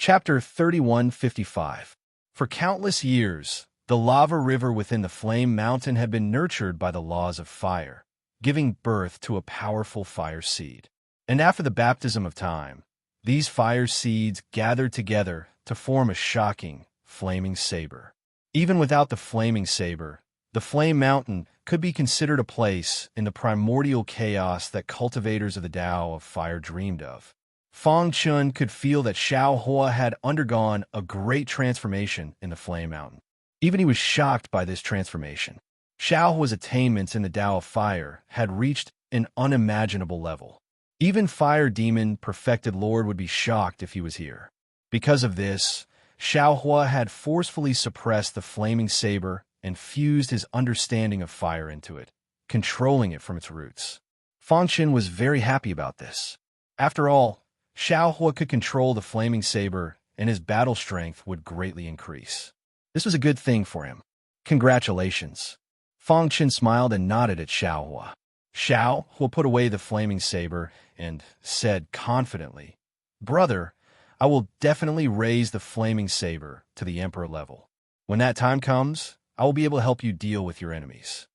Chapter 3155. For countless years, the lava river within the flame mountain had been nurtured by the laws of fire, giving birth to a powerful fire seed. And after the baptism of time, these fire seeds gathered together to form a shocking, flaming saber. Even without the flaming saber, the flame mountain could be considered a place in the primordial chaos that cultivators of the Tao of fire dreamed of. Fang Chun could feel that Xiao Hua had undergone a great transformation in the Flame Mountain. Even he was shocked by this transformation. Xiao Hua's attainments in the Tao of Fire had reached an unimaginable level. Even Fire Demon Perfected Lord would be shocked if he was here. Because of this, Xiao Hua had forcefully suppressed the flaming saber and fused his understanding of fire into it, controlling it from its roots. Fang Chun was very happy about this. After all, Xiao Hua could control the flaming saber, and his battle strength would greatly increase. This was a good thing for him. Congratulations. Fang Chun smiled and nodded at Xiao Hua. Xiao Hua put away the flaming saber and said confidently, "Brother, I will definitely raise the flaming saber to the emperor level. When that time comes, I will be able to help you deal with your enemies."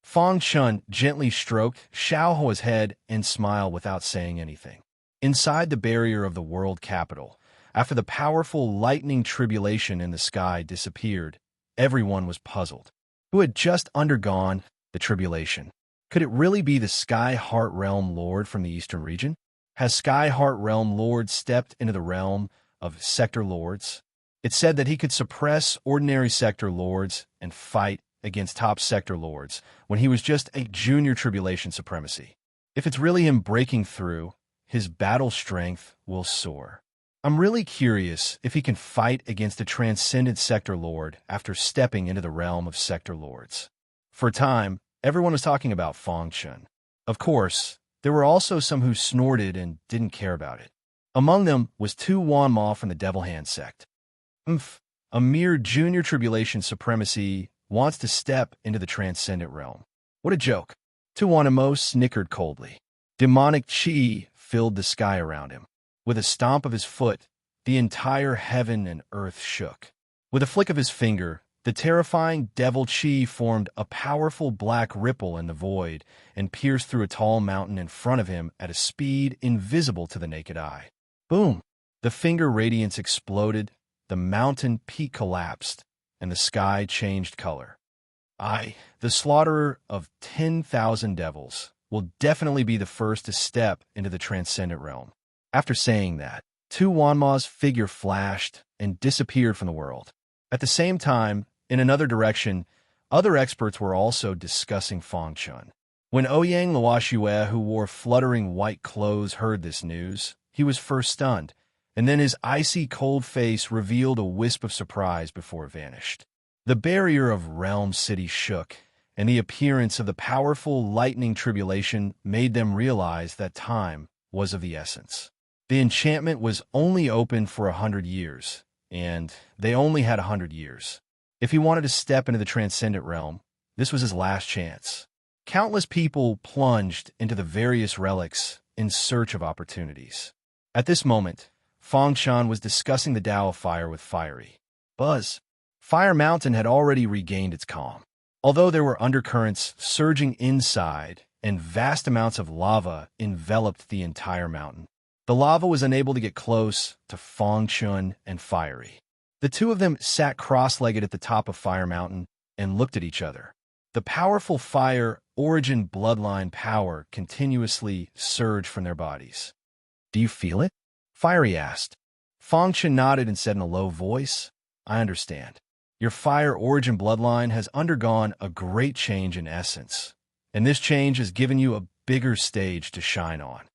Fang Chun gently stroked Xiao Hua's head and smiled without saying anything. Inside the barrier of the world capital, after the powerful lightning tribulation in the sky disappeared, everyone was puzzled. Who had just undergone the tribulation? Could it really be the Sky Heart Realm Lord from the Eastern region? Has Sky Heart Realm Lord stepped into the realm of Sector Lords? It said that he could suppress ordinary Sector Lords and fight against top Sector Lords when he was just a junior tribulation supremacy. If it's really him breaking through, his battle strength will soar. I'm really curious if he can fight against a transcendent Sector Lord after stepping into the realm of Sector Lords. For a time, everyone was talking about Fang Chun. Of course, there were also some who snorted and didn't care about it. Among them was Tu Wan Ma from the Devil Hand sect. A mere junior tribulation supremacy wants to step into the transcendent realm. What a joke. Tu Wan Ma snickered coldly. Demonic chi filled the sky around him. With a stomp of his foot, the entire heaven and earth shook. With a flick of his finger, the terrifying devil chi formed a powerful black ripple in the void and pierced through a tall mountain in front of him at a speed invisible to the naked eye. Boom! The finger radiance exploded, the mountain peak collapsed, and the sky changed color. The slaughterer of 10,000 devils, will definitely be the first to step into the transcendent realm. After saying that, Tu Wan Ma's figure flashed and disappeared from the world. At the same time, in another direction, other experts were also discussing Fang Chun. When Ouyang Luoxue, who wore fluttering white clothes, heard this news, he was first stunned, and then his icy cold face revealed a wisp of surprise before it vanished. The barrier of Realm City shook, and the appearance of the powerful lightning tribulation made them realize that time was of the essence. The enchantment was only open for 100 years, and they only had 100 years. If he wanted to step into the transcendent realm, this was his last chance. Countless people plunged into the various relics in search of opportunities. At this moment, Fang Chun was discussing the Tao of Fire with Fiery. Buzz. Fire Mountain had already regained its calm. Although there were undercurrents surging inside and vast amounts of lava enveloped the entire mountain, the lava was unable to get close to Fang Chun and Fiery. The two of them sat cross-legged at the top of Fire Mountain and looked at each other. The powerful fire origin bloodline power continuously surged from their bodies. "Do you feel it?" Fiery asked. Fang Chun nodded and said in a low voice, "I understand. Your fire origin bloodline has undergone a great change in essence, and this change has given you a bigger stage to shine on."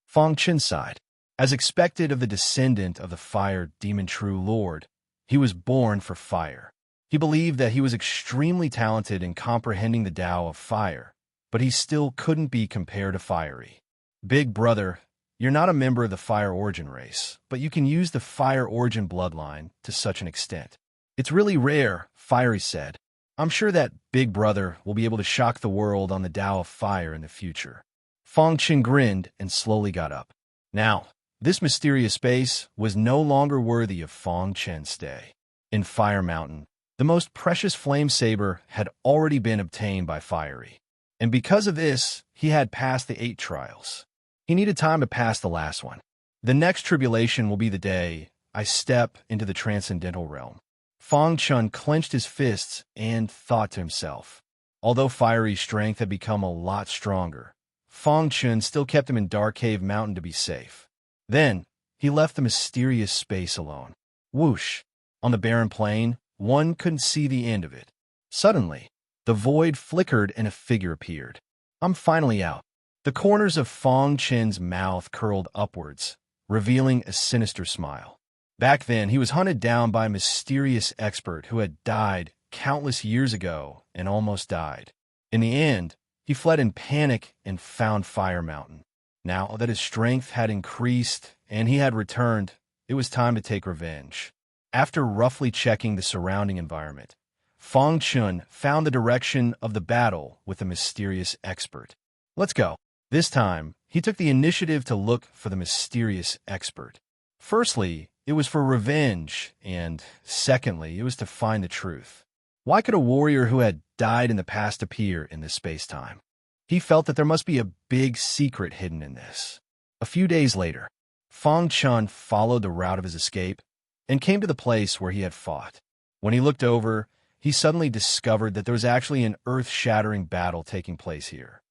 Fang Chun sighed. As expected of the descendant of the fire demon true lord, he was born for fire. He believed that he was extremely talented in comprehending the Tao of fire, but he still couldn't be compared to Fiery. "Big brother, you're not a member of the fire origin race, but you can use the fire origin bloodline to such an extent. It's really rare," Fiery said. "I'm sure that Big Brother will be able to shock the world on the Tao of Fire in the future." Fang Chun grinned and slowly got up. "Now, This mysterious space was no longer worthy of Fong Chen's stay. In Fire Mountain, the most precious flame saber had already been obtained by Fiery, and because of this, he had passed the 8 trials. He needed time to pass the last one. The next tribulation will be the day I step into the transcendental realm. Fong Chun clenched his fists and thought to himself. Although Fiery's strength had become a lot stronger, Fong Chun still kept him in Dark Cave Mountain to be safe. Then, he left the mysterious space alone. Whoosh! On the barren plain, one couldn't see the end of it. Suddenly, the void flickered and a figure appeared. I'm finally out. The corners of Fong Chen's mouth curled upwards, revealing a sinister smile. Back then, he was hunted down by a mysterious expert who had died countless years ago and almost died. In the end, he fled in panic and found Fire Mountain. Now that his strength had increased and he had returned, it was time to take revenge. After roughly checking the surrounding environment, Fong Chun found the direction of the battle with the mysterious expert. Let's go. This time, he took the initiative to look for the mysterious expert. Firstly, it was for revenge, and secondly, it was to find the truth. Why could a warrior who had died in the past appear in this space-time? He felt that there must be a big secret hidden in this. A few days later, Fong Chun followed the route of his escape and came to the place where he had fought. When he looked over, he suddenly discovered that there was actually an earth-shattering battle taking place here.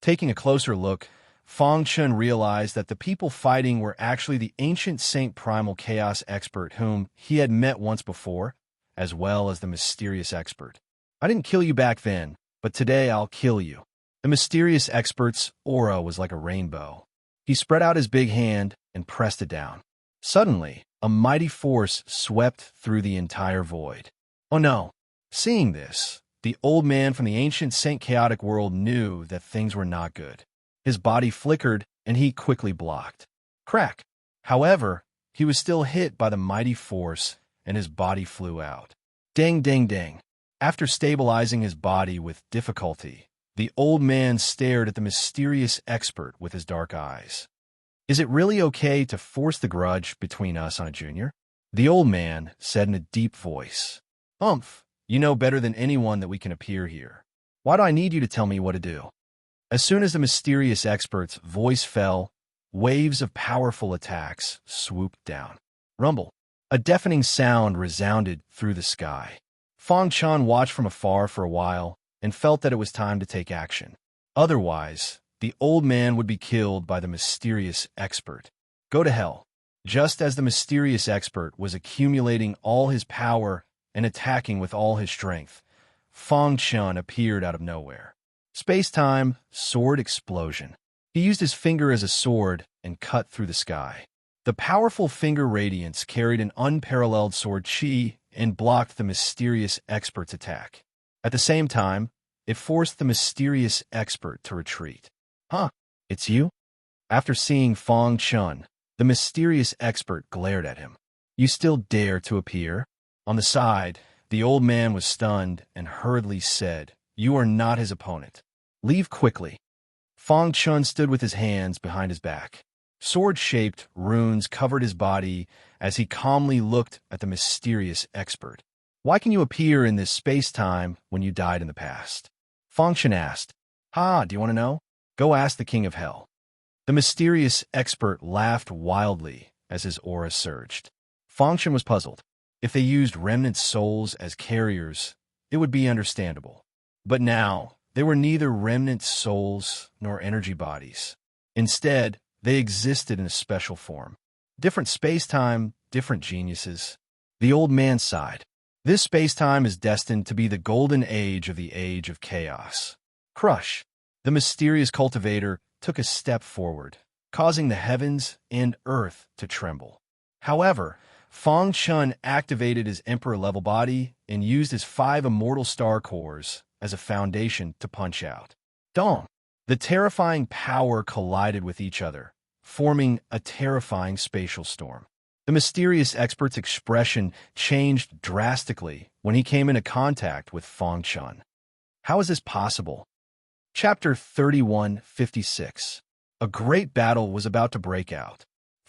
Taking a closer look, Fong Chun realized that the people fighting were actually the ancient Saint Primal Chaos expert whom he had met once before, as well as the mysterious expert. I didn't kill you back then, but today I'll kill you. The mysterious expert's aura was like a rainbow. He spread out his big hand and pressed it down. Suddenly, a mighty force swept through the entire void. Oh no! Seeing this, the old man from the ancient Saint Chaotic world knew that things were not good. His body flickered, and he quickly blocked. Crack! However, he was still hit by the mighty force, and his body flew out. Dang, dang, dang. After stabilizing his body with difficulty, the old man stared at the mysterious expert with his dark eyes. Is it really okay to force the grudge between us on a junior? The old man said in a deep voice. You know better than anyone that we can appear here. Why do I need you to tell me what to do? As soon as the mysterious expert's voice fell, waves of powerful attacks swooped down. Rumble. A deafening sound resounded through the sky. Fong Chun watched from afar for a while and felt that it was time to take action. Otherwise, the old man would be killed by the mysterious expert. Go to hell. Just as the mysterious expert was accumulating all his power and attacking with all his strength, Fong Chun appeared out of nowhere. Space-time, sword explosion. He used his finger as a sword and cut through the sky. The powerful finger radiance carried an unparalleled sword chi and blocked the mysterious expert's attack. At the same time, it forced the mysterious expert to retreat. It's you? After seeing Fong Chun, the mysterious expert glared at him. You still dare to appear? On the side, the old man was stunned and hurriedly said, You are not his opponent. Leave quickly. Fong Chun stood with his hands behind his back. Sword-shaped runes covered his body as he calmly looked at the mysterious expert. Why can you appear in this space-time when you died in the past? Fong Chun asked. Do you want to know? Go ask the King of Hell. The mysterious expert laughed wildly as his aura surged. Fong Chun was puzzled. If they used remnant souls as carriers, it would be understandable. But now, they were neither remnant souls nor energy bodies. Instead, they existed in a special form. Different space-time, different geniuses. The old man sighed. This space-time is destined to be the golden age of the age of chaos. Crush. The mysterious cultivator took a step forward, causing the heavens and earth to tremble. However, Fong Chun activated his emperor-level body and used his 5 immortal star cores as a foundation to punch out. Dong! The terrifying power collided with each other, forming a terrifying spatial storm. The mysterious expert's expression changed drastically when he came into contact with Fong Chun. How is this possible? Chapter 3156. A great battle was about to break out.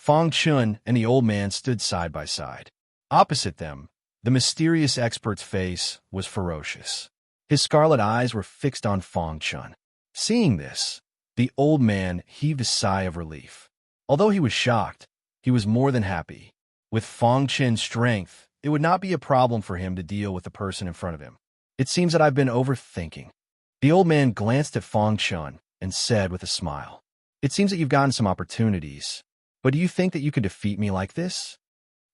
Fong Chun and the old man stood side by side. Opposite them, the mysterious expert's face was ferocious. His scarlet eyes were fixed on Fong Chun. Seeing this, the old man heaved a sigh of relief. Although he was shocked, he was more than happy. With Fong Chun's strength, it would not be a problem for him to deal with the person in front of him. It seems that I've been overthinking. The old man glanced at Fong Chun and said with a smile, "It seems that you've gotten some opportunities, but do you think that you could defeat me like this?"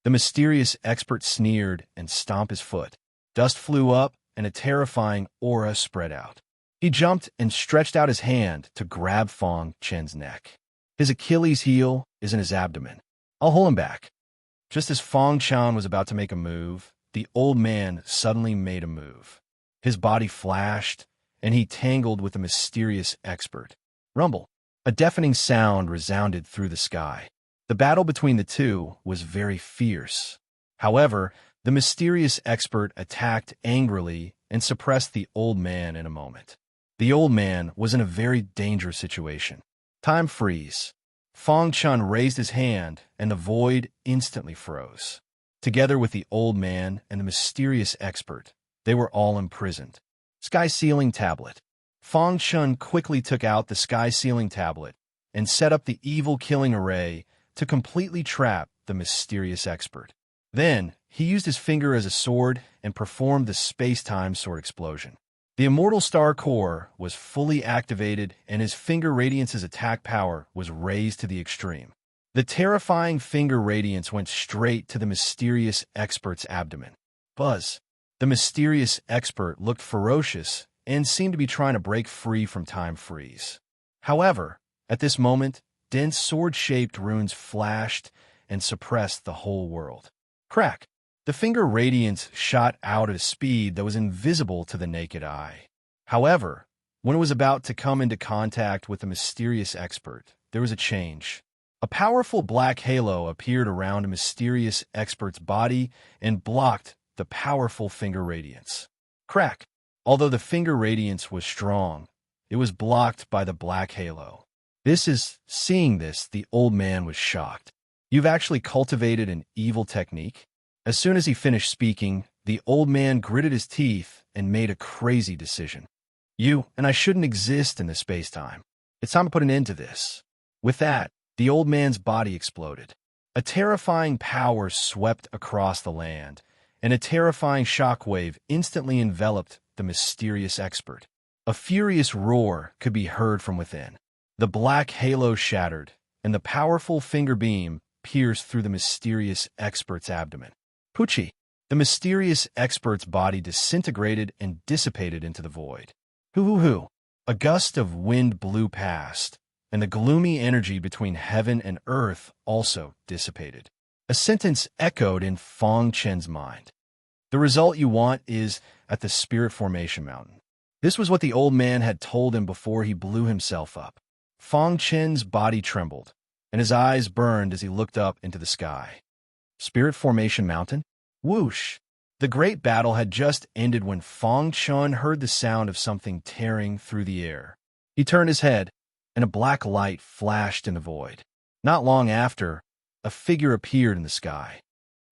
The mysterious expert sneered and stomped his foot. Dust flew up and a terrifying aura spread out. He jumped and stretched out his hand to grab Fong Chun's neck. His Achilles heel is in his abdomen. I'll hold him back. Just as Fong Chun was about to make a move, the old man suddenly made a move. His body flashed, and he tangled with the mysterious expert. Rumble. A deafening sound resounded through the sky. The battle between the two was very fierce. However, the mysterious expert attacked angrily and suppressed the old man in a moment. The old man was in a very dangerous situation. Time freeze. Fong Chun raised his hand, and the void instantly froze. Together with the old man and the mysterious expert, they were all imprisoned. Sky Sealing Tablet. Fong Chun quickly took out the Sky Sealing Tablet and set up the evil killing array to completely trap the mysterious expert. Then, he used his finger as a sword and performed the space-time sword explosion. The Immortal Star Core was fully activated, and his Finger Radiance's attack power was raised to the extreme. The terrifying Finger Radiance went straight to the mysterious expert's abdomen. Buzz. The mysterious expert looked ferocious and seemed to be trying to break free from time freeze. However, at this moment, dense sword-shaped runes flashed and suppressed the whole world. Crack! The Finger Radiance shot out at a speed that was invisible to the naked eye. However, when it was about to come into contact with the mysterious expert, there was a change. A powerful black halo appeared around a mysterious expert's body and blocked the powerful Finger Radiance. Crack! Although the Finger Radiance was strong, it was blocked by the black halo. Seeing this, the old man was shocked. You've actually cultivated an evil technique? As soon as he finished speaking, the old man gritted his teeth and made a crazy decision. You and I shouldn't exist in this space-time. It's time to put an end to this. With that, the old man's body exploded. A terrifying power swept across the land, and a terrifying shockwave instantly enveloped the mysterious expert. A furious roar could be heard from within. The black halo shattered, and the powerful finger beam pierced through the mysterious expert's abdomen. Poochie! The mysterious expert's body disintegrated and dissipated into the void. Hoo-hoo-hoo! A gust of wind blew past, and the gloomy energy between heaven and earth also dissipated. A sentence echoed in Fong Chun's mind. The result you want is at the Spirit Formation Mountain. This was what the old man had told him before he blew himself up. Fong Chun's body trembled, and his eyes burned as he looked up into the sky. Spirit Formation Mountain? Whoosh! The great battle had just ended when Fong Chun heard the sound of something tearing through the air. He turned his head, and a black light flashed in the void. Not long after, a figure appeared in the sky.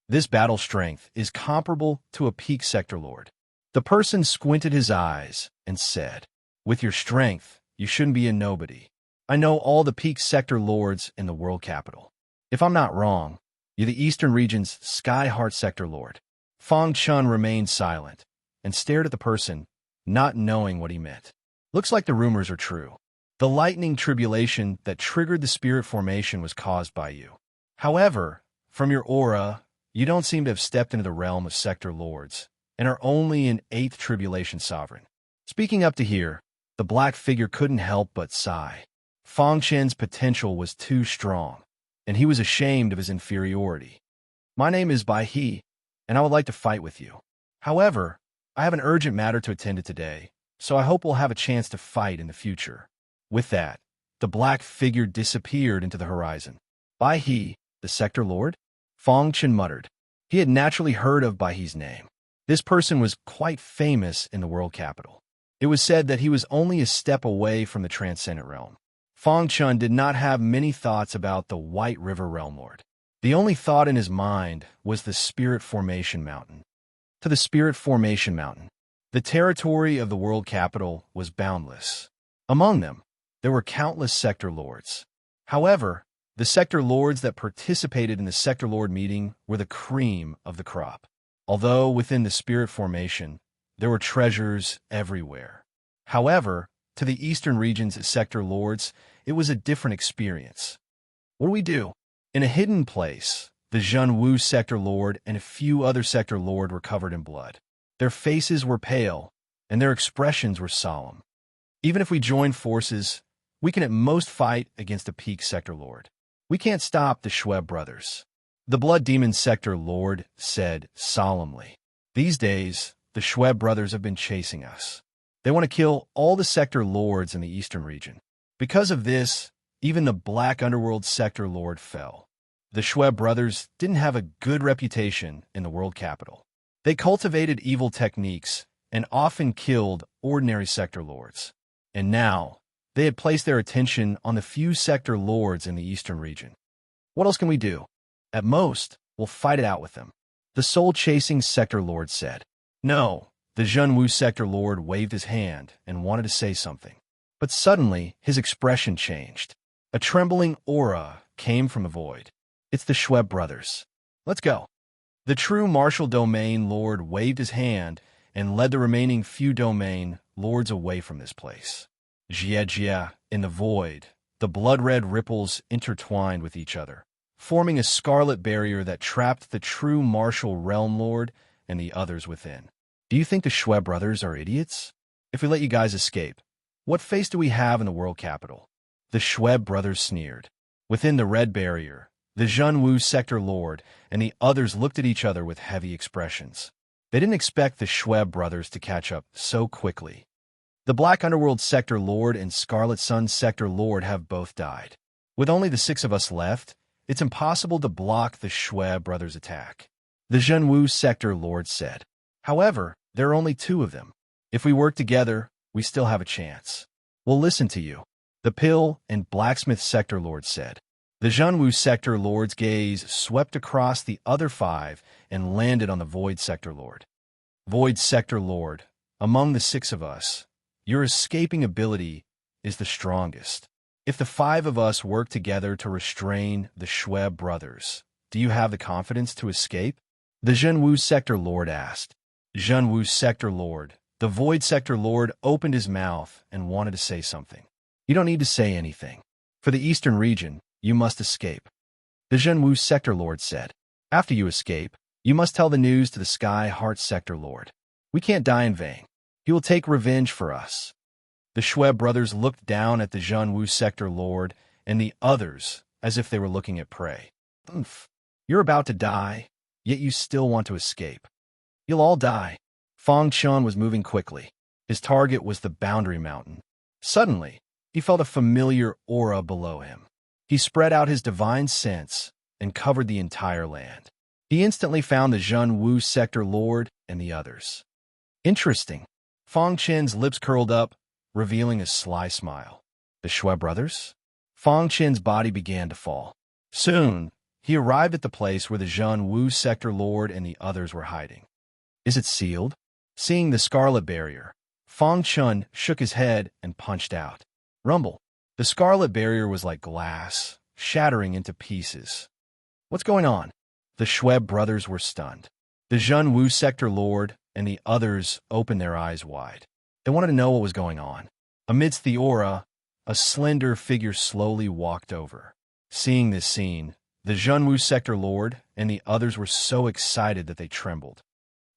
This battle strength is comparable to a peak sector lord. The person squinted his eyes and said, "With your strength, you shouldn't be a nobody. I know all the peak sector lords in the world capital. If I'm not wrong, you're the Eastern region's Sky Heart Sector Lord." Fong Chun remained silent and stared at the person, not knowing what he meant. Looks like the rumors are true. The lightning tribulation that triggered the spirit formation was caused by you. However, from your aura, you don't seem to have stepped into the realm of sector lords and are only an 8th tribulation sovereign. Speaking up to here, the black figure couldn't help but sigh. Fong Chun's potential was too strong, and he was ashamed of his inferiority. My name is Bai He, and I would like to fight with you. However, I have an urgent matter to attend to today, so I hope we'll have a chance to fight in the future. With that, the black figure disappeared into the horizon. Bai He, the sector lord? Fong Chun muttered. He had naturally heard of Bai He's name. This person was quite famous in the world capital. It was said that he was only a step away from the transcendent realm. Fong Chun did not have many thoughts about the White River Realm Lord. The only thought in his mind was the Spirit Formation Mountain. To the Spirit Formation Mountain. The territory of the world capital was boundless. Among them, there were countless sector lords. However, the sector lords that participated in the sector lord meeting were the cream of the crop. Although within the Spirit Formation, there were treasures everywhere. However, to the eastern region's sector lords, it was a different experience. What do we do? In a hidden place, the Zhenwu sector lord and a few other sector lord were covered in blood. Their faces were pale, and their expressions were solemn. Even if we join forces, we can at most fight against a peak sector lord. We can't stop the Schweb brothers. The Blood Demon sector lord said solemnly. These days, the Schweb brothers have been chasing us. They want to kill all the sector lords in the eastern region. Because of this, even the Black Underworld sector lord fell. The Schweb brothers didn't have a good reputation in the world capital. They cultivated evil techniques and often killed ordinary sector lords. And now, they had placed their attention on the few sector lords in the eastern region. What else can we do? At most, we'll fight it out with them. The soul-chasing sector lord said. No, the Zhenwu sector lord waved his hand and wanted to say something. But suddenly, his expression changed. A trembling aura came from the void. It's the Schweb brothers. Let's go. The true martial domain lord waved his hand and led the remaining few domain lords away from this place. Jia, in the void, the blood-red ripples intertwined with each other, forming a scarlet barrier that trapped the true martial realm lord and the others within. Do you think the Schweb brothers are idiots? If we let you guys escape, what face do we have in the world capital? The Schweb brothers sneered. Within the red barrier, the Zhenwu sector lord and the others looked at each other with heavy expressions. They didn't expect the Schweb brothers to catch up so quickly. The Black Underworld sector lord and Scarlet Sun sector lord have both died. With only the 6 of us left, it's impossible to block the Schweb brothers' attack. The Zhenwu sector lord said. However, there are only 2 of them. If we work together, we still have a chance. We'll listen to you. The Pill and Blacksmith sector lord said. The Zhenwu sector lord's gaze swept across the other 5 and landed on the Void sector lord. Void sector lord, among the 6 of us, your escaping ability is the strongest. If the 5 of us work together to restrain the Schweb brothers, do you have the confidence to escape? The Zhenwu sector lord asked. Zhenwu sector lord, the Void sector lord opened his mouth and wanted to say something. You don't need to say anything. For the eastern region, you must escape. The Zhenwu sector lord said. After you escape, you must tell the news to the Sky Heart sector lord. We can't die in vain. He will take revenge for us. The Schweb brothers looked down at the Zhenwu sector lord and the others as if they were looking at prey. You're about to die, yet you still want to escape. You'll all die. Fong Chun was moving quickly. His target was the Boundary Mountain. Suddenly, he felt a familiar aura below him. He spread out his divine sense and covered the entire land. He instantly found the Zhenwu sector lord and the others. Interesting. Fong Chen's lips curled up, revealing a sly smile. The Schweb brothers? Fong Chen's body began to fall. Soon, he arrived at the place where the Zhenwu sector lord and the others were hiding. Is it sealed? Seeing the scarlet barrier, Fong Chun shook his head and punched out. Rumble. The scarlet barrier was like glass, shattering into pieces. What's going on? The Schweb brothers were stunned. The Zhenwu sector lord and the others opened their eyes wide. They wanted to know what was going on. Amidst the aura, a slender figure slowly walked over. Seeing this scene, the Zhenwu sector lord and the others were so excited that they trembled.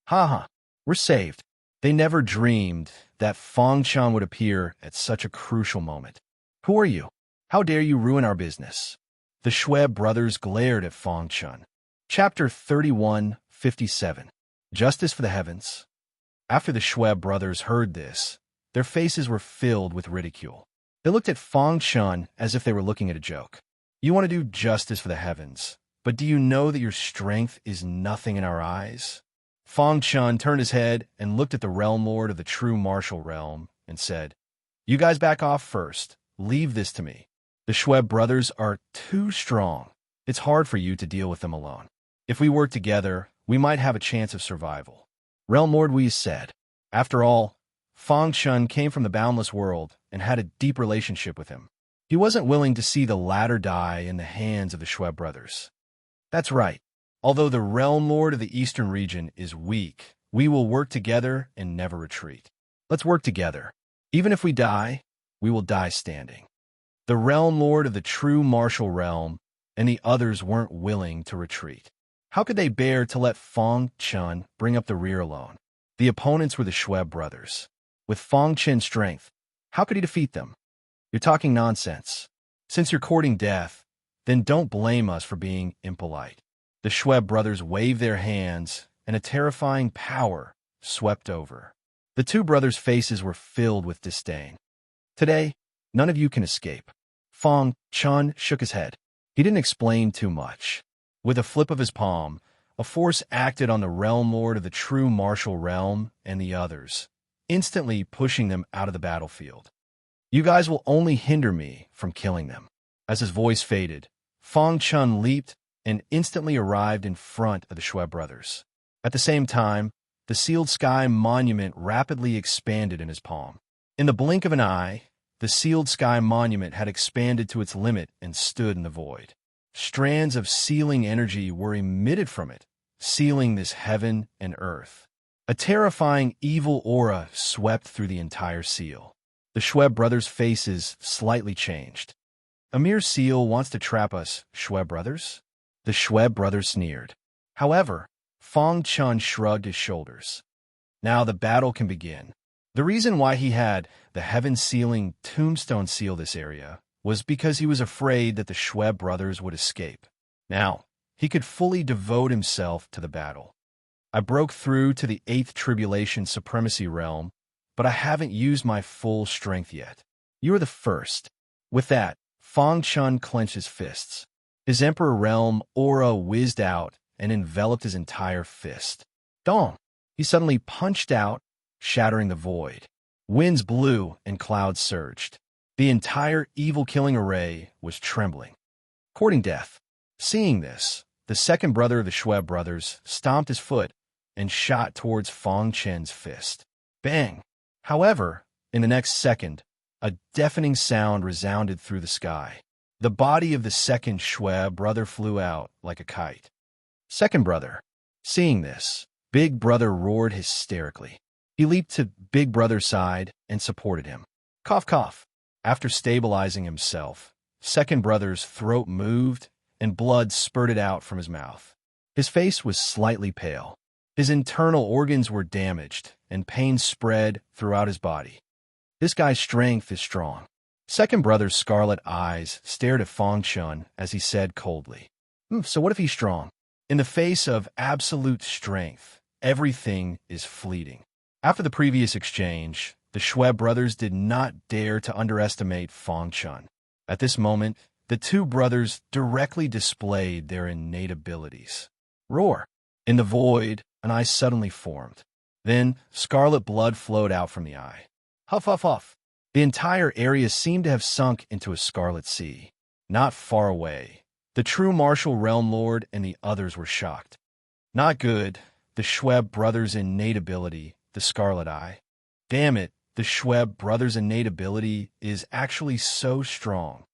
Ha! We're saved. They never dreamed that Fong Chun would appear at such a crucial moment. Who are you? How dare you ruin our business? The Schweb brothers glared at Fong Chun. Chapter 31:57. Justice for the Heavens. After the Schweb brothers heard this, their faces were filled with ridicule. They looked at Fong Chun as if they were looking at a joke. You want to do justice for the heavens, but do you know that your strength is nothing in our eyes? Fong Chun turned his head and looked at the realm lord of the true martial realm and said, You guys back off first. Leave this to me. The Schweb brothers are too strong. It's hard for you to deal with them alone. If we work together, we might have a chance of survival. Realm Lord Wei said. After all, Fang Chun came from the boundless world and had a deep relationship with him. He wasn't willing to see the latter die in the hands of the Schweb brothers. That's right. Although the Realm Lord of the Eastern region is weak, we will work together and never retreat. Let's work together. Even if we die, we will die standing. The Realm Lord of the true martial realm and the others weren't willing to retreat. How could they bear to let Fang Chun bring up the rear alone? The opponents were the Schweb brothers. With Fang Chun's strength, how could he defeat them? You're talking nonsense. Since you're courting death, then don't blame us for being impolite. The Schweb brothers waved their hands, and a terrifying power swept over. The two brothers' faces were filled with disdain. Today, none of you can escape. Fang Chun shook his head. He didn't explain too much. With a flip of his palm, a force acted on the Realm Lord of the true martial realm and the others, instantly pushing them out of the battlefield. You guys will only hinder me from killing them. As his voice faded, Fang Chun leaped and instantly arrived in front of the Schweb brothers. At the same time, the sealed sky monument rapidly expanded in his palm. In the blink of an eye, the sealed sky monument had expanded to its limit and stood in the void. Strands of sealing energy were emitted from it, sealing this heaven and earth. A terrifying evil aura swept through the entire seal. The Schweb brothers' faces slightly changed. A mere seal wants to trap us, Schweb brothers? The Schweb brothers sneered. However, Fang Chun shrugged his shoulders. Now the battle can begin. The reason why he had the heaven-sealing tombstone seal this area was because he was afraid that the Schweb brothers would escape. Now, he could fully devote himself to the battle. I broke through to the 8th Tribulation Supremacy Realm, but I haven't used my full strength yet. You are the first. With that, Fang Chun clenched his fists. His Emperor Realm aura whizzed out and enveloped his entire fist. Dong! He suddenly punched out, shattering the void. Winds blew and clouds surged. The entire evil-killing array was trembling. Courting death. Seeing this, the second brother of the Schweb brothers stomped his foot and shot towards Fang Chun's fist. Bang! However, in the next second, a deafening sound resounded through the sky. The body of the second Schweb brother flew out like a kite. Second brother. Seeing this, Big Brother roared hysterically. He leaped to Big Brother's side and supported him. Cough, cough. After stabilizing himself, Second Brother's throat moved and blood spurted out from his mouth. His face was slightly pale. His internal organs were damaged, and pain spread throughout his body. This guy's strength is strong. Second Brother's scarlet eyes stared at Fang Chun as he said coldly, So what if he's strong? In the face of absolute strength, everything is fleeting. After the previous exchange, the Schweb brothers did not dare to underestimate Fang Chun. At this moment, the two brothers directly displayed their innate abilities. Roar! In the void, an eye suddenly formed. Then, scarlet blood flowed out from the eye. Huff, huff, huff. The entire area seemed to have sunk into a scarlet sea. Not far away, the true martial realm lord and the others were shocked. Not good. The Schweb brothers' innate ability, the scarlet eye. Damn it, the Schweb brothers' innate ability is actually so strong.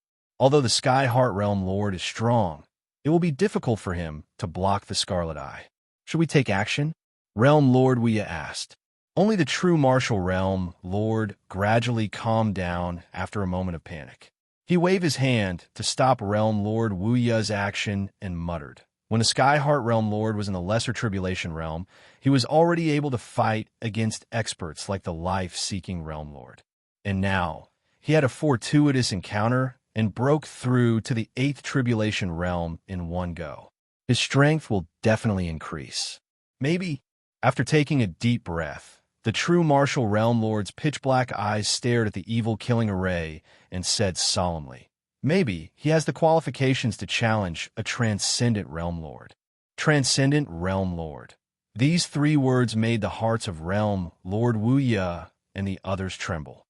Although the Sky Heart Realm Lord is strong, it will be difficult for him to block the scarlet eye. Should we take action? Realm Lord Wei asked. Only the true martial realm Lord gradually calmed down after a moment of panic. He waved his hand to stop Realm Lord Wu Ya's action and muttered. When the Sky Heart Realm Lord was in the Lesser Tribulation Realm, he was already able to fight against experts like the Life-Seeking Realm Lord. And now, he had a fortuitous encounter and broke through to the 8th Tribulation Realm in one go. His strength will definitely increase. Maybe, after taking a deep breath, the true martial realm lord's pitch-black eyes stared at the evil-killing array and said solemnly, maybe he has the qualifications to challenge a transcendent realm lord. Transcendent realm lord. These three words made the hearts of realm Lord Wu Ya and the others tremble.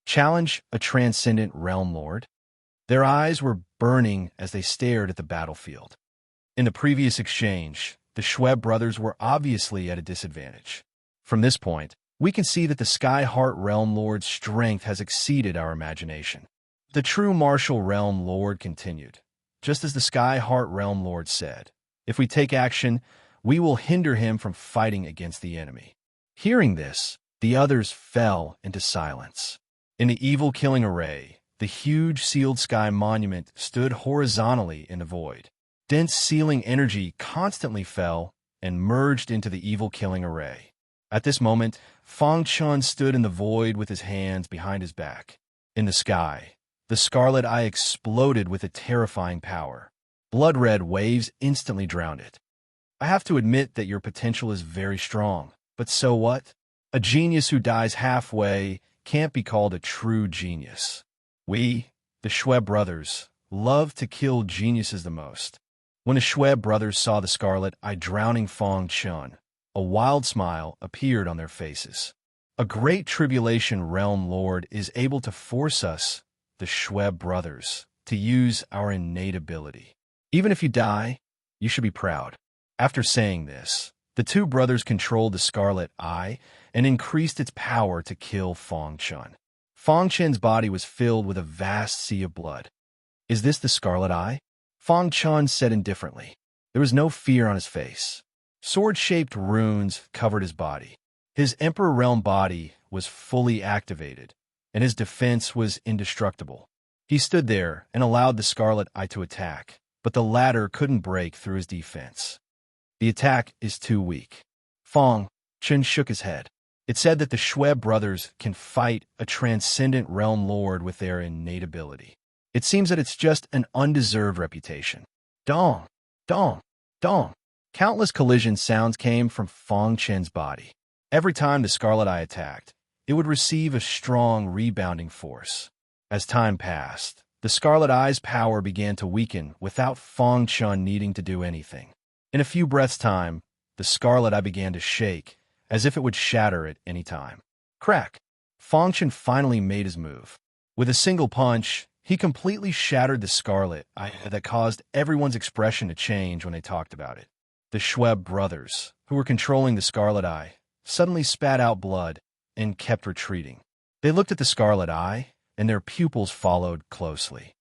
Challenge a transcendent realm lord? Their eyes were burning as they stared at the battlefield. In the previous exchange, the Schweb brothers were obviously at a disadvantage. From this point, we can see that the Sky Heart Realm Lord's strength has exceeded our imagination. The true martial Realm Lord continued, just as the Sky Heart Realm Lord said, "If we take action, we will hinder him from fighting against the enemy." Hearing this, the others fell into silence. In the evil-killing array, the huge sealed sky monument stood horizontally in the void. Dense sealing energy constantly fell and merged into the evil-killing array. At this moment, Fang Chun stood in the void with his hands behind his back. In the sky, the scarlet eye exploded with a terrifying power. Blood-red waves instantly drowned it. "I have to admit that your potential is very strong, but so what? A genius who dies halfway can't be called a true genius. We, the Schweb brothers, love to kill geniuses the most." When the Schweb brothers saw the scarlet eye drowning Fang Chun, a wild smile appeared on their faces. A great tribulation realm lord is able to force us, the Schweb brothers, to use our innate ability. Even if you die, you should be proud. After saying this, the two brothers controlled the scarlet eye and increased its power to kill Fang Chun. Fang Chun's body was filled with a vast sea of blood. "Is this the scarlet eye?" Fang Chun said indifferently. There was no fear on his face. Sword-shaped runes covered his body. His Emperor Realm body was fully activated, and his defense was indestructible. He stood there and allowed the scarlet eye to attack, but the latter couldn't break through his defense. "The attack is too weak." Fang Chun shook his head. It said that the Schweb brothers can fight a transcendent realm lord with their innate ability. It seems that it's just an undeserved reputation. Dong, dong, dong. Countless collision sounds came from Fang Chun's body. Every time the scarlet eye attacked, it would receive a strong rebounding force. As time passed, the scarlet eye's power began to weaken without Fang Chun needing to do anything. In a few breaths' time, the scarlet eye began to shake, as if it would shatter at any time. Crack! Fang Chun finally made his move. With a single punch, he completely shattered the scarlet eye that caused everyone's expression to change when they talked about it. The Schweb brothers, who were controlling the scarlet eye, suddenly spat out blood and kept retreating. They looked at the scarlet eye, and their pupils followed closely.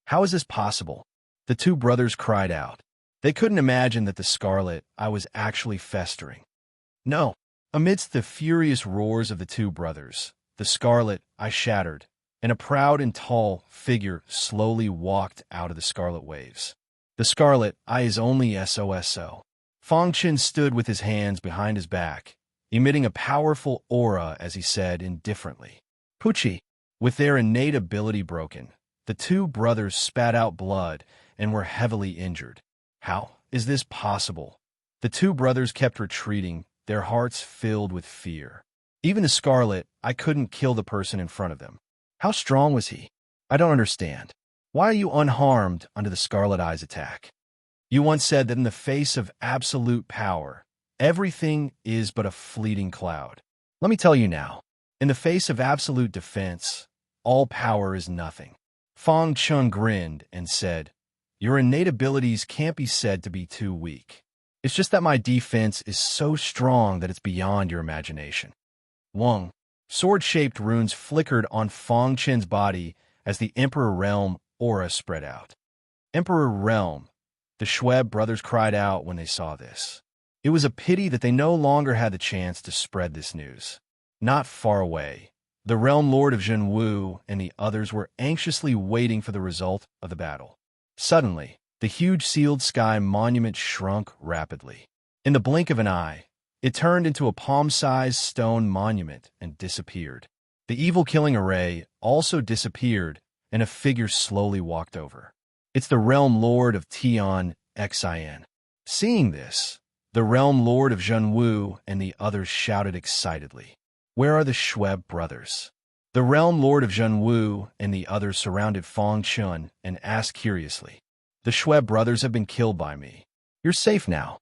"How is this possible?" The two brothers cried out. They couldn't imagine that the scarlet eye was actually festering. No. Amidst the furious roars of the two brothers, the scarlet eye shattered, and a proud and tall figure slowly walked out of the scarlet waves. "The scarlet eye is only SOSO." Fang Chun stood with his hands behind his back, emitting a powerful aura as he said indifferently, "Pucci." With their innate ability broken, the two brothers spat out blood and were heavily injured. How is this possible? The two brothers kept retreating, their hearts filled with fear. Even the scarlet eye couldn't kill the person in front of them. How strong was he? I don't understand. Why are you unharmed under the scarlet eye's attack? You once said that in the face of absolute power, everything is but a fleeting cloud. Let me tell you now, in the face of absolute defense, all power is nothing. Fang Chun grinned and said, "Your innate abilities can't be said to be too weak. It's just that my defense is so strong that it's beyond your imagination." Wong. Sword-shaped runes flickered on Fang Chun's body as the Emperor Realm aura spread out. "Emperor Realm," the Schweb brothers cried out when they saw this. It was a pity that they no longer had the chance to spread this news. Not far away, the Realm Lord of Zhenwu and the others were anxiously waiting for the result of the battle. Suddenly, the huge sealed sky monument shrunk rapidly. In the blink of an eye, it turned into a palm-sized stone monument and disappeared. The evil-killing array also disappeared, and a figure slowly walked over. "It's the Realm Lord of Tian Xin." Seeing this, the Realm Lord of Zhenwu and the others shouted excitedly, "Where are the Schweb brothers?" The Realm Lord of Zhenwu and the others surrounded Fang Chun and asked curiously, "The Schweb brothers have been killed by me. You're safe now,"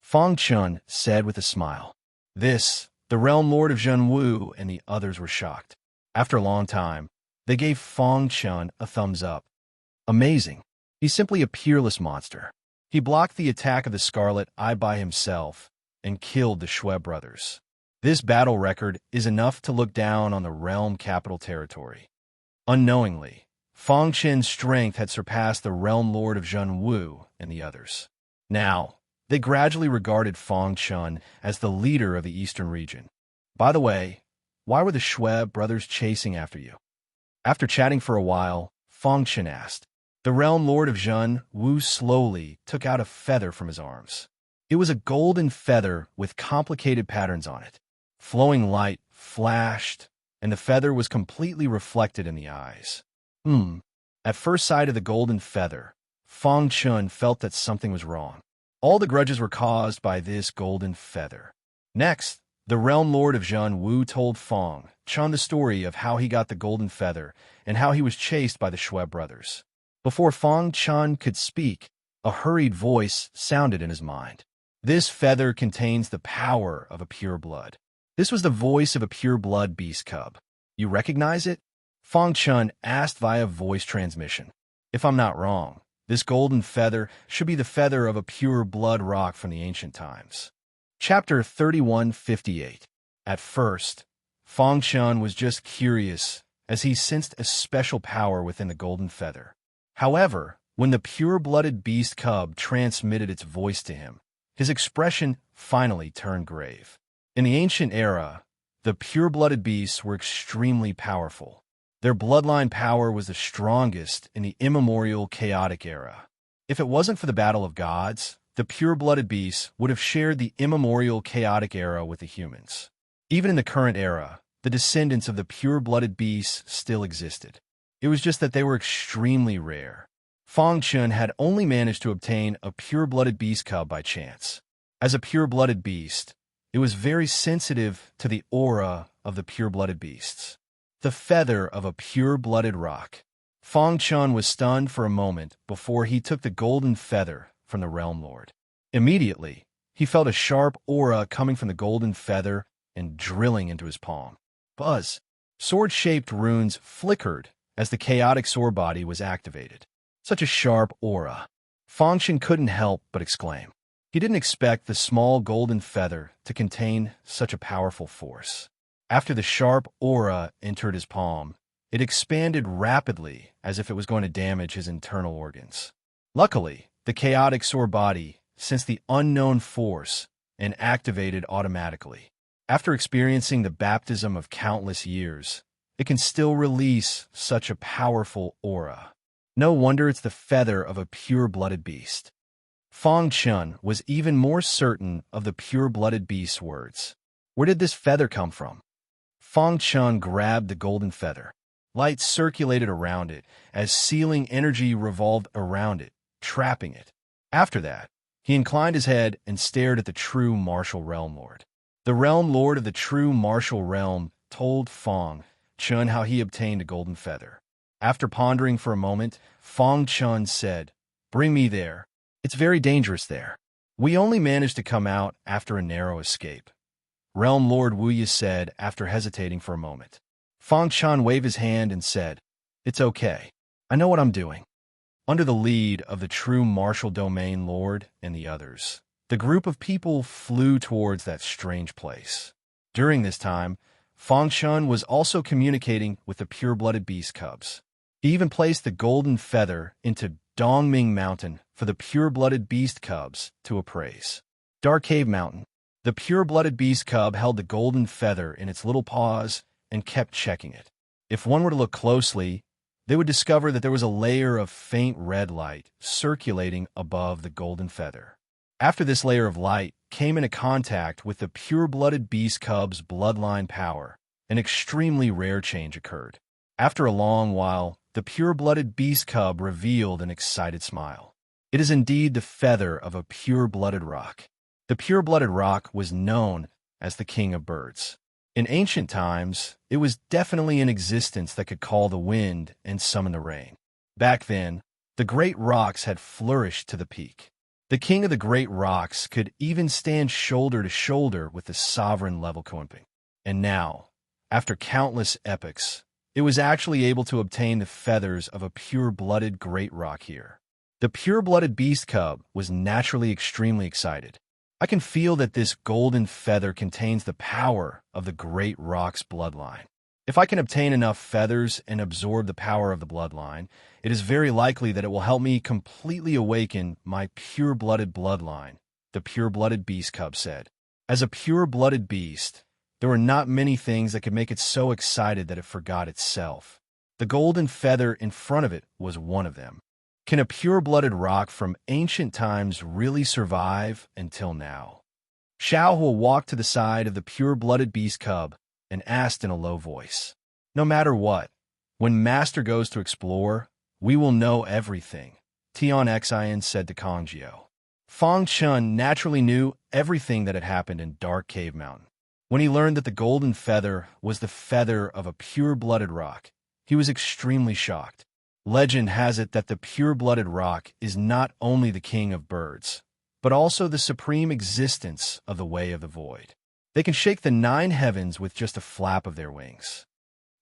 Fang Chun said with a smile. The Realm Lord of Zhenwu and the others were shocked. After a long time, they gave Fang Chun a thumbs up. Amazing. He's simply a peerless monster. He blocked the attack of the Scarlet Eye by himself and killed the Shue brothers. This battle record is enough to look down on the realm capital territory. Unknowingly, Fang Chen's strength had surpassed the realm lord of Zhen Wu and the others. Now, they gradually regarded Fang Chen as the leader of the eastern region. By the way, why were the Shue brothers chasing after you? After chatting for a while, Fang Chen asked. The realm lord of Zhen Wu slowly took out a feather from his arms. It was a golden feather with complicated patterns on it. Flowing light flashed, and the feather was completely reflected in the eyes. At first sight of the golden feather, Fang Chen felt that something was wrong. All the grudges were caused by this golden feather. Next, the realm lord of Zhen Wu told Fang Chen the story of how he got the golden feather and how he was chased by the Shue brothers. Before Fang Chen could speak, a hurried voice sounded in his mind. This feather contains the power of a pure blood. This was the voice of a pure blood beast cub. You recognize it? Fang Chen asked via voice transmission. If I'm not wrong, this golden feather should be the feather of a pure blood rock from the ancient times. Chapter 3158. At first, Fang Chen was just curious as he sensed a special power within the golden feather. However, when the pure-blooded beast cub transmitted its voice to him, his expression finally turned grave. In the ancient era, the pure-blooded beasts were extremely powerful. Their bloodline power was the strongest in the immemorial chaotic era. If it wasn't for the battle of gods, the pure-blooded beasts would have shared the immemorial chaotic era with the humans. Even in the current era, the descendants of the pure-blooded beasts still existed. It was just that they were extremely rare. Fang Chen had only managed to obtain a pure-blooded beast cub by chance. As a pure-blooded beast, it was very sensitive to the aura of the pure-blooded beasts. The feather of a pure-blooded rock. Fang Chen was stunned for a moment before he took the golden feather from the realm lord. Immediately, he felt a sharp aura coming from the golden feather and drilling into his palm. Buzz! Sword-shaped runes flickered as the chaotic sword body was activated. Such a sharp aura. Fang Chen couldn't help but exclaim. He didn't expect the small golden feather to contain such a powerful force. After the sharp aura entered his palm, it expanded rapidly as if it was going to damage his internal organs. Luckily, the chaotic sword body sensed the unknown force and activated automatically. After experiencing the baptism of countless years, it can still release such a powerful aura. No wonder it's the feather of a pure-blooded beast. Fang Chen was even more certain of the pure-blooded beast's words. Where did this feather come from? Fang Chen grabbed the golden feather. Light circulated around it as sealing energy revolved around it, trapping it. After that, he inclined his head and stared at the true martial realm lord. The realm lord of the true martial realm told Fang Chen how he obtained a golden feather. After pondering for a moment, Fang Chen said, "Bring me there. It's very dangerous there. We only managed to come out after a narrow escape." Realm Lord Wu Yi said after hesitating for a moment. Fang Chen waved his hand and said, "It's okay. I know what I'm doing." Under the lead of the true martial domain lord and the others, the group of people flew towards that strange place. During this time, Fang Chen was also communicating with the pure-blooded beast cubs. He even placed the golden feather into Dongming Mountain for the pure-blooded beast cubs to appraise. Dark Cave Mountain. The pure-blooded beast cub held the golden feather in its little paws and kept checking it. If one were to look closely, they would discover that there was a layer of faint red light circulating above the golden feather. After this layer of light came into contact with the pure-blooded beast cub's bloodline power, an extremely rare change occurred. After a long while, the pure-blooded beast cub revealed an excited smile. It is indeed the feather of a pure-blooded rock. The pure-blooded rock was known as the king of birds. In ancient times, it was definitely in existence that could call the wind and summon the rain. Back then, the great rocks had flourished to the peak. The king of the great rocks could even stand shoulder to shoulder with the sovereign level Kunping. And now, after countless epochs, It was actually able to obtain the feathers of a pure-blooded great rock here. The pure-blooded beast cub was naturally extremely excited. I can feel that this golden feather contains the power of the great rock's bloodline. If I can obtain enough feathers and absorb the power of the bloodline, it is very likely that it will help me completely awaken my pure-blooded bloodline, the pure-blooded beast cub said. As a pure-blooded beast, there were not many things that could make it so excited that it forgot itself. The golden feather in front of it was one of them. Can a pure-blooded rock from ancient times really survive until now? Xiaohua walked to the side of the pure-blooded beast cub and asked in a low voice, "No matter what, when Master goes to explore, we will know everything," Tian Xian said to Kongjiao. Fang Chun naturally knew everything that had happened in Dark Cave Mountain. When he learned that the golden feather was the feather of a pure-blooded rock, he was extremely shocked. Legend has it that the pure-blooded rock is not only the king of birds, but also the supreme existence of the Way of the Void. They can shake the 9 heavens with just a flap of their wings.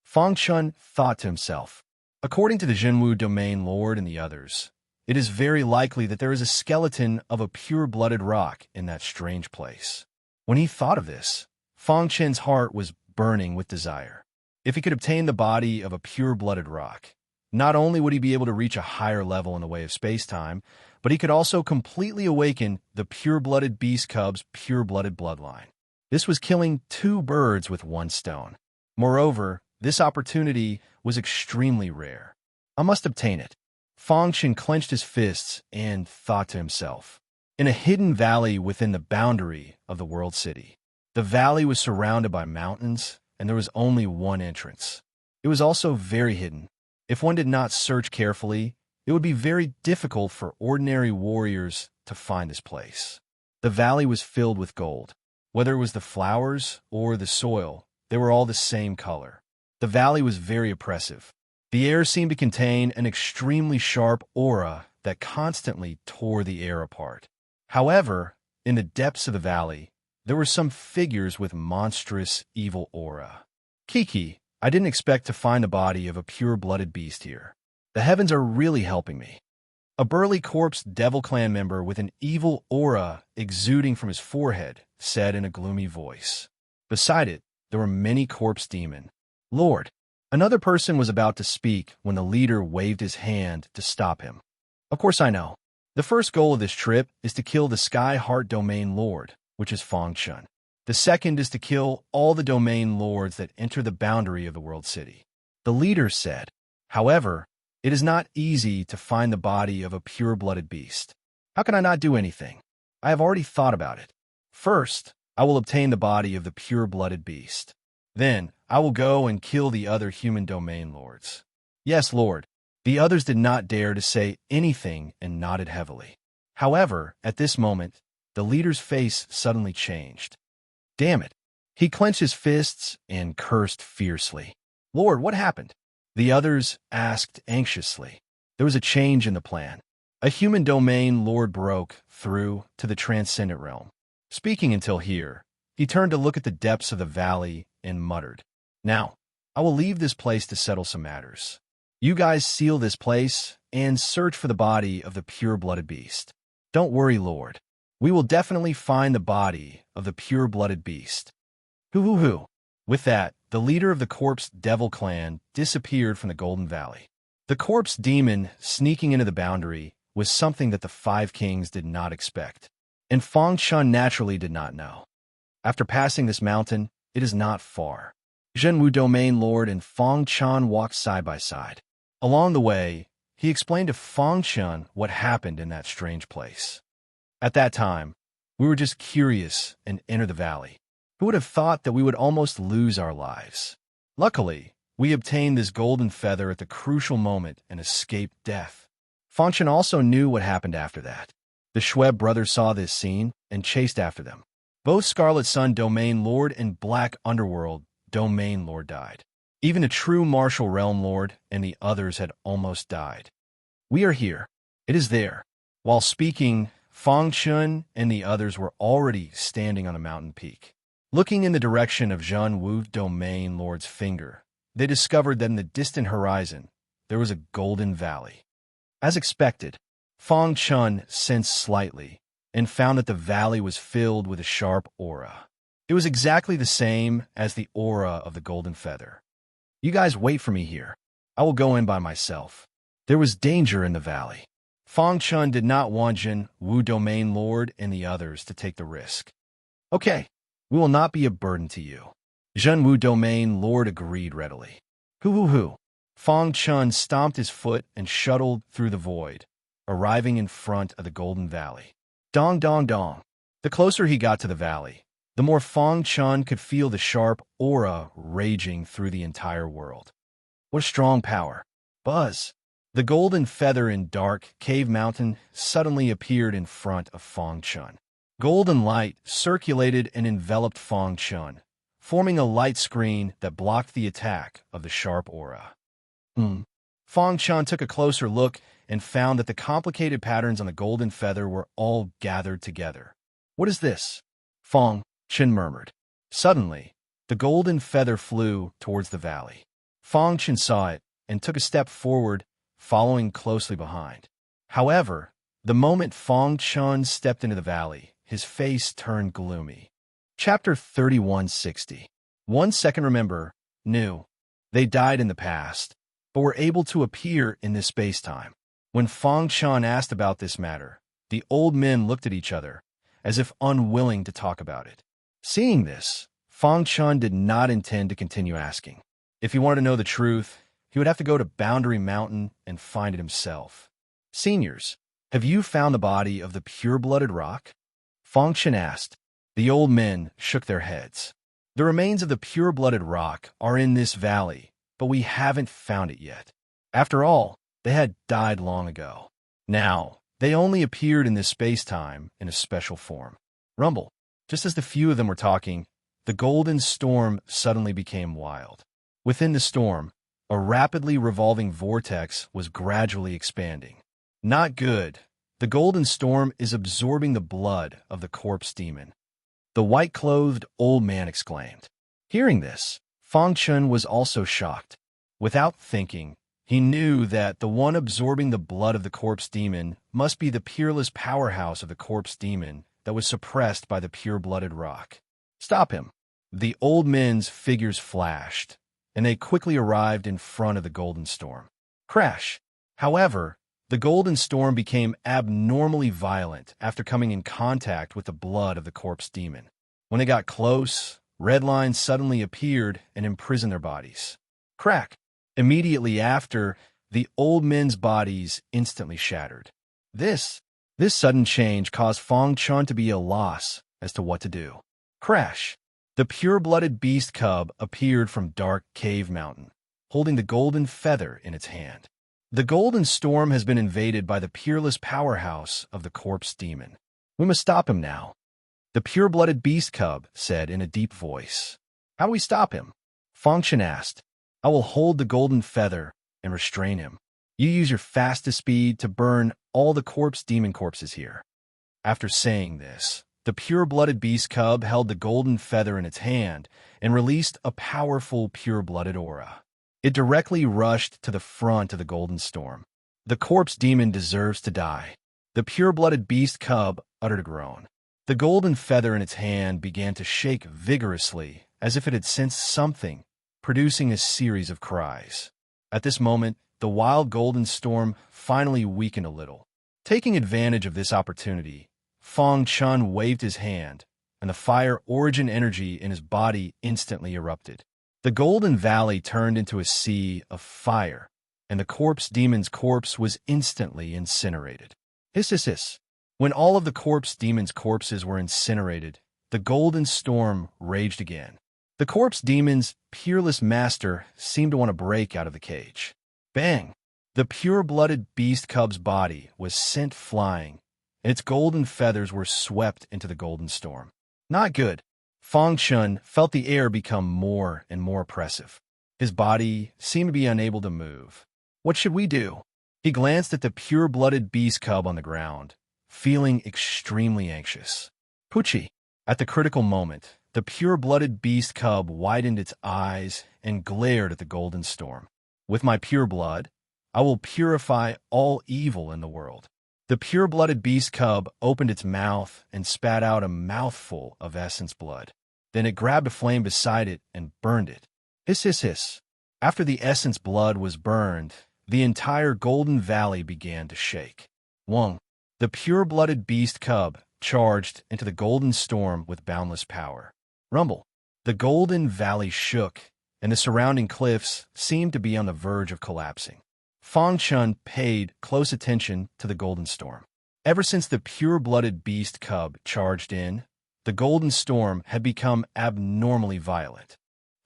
Fang Chun thought to himself, according to the Zhenwu domain lord and the others, it is very likely that there is a skeleton of a pure-blooded rock in that strange place. When he thought of this, Fang Chen's heart was burning with desire. If he could obtain the body of a pure-blooded rock, not only would he be able to reach a higher level in the way of space-time, but he could also completely awaken the pure-blooded beast cub's pure-blooded bloodline. This was killing 2 birds with 1 stone. Moreover, this opportunity was extremely rare. I must obtain it. Fang Chen clenched his fists and thought to himself. In a hidden valley within the boundary of the world city, the valley was surrounded by mountains, and there was only one entrance. It was also very hidden. If one did not search carefully, it would be very difficult for ordinary warriors to find this place. The valley was filled with gold. Whether it was the flowers or the soil, they were all the same color. The valley was very oppressive. The air seemed to contain an extremely sharp aura that constantly tore the air apart. However, in the depths of the valley, there were some figures with monstrous, evil aura. Kiki, I didn't expect to find the body of a pure-blooded beast here. The heavens are really helping me. A burly corpse devil clan member with an evil aura exuding from his forehead said in a gloomy voice. Beside it, there were many corpse demon. Lord, another person was about to speak when the leader waved his hand to stop him. Of course I know. The first goal of this trip is to kill the Sky Heart Domain Lord, which is Fang Chun. The second is to kill all the domain lords that enter the boundary of the world city. The leader said, however, it is not easy to find the body of a pure-blooded beast. How can I not do anything? I have already thought about it. First, I will obtain the body of the pure-blooded beast. Then, I will go and kill the other human domain lords. Yes, Lord. The others did not dare to say anything and nodded heavily. However, at this moment, the leader's face suddenly changed. Damn it. He clenched his fists and cursed fiercely. Lord, what happened? The others asked anxiously. There was a change in the plan. A human domain lord broke through to the transcendent realm. Speaking until here, he turned to look at the depths of the valley and muttered, Now, I will leave this place to settle some matters. You guys seal this place and search for the body of the pure-blooded beast. Don't worry, Lord. We will definitely find the body of the pure-blooded beast. Hoo-hoo-hoo. With that, the leader of the Corpse Devil clan disappeared from the Golden Valley. The corpse demon sneaking into the boundary was something that the 5 kings did not expect, and Fang Chun naturally did not know. After passing this mountain, it is not far. Zhenwu Domain Lord and Fang Chun walked side by side. Along the way, he explained to Fang Chun what happened in that strange place. At that time, we were just curious and entered the valley. Who would have thought that we would almost lose our lives? Luckily, we obtained this golden feather at the crucial moment and escaped death. Fang Chun also knew what happened after that. The Schweb brothers saw this scene and chased after them. Both Scarlet Sun Domain Lord and Black Underworld Domain Lord died. Even a true Martial Realm Lord and the others had almost died. We are here. It is there. While speaking, Fang Chun and the others were already standing on a mountain peak. Looking in the direction of Zhenwu Domain Lord's finger, they discovered that in the distant horizon, there was a golden valley. As expected, Fang Chun sensed slightly and found that the valley was filled with a sharp aura. It was exactly the same as the aura of the golden feather. You guys wait for me here. I will go in by myself. There was danger in the valley. Fang Chun did not want Jin Wu Domain Lord and the others to take the risk. Okay, we will not be a burden to you. Jin Wu Domain Lord agreed readily. Hoo. Fang Chun stomped his foot and shuttled through the void, arriving in front of the golden valley. Dong. The closer he got to the valley, the more Fang Chun could feel the sharp aura raging through the entire world. What a strong power. Buzz! The golden feather in dark cave mountain suddenly appeared in front of Fang Chun. Golden light circulated and enveloped Fang Chun, forming a light screen that blocked the attack of the sharp aura. Fang Chun took a closer look and found that the complicated patterns on the golden feather were all gathered together. What is this? Fang Chun murmured. Suddenly, the golden feather flew towards the valley. Fang Chun saw it and took a step forward, following closely behind. However, the moment Fang Chun stepped into the valley, his face turned gloomy. Chapter 3160. 1 second remember, new. They died in the past, but were able to appear in this space-time. When Fang Chun asked about this matter, the old men looked at each other, as if unwilling to talk about it. Seeing this, Fang Chun did not intend to continue asking. If he wanted to know the truth, he would have to go to Boundary Mountain and find it himself. Seniors, have you found the body of the pure-blooded rock? Fang Chun asked. The old men shook their heads. The remains of the pure-blooded rock are in this valley, but we haven't found it yet. After all, they had died long ago. Now, they only appeared in this space-time in a special form. Rumble. Just as the few of them were talking, the golden storm suddenly became wild. Within the storm, a rapidly revolving vortex was gradually expanding. Not good. The golden storm is absorbing the blood of the corpse demon. The white-clothed old man exclaimed. Hearing this, Fang Chun was also shocked. Without thinking, he knew that the one absorbing the blood of the corpse demon must be the peerless powerhouse of the corpse demon that was suppressed by the pure-blooded rock. Stop him. The old men's figures flashed, and they quickly arrived in front of the golden storm. Crash! However, the golden storm became abnormally violent after coming in contact with the blood of the corpse demon. When they got close, red lines suddenly appeared and imprisoned their bodies. Crack! Immediately after, the old men's bodies instantly shattered. This sudden change caused Fang Chun to be at a loss as to what to do. Crash! The pure-blooded beast cub appeared from dark cave mountain, holding the golden feather in its hand. The golden storm has been invaded by the peerless powerhouse of the corpse demon. We must stop him now. The pure-blooded beast cub said in a deep voice. How do we stop him? Fang Chun asked. I will hold the golden feather and restrain him. You use your fastest speed to burn all the corpse demon corpses here. After saying this, the pure-blooded beast cub held the golden feather in its hand and released a powerful pure-blooded aura. It directly rushed to the front of the golden storm. The corpse demon deserves to die. The pure-blooded beast cub uttered a groan. The golden feather in its hand began to shake vigorously as if it had sensed something, producing a series of cries. At this moment, the wild golden storm finally weakened a little. Taking advantage of this opportunity, Fang Chun waved his hand, and the fire origin energy in his body instantly erupted. The golden valley turned into a sea of fire, and the corpse demon's corpse was instantly incinerated. Hiss. When all of the corpse demon's corpses were incinerated, the golden storm raged again. The corpse demon's peerless master seemed to want to break out of the cage. Bang! The pure-blooded beast cub's body was sent flying, and its golden feathers were swept into the golden storm. Not good. Fang Chun felt the air become more and more oppressive. His body seemed to be unable to move. What should we do? He glanced at the pure-blooded beast cub on the ground, feeling extremely anxious. Poochie, At the critical moment, the pure-blooded beast cub widened its eyes and glared at the golden storm. With my pure blood, I will purify all evil in the world. The pure-blooded beast cub opened its mouth and spat out a mouthful of essence blood. Then it grabbed a flame beside it and burned it. Hiss, hiss, hiss. After the essence blood was burned, the entire Golden Valley began to shake. Wong, the pure-blooded beast cub, charged into the golden storm with boundless power. Rumble. The Golden Valley shook, and the surrounding cliffs seemed to be on the verge of collapsing. Fang Chun paid close attention to the golden storm. Ever since the pure-blooded beast cub charged in, the golden storm had become abnormally violent.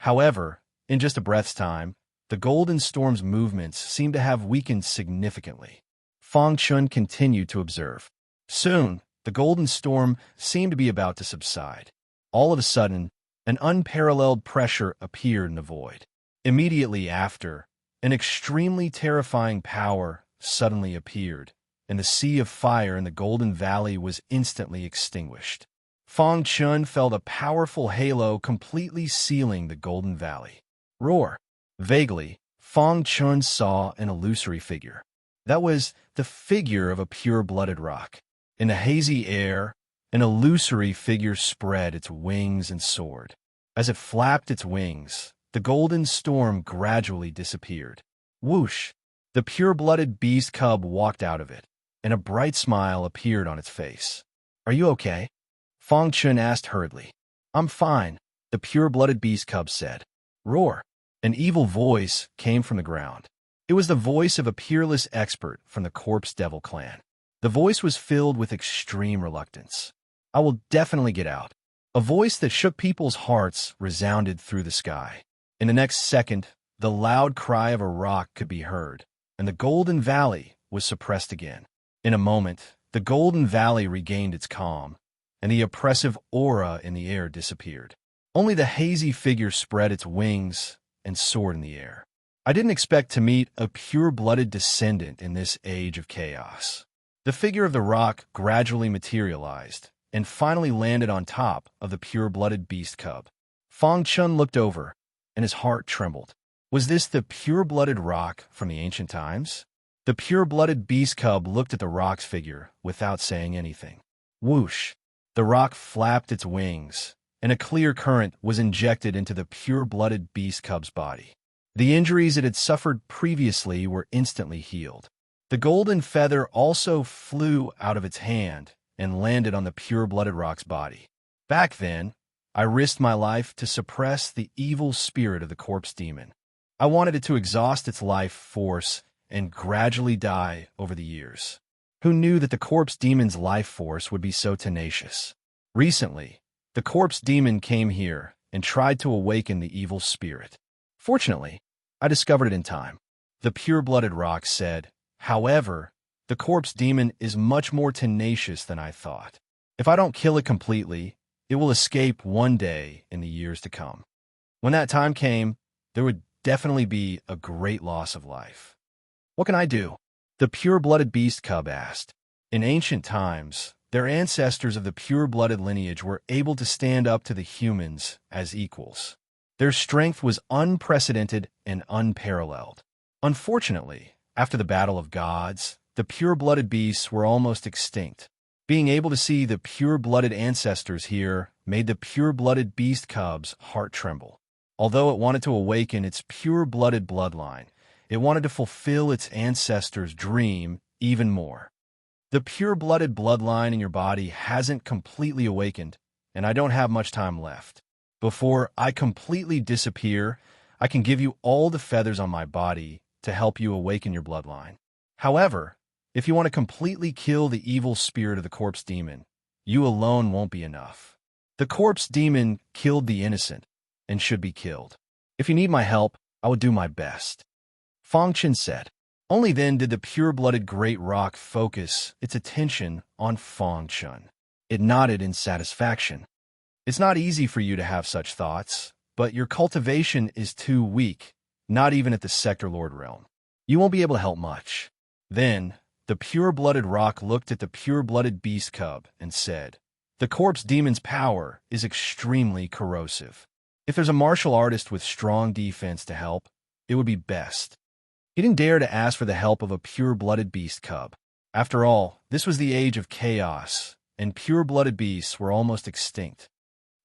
However, in just a breath's time, the golden storm's movements seemed to have weakened significantly. Fang Chun continued to observe. Soon, the golden storm seemed to be about to subside. All of a sudden, an unparalleled pressure appeared in the void. Immediately after, an extremely terrifying power suddenly appeared, and the sea of fire in the Golden Valley was instantly extinguished. Fang Chun felt a powerful halo completely sealing the Golden Valley. Roar! Vaguely, Fang Chun saw an illusory figure. That was the figure of a pure-blooded rock. In the hazy air, an illusory figure spread its wings and soared. As it flapped its wings, the golden storm gradually disappeared. Whoosh! The pure-blooded beast cub walked out of it, and a bright smile appeared on its face. "Are you okay?" Fang Chun asked hurriedly. "I'm fine," the pure-blooded beast cub said. Roar! An evil voice came from the ground. It was the voice of a peerless expert from the Corpse Devil clan. The voice was filled with extreme reluctance. "I will definitely get out." A voice that shook people's hearts resounded through the sky. In the next second, the loud cry of a rock could be heard, and the Golden Valley was suppressed again. In a moment, the Golden Valley regained its calm, and the oppressive aura in the air disappeared. Only the hazy figure spread its wings and soared in the air. I didn't expect to meet a pure-blooded descendant in this age of chaos. The figure of the rock gradually materialized and finally landed on top of the pure-blooded beast cub. Fang Chun looked over, and his heart trembled. Was this the pure-blooded rock from the ancient times? The pure-blooded beast cub looked at the rock's figure without saying anything. Whoosh! The rock flapped its wings, and a clear current was injected into the pure-blooded beast cub's body. The injuries it had suffered previously were instantly healed. The golden feather also flew out of its hand and landed on the pure-blooded rock's body. Back then, I risked my life to suppress the evil spirit of the corpse demon. I wanted it to exhaust its life force and gradually die over the years. Who knew that the corpse demon's life force would be so tenacious? Recently, the corpse demon came here and tried to awaken the evil spirit. Fortunately, I discovered it in time. The pure-blooded rock said, "However, the corpse demon is much more tenacious than I thought. If I don't kill it completely, it will escape one day in the years to come. When that time came, there would definitely be a great loss of life. What can I do?" The pure-blooded beast cub asked. In ancient times, their ancestors of the pure-blooded lineage were able to stand up to the humans as equals. Their strength was unprecedented and unparalleled. Unfortunately, after the Battle of Gods, the pure-blooded beasts were almost extinct. Being able to see the pure-blooded ancestors here made the pure-blooded beast cub's heart tremble. Although it wanted to awaken its pure-blooded bloodline, it wanted to fulfill its ancestors' dream even more. The pure-blooded bloodline in your body hasn't completely awakened, and I don't have much time left. Before I completely disappear, I can give you all the feathers on my body to help you awaken your bloodline. However, if you want to completely kill the evil spirit of the corpse demon, you alone won't be enough. The corpse demon killed the innocent and should be killed. If you need my help, I will do my best." Fang Chun said. Only then did the pure-blooded great rock focus its attention on Fang Chun. It nodded in satisfaction. "It's not easy for you to have such thoughts, but your cultivation is too weak, not even at the Sector Lord realm. You won't be able to help much." Then, the pure-blooded rock looked at the pure-blooded beast cub and said, The corpse demon's power is extremely corrosive. If there's a martial artist with strong defense to help, it would be best. He didn't dare to ask for the help of a pure-blooded beast cub. After all, this was the age of chaos, and pure-blooded beasts were almost extinct.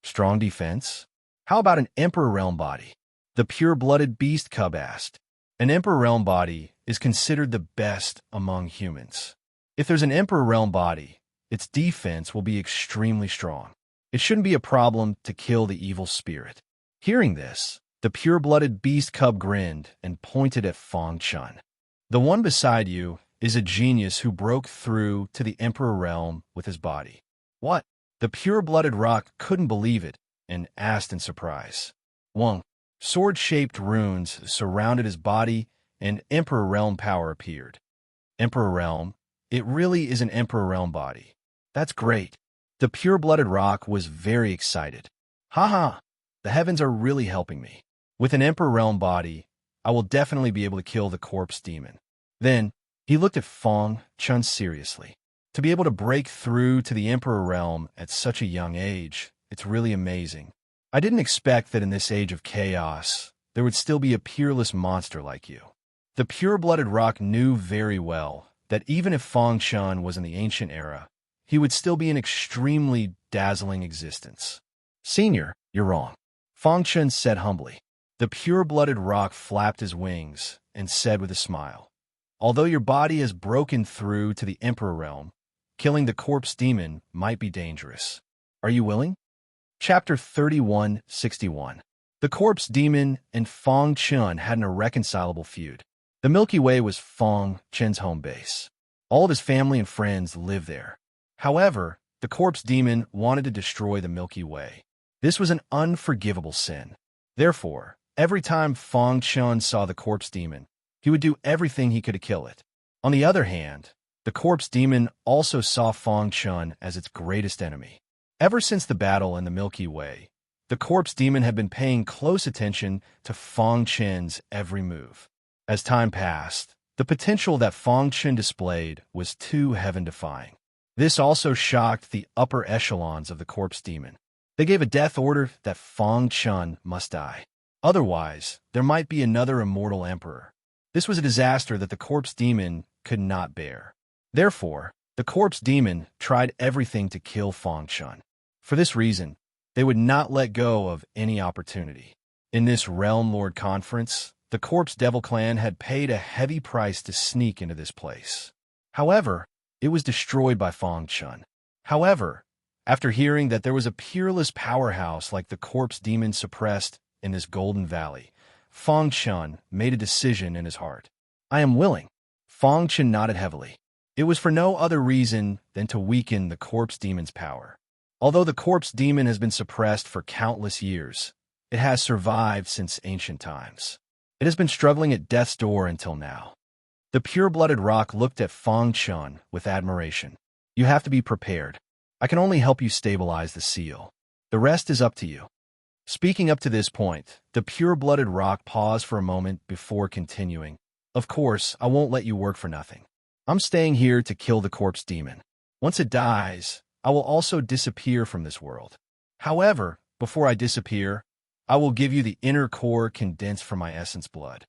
Strong defense? How about an Emperor Realm body? The pure-blooded beast cub asked. An Emperor Realm body is considered the best among humans. If there's an Emperor Realm body, its defense will be extremely strong. It shouldn't be a problem to kill the evil spirit. Hearing this, the pure-blooded beast cub grinned and pointed at Fang Chun. The one beside you is a genius who broke through to the Emperor Realm with his body. What? The pure-blooded rock couldn't believe it and asked in surprise. Wong. Sword-shaped runes surrounded his body and Emperor Realm power appeared. Emperor Realm? It really is an Emperor Realm body. That's great. The pure-blooded rock was very excited. Haha, the heavens are really helping me. With an Emperor Realm body, I will definitely be able to kill the corpse demon. Then, he looked at Fang Chun seriously. To be able to break through to the Emperor Realm at such a young age, it's really amazing. I didn't expect that in this age of chaos, there would still be a peerless monster like you. The pure-blooded rock knew very well that even if Fang Chun was in the ancient era, he would still be an extremely dazzling existence. Senior, you're wrong, Fang Chun said humbly. The pure-blooded rock flapped his wings and said with a smile, although your body has broken through to the Emperor Realm, killing the corpse demon might be dangerous. Are you willing? Chapter 3161. The corpse demon and Fang Chun had an irreconcilable feud. The Milky Way was Fang Chun's home base. All of his family and friends lived there. However, the corpse demon wanted to destroy the Milky Way. This was an unforgivable sin. Therefore, every time Fang Chun saw the corpse demon, he would do everything he could to kill it. On the other hand, the corpse demon also saw Fang Chun as its greatest enemy. Ever since the battle in the Milky Way, the corpse demon had been paying close attention to Fang Chun's every move. As time passed, the potential that Fang Chun displayed was too heaven-defying. This also shocked the upper echelons of the corpse demon. They gave a death order that Fang Chun must die. Otherwise, there might be another immortal emperor. This was a disaster that the corpse demon could not bear. Therefore, the corpse demon tried everything to kill Fang Chun. For this reason, they would not let go of any opportunity. In this Realm Lord Conference, the Corpse Devil Clan had paid a heavy price to sneak into this place. However, it was destroyed by Fang Chun. However, after hearing that there was a peerless powerhouse like the corpse demon suppressed in this Golden Valley, Fang Chun made a decision in his heart. I am willing. Fang Chun nodded heavily. It was for no other reason than to weaken the corpse demon's power. Although the corpse demon has been suppressed for countless years, it has survived since ancient times. It has been struggling at death's door until now. The pure-blooded rock looked at Fang Chun with admiration. You have to be prepared. I can only help you stabilize the seal. The rest is up to you. Speaking up to this point, the pure-blooded rock paused for a moment before continuing. Of course, I won't let you work for nothing. I'm staying here to kill the corpse demon. Once it dies, I will also disappear from this world. However, before I disappear, I will give you the inner core condensed from my essence blood.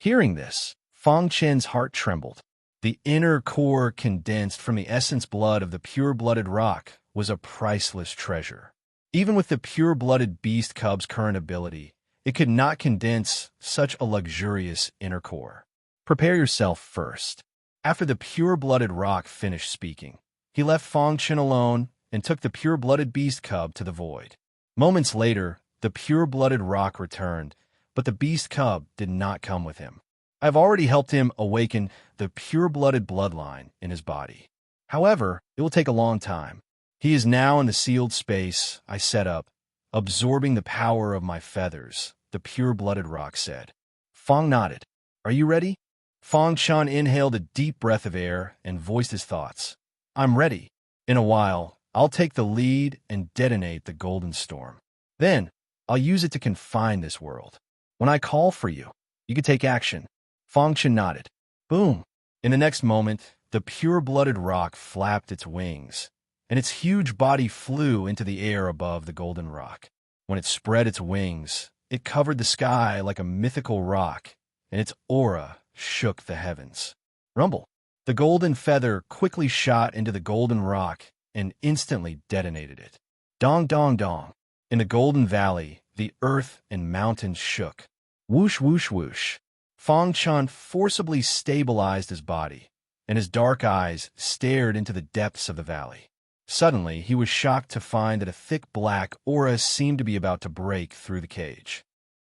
Hearing this, Fang Chun's heart trembled. The inner core condensed from the essence blood of the pure-blooded rock was a priceless treasure. Even with the pure-blooded beast cub's current ability, it could not condense such a luxurious inner core. Prepare yourself first. After the pure-blooded rock finished speaking, he left Fang Chun alone and took the pure-blooded beast cub to the void. Moments later, the pure-blooded rock returned, but the beast cub did not come with him. I have already helped him awaken the pure-blooded bloodline in his body. However, it will take a long time. He is now in the sealed space I set up, absorbing the power of my feathers, the pure-blooded rock said. Fang nodded. Are you ready? Fang Chun inhaled a deep breath of air and voiced his thoughts. I'm ready. In a while, I'll take the lead and detonate the golden storm. Then, I'll use it to confine this world. When I call for you, you can take action. Fang Chun nodded. Boom! In the next moment, the pure-blooded rock flapped its wings, and its huge body flew into the air above the golden rock. When it spread its wings, it covered the sky like a mythical rock, and its aura shook the heavens. Rumble! The golden feather quickly shot into the golden rock and instantly detonated it. Dong, dong, dong. In the golden valley, the earth and mountains shook. Whoosh, whoosh, whoosh. Fang Chun forcibly stabilized his body, and his dark eyes stared into the depths of the valley. Suddenly, he was shocked to find that a thick black aura seemed to be about to break through the cage.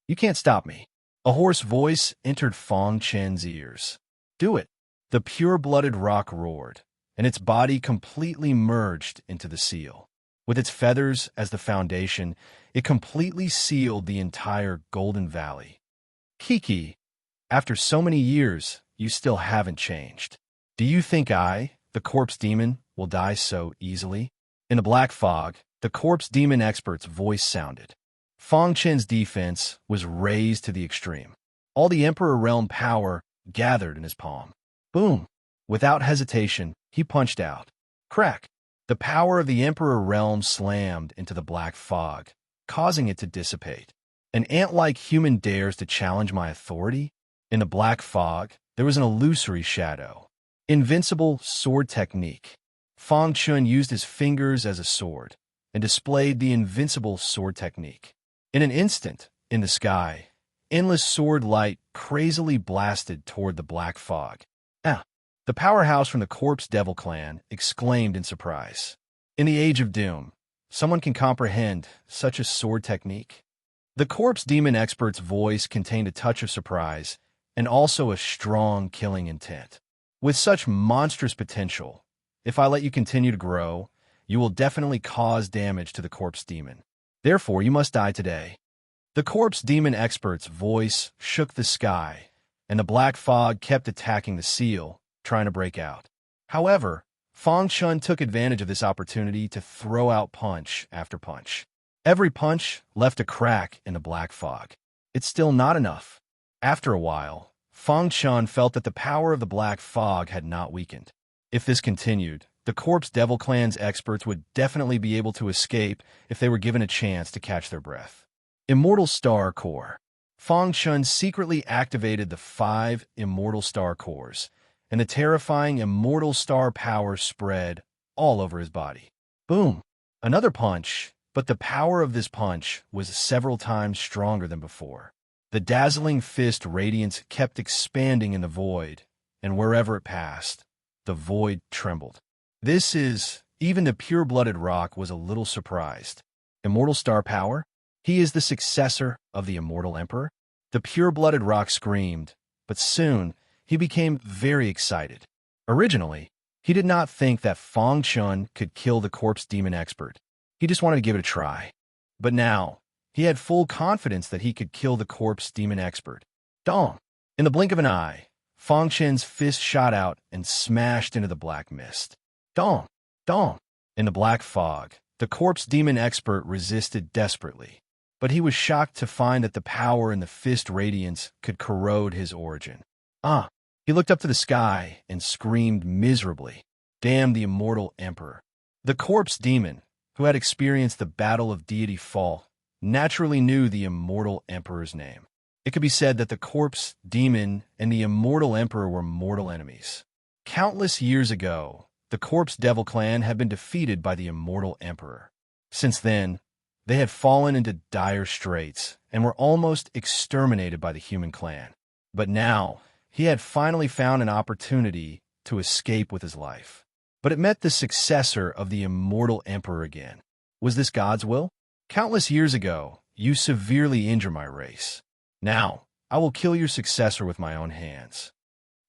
"You can't stop me." A hoarse voice entered Fang Chen's ears. "Do it." The pure-blooded rock roared, and its body completely merged into the seal. With its feathers as the foundation, it completely sealed the entire Golden Valley. "Kiki, after so many years, you still haven't changed. Do you think I, the corpse demon, will die so easily?" In the black fog, the corpse demon expert's voice sounded. Fang Chen's defense was raised to the extreme. All the Emperor Realm power gathered in his palm. Boom! Without hesitation, he punched out. Crack! The power of the Emperor Realm slammed into the black fog, causing it to dissipate. "An ant-like human dares to challenge my authority?" In the black fog, there was an illusory shadow. Invincible sword technique. Fang Chun used his fingers as a sword and displayed the invincible sword technique. In an instant, in the sky, endless sword light crazily blasted toward the black fog. "Ah!" The powerhouse from the Corpse Devil clan exclaimed in surprise. In the Age of Doom, someone can comprehend such a sword technique? The Corpse Demon expert's voice contained a touch of surprise and also a strong killing intent. "With such monstrous potential, if I let you continue to grow, you will definitely cause damage to the Corpse Demon. Therefore, you must die today." The Corpse Demon expert's voice shook the sky, and the black fog kept attacking the seal, trying to break out. However, Fang Chun took advantage of this opportunity to throw out punch after punch. Every punch left a crack in the black fog. It's still not enough. After a while, Fang Chun felt that the power of the black fog had not weakened. If this continued, the Corpse Devil clan's experts would definitely be able to escape if they were given a chance to catch their breath. Immortal Star Core. Fang Chun secretly activated the 5 Immortal Star Cores, and the terrifying Immortal Star power spread all over his body. Boom! Another punch, but the power of this punch was several times stronger than before. The dazzling fist radiance kept expanding in the void, and wherever it passed, the void trembled. Even the pure-blooded rock was a little surprised. Immortal Star power? He is the successor of the Immortal Emperor? The pure-blooded rock screamed, but soon he became very excited. Originally, he did not think that Fang Chun could kill the Corpse Demon expert. He just wanted to give it a try. But now, he had full confidence that he could kill the Corpse Demon expert. Dong! In the blink of an eye, Fang Chen's fist shot out and smashed into the black mist. Dong! Dong! In the black fog, the Corpse Demon expert resisted desperately, but he was shocked to find that the power in the fist radiance could corrode his origin. Ah! He looked up to the sky and screamed miserably. Damn the Immortal Emperor. The Corpse Demon, who had experienced the Battle of Deity Fall, naturally knew the Immortal Emperor's name. It could be said that the Corpse Demon and the Immortal Emperor were mortal enemies. Countless years ago, the Corpse Devil clan had been defeated by the Immortal Emperor. Since then, they had fallen into dire straits and were almost exterminated by the human clan. But now, he had finally found an opportunity to escape with his life. But it met the successor of the Immortal Emperor again. Was this God's will? Countless years ago, you severely injured my race. Now, I will kill your successor with my own hands.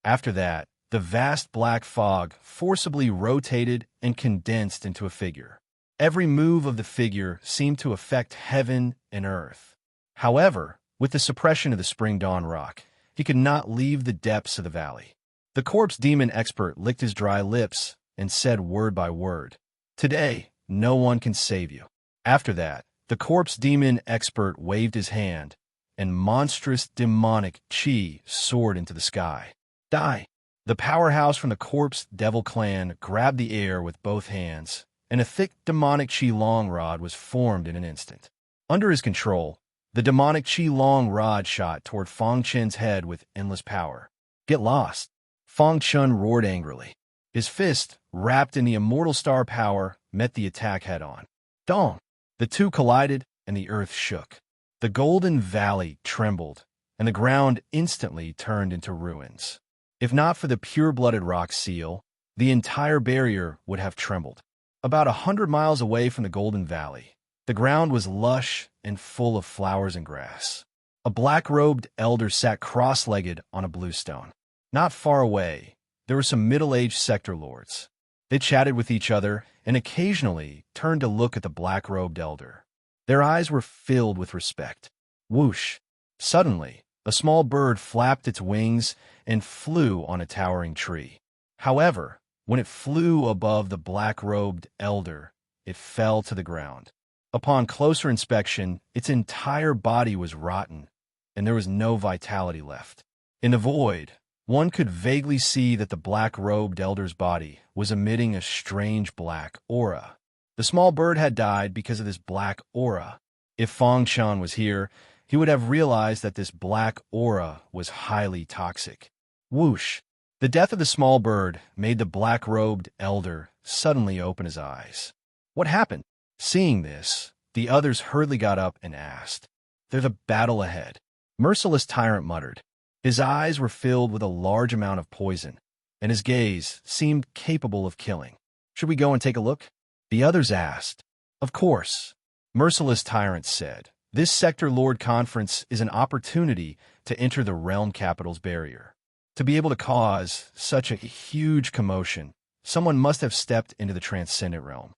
After that, the vast black fog forcibly rotated and condensed into a figure. Every move of the figure seemed to affect heaven and earth. However, with the suppression of the Spring Dawn rock, he could not leave the depths of the valley. The Corpse Demon expert licked his dry lips and said word by word, "Today, no one can save you." After that, the Corpse Demon expert waved his hand, and monstrous demonic chi soared into the sky. Die! The powerhouse from the Corpse Devil clan grabbed the air with both hands and a thick demonic Qi-Long rod was formed in an instant. Under his control, the demonic Qi-Long rod shot toward Fang Chen's head with endless power. "Get lost!" Fang Chen roared angrily. His fist, wrapped in the immortal star power, met the attack head-on. Dong! The two collided, and the earth shook. The Golden Valley trembled, and the ground instantly turned into ruins. If not for the pure-blooded rock seal, the entire barrier would have trembled. About 100 miles away from the Golden Valley, the ground was lush and full of flowers and grass. A black-robed elder sat cross-legged on a blue stone. Not far away, there were some middle-aged sector lords. They chatted with each other and occasionally turned to look at the black-robed elder. Their eyes were filled with respect. Whoosh! Suddenly, a small bird flapped its wings and flew on a towering tree. However, when it flew above the black-robed elder, it fell to the ground. Upon closer inspection, its entire body was rotten, and there was no vitality left. In the void, one could vaguely see that the black-robed elder's body was emitting a strange black aura. The small bird had died because of this black aura. If Fang Chen was here, he would have realized that this black aura was highly toxic. Whoosh! The death of the small bird made the black-robed elder suddenly open his eyes. What happened? Seeing this, the others hurriedly got up and asked. "There's a battle ahead," Merciless Tyrant muttered. His eyes were filled with a large amount of poison, and his gaze seemed capable of killing. "Should we go and take a look?" The others asked. "Of course," Merciless Tyrant said. "This Sector Lord Conference is an opportunity to enter the realm capital's barrier. To be able to cause such a huge commotion, someone must have stepped into the transcendent realm."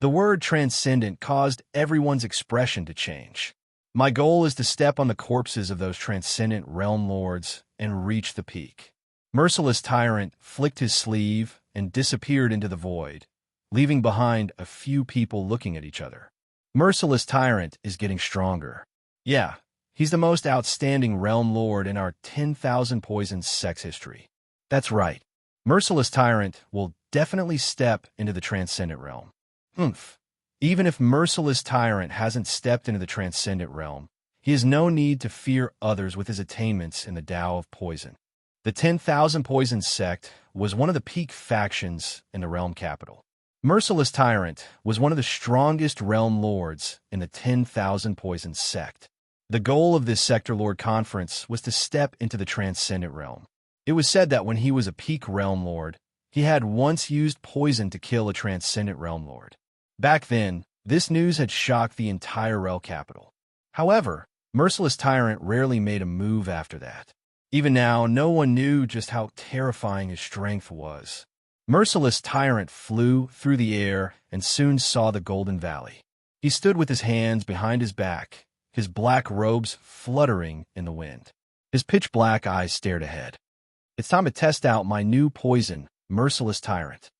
The word transcendent caused everyone's expression to change. "My goal is to step on the corpses of those transcendent realm lords and reach the peak." Merciless Tyrant flicked his sleeve and disappeared into the void, leaving behind a few people looking at each other. Merciless Tyrant is getting stronger. Yeah, he's the most outstanding realm lord in our 10,000 Poisons sex history. That's right. Merciless Tyrant will definitely step into the transcendent realm. Even if Merciless Tyrant hasn't stepped into the transcendent realm, he has no need to fear others with his attainments in the Tao of Poison. The 10,000 Poisons sect was one of the peak factions in the realm capital. Merciless Tyrant was one of the strongest realm lords in the 10,000 Poisons sect. The goal of this Sector Lord Conference was to step into the transcendent realm. It was said that when he was a peak realm lord, he had once used poison to kill a transcendent realm lord. Back then, this news had shocked the entire realm capital. However, Merciless Tyrant rarely made a move after that. Even now, no one knew just how terrifying his strength was. Merciless Tyrant flew through the air and soon saw the Golden Valley. He stood with his hands behind his back, his black robes fluttering in the wind. His pitch-black eyes stared ahead. "It's time to test out my new poison, Merciless Tyrant."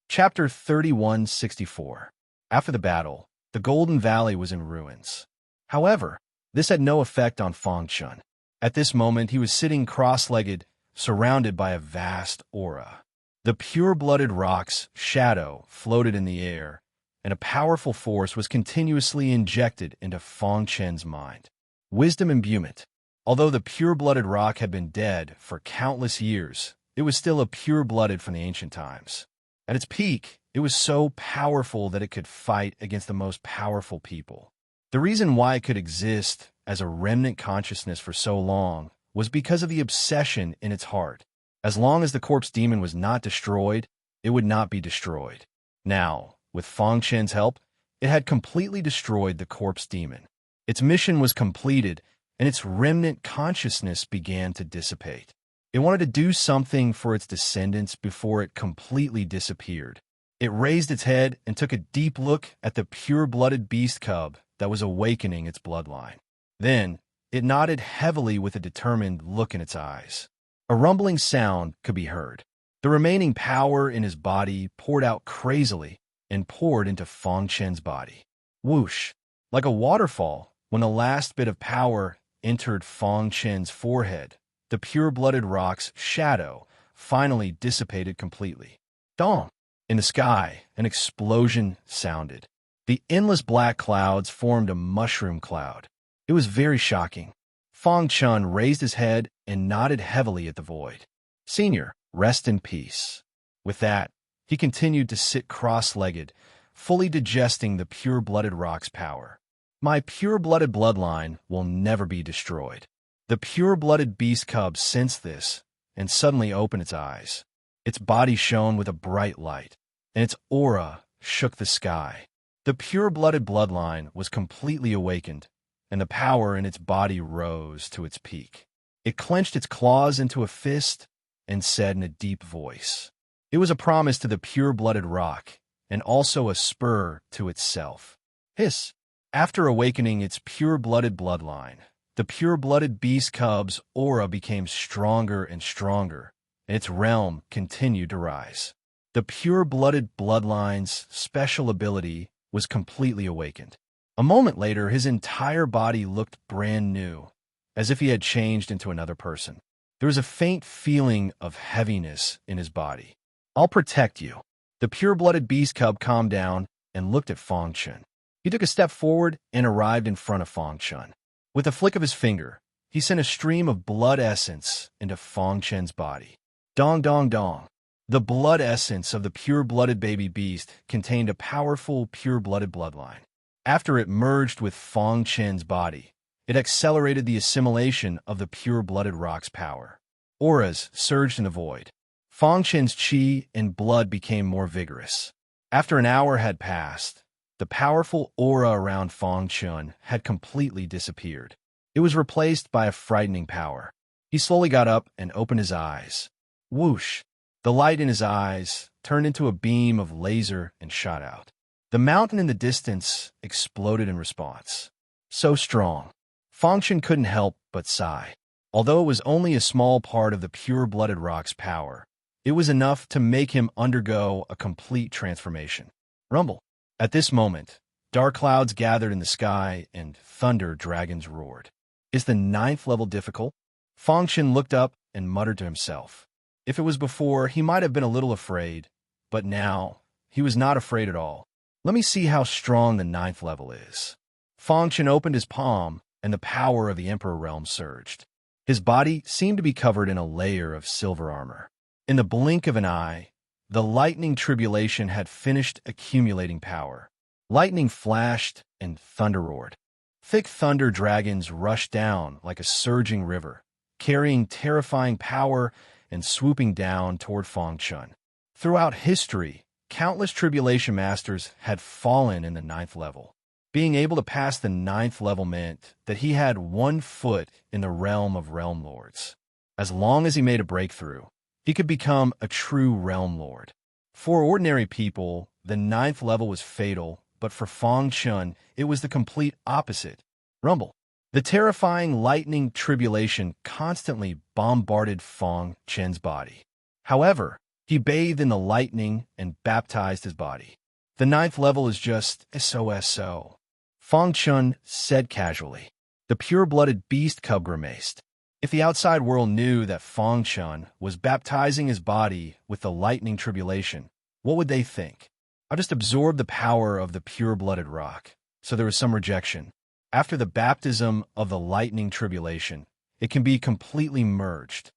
Chapter 3164. After the battle, the Golden Valley was in ruins. However, this had no effect on Fang Chen. At this moment, he was sitting cross-legged, surrounded by a vast aura. The pure-blooded rock's shadow floated in the air, and a powerful force was continuously injected into Fang Chen's mind. Wisdom imbuement. Although the pure-blooded rock had been dead for countless years, it was still a pure-blooded from the ancient times. At its peak, it was so powerful that it could fight against the most powerful people. The reason why it could exist as a remnant consciousness for so long was because of the obsession in its heart. As long as the corpse demon was not destroyed, it would not be destroyed. Now, with Fang Chen's help, it had completely destroyed the corpse demon. Its mission was completed, and its remnant consciousness began to dissipate. It wanted to do something for its descendants before it completely disappeared. It raised its head and took a deep look at the pure-blooded beast cub that was awakening its bloodline. Then, it nodded heavily with a determined look in its eyes. A rumbling sound could be heard. The remaining power in his body poured out crazily and poured into Fang Chen's body. Whoosh! Like a waterfall, when the last bit of power entered Fang Chen's forehead, the pure-blooded rock's shadow finally dissipated completely. Dong! In the sky, an explosion sounded. The endless black clouds formed a mushroom cloud. It was very shocking. Fang Chun raised his head and nodded heavily at the void. "Senior, rest in peace." With that, he continued to sit cross-legged, fully digesting the pure-blooded rock's power. "My pure-blooded bloodline will never be destroyed." The pure-blooded beast cub sensed this and suddenly opened its eyes. Its body shone with a bright light, and its aura shook the sky. The pure-blooded bloodline was completely awakened, and the power in its body rose to its peak. It clenched its claws into a fist and said in a deep voice. It was a promise to the pure-blooded rock, and also a spur to itself. Hiss! After awakening its pure-blooded bloodline, the pure-blooded beast cub's aura became stronger and stronger, and its realm continued to rise. The pure-blooded bloodline's special ability was completely awakened. A moment later, his entire body looked brand new, as if he had changed into another person. There was a faint feeling of heaviness in his body. "I'll protect you." The pure-blooded beast cub calmed down and looked at Fang Chun. He took a step forward and arrived in front of Fang Chun. With a flick of his finger, he sent a stream of blood essence into Fang Chun's body. Dong dong dong. The blood essence of the pure-blooded baby beast contained a powerful pure-blooded bloodline. After it merged with Fang Chun's body, it accelerated the assimilation of the pure-blooded rock's power. Auras surged in the void. Fang Chun's chi and blood became more vigorous. After an hour had passed, the powerful aura around Fang Chun had completely disappeared. It was replaced by a frightening power. He slowly got up and opened his eyes. Whoosh! The light in his eyes turned into a beam of laser and shot out. The mountain in the distance exploded in response. So strong. Fang Chun couldn't help but sigh. Although it was only a small part of the pure-blooded rock's power, it was enough to make him undergo a complete transformation. Rumble. At this moment, dark clouds gathered in the sky and thunder dragons roared. Is the 9th level difficult? Fang Chun looked up and muttered to himself. If it was before, he might have been a little afraid, but now he was not afraid at all. Let me see how strong the 9th level is. Fang Chun opened his palm, and the power of the Emperor realm surged. His body seemed to be covered in a layer of silver armor. In the blink of an eye, the lightning tribulation had finished accumulating power. Lightning flashed and thunder roared. Thick thunder dragons rushed down like a surging river, carrying terrifying power and swooping down toward Fang Chun. Throughout history, countless tribulation masters had fallen in the 9th level. Being able to pass the 9th level meant that he had 1 foot in the realm of realm lords. As long as he made a breakthrough, he could become a true realm lord. For ordinary people, the 9th level was fatal, but for Fang Chun, it was the complete opposite. Rumble. The terrifying lightning tribulation constantly bombarded Fang Chun's body. However, he bathed in the lightning and baptized his body. The 9th level is just SOSO. Fang Chun said casually. The pure-blooded beast cub grimaced. If the outside world knew that Fang Chun was baptizing his body with the lightning tribulation, what would they think? I just absorbed the power of the pure-blooded rock, so there was some rejection. After the baptism of the lightning tribulation, it can be completely merged.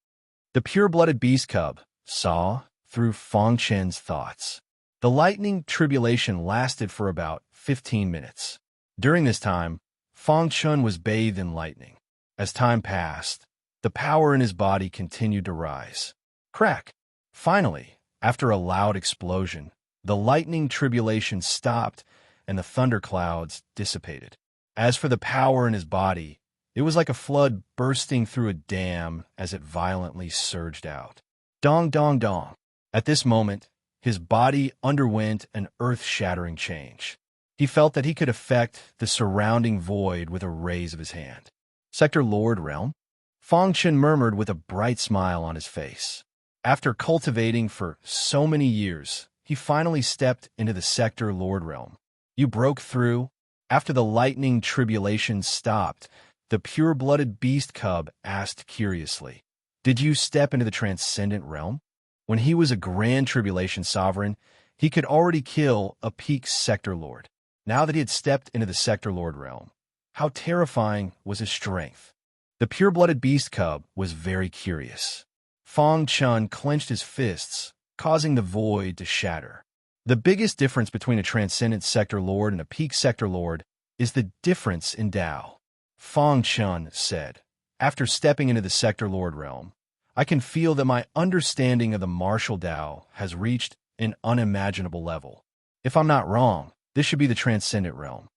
The pure-blooded beast cub saw through Fang Chun's thoughts. The lightning tribulation lasted for about 15 minutes. During this time, Fang Chun was bathed in lightning. As time passed, the power in his body continued to rise. Crack! Finally, after a loud explosion, the lightning tribulation stopped and the thunderclouds dissipated. As for the power in his body, it was like a flood bursting through a dam as it violently surged out. Dong dong dong. At this moment, his body underwent an earth-shattering change. He felt that he could affect the surrounding void with a raise of his hand. Sector Lord Realm? Fang Chun murmured with a bright smile on his face. After cultivating for so many years, he finally stepped into the Sector Lord Realm. You broke through? After the lightning tribulation stopped, the pure-blooded beast cub asked curiously, Did you step into the transcendent realm? When he was a grand tribulation sovereign, He could already kill a peak Sector Lord. Now that he had stepped into the Sector Lord realm, how terrifying was his strength? The pure-blooded beast cub was very curious. Fang Chun clenched his fists, causing the void to shatter. The biggest difference between a transcendent Sector Lord and a peak Sector Lord is the difference in Tao. Fang Chun said, after stepping into the Sector Lord realm, I can feel that my understanding of the martial Tao has reached an unimaginable level. If I'm not wrong, this should be the transcendent realm.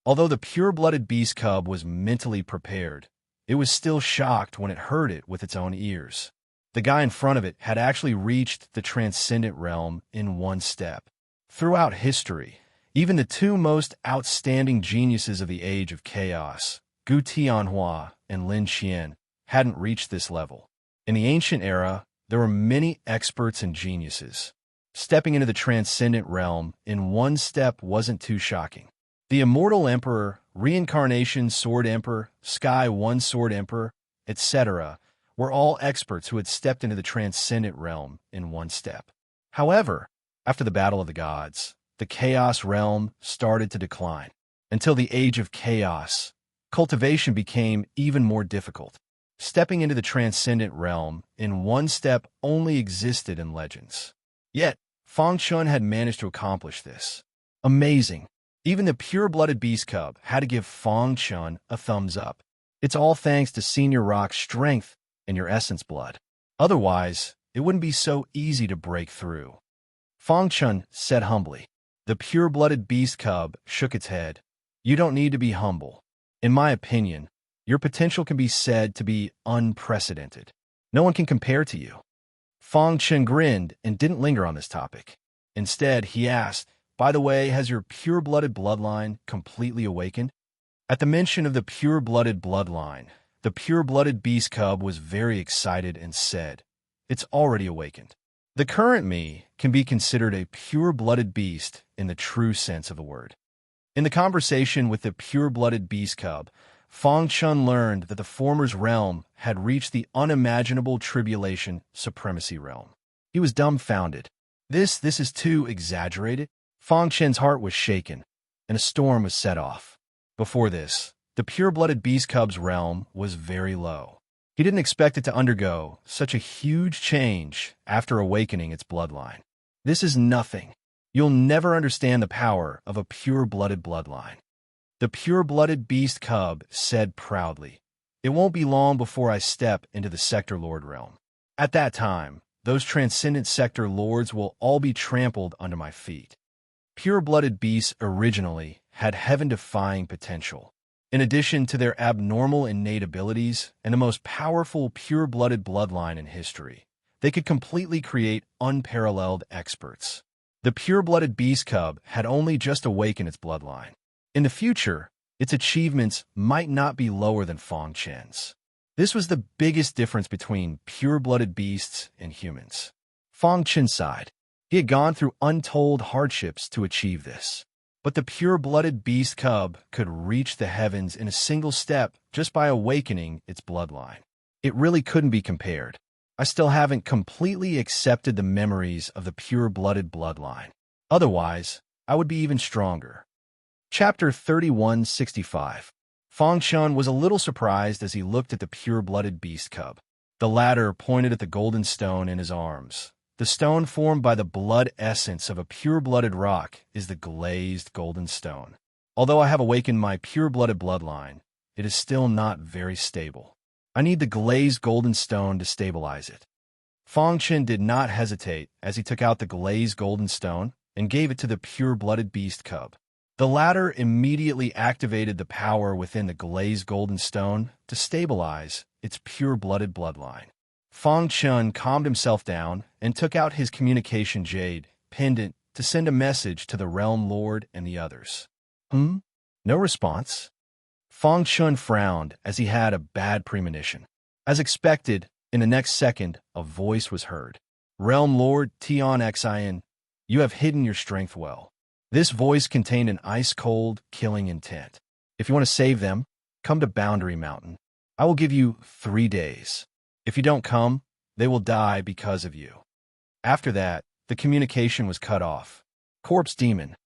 Although the pure-blooded beast cub was mentally prepared, it was still shocked when it heard it with its own ears. The guy in front of it had actually reached the transcendent realm in one step. Throughout history, even the two most outstanding geniuses of the Age of Chaos, Gu Tianhua and Lin Qian, hadn't reached this level. In the ancient era, there were many experts and geniuses. Stepping into the transcendent realm in one step wasn't too shocking. The Immortal Emperor, Reincarnation Sword Emperor, Sky One Sword Emperor, etc., were all experts who had stepped into the transcendent realm in one step. However, after the Battle of the Gods, the Chaos realm started to decline. Until the Age of Chaos, cultivation became even more difficult. Stepping into the transcendent realm in one step only existed in legends. Yet, Fang Chun had managed to accomplish this. Amazing. Even the pure-blooded beast cub had to give Fang Chun a thumbs up. It's all thanks to Senior Rock's strength and your essence blood. Otherwise, it wouldn't be so easy to break through. Fang Chun said humbly. The pure-blooded beast cub shook its head. You don't need to be humble. In my opinion, your potential can be said to be unprecedented. No one can compare to you. Fang Chun grinned and didn't linger on this topic. Instead, he asked, by the way, has your pure-blooded bloodline completely awakened? At the mention of the pure-blooded bloodline, the pure-blooded beast cub was very excited and said, it's already awakened. The current me can be considered a pure-blooded beast in the true sense of the word. In the conversation with the pure-blooded beast cub, Fang Chun learned that the former's realm had reached the unimaginable tribulation supremacy realm. He was dumbfounded. This is too exaggerated? Fang Chun's heart was shaken, and a storm was set off. Before this, the pure-blooded beast cub's realm was very low. He didn't expect it to undergo such a huge change after awakening its bloodline. This is nothing. You'll never understand the power of a pure-blooded bloodline. The pure-blooded beast cub said proudly, it won't be long before I step into the Sector Lord realm. At that time, those transcendent Sector Lords will all be trampled under my feet. Pure-blooded beasts originally had heaven-defying potential. In addition to their abnormal innate abilities and the most powerful pure-blooded bloodline in history, they could completely create unparalleled experts. The pure-blooded beast cub had only just awakened its bloodline. In the future, its achievements might not be lower than Fang Chun's. This was the biggest difference between pure-blooded beasts and humans. Fang Chun sighed. He had gone through untold hardships to achieve this. But the pure-blooded beast cub could reach the heavens in a single step just by awakening its bloodline. It really couldn't be compared. I still haven't completely accepted the memories of the pure-blooded bloodline. Otherwise, I would be even stronger. Chapter 3165. Fang Chun was a little surprised as he looked at the pure-blooded beast cub. The latter pointed at the golden stone in his arms. The stone formed by the blood essence of a pure-blooded rock is the glazed golden stone. Although I have awakened my pure-blooded bloodline, it is still not very stable. I need the glazed golden stone to stabilize it. Fang Chun did not hesitate as he took out the glazed golden stone and gave it to the pure-blooded beast cub. The latter immediately activated the power within the glazed golden stone to stabilize its pure-blooded bloodline. Fang Chun calmed himself down and took out his communication jade pendant to send a message to the Realm Lord and the others. No response? Fang Chun frowned as he had a bad premonition. As expected, in the next second, a voice was heard. Realm Lord Tion Xin, you have hidden your strength well. This voice contained an ice-cold, killing intent. If you want to save them, come to Boundary Mountain. I will give you 3 days. If you don't come, they will die because of you. After that, the communication was cut off, Corpse demon.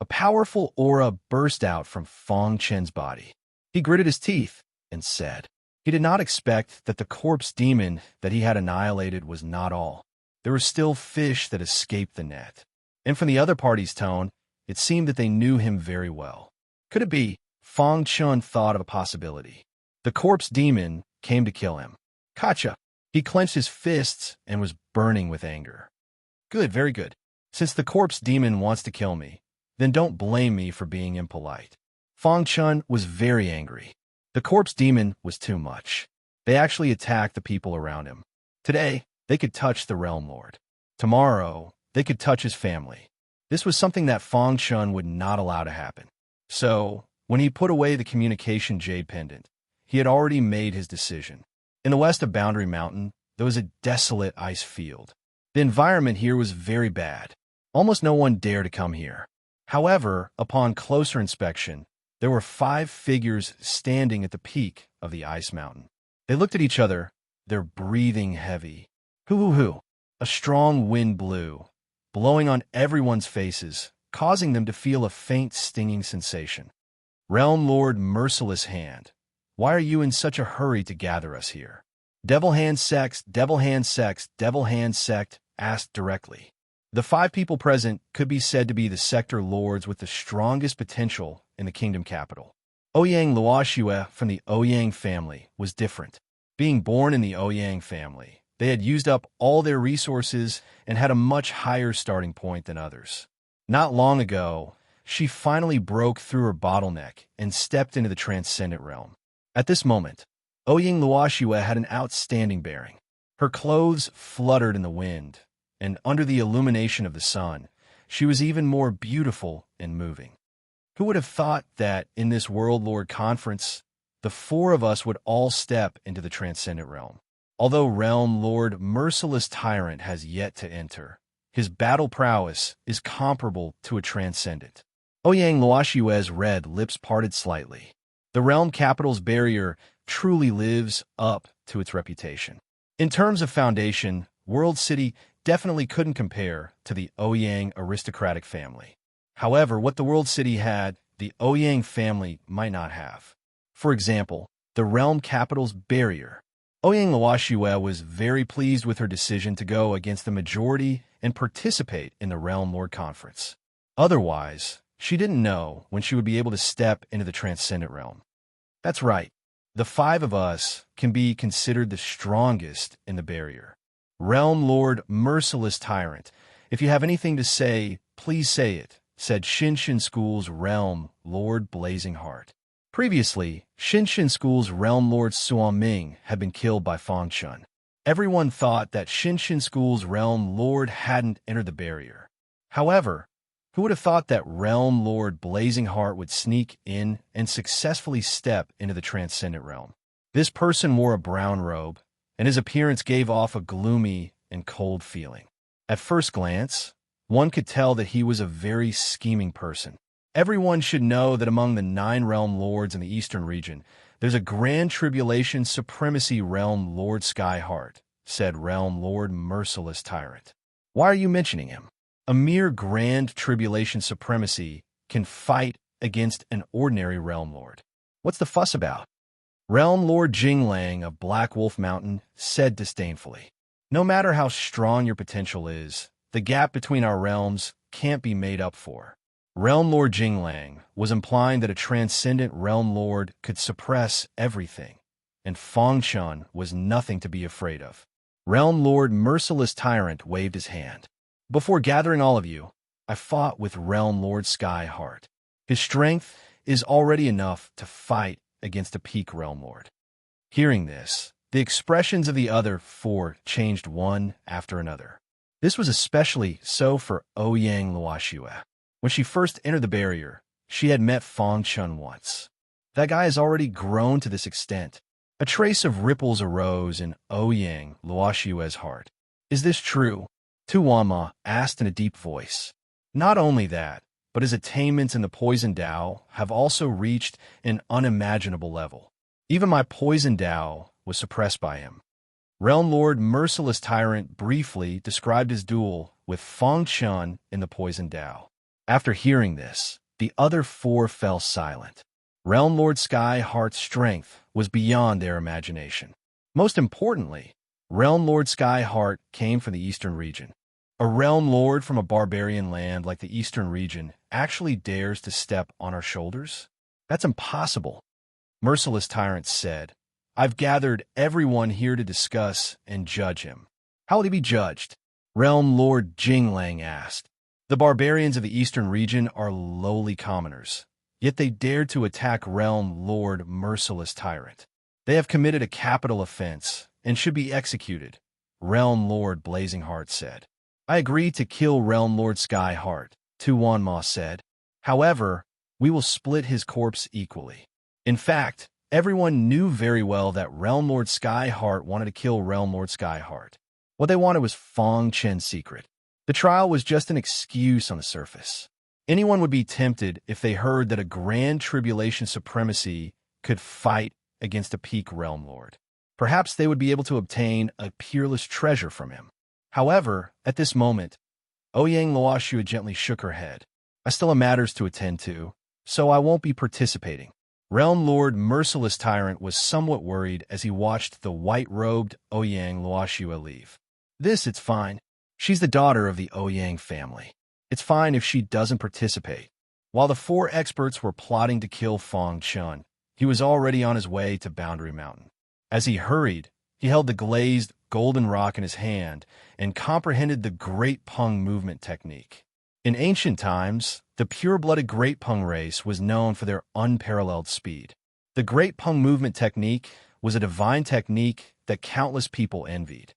A powerful aura burst out from Fong Chen's body. He gritted his teeth and said, he did not expect that the corpse demon that he had annihilated was not all. There were still fish that escaped the net. And from the other party's tone, it seemed that they knew him very well. Could it be? Fong Chen thought of a possibility. The corpse demon came to kill him. Gotcha. He clenched his fists and was burning with anger. Good, very good. Since the corpse demon wants to kill me, then don't blame me for being impolite. Fong Chen was very angry. The corpse demon was too much. They actually attacked the people around him. Today, they could touch the Realm Lord. Tomorrow, they could touch his family. This was something that Fong Chen would not allow to happen. So, when he put away the communication jade pendant, he had already made his decision. In the west of Boundary Mountain, there was a desolate ice field. The environment here was very bad. Almost no one dared to come here. However, upon closer inspection, there were 5 figures standing at the peak of the ice mountain. They looked at each other, their breathing heavy. Hoo-hoo-hoo. A strong wind blew, blowing on everyone's faces, causing them to feel a faint stinging sensation. Realm Lord Merciless Hand, why are you in such a hurry to gather us here? Devil Hand Sect asked directly. The 5 people present could be said to be the sector lords with the strongest potential in the kingdom capital. Ouyang Luoxue from the Ouyang family was different. Being born in the Ouyang family, they had used up all their resources and had a much higher starting point than others. Not long ago, she finally broke through her bottleneck and stepped into the transcendent realm. At this moment, Ouyang Luoxue had an outstanding bearing. Her clothes fluttered in the wind, and under the illumination of the sun, she was even more beautiful and moving. Who would have thought that in this World Lord Conference, the 4 of us would all step into the Transcendent Realm? Although Realm Lord Merciless Tyrant has yet to enter, his battle prowess is comparable to a Transcendent. Ouyang Luoxue's red lips parted slightly. The realm capital's barrier truly lives up to its reputation. In terms of foundation, World City definitely couldn't compare to the Ouyang aristocratic family. However, what the World City had, the Ouyang family might not have. For example, the realm capital's barrier. Ouyang Luoxue was very pleased with her decision to go against the majority and participate in the Realm Lord Conference. Otherwise, she didn't know when she would be able to step into the Transcendent Realm. That's right. The 5 of us can be considered the strongest in the barrier. Realm Lord Merciless Tyrant, if you have anything to say, please say it, said Shinshin School's Realm Lord Blazing Heart. Previously, Shinshin School's Realm Lord Suoming had been killed by Fong Chen. Everyone thought that Shinshin School's Realm Lord hadn't entered the barrier. However, who would have thought that Realm Lord Blazing Heart would sneak in and successfully step into the Transcendent Realm? This person wore a brown robe, and his appearance gave off a gloomy and cold feeling. At first glance, one could tell that he was a very scheming person. Everyone should know that among the 9 realm lords in the eastern region, there's a Grand Tribulation Supremacy Realm Lord Skyheart, said Realm Lord Merciless Tyrant. Why are you mentioning him? A mere Grand Tribulation Supremacy can fight against an ordinary Realm Lord. What's the fuss about? Realm Lord Jinglang of Black Wolf Mountain said disdainfully. No matter how strong your potential is, the gap between our realms can't be made up for. Realm Lord Jinglang was implying that a transcendent Realm Lord could suppress everything, and Fong Chen was nothing to be afraid of. Realm Lord Merciless Tyrant waved his hand. Before gathering all of you, I fought with Realm Lord Skyheart. His strength is already enough to fight against a peak Realm Lord. Hearing this, the expressions of the other 4 changed one after another. This was especially so for Ouyang Luoxue. When she first entered the barrier, she had met Fong Chen once. That guy has already grown to this extent. A trace of ripples arose in Ouyang Luoxue's heart. Is this true? Tuwama asked in a deep voice. Not only that, but his attainments in the Poison Dao have also reached an unimaginable level. Even my Poison Dao was suppressed by him. Realm Lord Merciless Tyrant briefly described his duel with Fong Chen in the Poison Dao. After hearing this, the other four fell silent. Realm Lord Skyheart's strength was beyond their imagination. Most importantly, Realm Lord Skyheart came from the Eastern region. A Realm Lord from a barbarian land like the Eastern region actually dares to step on our shoulders? That's impossible, Merciless Tyrant said. I've gathered everyone here to discuss and judge him. How will he be judged? Realm Lord Jinglang asked. The barbarians of the Eastern region are lowly commoners, yet they dared to attack Realm Lord Merciless Tyrant. They have committed a capital offense and should be executed, Realm Lord Blazing Heart said. I agree to kill Realm Lord Skyheart, Tuan Ma said. However, we will split his corpse equally. In fact, everyone knew very well that Realm Lord Skyheart wanted to kill Realm Lord Skyheart. What they wanted was Fong Chen's secret. The trial was just an excuse on the surface. Anyone would be tempted if they heard that a Grand Tribulation Supremacy could fight against a peak Realm Lord. Perhaps they would be able to obtain a peerless treasure from him. However, at this moment, Ouyang Luoxua gently shook her head. I still have matters to attend to, so I won't be participating. Realm Lord Merciless Tyrant was somewhat worried as he watched the white-robed Ouyang Luoxua leave. It's fine. She's the daughter of the Ouyang family. It's fine if she doesn't participate. While the four experts were plotting to kill Fong Chen, he was already on his way to Boundary Mountain. As he hurried, he held the glazed golden rock in his hand and comprehended the Great Pung movement technique. In ancient times, the pure-blooded Great Pung race was known for their unparalleled speed. The Great Pung movement technique was a divine technique that countless people envied.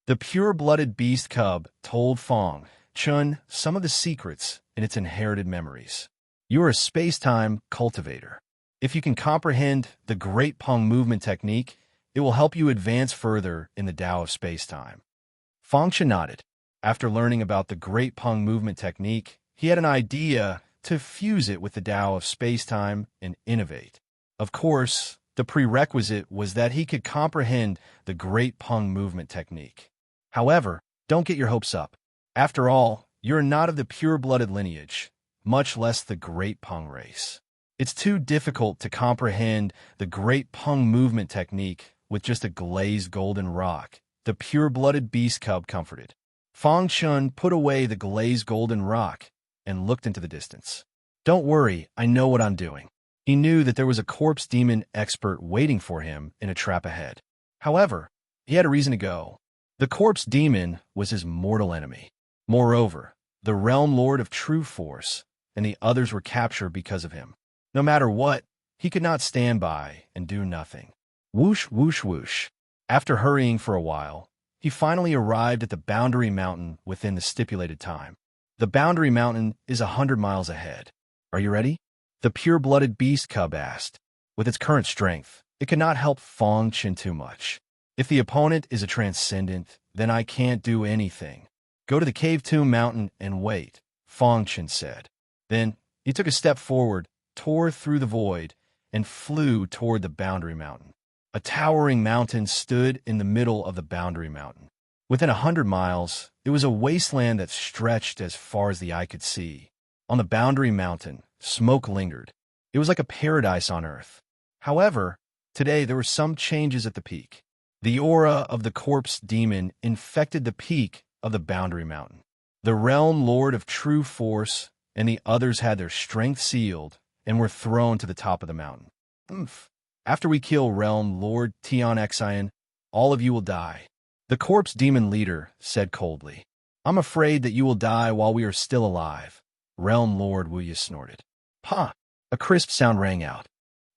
The pure-blooded beast cub told Fong Chen some of the secrets in its inherited memories. You are a space-time cultivator. If you can comprehend the Great Pung movement technique, it will help you advance further in the Tao of space-time. Fong Chen nodded. After learning about the Great Pung movement technique, he had an idea to fuse it with the Tao of space-time and innovate. Of course, the prerequisite was that he could comprehend the Great Pung movement technique. However, don't get your hopes up. After all, you're not of the pure-blooded lineage, much less the Great Pung race. It's too difficult to comprehend the Great Pung movement technique with just a glazed golden rock, the pure-blooded beast cub comforted. Fong Chen put away the glazed golden rock and looked into the distance. Don't worry, I know what I'm doing. He knew that there was a corpse demon expert waiting for him in a trap ahead. However, he had a reason to go. The corpse demon was his mortal enemy. Moreover, the Realm Lord of True Force and the others were captured because of him. No matter what, he could not stand by and do nothing. Whoosh, whoosh, whoosh. After hurrying for a while, he finally arrived at the Boundary Mountain within the stipulated time. The Boundary Mountain is 100 miles ahead. Are you ready? The pure-blooded beast cub asked. With its current strength, it could not help Fong Chen too much. If the opponent is a transcendent, then I can't do anything. Go to the Cave Tomb Mountain and wait, Fong Chen said. Then, he took a step forward, tore through the void, and flew toward the Boundary Mountain. A towering mountain stood in the middle of the Boundary Mountain. Within 100 miles, it was a wasteland that stretched as far as the eye could see. On the Boundary Mountain, smoke lingered. It was like a paradise on Earth. However, today there were some changes at the peak. The aura of the corpse demon infected the peak of the Boundary Mountain. The Realm Lord of True Force and the others had their strength sealed and were thrown to the top of the mountain. After we kill Realm Lord Tian Xian, all of you will die. The corpse demon leader said coldly. I'm afraid that you will die while we are still alive, Realm Lord Wuya snorted. Pa! A crisp sound rang out.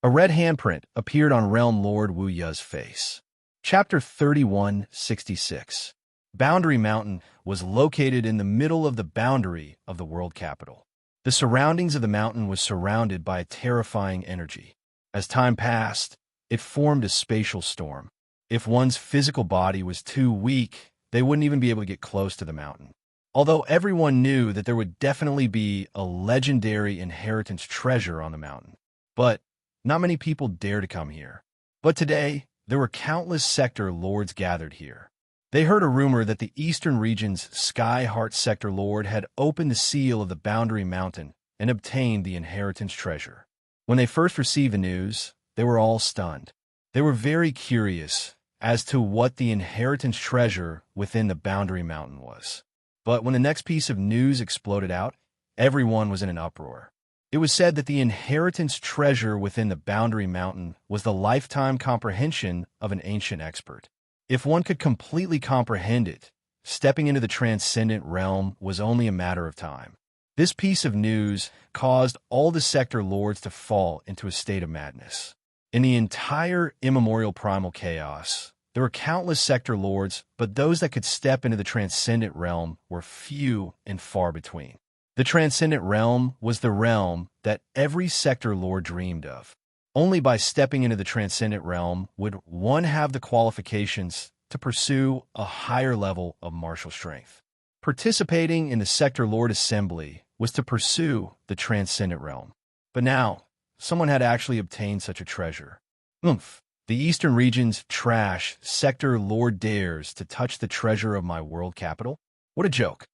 A red handprint appeared on Realm Lord Wuya's face. Chapter 3166. Boundary Mountain was located in the middle of the boundary of the world capital. The surroundings of the mountain was surrounded by a terrifying energy. As time passed, it formed a spatial storm. If one's physical body was too weak, they wouldn't even be able to get close to the mountain. Although everyone knew that there would definitely be a legendary inheritance treasure on the mountain. But not many people dare to come here. But today, there were countless sector lords gathered here. They heard a rumor that the Eastern region's Sky Heart Sector Lord had opened the seal of the Boundary Mountain and obtained the inheritance treasure. When they first received the news, they were all stunned. They were very curious as to what the inheritance treasure within the Boundary Mountain was. But when the next piece of news exploded out, everyone was in an uproar. It was said that the inheritance treasure within the Boundary Mountain was the lifetime comprehension of an ancient expert. If one could completely comprehend it, stepping into the transcendent realm was only a matter of time. This piece of news caused all the sector lords to fall into a state of madness. In the entire immemorial primal chaos, there were countless sector lords, but those that could step into the transcendent realm were few and far between. The transcendent realm was the realm that every sector lord dreamed of. Only by stepping into the transcendent realm would one have the qualifications to pursue a higher level of martial strength. Participating in the sector lord assembly was to pursue the transcendent realm. But now, someone had actually obtained such a treasure. Oomph! The Eastern region's trash sector lord dares to touch the treasure of my world capital? What a joke.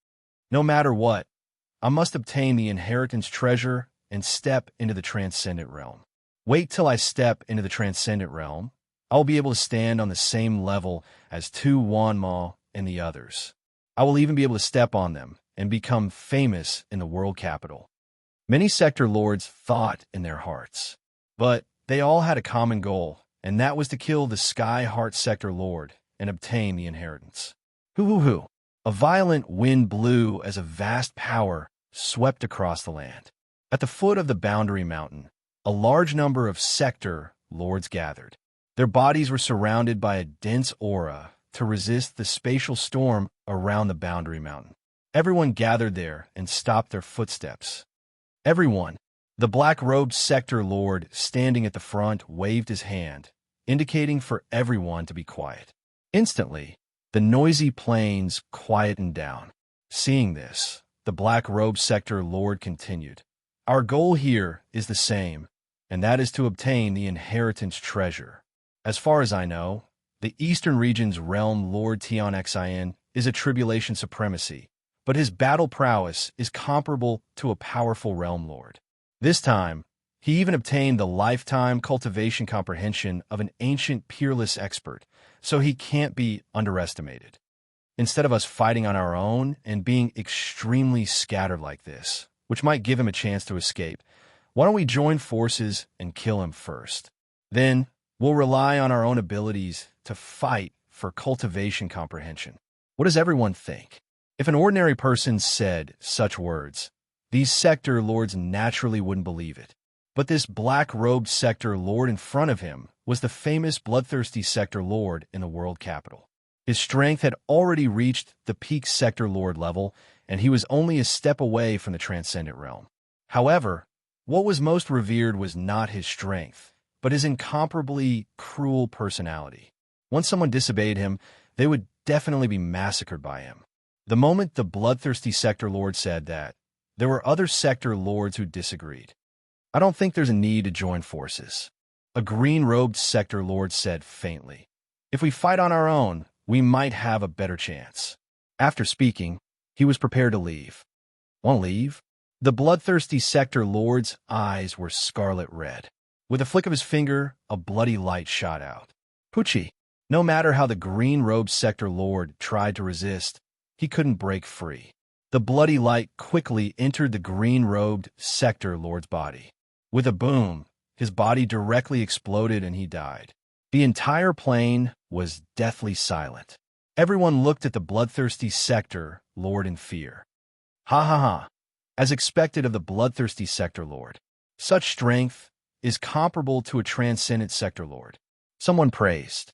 No matter what, I must obtain the inheritance treasure and step into the transcendent realm. Wait till I step into the transcendent realm. I'll be able to stand on the same level as Tu Wanma and the others. I will even be able to step on them and become famous in the world capital. Many sector lords thought in their hearts, but they all had a common goal, and that was to kill the Sky Heart Sector Lord and obtain the inheritance. Hoo-hoo-hoo! A violent wind blew as a vast power swept across the land. At the foot of the Boundary Mountain, a large number of sector lords gathered. Their bodies were surrounded by a dense aura to resist the spatial storm around the Boundary Mountain. Everyone gathered there and stopped their footsteps. Everyone. The black-robed sector lord standing at the front waved his hand, indicating for everyone to be quiet. Instantly, the noisy plains quietened down. Seeing this, the black-robed sector lord continued. Our goal here is the same, and that is to obtain the inheritance treasure. As far as I know, the Eastern region's realm Lord Tion Xin is a tribulation supremacy, but his battle prowess is comparable to a powerful realm lord. This time, he even obtained the lifetime cultivation comprehension of an ancient peerless expert, so he can't be underestimated. Instead of us fighting on our own and being extremely scattered like this, which might give him a chance to escape, why don't we join forces and kill him first? Then, we'll rely on our own abilities to fight for cultivation comprehension. What does everyone think? If an ordinary person said such words, these sector lords naturally wouldn't believe it. But this black-robed sector lord in front of him was the famous bloodthirsty sector lord in the world capital. His strength had already reached the peak sector lord level, and he was only a step away from the transcendent realm. However, what was most revered was not his strength, but his incomparably cruel personality. Once someone disobeyed him, they would definitely be massacred by him. The moment the bloodthirsty sector lord said that, there were other sector lords who disagreed. I don't think there's a need to join forces. A green-robed sector lord said faintly. If we fight on our own, we might have a better chance. After speaking, he was prepared to leave. Want to leave? The bloodthirsty sector lord's eyes were scarlet red. With a flick of his finger, a bloody light shot out. Poochie! No matter how the green-robed sector lord tried to resist, he couldn't break free. The bloody light quickly entered the green-robed sector lord's body. With a boom, his body directly exploded and he died. The entire plain was deathly silent. Everyone looked at the bloodthirsty sector lord in fear. Ha ha ha! As expected of the bloodthirsty sector lord. Such strength is comparable to a transcendent sector lord. Someone praised.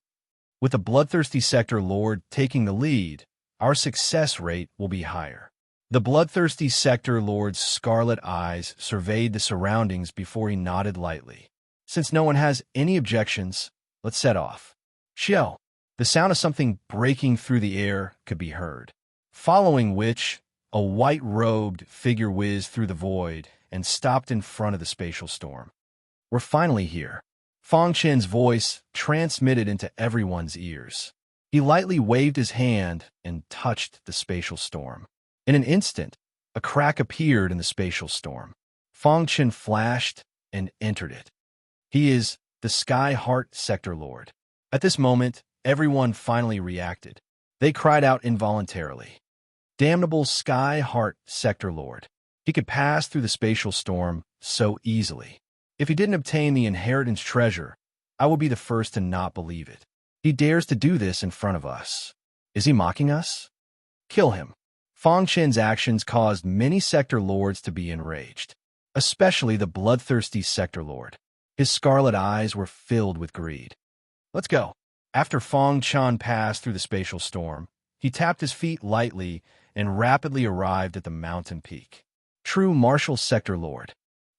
With the bloodthirsty sector lord taking the lead, our success rate will be higher. The bloodthirsty sector lord's scarlet eyes surveyed the surroundings before he nodded lightly. Since no one has any objections, let's set off. Shell. The sound of something breaking through the air could be heard, following which a white-robed figure whizzed through the void and stopped in front of the spatial storm. We're finally here. Fong Chen's voice transmitted into everyone's ears. He lightly waved his hand and touched the spatial storm. In an instant, a crack appeared in the spatial storm. Fong Chen flashed and entered it. He is the Sky Heart Sector Lord. At this moment, everyone finally reacted. They cried out involuntarily. Damnable Sky Heart Sector Lord. He could pass through the spatial storm so easily. If he didn't obtain the inheritance treasure, I will be the first to not believe it. He dares to do this in front of us. Is he mocking us? Kill him. Fong Chen's actions caused many Sector Lords to be enraged, especially the bloodthirsty Sector Lord. His scarlet eyes were filled with greed. Let's go. After Fong Chen passed through the spatial storm, he tapped his feet lightly and rapidly arrived at the mountain peak. True Martial Sector Lord.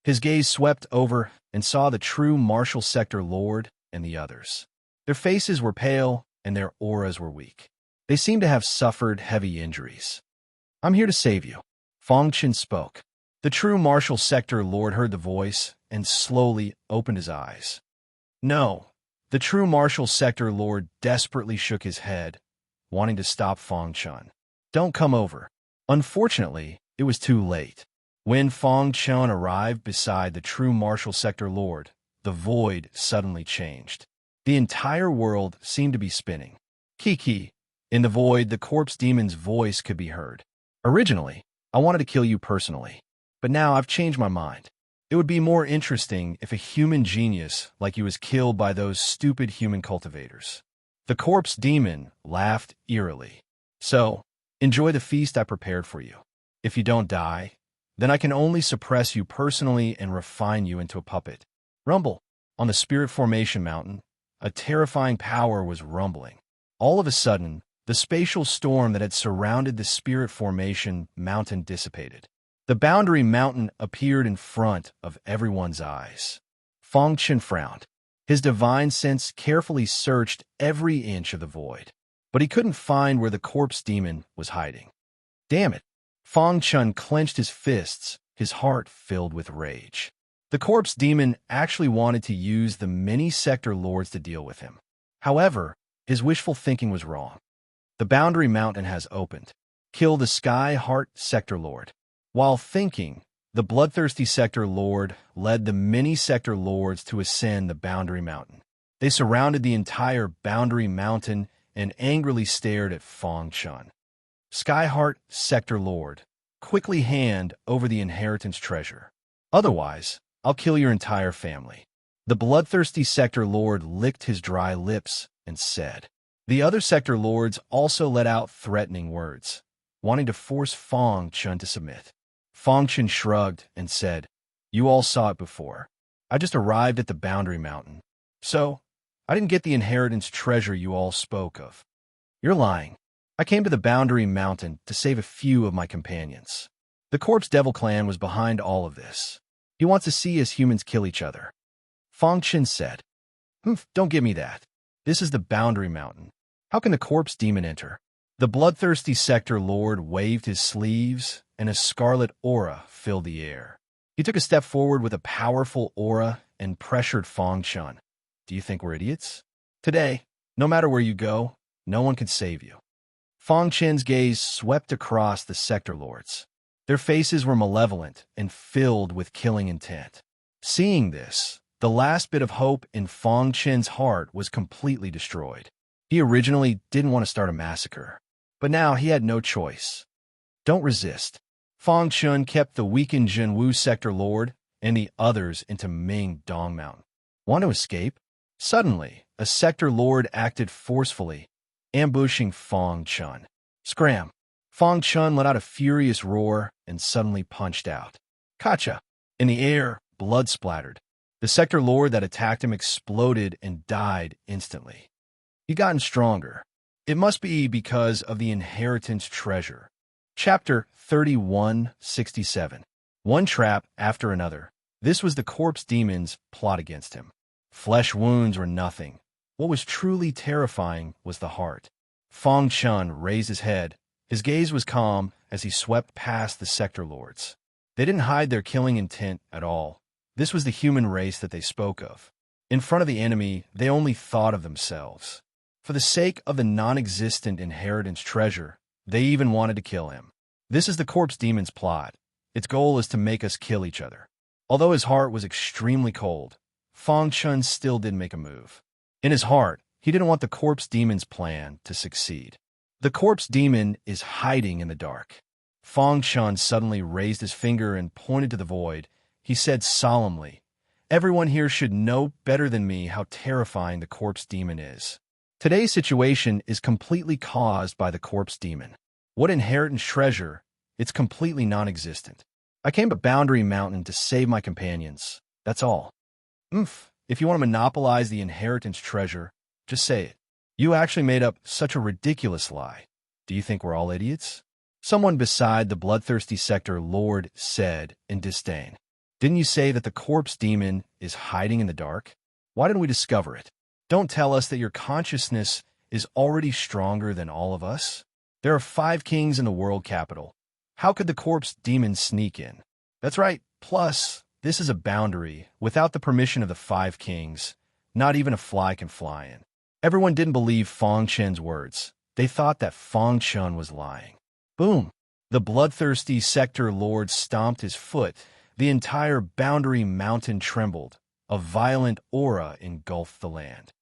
His gaze swept over and saw the true Martial Sector Lord and the others. Their faces were pale and their auras were weak. They seemed to have suffered heavy injuries. I'm here to save you. Fong Chen spoke. The true Martial Sector Lord heard the voice and slowly opened his eyes. No. The true Martial Sector Lord desperately shook his head, wanting to stop Fong Chen. Don't come over. Unfortunately, it was too late. When Fong Chen arrived beside the true Martial Sector Lord, the void suddenly changed. The entire world seemed to be spinning. Kiki. In the void, the corpse demon's voice could be heard. Originally, I wanted to kill you personally, but now I've changed my mind. It would be more interesting if a human genius like you was killed by those stupid human cultivators. The corpse demon laughed eerily. So, enjoy the feast I prepared for you. If you don't die, then I can only suppress you personally and refine you into a puppet. Rumble. On the Spirit Formation Mountain, a terrifying power was rumbling. All of a sudden, the spatial storm that had surrounded the Spirit Formation Mountain dissipated. The Boundary Mountain appeared in front of everyone's eyes. Fong Chen frowned. His divine sense carefully searched every inch of the void, but he couldn't find where the corpse demon was hiding. Damn it! Fong Chen clenched his fists, his heart filled with rage. The corpse demon actually wanted to use the many Sector Lords to deal with him. However, his wishful thinking was wrong. The Boundary Mountain has opened. Kill the Sky Heart Sector Lord. While thinking, the bloodthirsty Sector Lord led the many Sector Lords to ascend the Boundary Mountain. They surrounded the entire Boundary Mountain and angrily stared at Fong Chen. Skyheart Sector Lord, quickly hand over the inheritance treasure. Otherwise, I'll kill your entire family. The bloodthirsty Sector Lord licked his dry lips and said. The other Sector Lords also let out threatening words, wanting to force Fong Chen to submit. Fong Chen shrugged and said, You all saw it before. I just arrived at the Boundary Mountain. So, I didn't get the inheritance treasure you all spoke of. You're lying. I came to the Boundary Mountain to save a few of my companions. The Corpse Devil Clan was behind all of this. He wants to see us humans kill each other. Fong Chen said, Don't give me that. This is the Boundary Mountain. How can the corpse demon enter? The bloodthirsty Sector Lord waved his sleeves, and a scarlet aura filled the air. He took a step forward with a powerful aura and pressured Fong Chen. Do you think we're idiots? Today, no matter where you go, no one can save you. Fong Chen's gaze swept across the Sector Lords. Their faces were malevolent and filled with killing intent. Seeing this, the last bit of hope in Fong Chen's heart was completely destroyed. He originally didn't want to start a massacre, but now he had no choice. Don't resist. Fong Chen kept the weakened Jinwu Sector Lord and the others into Ming Dong Mountain. Want to escape? Suddenly, a Sector Lord acted forcefully, ambushing Fong Chen. Scram! Fong Chen let out a furious roar and suddenly punched out. Kacha! In the air, blood splattered. The Sector Lord that attacked him exploded and died instantly. He'd gotten stronger. It must be because of the inheritance treasure. Chapter 3167. One trap after another. This was the corpse demon's plot against him. Flesh wounds were nothing. What was truly terrifying was the heart. Fong Chen raised his head. His gaze was calm as he swept past the Sector Lords. They didn't hide their killing intent at all. This was the human race that they spoke of. In front of the enemy, they only thought of themselves. For the sake of the non-existent inheritance treasure, they even wanted to kill him. This is the corpse demon's plot. Its goal is to make us kill each other. Although his heart was extremely cold, Fang Chun still didn't make a move. In his heart, he didn't want the corpse demon's plan to succeed. The corpse demon is hiding in the dark. Fang Chun suddenly raised his finger and pointed to the void. He said solemnly, "Everyone here should know better than me how terrifying the corpse demon is. Today's situation is completely caused by the corpse demon. What inheritance treasure? It's completely non-existent. I came to Boundary Mountain to save my companions. That's all. If you want to monopolize the inheritance treasure, just say it. You actually made up such a ridiculous lie. Do you think we're all idiots?" Someone beside the bloodthirsty sector lord said in disdain. "Didn't you say that the corpse demon is hiding in the dark? Why didn't we discover it? Don't tell us that your consciousness is already stronger than all of us. There are 5 kings in the world capital. How could the corpse demon sneak in? That's right. Plus, this is a boundary. Without the permission of the 5 kings, not even a fly can fly in." Everyone didn't believe Fang Chen's words. They thought that Fang Chun was lying. Boom! The bloodthirsty sector lord stomped his foot. The entire Boundary Mountain trembled. A violent aura engulfed the land.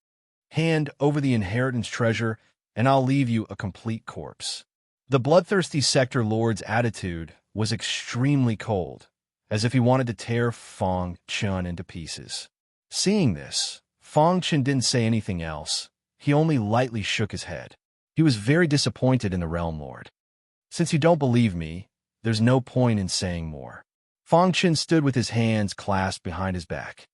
"Hand over the inheritance treasure, and I'll leave you a complete corpse." The bloodthirsty sector lord's attitude was extremely cold, as if he wanted to tear Fang Chun into pieces. Seeing this, Fang Chun didn't say anything else. He only lightly shook his head. He was very disappointed in the Realm Lord. "Since you don't believe me, there's no point in saying more." Fang Chun stood with his hands clasped behind his back.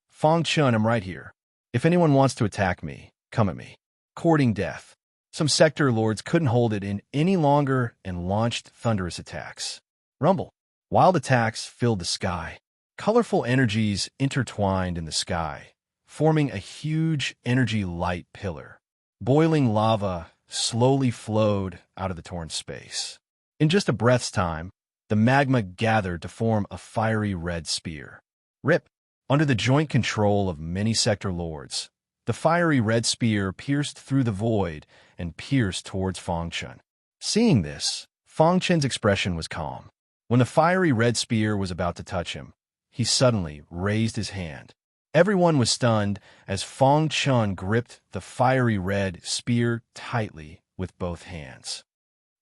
Fang Chun, am right here. If anyone wants to attack me, come at me." Courting death. Some sector lords couldn't hold it in any longer and launched thunderous attacks. Rumble. Wild attacks filled the sky. Colorful energies intertwined in the sky, forming a huge energy light pillar. Boiling lava slowly flowed out of the torn space. In just a breath's time, the magma gathered to form a fiery red spear. Rip! Under the joint control of many sector lords, the fiery red spear pierced through the void and pierced towards Fang Chun. Seeing this, Fang Chun's expression was calm. When the fiery red spear was about to touch him, he suddenly raised his hand. Everyone was stunned as Fang Chun gripped the fiery red spear tightly with both hands.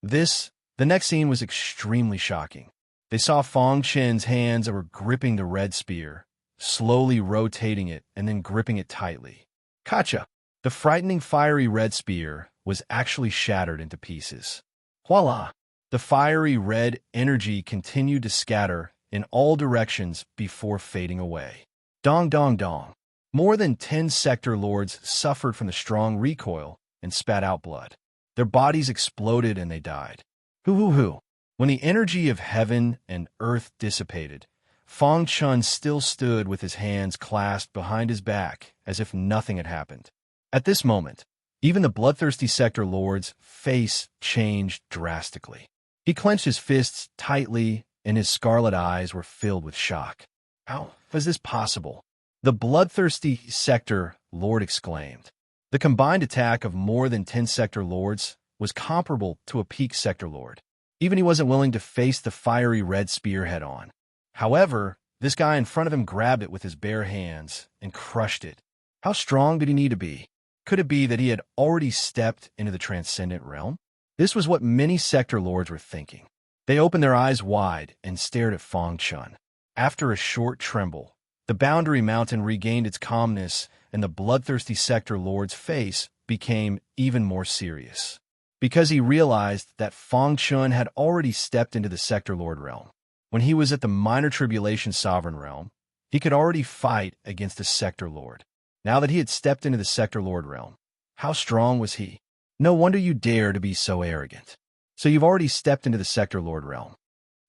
The next scene was extremely shocking. They saw Fang Chun's hands that were gripping the red spear, slowly rotating it and then gripping it tightly. Kacha! The frightening fiery red spear was actually shattered into pieces. Voila! The fiery red energy continued to scatter in all directions before fading away. Dong dong dong. More than 10 sector lords suffered from the strong recoil and spat out blood. Their bodies exploded and they died. Hoo. When the energy of heaven and earth dissipated, Fang Chun still stood with his hands clasped behind his back as if nothing had happened. At this moment, even the bloodthirsty sector lord's face changed drastically. He clenched his fists tightly and his scarlet eyes were filled with shock. "How is this possible?" the bloodthirsty sector lord exclaimed. The combined attack of more than 10 sector lords was comparable to a peak sector lord. Even he wasn't willing to face the fiery red spear head on. However, this guy in front of him grabbed it with his bare hands and crushed it. How strong did he need to be? Could it be that he had already stepped into the transcendent realm? This was what many sector lords were thinking. They opened their eyes wide and stared at Fang Chun. After a short tremble, the Boundary Mountain regained its calmness and the bloodthirsty sector lord's face became even more serious. Because he realized that Fang Chun had already stepped into the sector lord realm. When he was at the minor tribulation sovereign realm, he could already fight against the sector lord. Now that he had stepped into the sector lord realm, how strong was he? No wonder you dare to be so arrogant. So you've already stepped into the sector lord realm.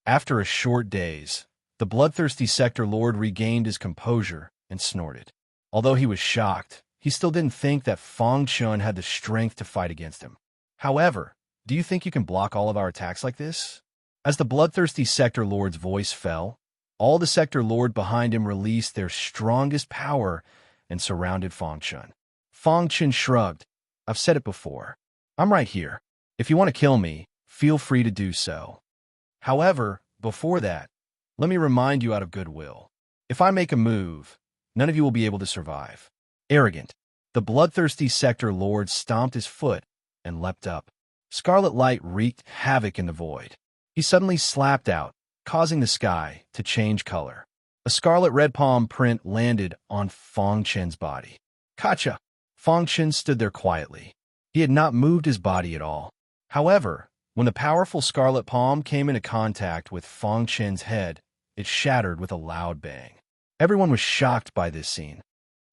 After a short daze, the bloodthirsty sector lord regained his composure and snorted. Although he was shocked, he still didn't think that Fang Chun had the strength to fight against him. However, do you think you can block all of our attacks like this? As the bloodthirsty sector lord's voice fell, all the sector lord behind him released their strongest power and surrounded Fang Chun. Fang Chun shrugged. I've said it before. I'm right here. If you want to kill me, feel free to do so. However, before that, let me remind you out of goodwill. If I make a move, none of you will be able to survive. Arrogant. The bloodthirsty Sector Lord stomped his foot and leapt up. Scarlet light wreaked havoc in the void. He suddenly slapped out, causing the sky to change color. A scarlet red palm print landed on Fong Chen's body. Gotcha! Fong Chen stood there quietly. He had not moved his body at all. However, when the powerful scarlet palm came into contact with Fong Chen's head, it shattered with a loud bang. Everyone was shocked by this scene.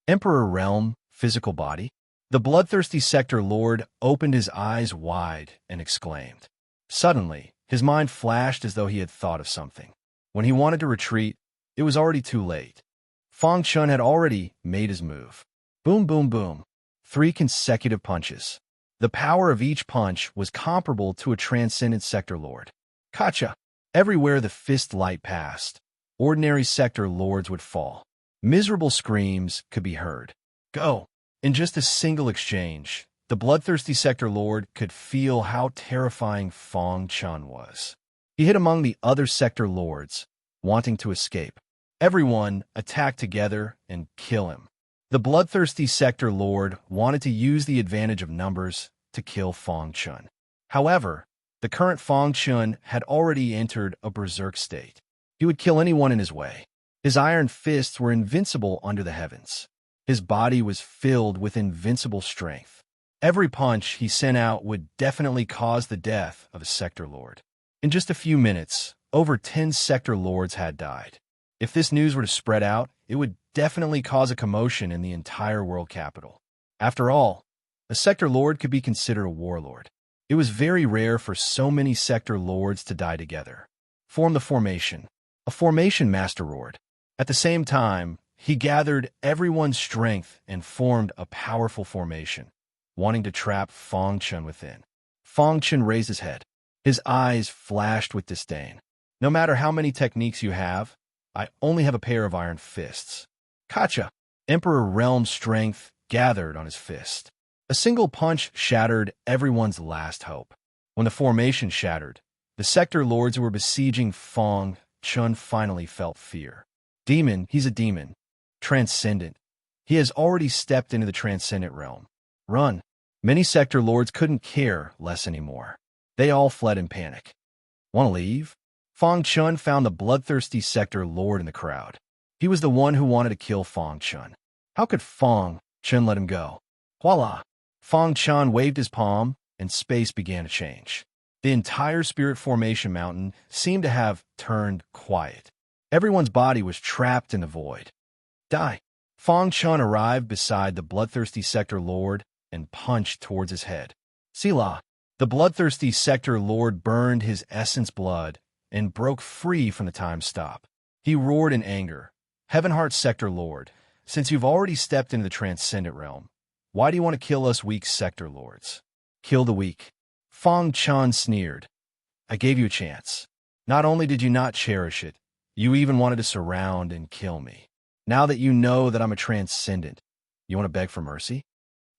Emperor Realm, physical body? The bloodthirsty Sector Lord opened his eyes wide and exclaimed. Suddenly, his mind flashed as though he had thought of something. When he wanted to retreat, it was already too late. Fong Chen had already made his move. Boom, boom, boom. 3 consecutive punches. The power of each punch was comparable to a transcendent Sector Lord. Gotcha! Everywhere the fist light passed, ordinary Sector Lords would fall. Miserable screams could be heard. Go! In just a single exchange, the bloodthirsty Sector Lord could feel how terrifying Fong Chen was. He hid among the other Sector Lords, wanting to escape. Everyone attacked together and kill him. The bloodthirsty Sector Lord wanted to use the advantage of numbers to kill Fong Chen. However, the current Fong Chen had already entered a berserk state. He would kill anyone in his way. His iron fists were invincible under the heavens. His body was filled with invincible strength. Every punch he sent out would definitely cause the death of a Sector Lord. In just a few minutes, over 10 Sector Lords had died. If this news were to spread out, it would definitely cause a commotion in the entire world capital. After all, a Sector Lord could be considered a warlord. It was very rare for so many Sector Lords to die together. Form the formation. A formation master roared. At the same time, he gathered everyone's strength and formed a powerful formation, wanting to trap Fong Chen within. Fong Chen raised his head. His eyes flashed with disdain. No matter how many techniques you have, I only have a pair of iron fists. Gotcha! Emperor Realm's strength gathered on his fist. A single punch shattered everyone's last hope. When the formation shattered, the Sector Lords who were besieging Fong Chen finally felt fear. Demon, he's a demon. Transcendent. He has already stepped into the transcendent realm. Run. Many Sector Lords couldn't care less anymore. They all fled in panic. Want to leave? Fong Chen found the bloodthirsty Sector Lord in the crowd. He was the one who wanted to kill Fong Chen. How could Fong Chen let him go? Voila! Fong Chen waved his palm, and space began to change. The entire Spirit Formation Mountain seemed to have turned quiet. Everyone's body was trapped in the void. Die! Fong Chen arrived beside the bloodthirsty Sector Lord and punched towards his head. Selah! The bloodthirsty Sector Lord burned his essence blood and broke free from the time stop. He roared in anger. Heavenheart Sector Lord, since you've already stepped into the transcendent realm, why do you want to kill us weak Sector Lords? Kill the weak. Fong Chen sneered. I gave you a chance. Not only did you not cherish it, you even wanted to surround and kill me. Now that you know that I'm a transcendent, you want to beg for mercy?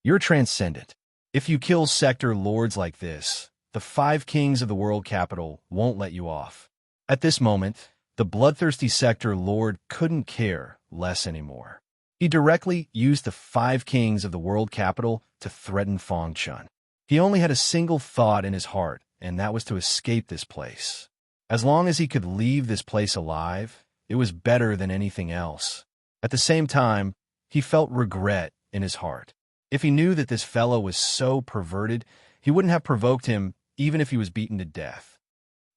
You're a transcendent. If you kill Sector Lords like this, the 5 kings of the world capital won't let you off. At this moment, the bloodthirsty Sector Lord couldn't care less anymore. He directly used the 5 kings of the world capital to threaten Fong Chen. He only had a single thought in his heart, and that was to escape this place. As long as he could leave this place alive, it was better than anything else. At the same time, he felt regret in his heart. If he knew that this fellow was so perverted, he wouldn't have provoked him even if he was beaten to death.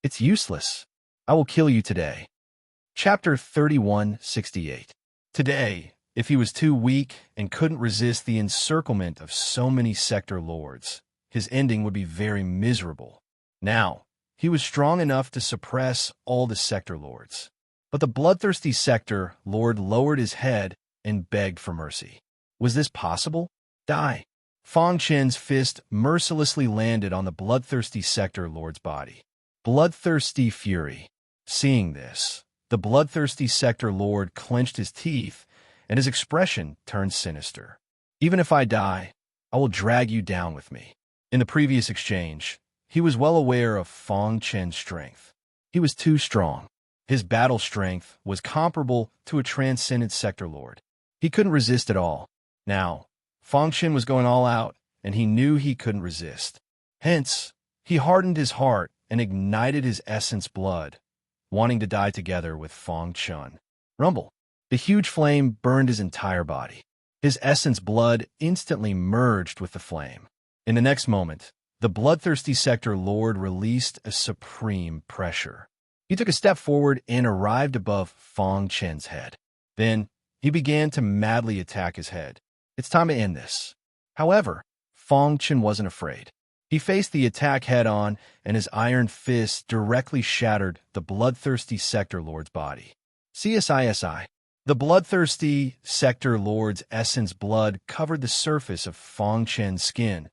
It's useless. I will kill you today. Chapter 3168. Today, if he was too weak and couldn't resist the encirclement of so many Sector Lords, his ending would be very miserable. Now, he was strong enough to suppress all the Sector Lords. But the bloodthirsty Sector Lord lowered his head and begged for mercy. Was this possible? Die! Fong Chen's fist mercilessly landed on the bloodthirsty Sector Lord's body. Bloodthirsty fury. Seeing this, the bloodthirsty Sector Lord clenched his teeth, and his expression turned sinister. Even if I die, I will drag you down with me. In the previous exchange, he was well aware of Fang Chen's strength. He was too strong. His battle strength was comparable to a transcendent sector lord. He couldn't resist at all. Now, Fang Chen was going all out, and he knew he couldn't resist. Hence, he hardened his heart and ignited his essence blood, wanting to die together with Fang Chen. Rumble. The huge flame burned his entire body. His essence blood instantly merged with the flame. In the next moment, the bloodthirsty sector lord released a supreme pressure. He took a step forward and arrived above Fang Chen's head. Then, he began to madly attack his head. It's time to end this. However, Fang Chen wasn't afraid. He faced the attack head-on, and his iron fist directly shattered the bloodthirsty sector lord's body. CSISI. The bloodthirsty sector lord's essence blood covered the surface of Fang Chen's skin,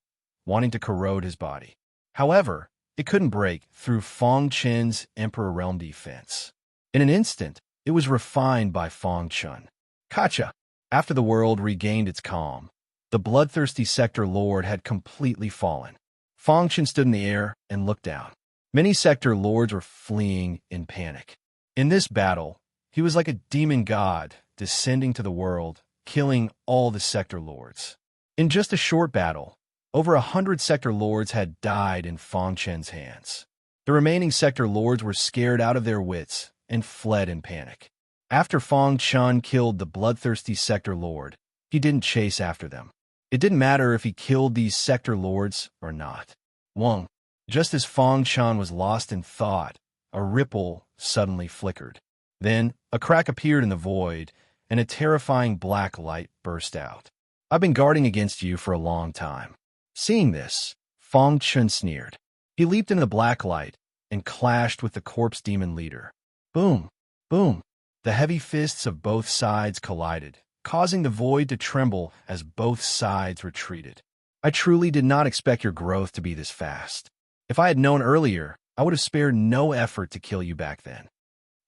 wanting to corrode his body. However, it couldn't break through Fang Chen's Emperor Realm defense. In an instant, it was refined by Fang Chen. Gotcha! After the world regained its calm, the bloodthirsty sector lord had completely fallen. Fang Chen stood in the air and looked down. Many sector lords were fleeing in panic. In this battle, he was like a demon god descending to the world, killing all the sector lords. In just a short battle, over 100 sector lords had died in Fang Chen's hands. The remaining sector lords were scared out of their wits and fled in panic. After Fang Chen killed the bloodthirsty sector lord, he didn't chase after them. It didn't matter if he killed these sector lords or not. Wong. Just as Fang Chen was lost in thought, a ripple suddenly flickered. Then, a crack appeared in the void, and a terrifying black light burst out. I've been guarding against you for a long time. Seeing this, Fang Chen sneered. He leaped into the black light and clashed with the corpse demon leader. Boom! Boom! The heavy fists of both sides collided, causing the void to tremble as both sides retreated. I truly did not expect your growth to be this fast. If I had known earlier, I would have spared no effort to kill you back then.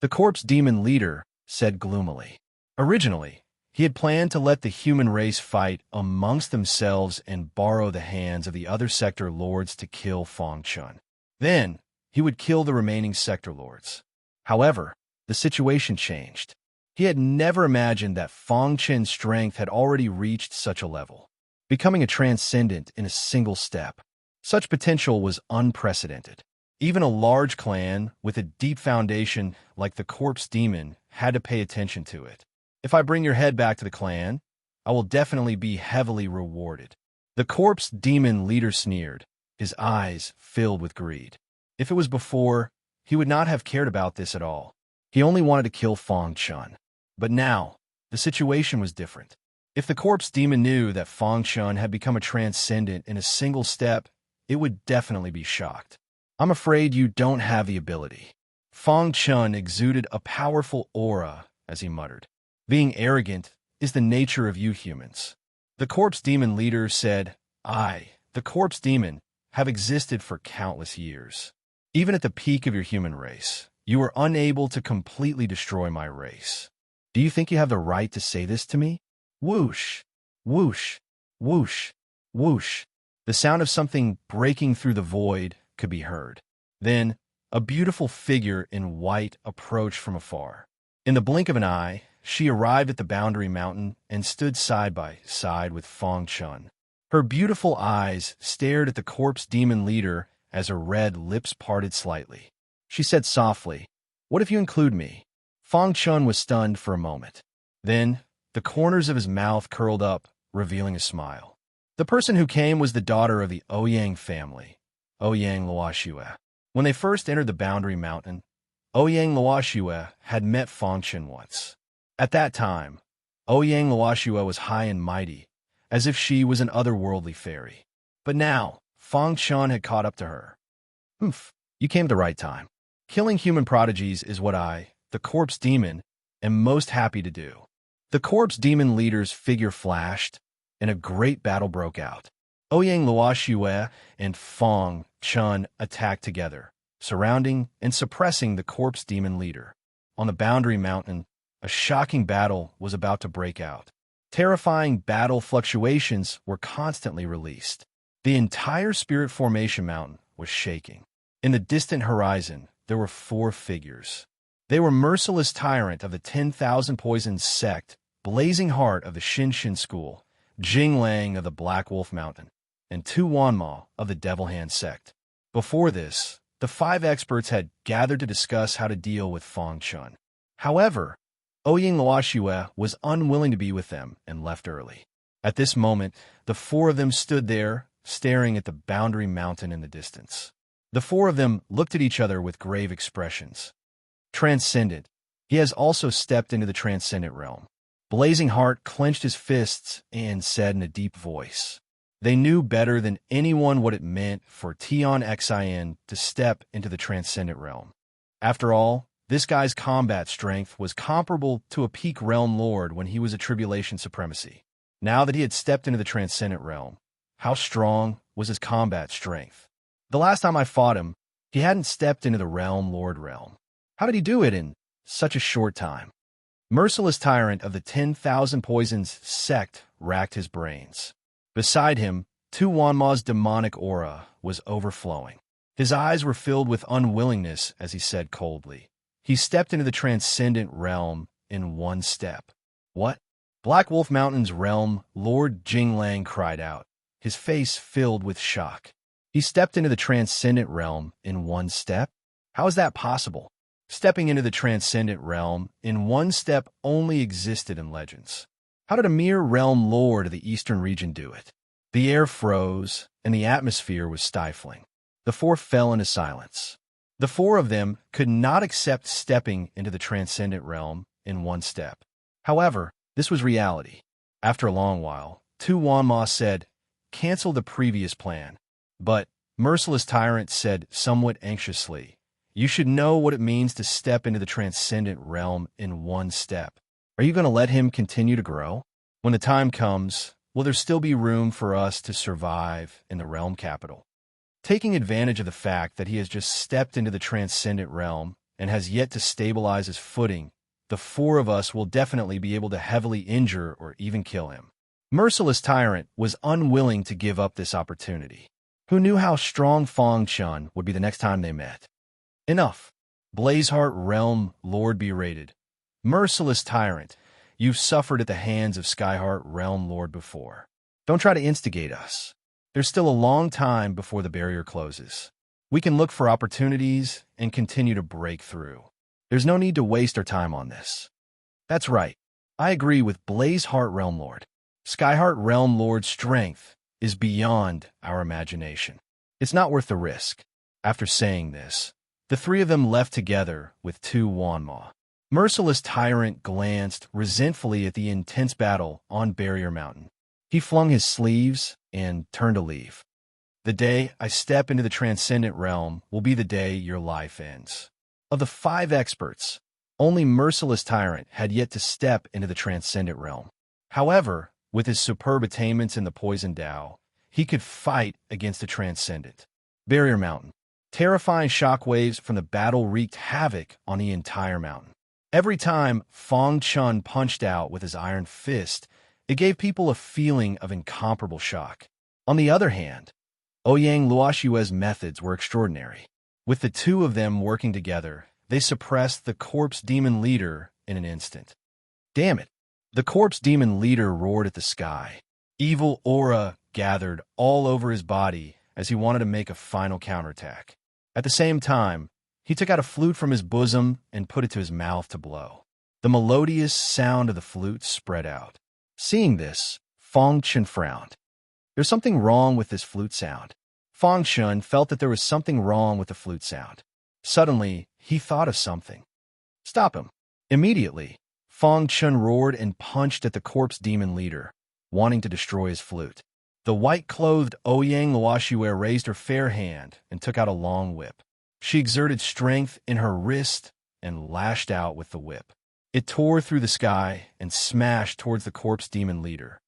The corpse demon leader said gloomily. Originally, he had planned to let the human race fight amongst themselves and borrow the hands of the other sector lords to kill Fang Chen. Then, he would kill the remaining sector lords. However, the situation changed. He had never imagined that Fang Chen's strength had already reached such a level, becoming a transcendent in a single step. Such potential was unprecedented. Even a large clan with a deep foundation like the corpse demon had to pay attention to it. If I bring your head back to the clan, I will definitely be heavily rewarded. The corpse demon leader sneered, his eyes filled with greed. If it was before, he would not have cared about this at all. He only wanted to kill Fang Chen. But now, the situation was different. If the corpse demon knew that Fang Chen had become a transcendent in a single step, it would definitely be shocked. I'm afraid you don't have the ability. Fang Chen exuded a powerful aura as he muttered. Being arrogant is the nature of you humans. The corpse demon leader said, I, the corpse demon, have existed for countless years. Even at the peak of your human race, you were unable to completely destroy my race. Do you think you have the right to say this to me? Whoosh, whoosh, whoosh, whoosh. The sound of something breaking through the void could be heard. Then, a beautiful figure in white approached from afar. In the blink of an eye, she arrived at the boundary mountain and stood side by side with Fang Chen. Her beautiful eyes stared at the corpse demon leader as her red lips parted slightly. She said softly, "What if you include me?" Fang Chen was stunned for a moment. Then, the corners of his mouth curled up, revealing a smile. The person who came was the daughter of the Ouyang family, Ouyang Luoxue. When they first entered the boundary mountain, Ouyang Luoxue had met Fang Chen once. At that time, Ouyang Luoxue was high and mighty, as if she was an otherworldly fairy. But now, Fang Chen had caught up to her. Humph, you came at the right time. Killing human prodigies is what I, the corpse demon, am most happy to do. The corpse demon leader's figure flashed, and a great battle broke out. Ouyang Luoxue and Fang Chen attacked together, surrounding and suppressing the corpse demon leader. On the boundary mountain, a shocking battle was about to break out. Terrifying battle fluctuations were constantly released. The entire Spirit Formation Mountain was shaking. In the distant horizon, there were 4 figures. They were Merciless Tyrant of the 10,000 Poisons Sect, Blazing Heart of the Shinshin School, Jinglang of the Black Wolf Mountain, and Tu Wanma of the Devil Hand Sect. Before this, the 5 experts had gathered to discuss how to deal with Fang Chun. However, Ouyang Luoxue was unwilling to be with them and left early. At this moment, the 4 of them stood there, staring at the boundary mountain in the distance. The 4 of them looked at each other with grave expressions. Transcendent. He has also stepped into the transcendent realm. Blazing Heart clenched his fists and said in a deep voice. They knew better than anyone what it meant for Tion Xin to step into the transcendent realm. After all, this guy's combat strength was comparable to a peak realm lord when he was a tribulation supremacy. Now that he had stepped into the transcendent realm, how strong was his combat strength? The last time I fought him, he hadn't stepped into the realm lord realm. How did he do it in such a short time? Merciless Tyrant of the 10,000 Poisons Sect racked his brains. Beside him, Tu Wanma's demonic aura was overflowing. His eyes were filled with unwillingness as he said coldly, he stepped into the transcendent realm in 1 step. What? Black Wolf Mountain's realm Lord Jinglang cried out, his face filled with shock. He stepped into the transcendent realm in 1 step? How is that possible? Stepping into the transcendent realm in 1 step only existed in legends. How did a mere realm lord of the eastern region do it? The air froze, and the atmosphere was stifling. The 4 fell into silence. The 4 of them could not accept stepping into the transcendent realm in 1 step. However, this was reality. After a long while, Tu Wanma said, cancel the previous plan. But Merciless Tyrant said somewhat anxiously, you should know what it means to step into the transcendent realm in 1 step. Are you going to let him continue to grow? When the time comes, will there still be room for us to survive in the realm capital? Taking advantage of the fact that he has just stepped into the transcendent realm and has yet to stabilize his footing, the 4 of us will definitely be able to heavily injure or even kill him. Merciless Tyrant was unwilling to give up this opportunity. Who knew how strong Fang Chun would be the next time they met? Enough. Blazeheart Realm Lord berated. Merciless Tyrant, you've suffered at the hands of Skyheart Realm Lord before. Don't try to instigate us. There's still a long time before the barrier closes. We can look for opportunities and continue to break through. There's no need to waste our time on this. That's right. I agree with Blazeheart Realm Lord. Skyheart Realm Lord's strength is beyond our imagination. It's not worth the risk. After saying this, the 3 of them left together with Tu Wanma. Merciless Tyrant glanced resentfully at the intense battle on Barrier Mountain. He flung his sleeves and turned to leave. The day I step into the transcendent realm will be the day your life ends. Of the 5 experts, only Merciless Tyrant had yet to step into the transcendent realm. However, with his superb attainments in the Poison Dao, he could fight against the transcendent. Barrier Mountain. Terrifying shockwaves from the battle wreaked havoc on the entire mountain. Every time Fang Chun punched out with his iron fist, it gave people a feeling of incomparable shock. On the other hand, Ouyang Luoxue's methods were extraordinary. With the 2 of them working together, they suppressed the corpse demon leader in an instant. Damn it! The corpse demon leader roared at the sky. Evil aura gathered all over his body as he wanted to make a final counterattack. At the same time, he took out a flute from his bosom and put it to his mouth to blow. The melodious sound of the flute spread out. Seeing this, Fang Chun frowned. There's something wrong with this flute sound. Fang Chun felt that there was something wrong with the flute sound. Suddenly, he thought of something. Stop him. Immediately, Fang Chun roared and punched at the corpse demon leader, wanting to destroy his flute. The white-clothed Ouyang Luoxue raised her fair hand and took out a long whip. She exerted strength in her wrist and lashed out with the whip. It tore through the sky and smashed towards the corpse demon leader.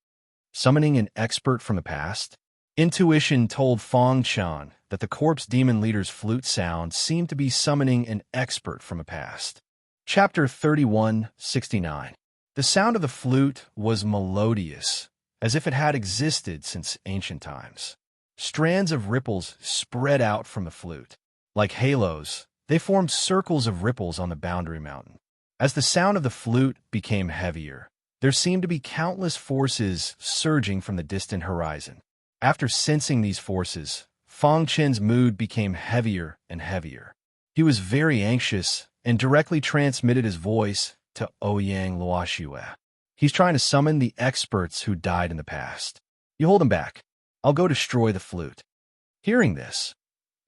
Summoning an expert from the past? Intuition told Fang Chun that the corpse demon leader's flute sound seemed to be summoning an expert from a past. Chapter 3169. The sound of the flute was melodious, as if it had existed since ancient times. Strands of ripples spread out from the flute. Like halos, they formed circles of ripples on the boundary mountain. As the sound of the flute became heavier, there seemed to be countless forces surging from the distant horizon. After sensing these forces, Fang Chen's mood became heavier and heavier. He was very anxious and directly transmitted his voice to Ouyang Luoxue. He's trying to summon the experts who died in the past. You hold him back. I'll go destroy the flute. Hearing this,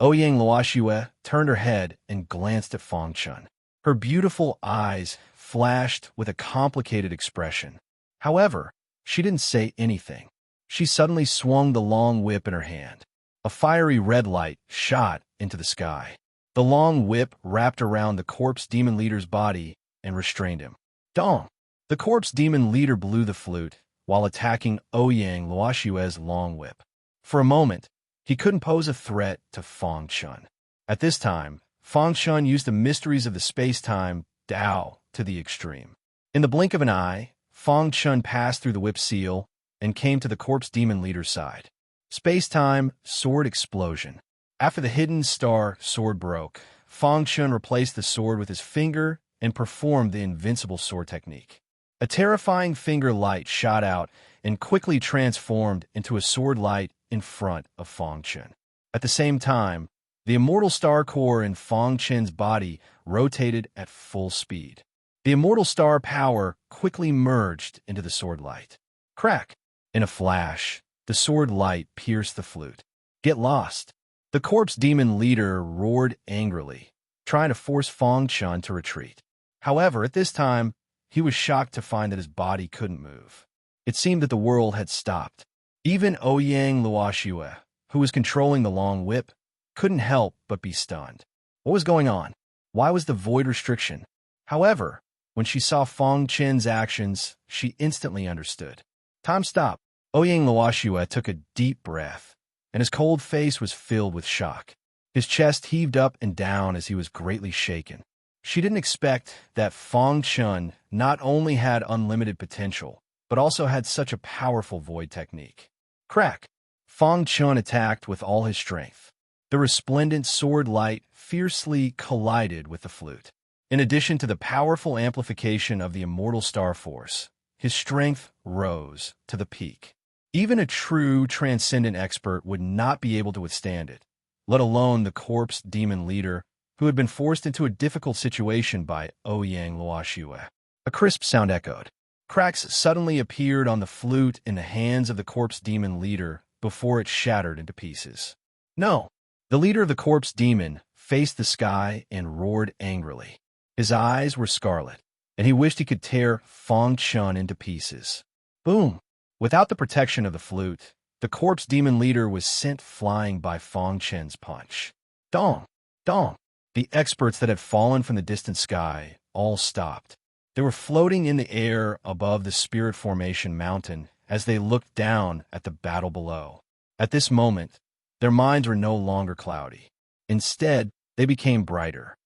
Ouyang Luoxue turned her head and glanced at Fang Chen. Her beautiful eyes flashed with a complicated expression. However, she didn't say anything. She suddenly swung the long whip in her hand. A fiery red light shot into the sky. The long whip wrapped around the corpse demon leader's body and restrained him. Dong! The corpse demon leader blew the flute while attacking Ouyang Luoxue's long whip. For a moment, he couldn't pose a threat to Fang Chen. At this time, Fang Chen used the mysteries of the space-time Dao to the extreme. In the blink of an eye, Fang Chen passed through the whip seal and came to the corpse demon leader's side. Space-time sword explosion. After the hidden star sword broke, Fang Chen replaced the sword with his finger and performed the invincible sword technique. A terrifying finger light shot out and quickly transformed into a sword light in front of Fang Chen. At the same time, the immortal star core in Fang Chen's body rotated at full speed. The immortal star power quickly merged into the sword light. Crack! In a flash, the sword light pierced the flute. Get lost! The corpse demon leader roared angrily, trying to force Fang Chen to retreat. However, at this time, he was shocked to find that his body couldn't move. It seemed that the world had stopped. Even Ouyang Luoxue, who was controlling the long whip, couldn't help but be stunned. What was going on? Why was the void restriction? However, when she saw Fang Chen's actions, she instantly understood. Time stopped. Ouyang Luoxue took a deep breath, and his cold face was filled with shock. His chest heaved up and down as he was greatly shaken. She didn't expect that Fang Chen not only had unlimited potential, but also had such a powerful void technique. Crack! Fang Chen attacked with all his strength. The resplendent sword light fiercely collided with the flute. In addition to the powerful amplification of the immortal star force, his strength rose to the peak. Even a true transcendent expert would not be able to withstand it, let alone the corpse demon leader who had been forced into a difficult situation by Ouyang Luoxue. A crisp sound echoed. Cracks suddenly appeared on the flute in the hands of the corpse demon leader before it shattered into pieces. No! The leader of the corpse demon faced the sky and roared angrily. His eyes were scarlet, and he wished he could tear Fang Chen into pieces. Boom! Without the protection of the flute, the corpse demon leader was sent flying by Fang Chen's punch. Dong! Dong! The experts that had fallen from the distant sky all stopped. They were floating in the air above the Spirit Formation mountain as they looked down at the battle below. At this moment, their minds were no longer cloudy. Instead, they became brighter.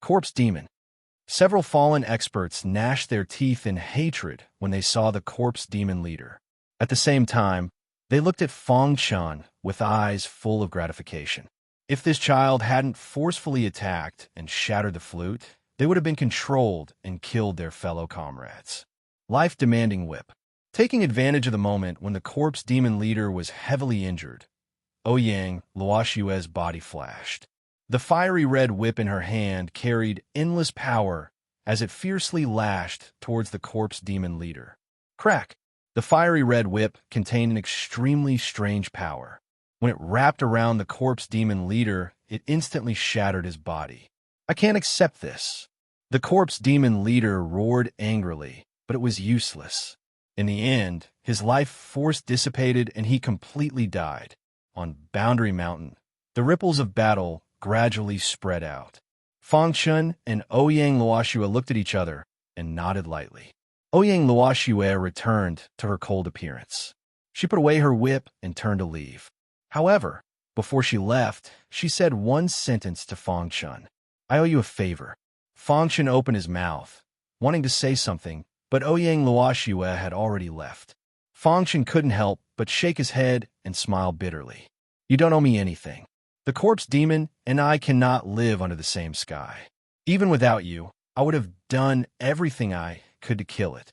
Corpse demon. Several fallen experts gnashed their teeth in hatred when they saw the corpse demon leader. At the same time, they looked at Fang Chen with eyes full of gratification. If this child hadn't forcefully attacked and shattered the flute, they would have been controlled and killed their fellow comrades. Life-demanding whip. Taking advantage of the moment when the corpse demon leader was heavily injured, Ouyang Luoxue's body flashed. The fiery red whip in her hand carried endless power as it fiercely lashed towards the corpse demon leader. Crack! The fiery red whip contained an extremely strange power. When it wrapped around the corpse demon leader, it instantly shattered his body. I can't accept this. The corpse demon leader roared angrily, but it was useless. In the end, his life force dissipated and he completely died. On Boundary Mountain, the ripples of battle gradually spread out. Fang Chen and Ouyang Luoxue looked at each other and nodded lightly. Ouyang Luoxue returned to her cold appearance. She put away her whip and turned to leave. However, before she left, she said one sentence to Fang Chen. I owe you a favor. Fang Chen opened his mouth, wanting to say something, But Ouyang Luoxue had already left. Fangchen couldn't help but shake his head and smile bitterly. You don't owe me anything. The corpse demon and I cannot live under the same sky. Even without you, I would have done everything I could to kill it.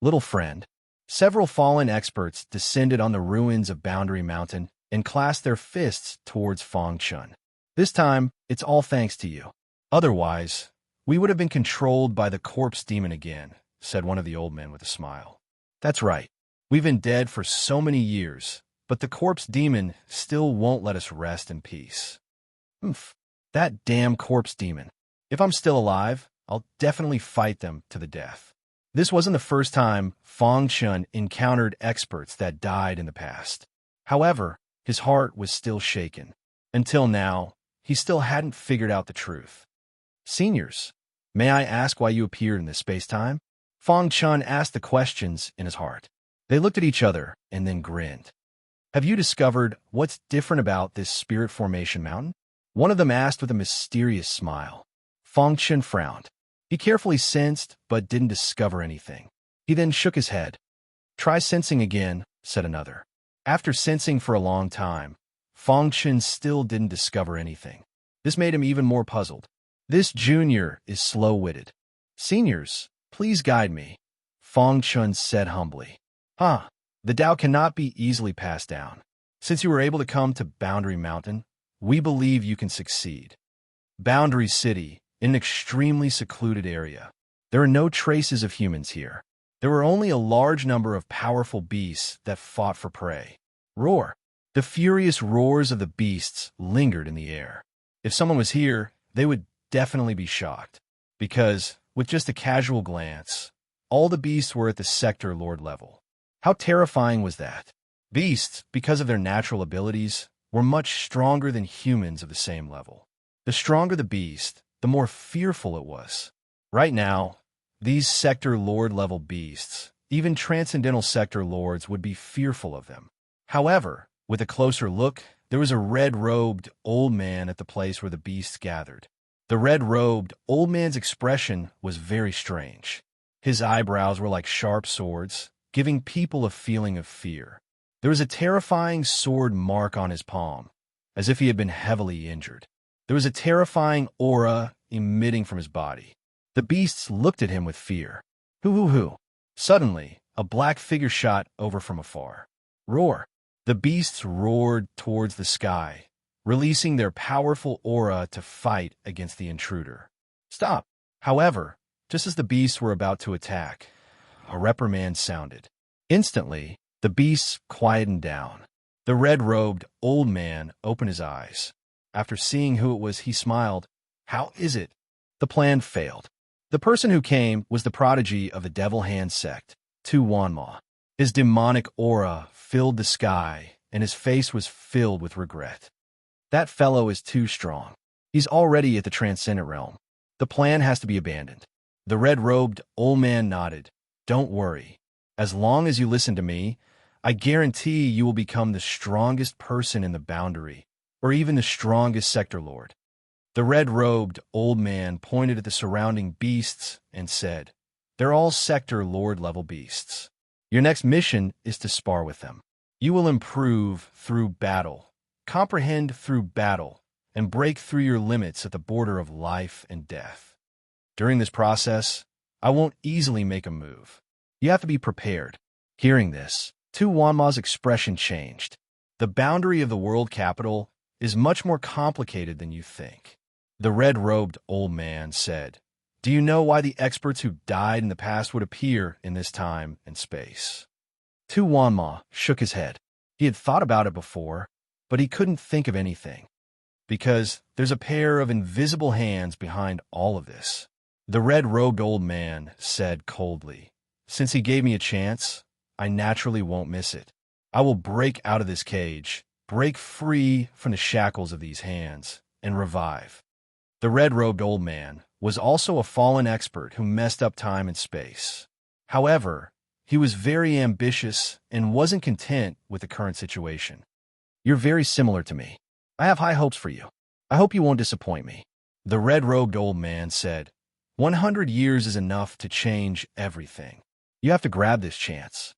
Little friend, several fallen experts descended on the ruins of Boundary Mountain and clasped their fists towards Fangchen. This time, it's all thanks to you. Otherwise, we would have been controlled by the corpse demon again, said one of the old men with a smile. That's right. We've been dead for so many years, but the corpse demon still won't let us rest in peace. Oomph, that damn corpse demon. If I'm still alive, I'll definitely fight them to the death. This wasn't the first time Fangchen encountered experts that died in the past. However, his heart was still shaken. Until now, he still hadn't figured out the truth. Seniors, may I ask why you appeared in this space-time? Fangchen asked the questions in his heart. They looked at each other and then grinned. Have you discovered what's different about this spirit formation mountain? One of them asked with a mysterious smile. Fangchen frowned. He carefully sensed, but didn't discover anything. He then shook his head. Try sensing again, said another. After sensing for a long time, Fangchen still didn't discover anything. This made him even more puzzled. This junior is slow-witted. Seniors, please guide me, Fangchen said humbly. The Tao cannot be easily passed down. Since you were able to come to Boundary Mountain, we believe you can succeed. Boundary City, in an extremely secluded area. There are no traces of humans here. There were only a large number of powerful beasts that fought for prey. Roar! The furious roars of the beasts lingered in the air. If someone was here, they would definitely be shocked. Because, with just a casual glance, all the beasts were at the sector lord level. How terrifying was that? Beasts, because of their natural abilities, were much stronger than humans of the same level. The stronger the beast, the more fearful it was. Right now, these sector lord level beasts, even transcendental sector lords, would be fearful of them. However, with a closer look, there was a red-robed old man at the place where the beasts gathered. The red-robed old man's expression was very strange. His eyebrows were like sharp swords, giving people a feeling of fear. There was a terrifying sword mark on his palm, as if he had been heavily injured. There was a terrifying aura emitting from his body. The beasts looked at him with fear. Hoo-hoo-hoo. Suddenly, a black figure shot over from afar. Roar! The beasts roared towards the sky, releasing their powerful aura to fight against the intruder. Stop! However, just as the beasts were about to attack, a reprimand sounded. Instantly, the beasts quietened down. The red-robed old man opened his eyes. After seeing who it was, he smiled. How is it? The plan failed. The person who came was the prodigy of the Devil Hand sect, Tu Wanma. His demonic aura filled the sky, and his face was filled with regret. That fellow is too strong. He's already at the transcendent realm. The plan has to be abandoned. The red-robed old man nodded. Don't worry. As long as you listen to me, I guarantee you will become the strongest person in the boundary, or even the strongest sector lord. The red-robed old man pointed at the surrounding beasts and said, They're all sector lord-level beasts. Your next mission is to spar with them. You will improve through battle, comprehend through battle, and break through your limits at the border of life and death. During this process, I won't easily make a move. You have to be prepared. Hearing this, Tu Wanma's expression changed. The boundary of the world capital is much more complicated than you think. The red-robed old man said, Do you know why the experts who died in the past would appear in this time and space? Tu Wanma shook his head. He had thought about it before, but he couldn't think of anything. Because there's a pair of invisible hands behind all of this. The red-robed old man said coldly, Since he gave me a chance, I naturally won't miss it. I will break out of this cage, break free from the shackles of these hands, and revive. The red-robed old man was also a fallen expert who messed up time and space. However, he was very ambitious and wasn't content with the current situation. You're very similar to me. I have high hopes for you. I hope you won't disappoint me. The red-robed old man said, 100 years is enough to change everything. You have to grab this chance.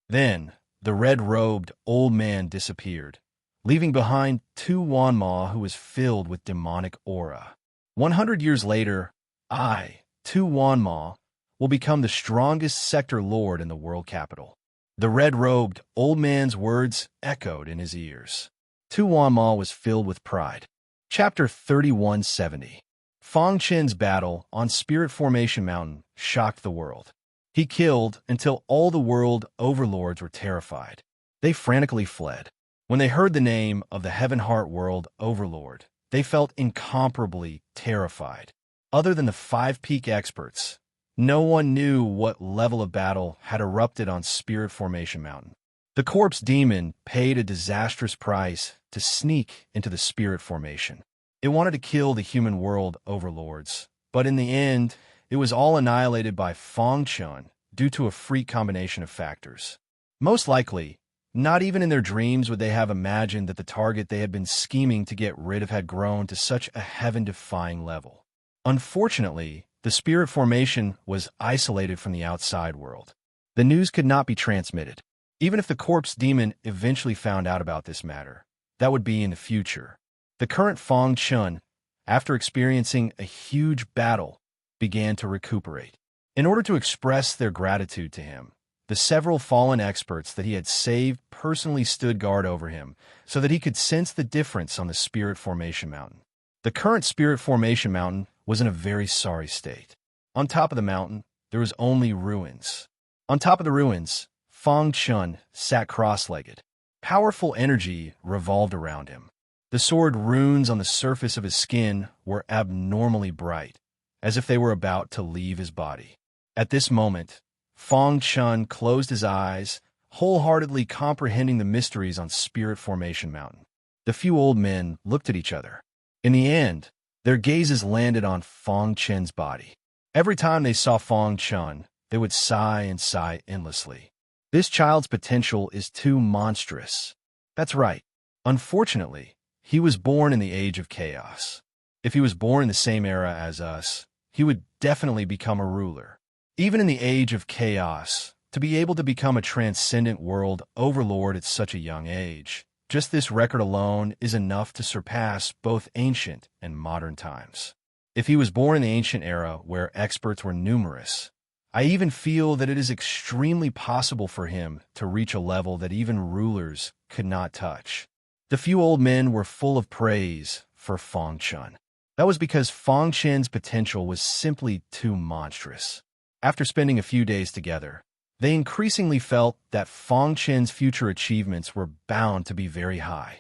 Then, the red-robed old man disappeared, leaving behind Tu Wanma who was filled with demonic aura. 100 years later, Tu Wanma, will become the strongest sector lord in the world capital. The red-robed old man's words echoed in his ears. Tu Wanma was filled with pride. Chapter 3170. Fong Chen's battle on Spirit Formation Mountain shocked the world. He killed until all the world overlords were terrified. They frantically fled. When they heard the name of the Heaven Heart World Overlord, they felt incomparably terrified. Other than the 5 peak experts, no one knew what level of battle had erupted on Spirit Formation Mountain. The corpse demon paid a disastrous price to sneak into the Spirit Formation. It wanted to kill the human world overlords, but in the end, it was all annihilated by Fong Chun due to a freak combination of factors. Most likely, not even in their dreams would they have imagined that the target they had been scheming to get rid of had grown to such a heaven-defying level. Unfortunately, the Spirit Formation was isolated from the outside world. The news could not be transmitted. Even if the corpse demon eventually found out about this matter, that would be in the future. The current Fong Chun, after experiencing a huge battle, began to recuperate. In order to express their gratitude to him, the several fallen experts that he had saved personally stood guard over him so that he could sense the difference on the Spirit Formation Mountain. The current Spirit Formation Mountain was in a very sorry state. On top of the mountain, there was only ruins. On top of the ruins, Fong Chun sat cross-legged. Powerful energy revolved around him. The sword runes on the surface of his skin were abnormally bright, as if they were about to leave his body. At this moment, Fong Chun closed his eyes, wholeheartedly comprehending the mysteries on Spirit Formation Mountain. The few old men looked at each other. In the end, their gazes landed on Fong Chen's body. Every time they saw Fong Chun, they would sigh and sigh endlessly. This child's potential is too monstrous. That's right. Unfortunately, he was born in the age of chaos. If he was born in the same era as us, he would definitely become a ruler. Even in the age of chaos, to be able to become a transcendent world overlord at such a young age, just this record alone is enough to surpass both ancient and modern times. If he was born in the ancient era where experts were numerous, I even feel that it is extremely possible for him to reach a level that even rulers could not touch. The few old men were full of praise for Fong Chun. That was because Fong Chen's potential was simply too monstrous. After spending a few days together, they increasingly felt that Fong Chen's future achievements were bound to be very high.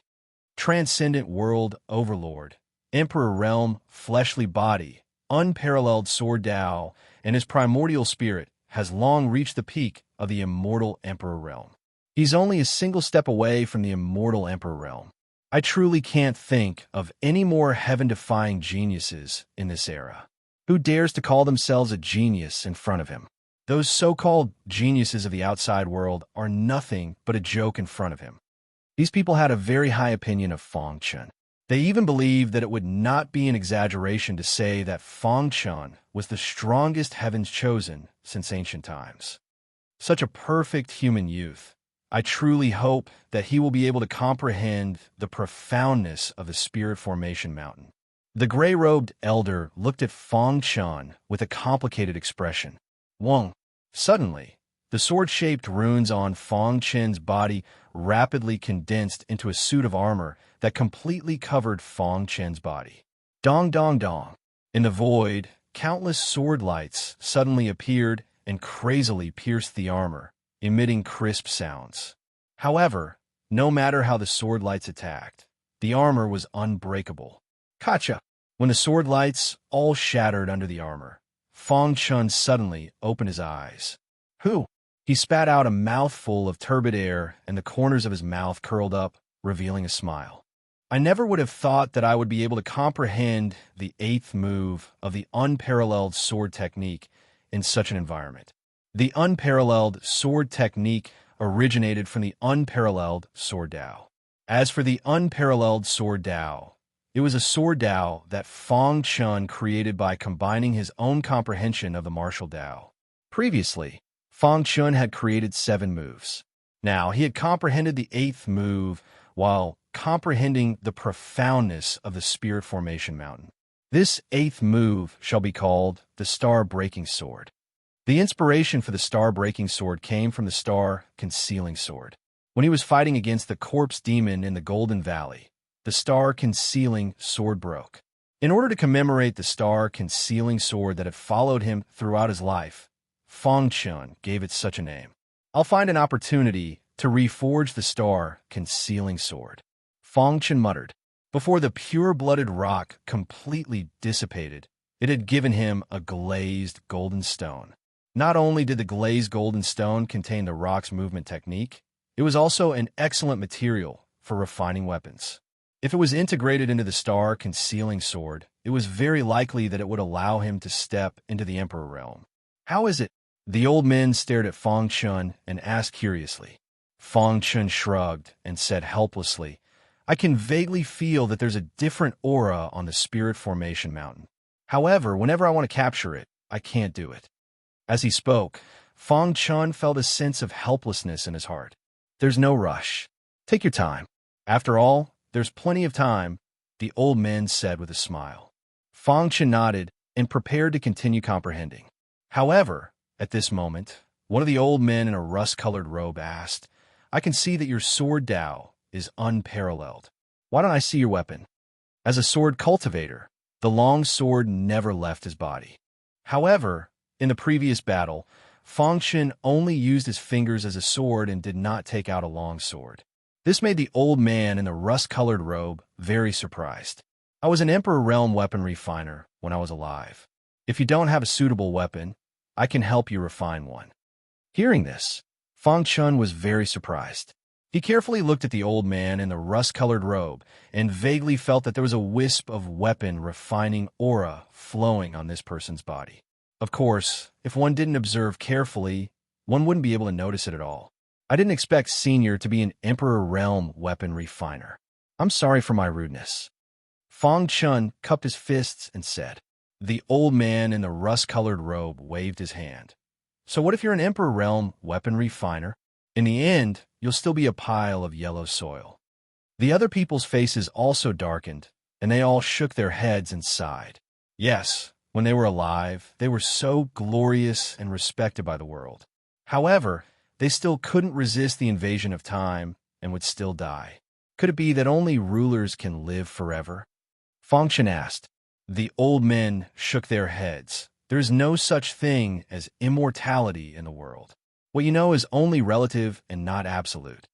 Transcendent world overlord, emperor realm, fleshly body, unparalleled sword Tao, and his primordial spirit has long reached the peak of the immortal emperor realm. He's only a single step away from the immortal emperor realm. I truly can't think of any more heaven-defying geniuses in this era. Who dares to call themselves a genius in front of him? Those so-called geniuses of the outside world are nothing but a joke in front of him. These people had a very high opinion of Fong Chun. They even believed that it would not be an exaggeration to say that Fong Chun was the strongest heavens chosen since ancient times. Such a perfect human youth. I truly hope that he will be able to comprehend the profoundness of the Spirit Formation Mountain. The gray-robed elder looked at Fong Chun with a complicated expression. Wong. Suddenly, the sword-shaped runes on Fong Chen's body rapidly condensed into a suit of armor that completely covered Fong Chen's body. Dong dong dong. In the void, countless sword lights suddenly appeared and crazily pierced the armor, emitting crisp sounds. However, no matter how the sword lights attacked, the armor was unbreakable. Gotcha! When the sword lights all shattered under the armor, Fong Chun suddenly opened his eyes. Who? He spat out a mouthful of turbid air, and the corners of his mouth curled up, revealing a smile. I never would have thought that I would be able to comprehend the 8th move of the unparalleled sword technique in such an environment. The unparalleled sword technique originated from the unparalleled sword Tao. As for the unparalleled sword Tao, it was a sword Tao that Fong Chun created by combining his own comprehension of the martial Tao. Previously, Fang Chun had created 7 moves. Now, he had comprehended the 8th move while comprehending the profoundness of the Spirit Formation Mountain. This 8th move shall be called the Star-Breaking Sword. The inspiration for the Star-Breaking Sword came from the Star-Concealing Sword. When he was fighting against the corpse demon in the Golden Valley, the Star-Concealing Sword broke. In order to commemorate the Star-Concealing Sword that had followed him throughout his life, Fang Chun gave it such a name. I'll find an opportunity to reforge the Star-Concealing Sword, Fang Chun muttered. Before the pure-blooded rock completely dissipated, it had given him a glazed golden stone. Not only did the glazed golden stone contain the rock's movement technique, it was also an excellent material for refining weapons. If it was integrated into the Star-Concealing Sword, it was very likely that it would allow him to step into the Emperor realm. How is it? The old men stared at Fang Chun and asked curiously. Fang Chun shrugged and said helplessly, I can vaguely feel that there's a different aura on the Spirit Formation Mountain. However, whenever I want to capture it, I can't do it. As he spoke, Fang Chun felt a sense of helplessness in his heart. There's no rush. Take your time. After all, there's plenty of time, the old men said with a smile. Fang Chun nodded and prepared to continue comprehending. However, at this moment, one of the old men in a rust-colored robe asked, I can see that your sword Dao is unparalleled. Why don't I see your weapon? As a sword cultivator, the long sword never left his body. However, in the previous battle, Fang Chun only used his fingers as a sword and did not take out a long sword. This made the old man in the rust-colored robe very surprised. I was an Emperor Realm weapon refiner when I was alive. If you don't have a suitable weapon, I can help you refine one. Hearing this, Fang Chun was very surprised. He carefully looked at the old man in the rust-colored robe and vaguely felt that there was a wisp of weapon-refining aura flowing on this person's body. Of course, if one didn't observe carefully, one wouldn't be able to notice it at all. I didn't expect Senior to be an Emperor Realm weapon refiner. I'm sorry for my rudeness. Fang Chun cupped his fists and said. The old man in the rust-colored robe waved his hand. So what if you're an Emperor Realm weapon refiner? In the end, you'll still be a pile of yellow soil. The other people's faces also darkened, and they all shook their heads and sighed. Yes, when they were alive, they were so glorious and respected by the world. However, they still couldn't resist the invasion of time and would still die. Could it be that only rulers can live forever? Fang Chun asked. The old men shook their heads. There is no such thing as immortality in the world. What you know is only relative and not absolute.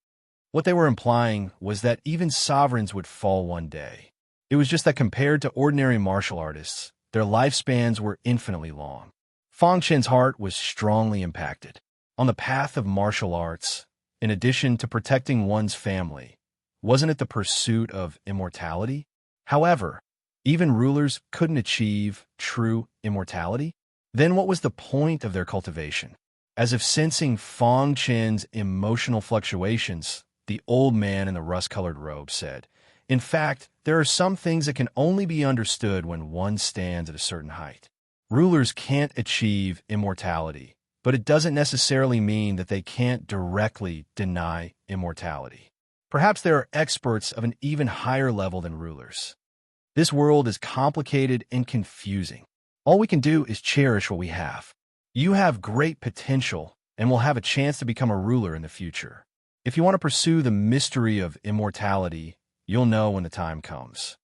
What they were implying was that even sovereigns would fall one day. It was just that compared to ordinary martial artists, their lifespans were infinitely long. Fang Chun's heart was strongly impacted. On the path of martial arts, in addition to protecting one's family, wasn't it the pursuit of immortality? However, even rulers couldn't achieve true immortality? Then what was the point of their cultivation? As if sensing Fang Chun's emotional fluctuations, the old man in the rust-colored robe said, in fact, there are some things that can only be understood when one stands at a certain height. Rulers can't achieve immortality, but it doesn't necessarily mean that they can't directly deny immortality. Perhaps there are experts of an even higher level than rulers. This world is complicated and confusing. All we can do is cherish what we have. You have great potential and will have a chance to become a ruler in the future. If you want to pursue the mystery of immortality, you'll know when the time comes.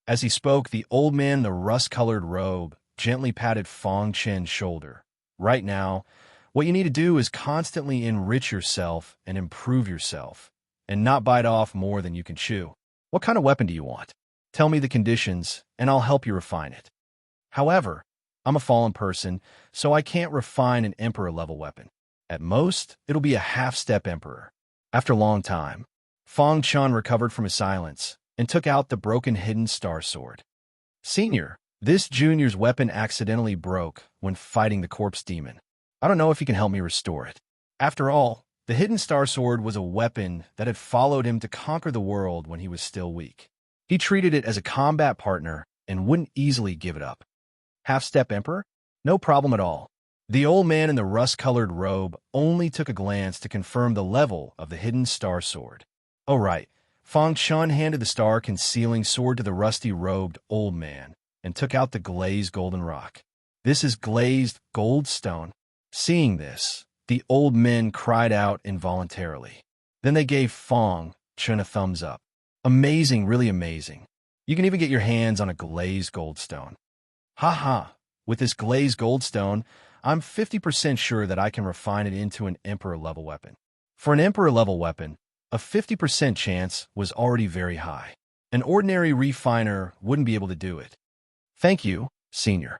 As he spoke, the old man in the rust-colored robe gently patted Fang Chun's shoulder. Right now, what you need to do is constantly enrich yourself and improve yourself, and not bite off more than you can chew. What kind of weapon do you want? Tell me the conditions, and I'll help you refine it. However, I'm a fallen person, so I can't refine an Emperor-level weapon. At most, it'll be a half-step Emperor. After a long time, Fang Chun recovered from his silence and took out the broken hidden star sword. Senior, this junior's weapon accidentally broke when fighting the corpse demon. I don't know if you can help me restore it. After all, the hidden star sword was a weapon that had followed him to conquer the world when he was still weak. He treated it as a combat partner and wouldn't easily give it up. Half-step Emperor? No problem at all. The old man in the rust-colored robe only took a glance to confirm the level of the hidden star sword. Oh right, Fang Chun handed the star-concealing sword to the rusty-robed old man and took out the glazed golden rock. This is glazed gold stone. Seeing this, the old men cried out involuntarily. Then they gave Fang Chun a thumbs up. Amazing, really amazing. You can even get your hands on a glazed goldstone. Ha ha, with this glazed goldstone, I'm 50% sure that I can refine it into an Emperor-level weapon. For an Emperor-level weapon, a 50% chance was already very high. An ordinary refiner wouldn't be able to do it. Thank you, Senior.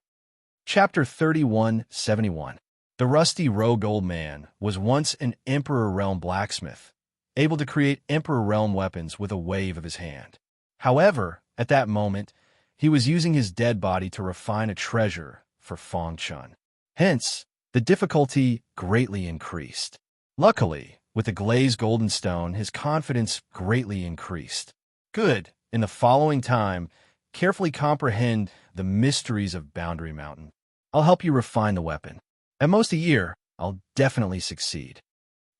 Chapter 3171. The rusty-robed old man was once an Emperor Realm blacksmith, able to create Emperor Realm weapons with a wave of his hand. However, at that moment, he was using his dead body to refine a treasure for Fang Chun. Hence, the difficulty greatly increased. Luckily, with the glazed golden stone, his confidence greatly increased. Good. In the following time, carefully comprehend the mysteries of Boundary Mountain. I'll help you refine the weapon. At most a year, I'll definitely succeed.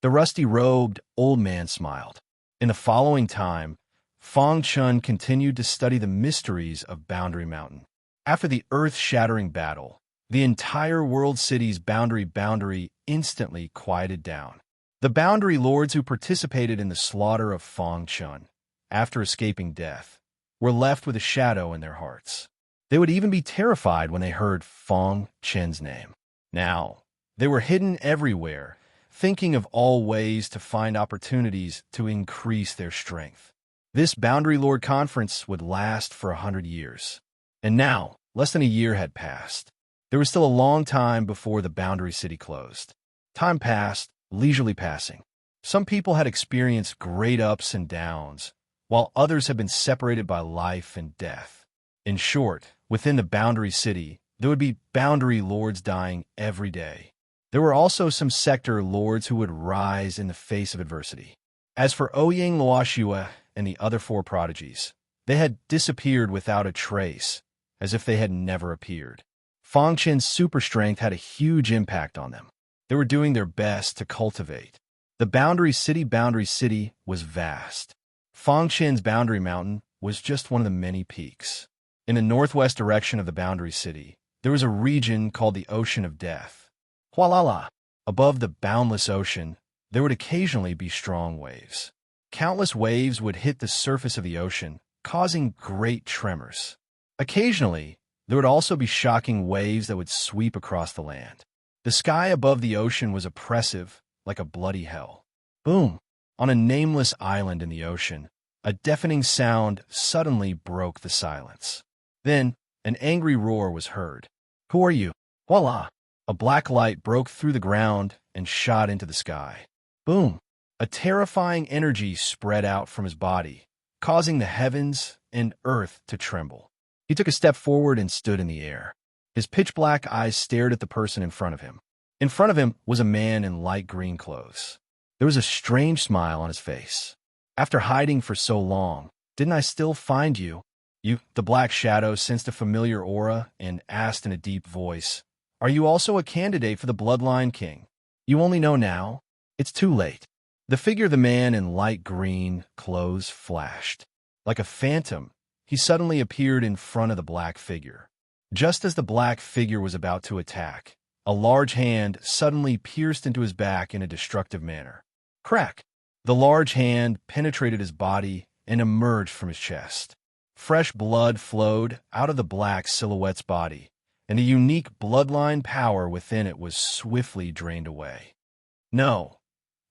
The rusty-robed old man smiled. In the following time, Fang Chun continued to study the mysteries of Boundary Mountain. After the earth-shattering battle, the entire world city's boundary instantly quieted down. The boundary lords who participated in the slaughter of Fang Chun, after escaping death, were left with a shadow in their hearts. They would even be terrified when they heard Fang Chun's name. Now, they were hidden everywhere, thinking of all ways to find opportunities to increase their strength. This Boundary Lord Conference would last for 100 years. And now, less than a year had passed. There was still a long time before the Boundary City closed. Time passed, leisurely passing. Some people had experienced great ups and downs, while others had been separated by life and death. In short, within the Boundary City, there would be Boundary Lords dying every day. There were also some Sector Lords who would rise in the face of adversity. As for Ouyang Luoshua and the other four prodigies, they had disappeared without a trace, as if they had never appeared. Fang Chun's super strength had a huge impact on them. They were doing their best to cultivate. The Boundary City was vast. Fang Chun's Boundary Mountain was just one of the many peaks. In the northwest direction of the Boundary City, there was a region called the Ocean of Death. Hualala! Above the boundless ocean, there would occasionally be strong waves. Countless waves would hit the surface of the ocean, causing great tremors. Occasionally, there would also be shocking waves that would sweep across the land. The sky above the ocean was oppressive, like a bloody hell. Boom! On a nameless island in the ocean, a deafening sound suddenly broke the silence. Then, an angry roar was heard. Who are you? Voila! A black light broke through the ground and shot into the sky. Boom! A terrifying energy spread out from his body, causing the heavens and earth to tremble. He took a step forward and stood in the air. His pitch-black eyes stared at the person in front of him. In front of him was a man in light green clothes. There was a strange smile on his face. After hiding for so long, didn't I still find you? The black shadow sensed a familiar aura and asked in a deep voice, Are you also a candidate for the Bloodline King? You only know now? It's too late. The figure of the man in light green clothes flashed. Like a phantom, he suddenly appeared in front of the black figure. Just as the black figure was about to attack, a large hand suddenly pierced into his back in a destructive manner. Crack! The large hand penetrated his body and emerged from his chest. Fresh blood flowed out of the black silhouette's body, and the unique bloodline power within it was swiftly drained away. No!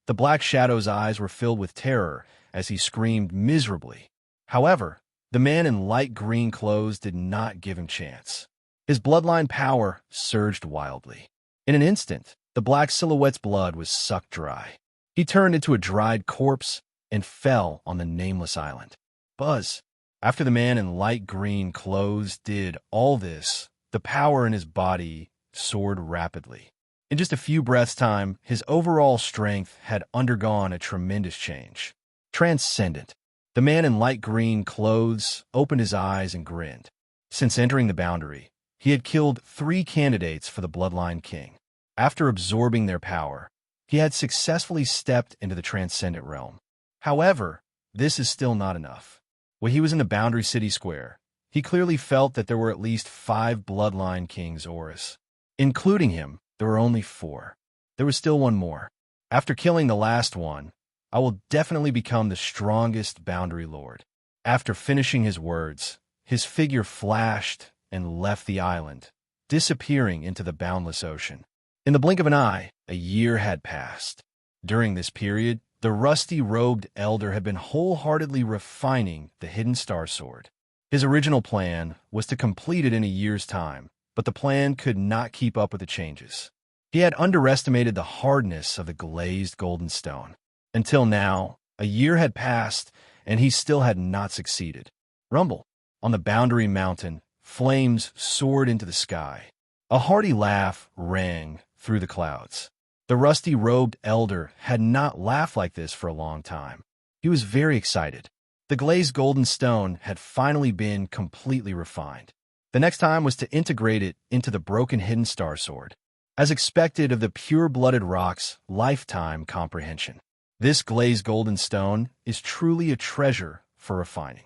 The black shadow's eyes were filled with terror as he screamed miserably. However, the man in light green clothes did not give him chance. His bloodline power surged wildly. In an instant, the black silhouette's blood was sucked dry. He turned into a dried corpse and fell on the nameless island. Buzz! After the man in light green clothes did all this, the power in his body soared rapidly. In just a few breaths' time, his overall strength had undergone a tremendous change. Transcendent. The man in light green clothes opened his eyes and grinned. Since entering the boundary, he had killed 3 candidates for the Bloodline King. After absorbing their power, he had successfully stepped into the transcendent realm. However, this is still not enough. When he was in the Boundary City Square, he clearly felt that there were at least 5 bloodline kings Horus. Including him, there were only 4. There was still one more. After killing the last one, I will definitely become the strongest Boundary Lord. After finishing his words, his figure flashed and left the island, disappearing into the boundless ocean. In the blink of an eye, a year had passed. During this period, the rusty-robed elder had been wholeheartedly refining the hidden star sword. His original plan was to complete it in a year's time, but the plan could not keep up with the changes. He had underestimated the hardness of the glazed golden stone. Until now, a year had passed, and he still had not succeeded. Rumble. On the Boundary Mountain, flames soared into the sky. A hearty laugh rang through the clouds. The rusty-robed elder had not laughed like this for a long time. He was very excited. The glazed golden stone had finally been completely refined. The next time was to integrate it into the broken hidden star sword. As expected of the pure-blooded rock's lifetime comprehension, this glazed golden stone is truly a treasure for refining.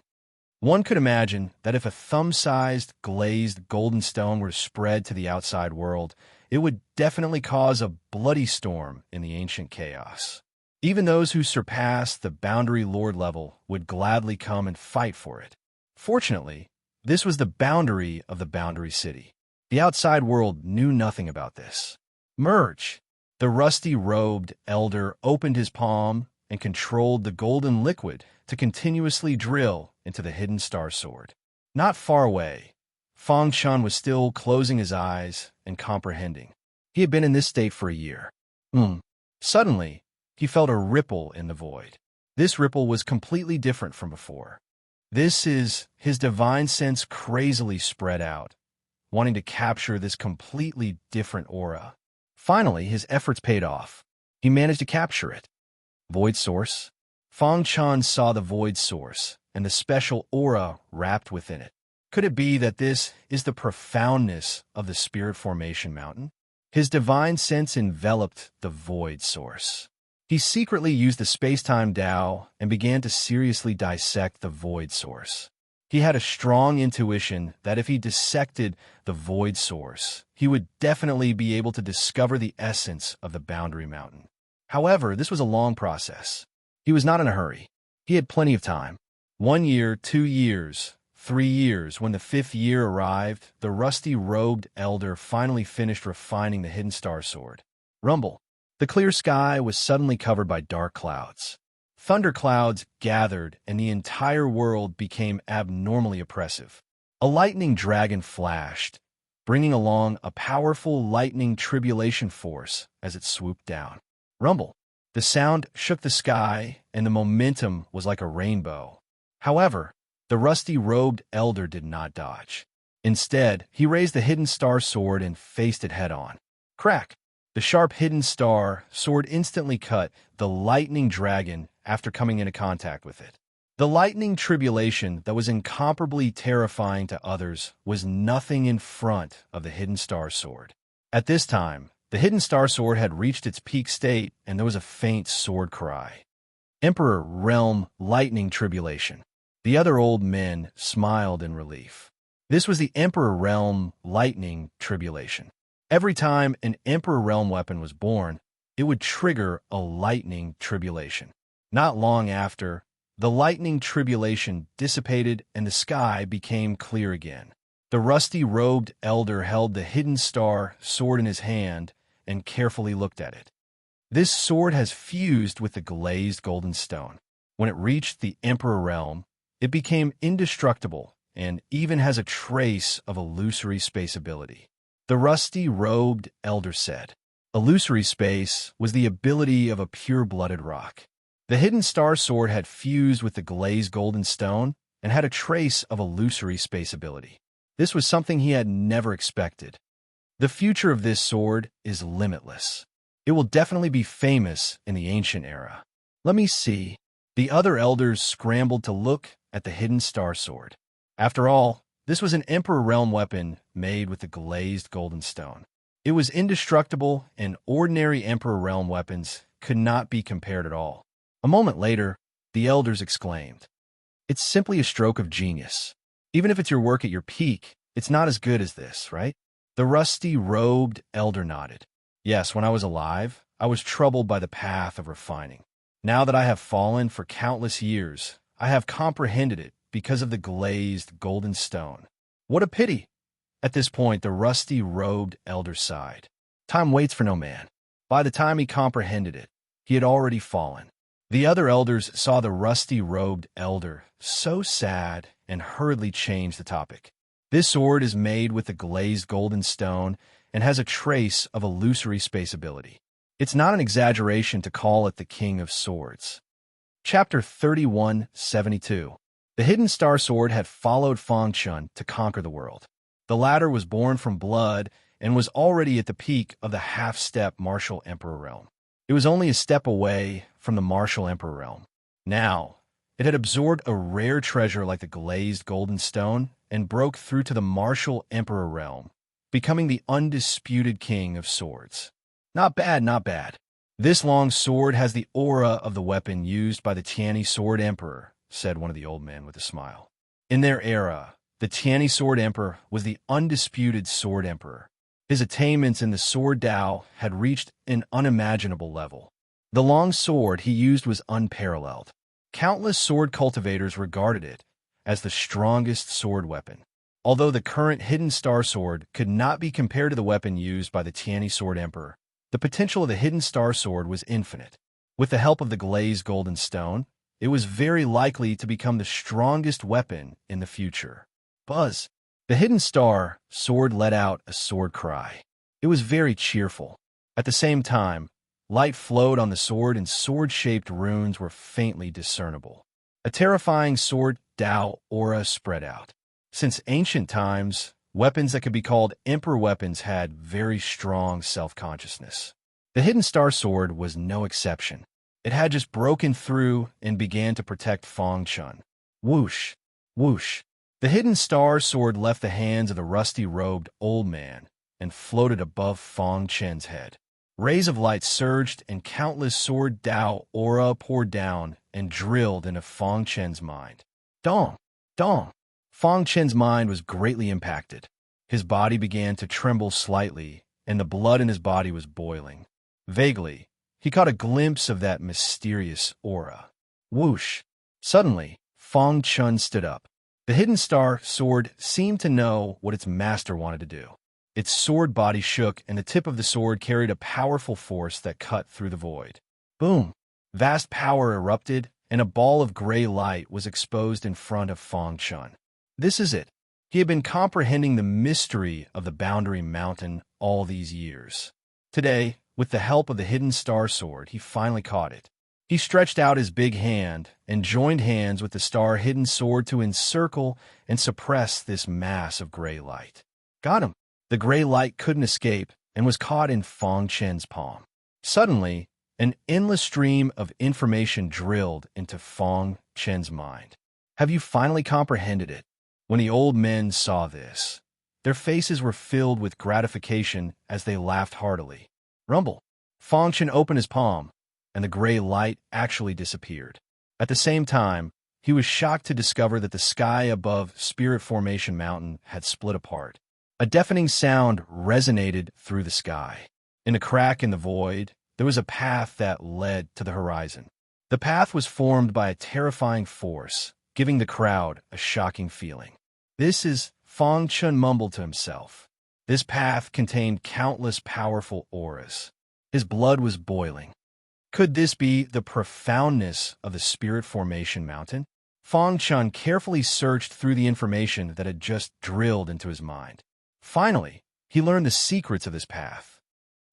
One could imagine that if a thumb-sized glazed golden stone were spread to the outside world, it would definitely cause a bloody storm in the ancient chaos. Even those who surpassed the Boundary Lord level would gladly come and fight for it. Fortunately, this was the boundary of the Boundary City. The outside world knew nothing about this. Merge! The rusty-robed elder opened his palm and controlled the golden liquid to continuously drill into the hidden star sword. Not far away, Fang Chun was still closing his eyes and comprehending. He had been in this state for a year. Suddenly, he felt a ripple in the void. This ripple was completely different from before. This is his divine sense crazily spread out, wanting to capture this completely different aura. Finally, his efforts paid off. He managed to capture it. Void source. Fang Chun saw the void source and the special aura wrapped within it. Could it be that this is the profoundness of the spirit formation mountain? His divine sense enveloped the void source. He secretly used the space-time Tao and began to seriously dissect the void source. He had a strong intuition that if he dissected the void source, he would definitely be able to discover the essence of the Boundary Mountain. However, this was a long process. He was not in a hurry. He had plenty of time. 1 year, 2 years, 3 years. When the 5th year arrived, the rusty-robed elder finally finished refining the hidden star sword. Rumble. The clear sky was suddenly covered by dark clouds. Thunderclouds gathered, and the entire world became abnormally oppressive. A lightning dragon flashed, bringing along a powerful lightning tribulation force as it swooped down. Rumble. The sound shook the sky, and the momentum was like a rainbow. However, the rusty-robed elder did not dodge. Instead, he raised the hidden star sword and faced it head-on. Crack! The sharp hidden star sword instantly cut the lightning dragon after coming into contact with it. The lightning tribulation that was incomparably terrifying to others was nothing in front of the hidden star sword. At this time, the hidden star sword had reached its peak state, and there was a faint sword cry. Emperor Realm Lightning Tribulation. The other old men smiled in relief. This was the Emperor Realm Lightning Tribulation. Every time an Emperor Realm weapon was born, it would trigger a lightning tribulation. Not long after, the lightning tribulation dissipated and the sky became clear again. The rusty-robed elder held the hidden star sword in his hand and carefully looked at it. This sword has fused with the glazed golden stone. When it reached the Emperor Realm, it became indestructible and even has a trace of illusory space ability. The rusty-robed elder said, illusory space was the ability of a pure-blooded rock. The hidden star sword had fused with the glazed golden stone and had a trace of illusory space ability. This was something he had never expected. The future of this sword is limitless. It will definitely be famous in the ancient era. Let me see. The other elders scrambled to look at the hidden star sword. After all, this was an Emperor Realm weapon made with the glazed golden stone. It was indestructible, and ordinary Emperor Realm weapons could not be compared at all. A moment later, the elders exclaimed, "It's simply a stroke of genius. Even if it's your work at your peak, it's not as good as this, right?" The rusty-robed elder nodded. "Yes, when I was alive, I was troubled by the path of refining. Now that I have fallen for countless years, I have comprehended it because of the glazed golden stone. What a pity!" At this point, the rusty-robed elder sighed. Time waits for no man. By the time he comprehended it, he had already fallen. The other elders saw the rusty-robed elder so sad and hurriedly changed the topic. "This sword is made with the glazed golden stone and has a trace of illusory space ability. It's not an exaggeration to call it the King of Swords." Chapter 3172. The hidden star sword had followed Fang Chun to conquer the world. The latter was born from blood and was already at the peak of the half-step martial emperor realm. It was only a step away from the martial emperor realm. Now, it had absorbed a rare treasure like the glazed golden stone and broke through to the martial emperor realm, becoming the undisputed king of swords. Not bad, not bad. "This long sword has the aura of the weapon used by the Tiani Sword Emperor," said one of the old men with a smile. In their era, the Tiani Sword Emperor was the undisputed sword emperor. His attainments in the sword Tao had reached an unimaginable level. The long sword he used was unparalleled. Countless sword cultivators regarded it as the strongest sword weapon. Although the current hidden star sword could not be compared to the weapon used by the Tiani Sword Emperor, the potential of the hidden star sword was infinite. With the help of the glazed golden stone, it was very likely to become the strongest weapon in the future. Buzz! The hidden star sword let out a sword cry. It was very cheerful. At the same time, light flowed on the sword and sword-shaped runes were faintly discernible. A terrifying sword Tao aura spread out. Since ancient times, weapons that could be called emperor weapons had very strong self-consciousness. The hidden star sword was no exception. It had just broken through and began to protect Fang Chun. Whoosh! Whoosh! The hidden star sword left the hands of the rusty-robed old man and floated above Fang Chen's head. Rays of light surged and countless sword Tao aura poured down and drilled into Fang Chen's mind. Dong! Dong! Fang Chen's mind was greatly impacted. His body began to tremble slightly, and the blood in his body was boiling. Vaguely, he caught a glimpse of that mysterious aura. Whoosh! Suddenly, Fang Chun stood up. The hidden star sword seemed to know what its master wanted to do. Its sword body shook, and the tip of the sword carried a powerful force that cut through the void. Boom! Vast power erupted, and a ball of gray light was exposed in front of Fang Chun. This is it. He had been comprehending the mystery of the Boundary Mountain all these years. Today, with the help of the hidden star sword, he finally caught it. He stretched out his big hand and joined hands with the star-hidden sword to encircle and suppress this mass of gray light. Got him! The gray light couldn't escape and was caught in Fang Chen's palm. Suddenly, an endless stream of information drilled into Fang Chen's mind. Have you finally comprehended it? When the old men saw this, their faces were filled with gratification as they laughed heartily. Rumble! Fang Chen opened his palm, and the gray light actually disappeared. At the same time, he was shocked to discover that the sky above Spirit Formation Mountain had split apart. A deafening sound resonated through the sky. In a crack in the void, there was a path that led to the horizon. The path was formed by a terrifying force, giving the crowd a shocking feeling. "This is," Fang Chun mumbled to himself. This path contained countless powerful auras. His blood was boiling. Could this be the profoundness of the Spirit Formation Mountain? Fang Chun carefully searched through the information that had just drilled into his mind. Finally, he learned the secrets of this path.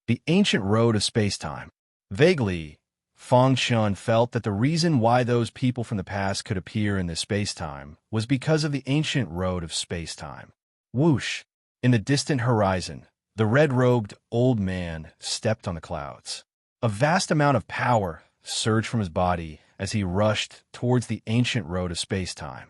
The ancient road of space-time. Vaguely, Fang Chun felt that the reason why those people from the past could appear in this space-time was because of the ancient road of space-time. Whoosh! In the distant horizon, the red-robed old man stepped on the clouds. A vast amount of power surged from his body as he rushed towards the ancient road of space-time.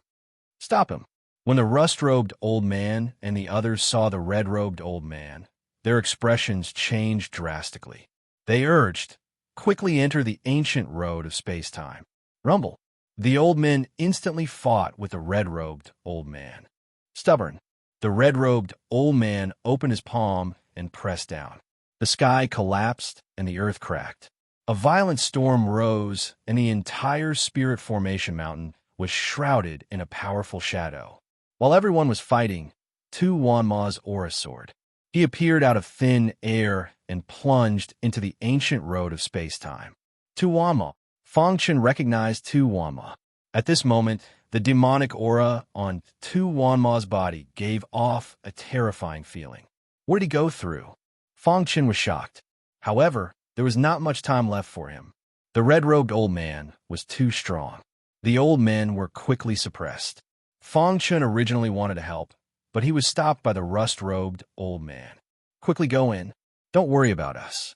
Stop him! When the rust-robed old man and the others saw the red-robed old man, their expressions changed drastically. They urged, "Quickly enter the ancient road of space-time." Rumble. The old men instantly fought with the red-robed old man. Stubborn. The red-robed old man opened his palm and pressed down. The sky collapsed and the earth cracked. A violent storm rose, and the entire Spirit Formation Mountain was shrouded in a powerful shadow. While everyone was fighting, Tu Wanma's aura soared. He appeared out of thin air and plunged into the ancient road of space-time. Tu Wanma. Fangchen recognized Tu Wanma. At this moment, the demonic aura on Tu Wanma's body gave off a terrifying feeling. What did he go through? Fangchen was shocked. However, there was not much time left for him. The red-robed old man was too strong. The old men were quickly suppressed. Fangchen originally wanted to help, but he was stopped by the rust-robed old man. "Quickly go in. Don't worry about us."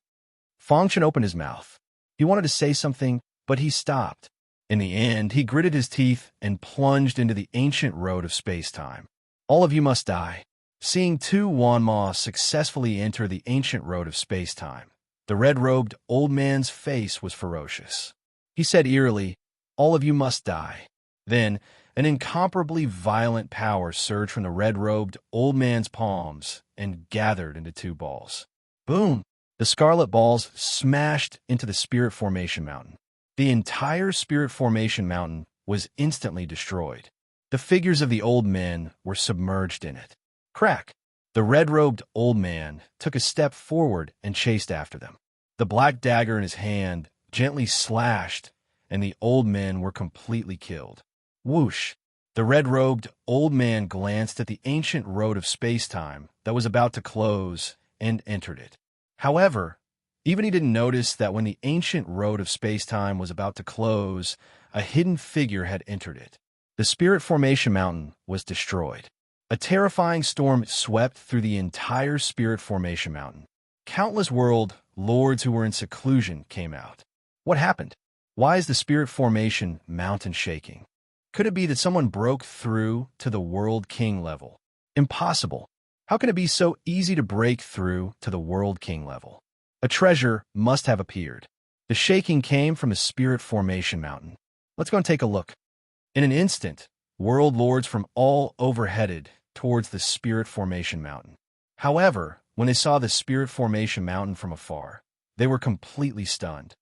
Fangchen opened his mouth. He wanted to say something, but he stopped. In the end, he gritted his teeth and plunged into the ancient road of space-time. "All of you must die." Seeing Tu Wanma successfully enter the ancient road of space-time, the red-robed old man's face was ferocious. He said eerily, "All of you must die." Then, an incomparably violent power surged from the red-robed old man's palms and gathered into two balls. Boom! The scarlet balls smashed into the Spirit Formation Mountain. The entire Spirit Formation Mountain was instantly destroyed. The figures of the old men were submerged in it. Crack! The red-robed old man took a step forward and chased after them. The black dagger in his hand gently slashed, and the old men were completely killed. Whoosh! The red-robed old man glanced at the ancient road of space-time that was about to close and entered it. However, even he didn't notice that when the ancient road of space-time was about to close, a hidden figure had entered it. The Spirit Formation Mountain was destroyed. A terrifying storm swept through the entire Spirit Formation Mountain. Countless world lords who were in seclusion came out. What happened? Why is the Spirit Formation Mountain shaking? Could it be that someone broke through to the World King level? Impossible. How can it be so easy to break through to the World King level? A treasure must have appeared. The shaking came from the Spirit Formation Mountain. Let's go and take a look. In an instant, world lords from all over headed towards the Spirit Formation Mountain. However, when they saw the Spirit Formation Mountain from afar, they were completely stunned.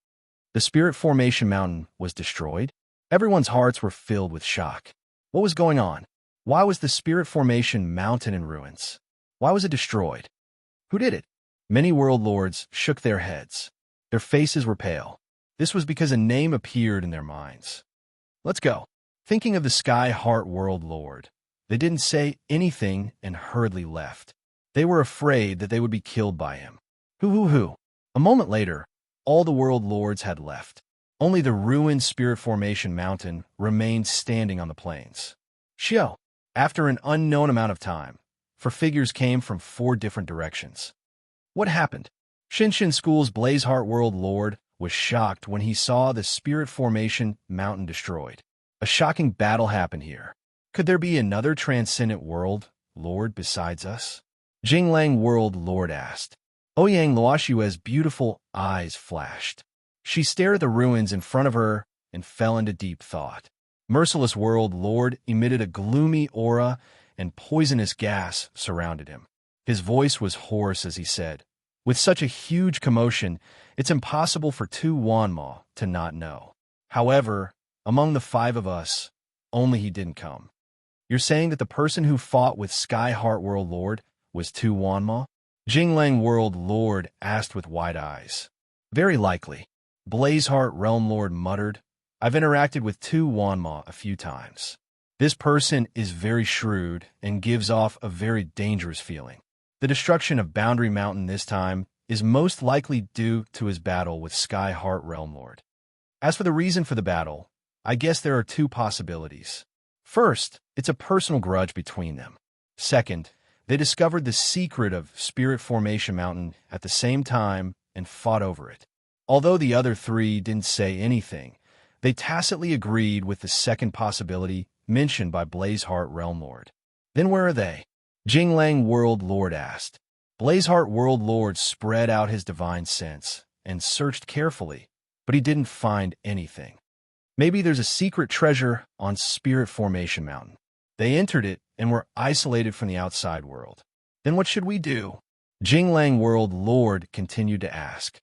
The Spirit Formation Mountain was destroyed. Everyone's hearts were filled with shock. What was going on? Why was the Spirit Formation Mountain in ruins? Why was it destroyed? Who did it? Many world lords shook their heads. Their faces were pale. This was because a name appeared in their minds. Let's go. Thinking of the Sky Heart World Lord, they didn't say anything and hurriedly left. They were afraid that they would be killed by him. Hoo. A moment later, all the world lords had left. Only the ruined Spirit Formation Mountain remained standing on the plains. Xiao. After an unknown amount of time, for figures came from 4 different directions. What happened? Shinshin School's Blazeheart World Lord was shocked when he saw the Spirit Formation Mountain destroyed. A shocking battle happened here. Could there be another transcendent world lord besides us? Jinglang World Lord asked. Ouyang Luoshue's beautiful eyes flashed. She stared at the ruins in front of her and fell into deep thought. Merciless World Lord emitted a gloomy aura and poisonous gas surrounded him. His voice was hoarse as he said, "With such a huge commotion, it's impossible for Tu Wanma to not know. However, among the 5 of us, only he didn't come." You're saying that the person who fought with Sky Heart World Lord was Tu Wanma? Jinglang World Lord asked with wide eyes. Very likely. Blazeheart Realm Lord muttered, "I've interacted with Tu Wanma a few times. This person is very shrewd and gives off a very dangerous feeling. The destruction of Boundary Mountain this time is most likely due to his battle with Sky Heart Realm Lord. As for the reason for the battle, I guess there are 2 possibilities. First, it's a personal grudge between them. Second, they discovered the secret of Spirit Formation Mountain at the same time and fought over it. Although the other 3 didn't say anything, they tacitly agreed with the second possibility mentioned by Blazeheart Realm Lord. Then where are they? Jinglang World Lord asked. Blazeheart World Lord spread out his divine sense and searched carefully, but he didn't find anything. Maybe there's a secret treasure on Spirit Formation Mountain. They entered it and were isolated from the outside world. Then what should we do? Jinglang World Lord continued to ask.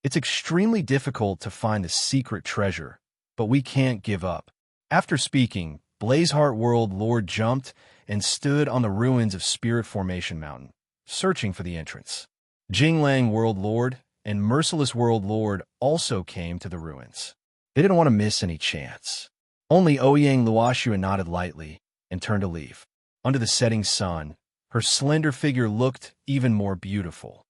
It's extremely difficult to find the secret treasure, but we can't give up. After speaking, Blazeheart World Lord jumped and stood on the ruins of Spirit Formation Mountain, searching for the entrance. Jinglang World Lord and Merciless World Lord also came to the ruins. They didn't want to miss any chance. Only Ouyang Luoxua nodded lightly and turned to leave. Under the setting sun, her slender figure looked even more beautiful.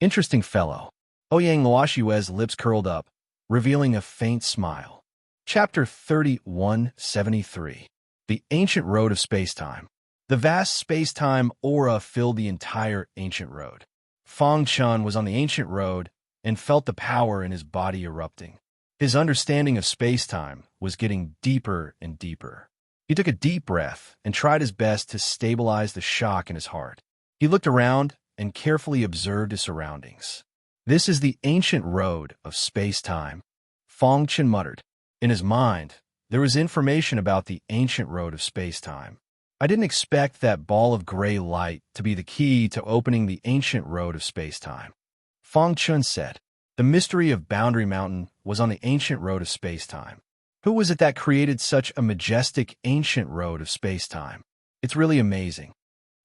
Interesting fellow. Ouyang Luoxua's lips curled up, revealing a faint smile. Chapter 3173. The Ancient Road of Spacetime. The vast spacetime aura filled the entire ancient road. Fang Chun was on the ancient road and felt the power in his body erupting. His understanding of spacetime was getting deeper and deeper. He took a deep breath and tried his best to stabilize the shock in his heart. He looked around and carefully observed his surroundings. This is the ancient road of space-time, Fang Chun muttered. In his mind, there was information about the ancient road of space-time. I didn't expect that ball of gray light to be the key to opening the ancient road of space-time. Fang Chun said. The mystery of Boundary Mountain was on the ancient road of space-time. Who was it that created such a majestic ancient road of space-time? It's really amazing.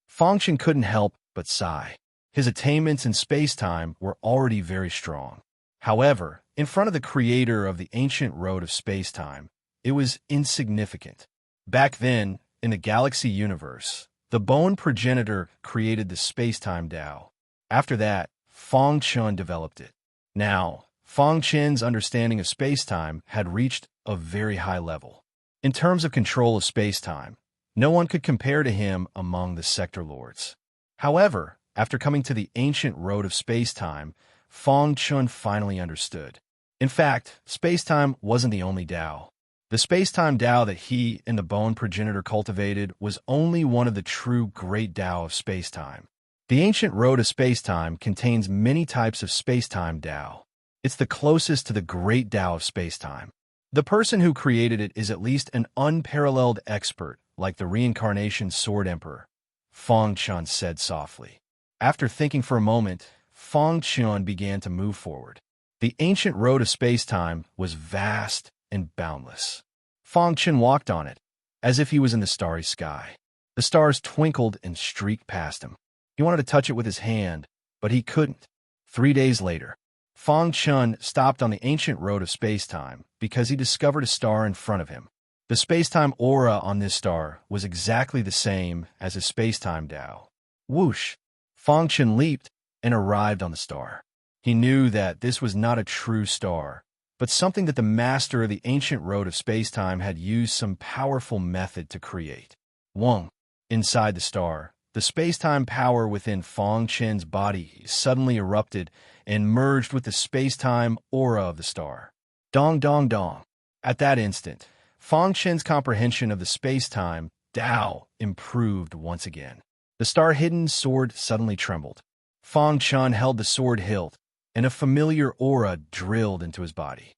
Fang Chun couldn't help but sigh. His attainments in space-time were already very strong. However, in front of the creator of the ancient road of space-time, it was insignificant. Back then, in the galaxy universe, the bone progenitor created the space-time Tao. After that, Fang Chun developed it. Now, Fang Chun's understanding of space-time had reached a very high level. In terms of control of space-time, no one could compare to him among the sector lords. However, after coming to the ancient road of space-time, Fang Chun finally understood. In fact, space-time wasn't the only Tao. The space-time Tao that he and the bone progenitor cultivated was only one of the true great Tao of space-time. The ancient road of space-time contains many types of space-time Tao. It's the closest to the great Tao of space-time. The person who created it is at least an unparalleled expert, like the reincarnation Sword Emperor, Fang Chun said softly. After thinking for a moment, Fang Chun began to move forward. The ancient road of space-time was vast and boundless. Fang Chun walked on it, as if he was in the starry sky. The stars twinkled and streaked past him. He wanted to touch it with his hand, but he couldn't. 3 days later, Fang Chun stopped on the ancient road of space-time because he discovered a star in front of him. The space-time aura on this star was exactly the same as his space-time Tao. Whoosh! Fang Chun leaped and arrived on the star. He knew that this was not a true star, but something that the master of the ancient road of space-time had used some powerful method to create. Wong! Inside the star, the space-time power within Fang Chun's body suddenly erupted and merged with the space-time aura of the star. Dong dong dong. At that instant, Fang Chun's comprehension of the space-time Tao improved once again. The star-hidden sword suddenly trembled. Fang Chun held the sword hilt, and a familiar aura drilled into his body.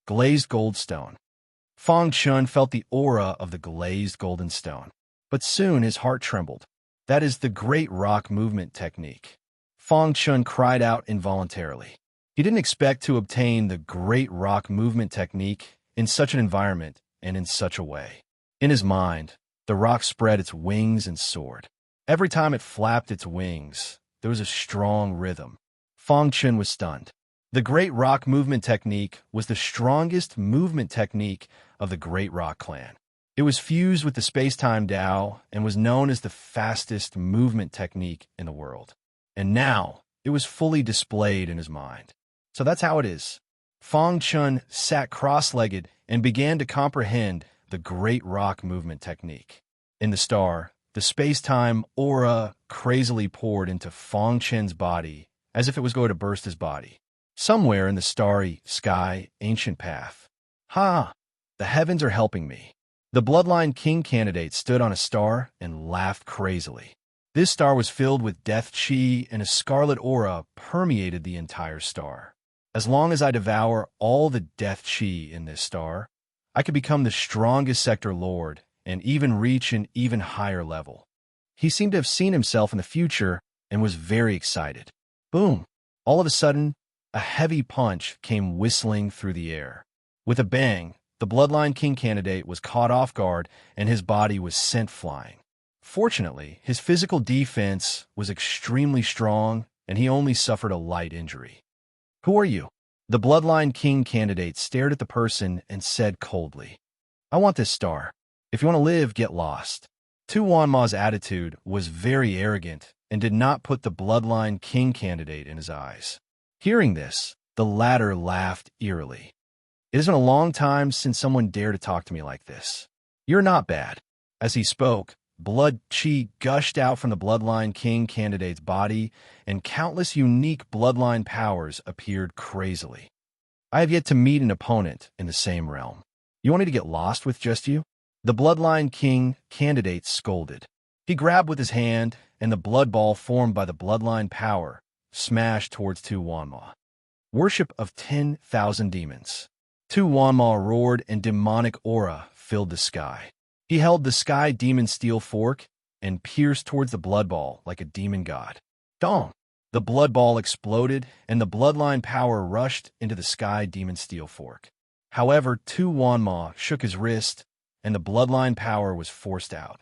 Glazed gold stone. Fang Chun felt the aura of the glazed golden stone, but soon his heart trembled. That is the Great Rock Movement technique. Fang Chun cried out involuntarily. He didn't expect to obtain the Great Rock Movement technique in such an environment and in such a way. In his mind, the rock spread its wings and soared. Every time it flapped its wings, there was a strong rhythm. Fang Chun was stunned. The Great Rock Movement technique was the strongest movement technique of the Great Rock clan. It was fused with the space-time Tao and was known as the fastest movement technique in the world. And now, it was fully displayed in his mind. So that's how it is. Fang Chun sat cross-legged and began to comprehend the Great Rock Movement technique. In the star, the space-time aura crazily poured into Fang Chun's body as if it was going to burst his body. Somewhere in the starry sky, ancient path. Ha! The heavens are helping me. The Bloodline King candidate stood on a star and laughed crazily. This star was filled with death chi, and a scarlet aura permeated the entire star. As long as I devour all the death chi in this star, I could become the strongest sector lord and even reach an even higher level. He seemed to have seen himself in the future and was very excited. Boom! All of a sudden, a heavy punch came whistling through the air. With a bang, the Bloodline King candidate was caught off guard and his body was sent flying. Fortunately, his physical defense was extremely strong and he only suffered a light injury. "Who are you?" The Bloodline King candidate stared at the person and said coldly, "I want this star. If you want to live, get lost." Tu Wanma's attitude was very arrogant and did not put the Bloodline King candidate in his eyes. Hearing this, the latter laughed eerily. "It has been a long time since someone dared to talk to me like this. You're not bad." As he spoke, blood chi gushed out from the Bloodline King candidate's body, and countless unique bloodline powers appeared crazily. "I have yet to meet an opponent in the same realm. You want me to get lost with just you?" The Bloodline King candidate scolded. He grabbed with his hand, and the blood ball formed by the bloodline power smashed towards Tu Wanma. Worship of 10,000 demons. Tu Wanma roared and demonic aura filled the sky. He held the sky demon steel fork and pierced towards the blood ball like a demon god. Dong! The blood ball exploded, and the bloodline power rushed into the sky demon steel fork. However, Tu Wanma shook his wrist, and the bloodline power was forced out.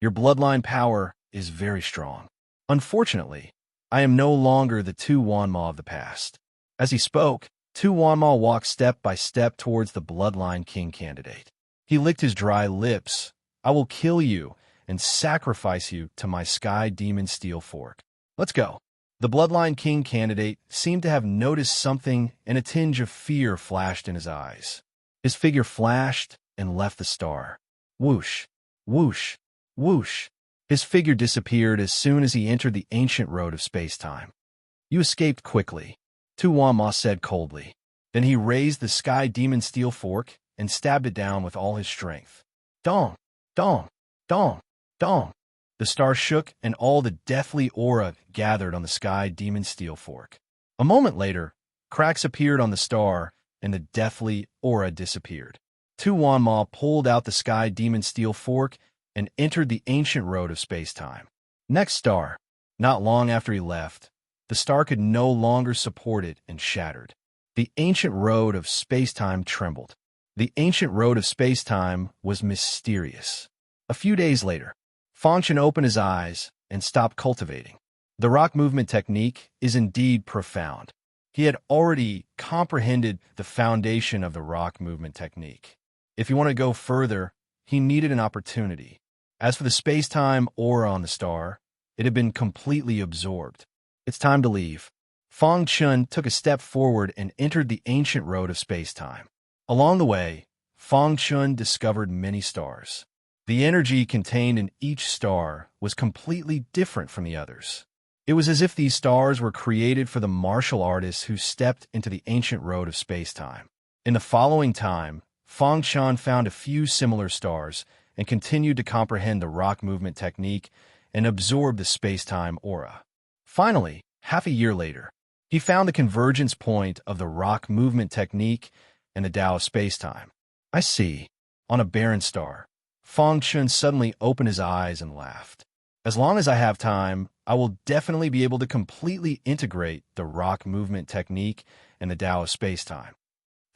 "Your bloodline power is very strong. Unfortunately, I am no longer the Tu Wanma of the past." As he spoke, Tu Wanma walked step by step towards the Bloodline King candidate. He licked his dry lips. "I will kill you and sacrifice you to my sky demon steel fork. Let's go." The Bloodline King candidate seemed to have noticed something, and a tinge of fear flashed in his eyes. His figure flashed and left the star. Whoosh, whoosh, whoosh. His figure disappeared as soon as he entered the ancient road of space-time. "You escaped quickly," Tu Wanma said coldly. Then he raised the sky demon steel fork and stabbed it down with all his strength. Dong, dong, dong, dong. The star shook, and all the deathly aura gathered on the sky demon steel fork. A moment later, cracks appeared on the star, and the deathly aura disappeared. Tu Wanma pulled out the sky demon steel fork and entered the ancient road of space-time. Next star. Not long after he left, the star could no longer support it and shattered. The ancient road of space-time trembled. The ancient road of space-time was mysterious. A few days later, Fangchen opened his eyes and stopped cultivating. The rock movement technique is indeed profound. He had already comprehended the foundation of the rock movement technique. If he wanted to go further, he needed an opportunity. As for the space-time aura on the star, it had been completely absorbed. It's time to leave. Fangchen took a step forward and entered the ancient road of space-time. Along the way, Fangchen discovered many stars. The energy contained in each star was completely different from the others. It was as if these stars were created for the martial artists who stepped into the ancient road of space-time. In the following time, Fangchen found a few similar stars and continued to comprehend the rock movement technique and absorb the space-time aura. Finally, half a year later, he found the convergence point of the rock movement technique and the Tao of space-time. I see. On a barren star. Fangchen suddenly opened his eyes and laughed. As long as I have time, I will definitely be able to completely integrate the rock movement technique and the Tao of space-time.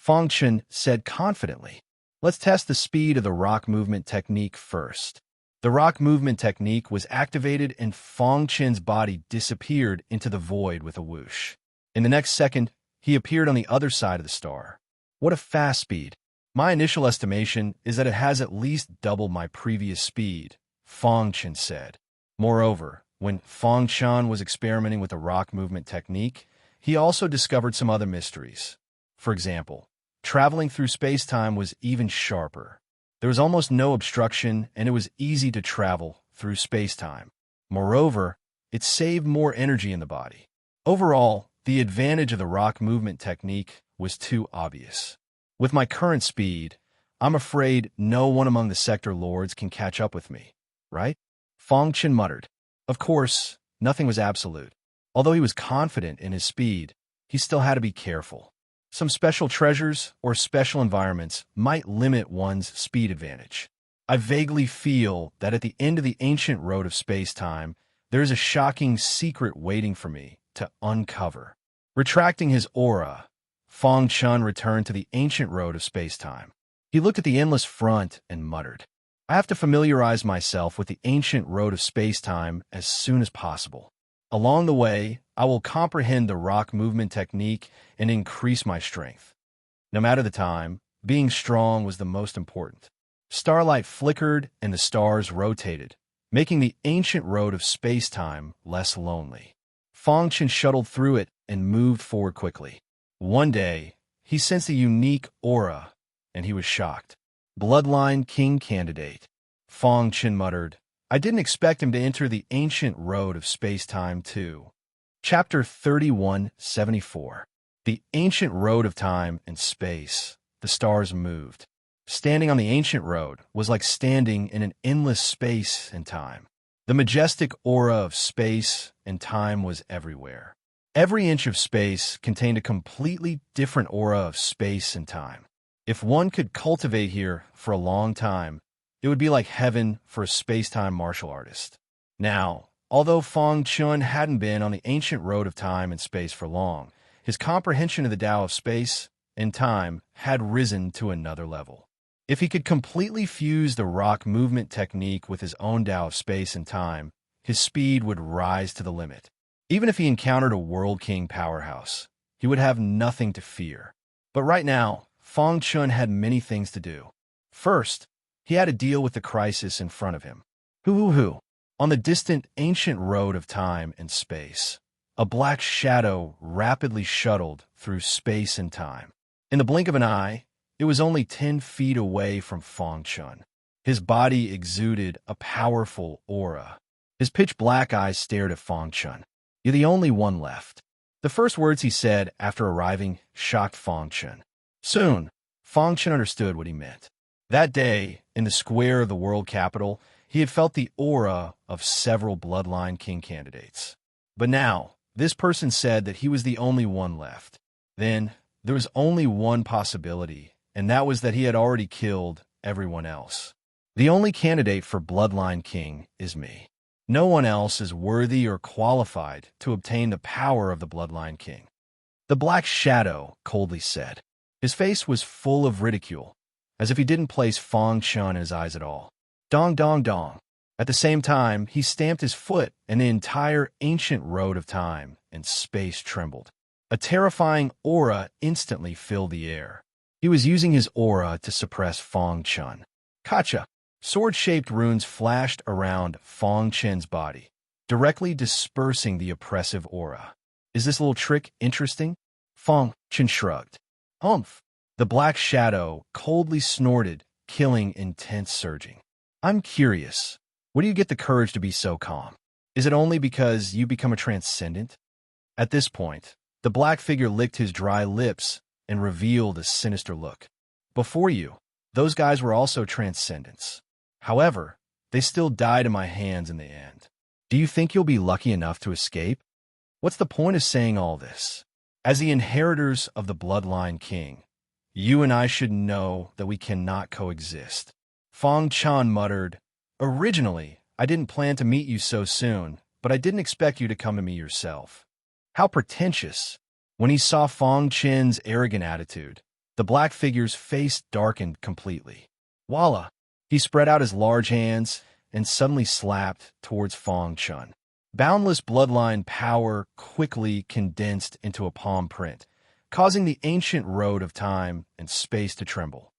Fangchen said confidently. Let's test the speed of the rock movement technique first. The rock movement technique was activated and Fangchen's body disappeared into the void with a whoosh. In the next second, he appeared on the other side of the star. What a fast speed. My initial estimation is that it has at least double my previous speed, Fangchen said. Moreover, when Fangchen was experimenting with the rock movement technique, he also discovered some other mysteries. For example, traveling through space-time was even sharper. There was almost no obstruction, and it was easy to travel through space-time. Moreover, it saved more energy in the body. Overall, the advantage of the rock movement technique was too obvious. With my current speed, I'm afraid no one among the sector lords can catch up with me, right? Fangchen muttered. Of course, nothing was absolute. Although he was confident in his speed, he still had to be careful. Some special treasures or special environments might limit one's speed advantage. I vaguely feel that at the end of the ancient road of space-time, there is a shocking secret waiting for me to uncover. Retracting his aura, Fong Chun returned to the ancient road of space-time. He looked at the endless front and muttered, I have to familiarize myself with the ancient road of space-time as soon as possible. Along the way, I will comprehend the rock movement technique and increase my strength. No matter the time, being strong was the most important. Starlight flickered and the stars rotated, making the ancient road of space-time less lonely. Fong Chun shuttled through it and moved forward quickly. One day, he sensed a unique aura, and he was shocked. Bloodline King candidate. Fong Chun muttered, I didn't expect him to enter the ancient road of space-time too. Chapter 3174. The ancient road of time and space. The stars moved. Standing on the ancient road was like standing in an endless space and time. The majestic aura of space and time was everywhere. Every inch of space contained a completely different aura of space and time. If one could cultivate here for a long time, it would be like heaven for a space-time martial artist. Now, although Fong Chun hadn't been on the ancient road of time and space for long, his comprehension of the Tao of space and time had risen to another level. If he could completely fuse the rock movement technique with his own Tao of space and time, his speed would rise to the limit. Even if he encountered a World King powerhouse, he would have nothing to fear. But right now, Fong Chun had many things to do. First, he had to deal with the crisis in front of him. Hoo-hoo-hoo. On the distant ancient road of time and space, a black shadow rapidly shuttled through space and time. In the blink of an eye, it was only 10 feet away from Fong Chun. His body exuded a powerful aura. His pitch-black eyes stared at Fong Chun. You're the only one left. The first words he said after arriving shocked Fong Chun. Soon, Fong Chun understood what he meant. That day, in the square of the world capital, he had felt the aura of several Bloodline King candidates. But now, this person said that he was the only one left. Then, there was only one possibility, and that was that he had already killed everyone else. The only candidate for Bloodline King is me. No one else is worthy or qualified to obtain the power of the Bloodline King. The Black Shadow coldly said. His face was full of ridicule, as if he didn't place Fong Chun in his eyes at all. Dong dong dong. At the same time, he stamped his foot, and the entire ancient road of time and space trembled. A terrifying aura instantly filled the air. He was using his aura to suppress Fong Chun. Kacha! Sword-shaped runes flashed around Fong Chun's body, directly dispersing the oppressive aura. Is this little trick interesting? Fong Chun shrugged. Humph! The Black Shadow coldly snorted, killing intense surging. I'm curious. Where do you get the courage to be so calm? Is it only because you become a transcendent? At this point, the black figure licked his dry lips and revealed a sinister look. Before you, those guys were also transcendents. However, they still died in my hands in the end. Do you think you'll be lucky enough to escape? What's the point of saying all this? As the inheritors of the Bloodline King, you and I should know that we cannot coexist. Fong Chun muttered, Originally, I didn't plan to meet you so soon, but I didn't expect you to come to me yourself. How pretentious. When he saw Fong Chun's arrogant attitude, the black figure's face darkened completely. Voila! He spread out his large hands and suddenly slapped towards Fong Chun. Boundless bloodline power quickly condensed into a palm print, causing the ancient road of time and space to tremble.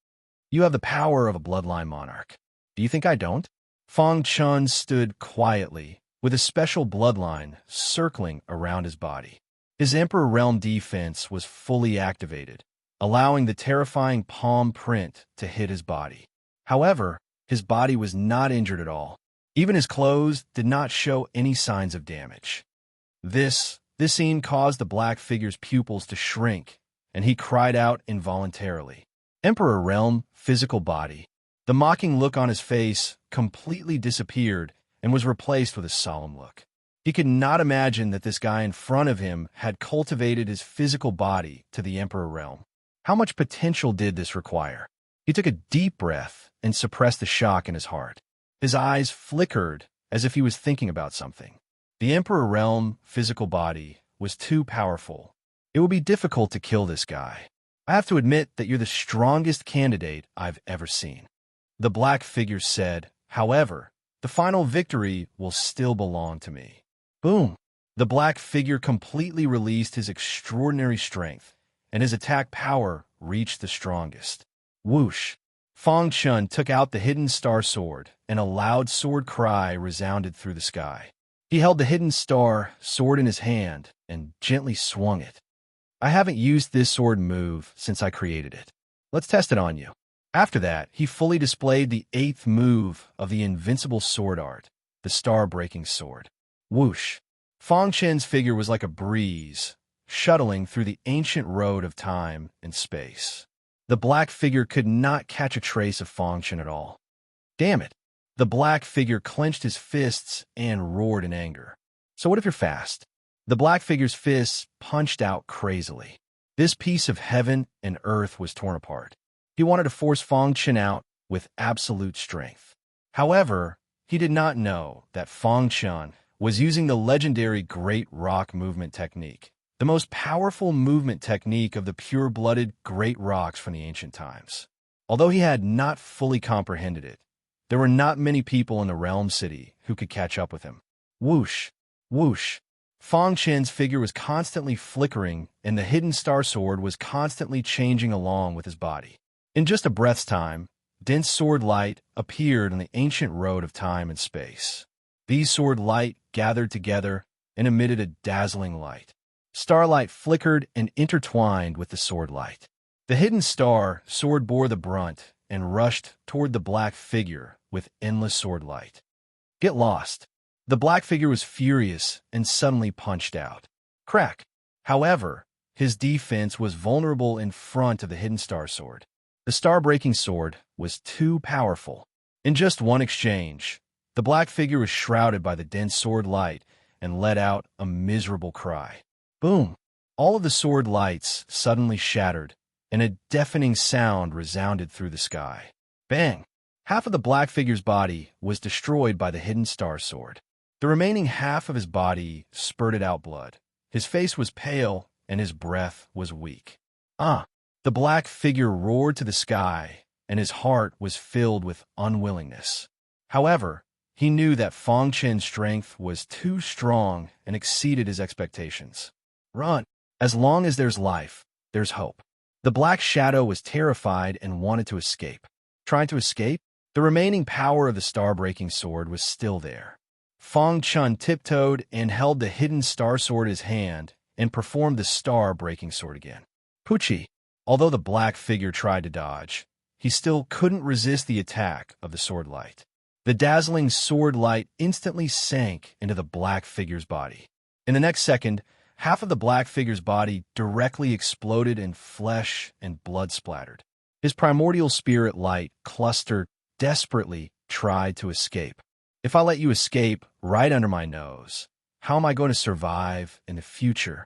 You have the power of a bloodline monarch. Do you think I don't? Fong Chun stood quietly, with a special bloodline circling around his body. His Emperor Realm defense was fully activated, allowing the terrifying palm print to hit his body. However, his body was not injured at all. Even his clothes did not show any signs of damage. This scene caused the black figure's pupils to shrink, and he cried out involuntarily. Emperor Realm, physical body. The mocking look on his face completely disappeared and was replaced with a solemn look. He could not imagine that this guy in front of him had cultivated his physical body to the Emperor realm. How much potential did this require? He took a deep breath and suppressed the shock in his heart. His eyes flickered as if he was thinking about something. The Emperor realm physical body was too powerful. It would be difficult to kill this guy. I have to admit that you're the strongest candidate I've ever seen. The black figure said, however, the final victory will still belong to me. Boom! The black figure completely released his extraordinary strength, and his attack power reached the strongest. Whoosh! Fang Chun took out the hidden star sword, and a loud sword cry resounded through the sky. He held the hidden star sword in his hand and gently swung it. I haven't used this sword move since I created it. Let's test it on you. After that, he fully displayed the 8th move of the invincible sword art, the star-breaking sword. Whoosh! Fang Chen's figure was like a breeze, shuttling through the ancient road of time and space. The black figure could not catch a trace of Fang Chen at all. Damn it! The black figure clenched his fists and roared in anger. So what if you're fast? The black figure's fists punched out crazily. This piece of heaven and earth was torn apart. He wanted to force Fang Chen out with absolute strength. However, he did not know that Fang Chen was using the legendary Great Rock Movement technique, the most powerful movement technique of the pure-blooded Great Rocks from the ancient times. Although he had not fully comprehended it, there were not many people in the Realm City who could catch up with him. Whoosh! Whoosh! Fang Chen's figure was constantly flickering, and the hidden star sword was constantly changing along with his body. In just a breath's time, dense sword light appeared on the ancient road of time and space. These sword light gathered together and emitted a dazzling light. Starlight flickered and intertwined with the sword light. The hidden star sword bore the brunt and rushed toward the black figure with endless sword light. Get lost! The black figure was furious and suddenly punched out. Crack! However, his defense was vulnerable in front of the hidden star sword. The star-breaking sword was too powerful. In just one exchange, the black figure was shrouded by the dense sword light and let out a miserable cry. Boom! All of the sword lights suddenly shattered, and a deafening sound resounded through the sky. Bang! Half of the black figure's body was destroyed by the hidden star sword. The remaining half of his body spurted out blood. His face was pale, and his breath was weak. The black figure roared to the sky, and his heart was filled with unwillingness. However, he knew that Fang Chen's strength was too strong and exceeded his expectations. Run! As long as there's life, there's hope. The black shadow was terrified and wanted to escape. Trying to escape? The remaining power of the star-breaking sword was still there. Fang Chen tiptoed and held the hidden star sword in his hand and performed the star-breaking sword again. Poochie! Although the black figure tried to dodge, he still couldn't resist the attack of the sword light. The dazzling sword light instantly sank into the black figure's body. In the next second, half of the black figure's body directly exploded and flesh and blood splattered. His primordial spirit light cluster desperately tried to escape. If I let you escape right under my nose, how am I going to survive in the future?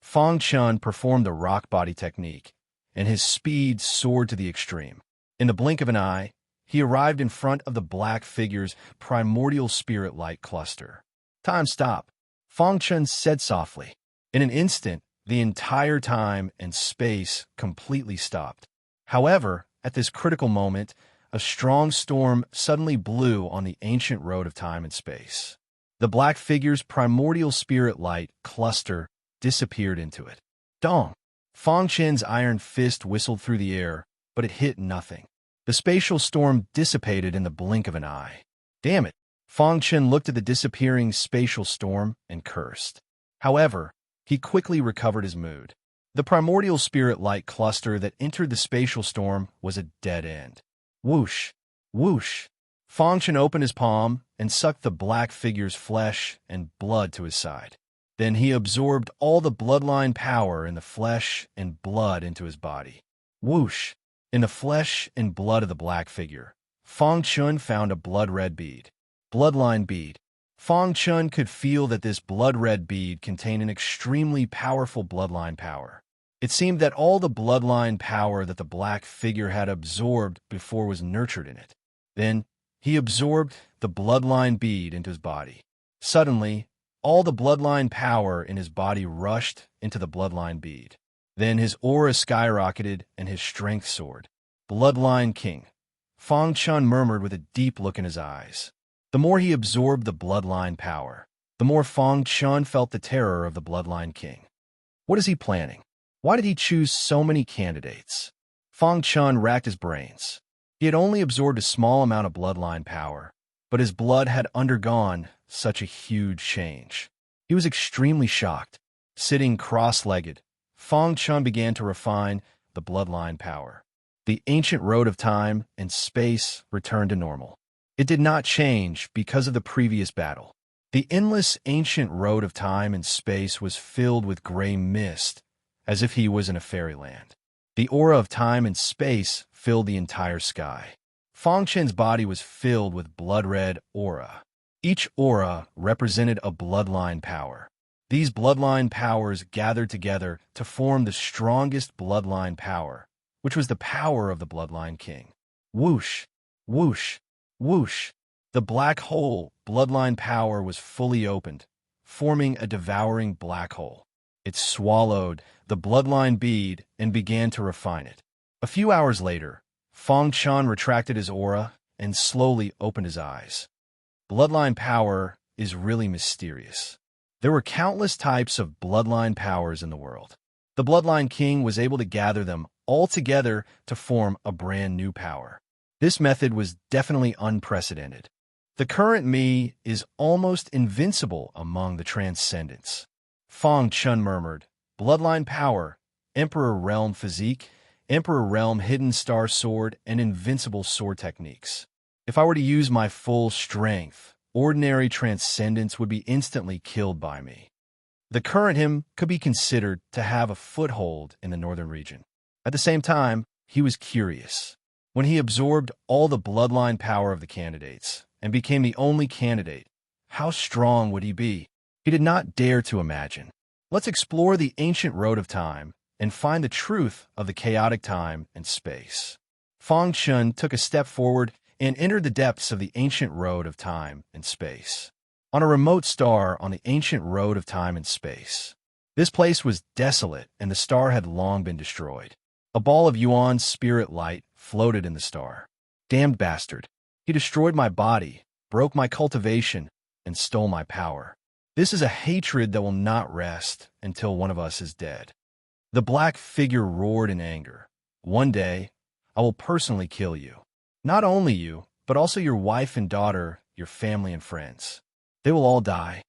Fang Chen performed the rock body technique, and his speed soared to the extreme. In the blink of an eye, he arrived in front of the black figure's primordial spirit light cluster. Time stop, Fang Chen said softly. In an instant, the entire time and space completely stopped. However, at this critical moment, a strong storm suddenly blew on the ancient road of time and space. The black figure's primordial spirit light cluster disappeared into it. Dong! Fang Chen's iron fist whistled through the air, but it hit nothing. The spatial storm dissipated in the blink of an eye. Damn it! Fang Chen looked at the disappearing spatial storm and cursed. However, he quickly recovered his mood. The primordial spirit light cluster that entered the spatial storm was a dead end. Whoosh! Whoosh! Fang Chen opened his palm and sucked the black figure's flesh and blood to his side. Then he absorbed all the bloodline power in the flesh and blood into his body. Whoosh! In the flesh and blood of the black figure, Fang Chen found a blood-red bead. Bloodline bead. Fang Chun could feel that this blood-red bead contained an extremely powerful bloodline power. It seemed that all the bloodline power that the black figure had absorbed before was nurtured in it. Then, he absorbed the bloodline bead into his body. Suddenly, all the bloodline power in his body rushed into the bloodline bead. Then his aura skyrocketed and his strength soared. Bloodline King. Fang Chun murmured with a deep look in his eyes. The more he absorbed the bloodline power, the more Fang Chun felt the terror of the Bloodline King. What is he planning? Why did he choose so many candidates? Fang Chun racked his brains. He had only absorbed a small amount of bloodline power, but his blood had undergone such a huge change. He was extremely shocked. Sitting cross-legged, Fang Chun began to refine the bloodline power. The ancient road of time and space returned to normal. It did not change because of the previous battle. The endless ancient road of time and space was filled with gray mist, as if he was in a fairyland. The aura of time and space filled the entire sky. Fang Chun's body was filled with blood-red aura. Each aura represented a bloodline power. These bloodline powers gathered together to form the strongest bloodline power, which was the power of the Bloodline King. Whoosh, whoosh, whoosh. The black hole bloodline power was fully opened, forming a devouring black hole. It swallowed the bloodline bead and began to refine it. A few hours later, Fang Chun retracted his aura and slowly opened his eyes. Bloodline power is really mysterious. There were countless types of bloodline powers in the world. The Bloodline King was able to gather them all together to form a brand new power. This method was definitely unprecedented. The current me is almost invincible among the transcendents. Fang Chun murmured, Bloodline power, Emperor Realm physique, Emperor Realm hidden star sword, and invincible sword techniques. If I were to use my full strength, ordinary transcendence would be instantly killed by me. The current him could be considered to have a foothold in the northern region. At the same time, he was curious. When he absorbed all the bloodline power of the candidates and became the only candidate, how strong would he be? He did not dare to imagine. Let's explore the ancient road of time and find the truth of the chaotic time and space. Fang Chun took a step forward and entered the depths of the ancient road of time and space. On a remote star on the ancient road of time and space. This place was desolate and the star had long been destroyed. A ball of Yuan's spirit light floated in the star. Damned bastard. He destroyed my body, broke my cultivation, and stole my power. This is a hatred that will not rest until one of us is dead. The black figure roared in anger. One day, I will personally kill you. Not only you, but also your wife and daughter, your family and friends. They will all die.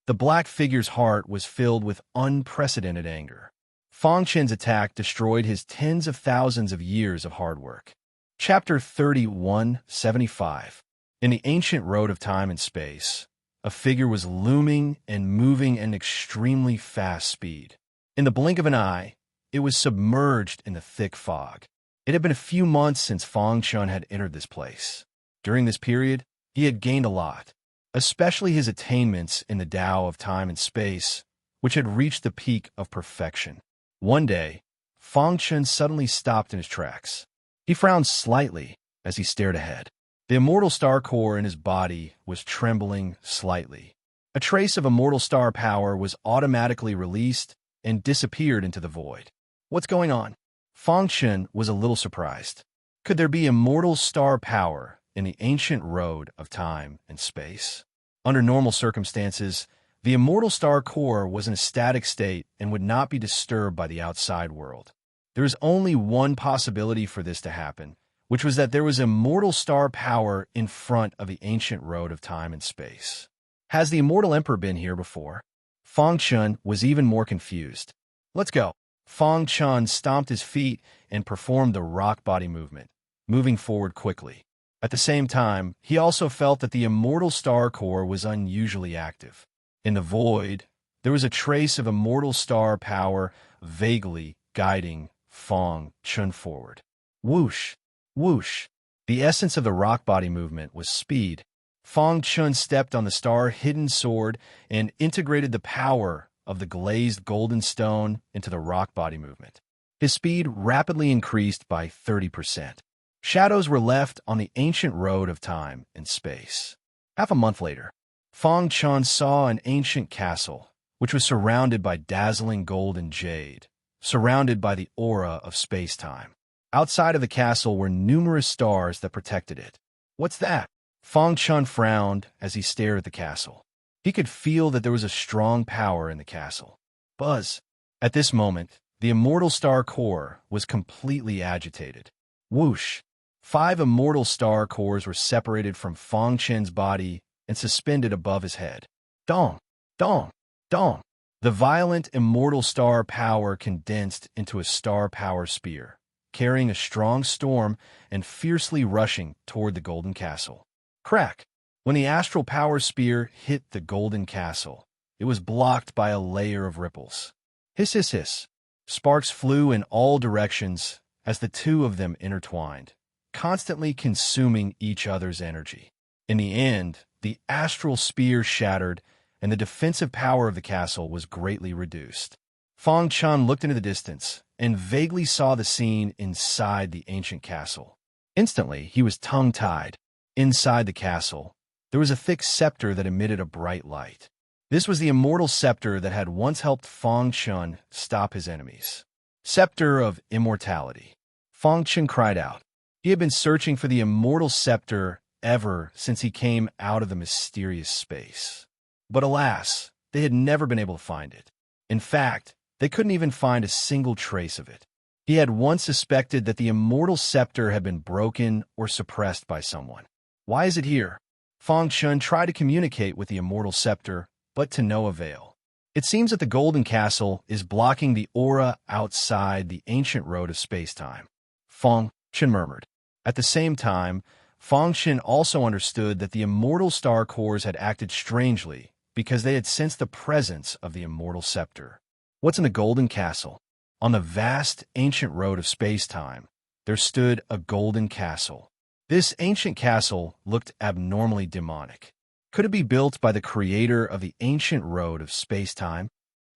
The black figure's heart was filled with unprecedented anger. Fang Chun's attack destroyed his tens of thousands of years of hard work. Chapter 31:75. In the ancient road of time and space, a figure was looming and moving at an extremely fast speed. In the blink of an eye, it was submerged in the thick fog. It had been a few months since Fang Chun had entered this place. During this period, he had gained a lot, especially his attainments in the Tao of time and space, which had reached the peak of perfection. One day, Fang Chun suddenly stopped in his tracks. He frowned slightly as he stared ahead. The immortal star core in his body was trembling slightly. A trace of immortal star power was automatically released and disappeared into the void. What's going on? Fang Chun was a little surprised. Could there be immortal star power in the ancient road of time and space? Under normal circumstances, the immortal star core was in a static state and would not be disturbed by the outside world. There is only one possibility for this to happen, which was that there was immortal star power in front of the ancient road of time and space. Has the immortal emperor been here before? Fang Chun was even more confused. Let's go. Fang Chun stomped his feet and performed the rock body movement, moving forward quickly. At the same time, he also felt that the immortal star core was unusually active. In the void, there was a trace of immortal star power vaguely guiding Fang Chun forward. Whoosh, whoosh. The essence of the rock body movement was speed. Fang Chun stepped on the star-hidden sword and integrated the power of the glazed golden stone into the rock body movement. His speed rapidly increased by 30%. Shadows were left on the ancient road of time and space. Half a month later, Fang Chun saw an ancient castle, which was surrounded by dazzling gold and jade, surrounded by the aura of space-time. Outside of the castle were numerous stars that protected it. "What's that?" Fang Chun frowned as he stared at the castle. He could feel that there was a strong power in the castle. Buzz. At this moment, the immortal star core was completely agitated. Whoosh! 5 immortal star cores were separated from Fang Chun's body and suspended above his head. Dong! Dong! Dong! The violent immortal star power condensed into a star power spear, carrying a strong storm and fiercely rushing toward the golden castle. Crack! When the astral power spear hit the golden castle, it was blocked by a layer of ripples. Hiss, hiss, hiss. Sparks flew in all directions as the two of them intertwined, constantly consuming each other's energy. In the end, the astral spear shattered, and the defensive power of the castle was greatly reduced. Fang Chun looked into the distance and vaguely saw the scene inside the ancient castle. Instantly, he was tongue-tied. Inside the castle, there was a thick scepter that emitted a bright light. This was the immortal scepter that had once helped Fang Chun stop his enemies. Scepter of Immortality. Fang Chun cried out. He had been searching for the immortal scepter ever since he came out of the mysterious space. But alas, they had never been able to find it. In fact, they couldn't even find a single trace of it. He had once suspected that the immortal scepter had been broken or suppressed by someone. Why is it here? Fang Chun tried to communicate with the immortal scepter, but to no avail. It seems that the Golden Castle is blocking the aura outside the ancient road of space-time. Fang Chun murmured. At the same time, Fang Chun also understood that the immortal star cores had acted strangely because they had sensed the presence of the immortal scepter. What's in the Golden Castle? On the vast ancient road of space-time, there stood a golden castle. This ancient castle looked abnormally demonic. Could it be built by the creator of the ancient road of space-time?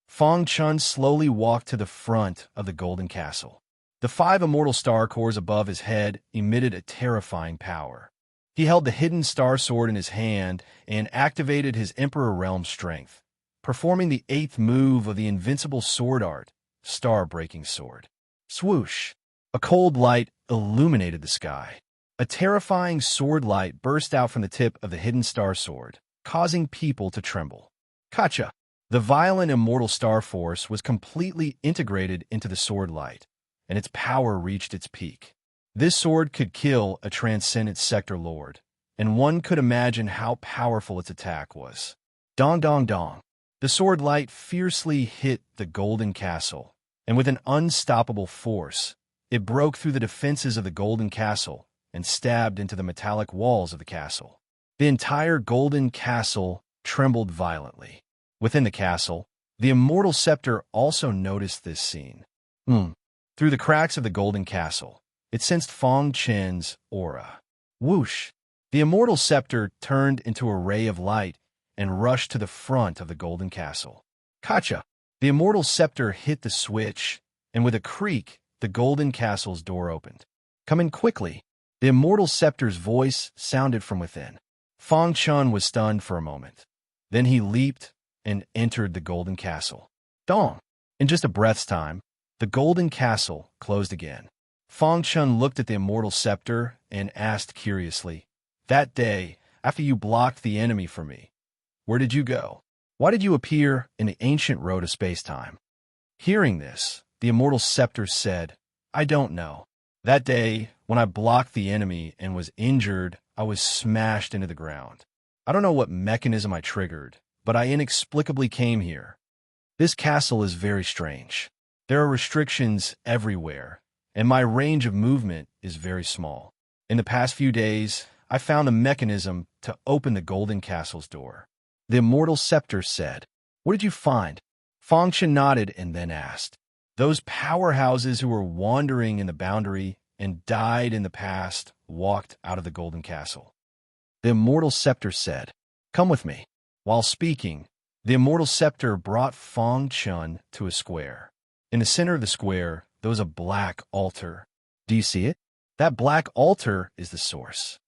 Fang Chun slowly walked to the front of the golden castle. The 5 immortal star cores above his head emitted a terrifying power. He held the hidden star sword in his hand and activated his Emperor Realm strength, performing the 8th move of the invincible sword art, Star-Breaking Sword. Swoosh! A cold light illuminated the sky. A terrifying sword light burst out from the tip of the hidden star sword, causing people to tremble. Kacha! The violent immortal star force was completely integrated into the sword light, and its power reached its peak. This sword could kill a transcendent sector lord, and one could imagine how powerful its attack was. Dong dong dong. The sword light fiercely hit the golden castle, and with an unstoppable force, it broke through the defenses of the golden castle and stabbed into the metallic walls of the castle. The entire golden castle trembled violently. Within the castle, the immortal scepter also noticed this scene. Through the cracks of the golden castle, it sensed Fang Chun's aura. Whoosh! The immortal scepter turned into a ray of light and rushed to the front of the golden castle. Kacha! The immortal scepter hit the switch, and with a creak, the golden castle's door opened. Come in quickly. The immortal scepter's voice sounded from within. Fang Chun was stunned for a moment. Then he leaped and entered the golden castle. Dong! In just a breath's time, the golden castle closed again. Fang Chun looked at the immortal scepter and asked curiously, "That day, after you blocked the enemy for me, where did you go? Why did you appear in the ancient road of space-time?" Hearing this, the immortal scepter said, "I don't know. That day, when I blocked the enemy and was injured, I was smashed into the ground. I don't know what mechanism I triggered, but I inexplicably came here. This castle is very strange. There are restrictions everywhere, and my range of movement is very small. In the past few days, I found a mechanism to open the golden castle's door." The immortal scepter said, "What did you find?" Fang Chun nodded and then asked, "Those powerhouses who were wandering in the boundary and died in the past walked out of the golden castle. The immortal scepter said, "Come with me." While speaking, the immortal scepter brought Fang Chun to a square. In the center of the square, there was a black altar. Do you see it? That black altar is the source.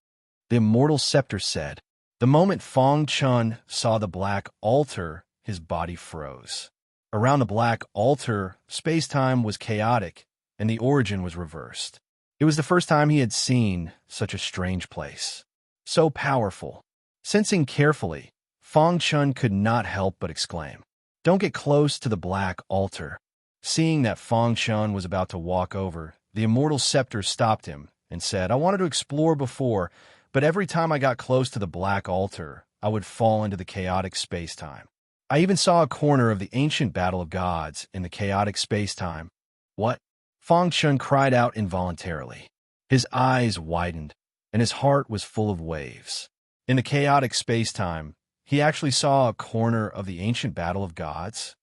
The immortal scepter said. The moment Fang Chun saw the black altar, his body froze. Around the black altar, space-time was chaotic, and the origin was reversed. It was the first time he had seen such a strange place. So powerful. Sensing carefully, Fang Chun could not help but exclaim, "Don't get close to the black altar." Seeing that Fang Chun was about to walk over, the immortal scepter stopped him and said, "I wanted to explore before, but every time I got close to the black altar, I would fall into the chaotic space-time. I even saw a corner of the ancient battle of gods in the chaotic space-time." "What?" Fang Chun cried out involuntarily. His eyes widened, and his heart was full of waves. In the chaotic space-time, he actually saw a corner of the ancient battle of gods.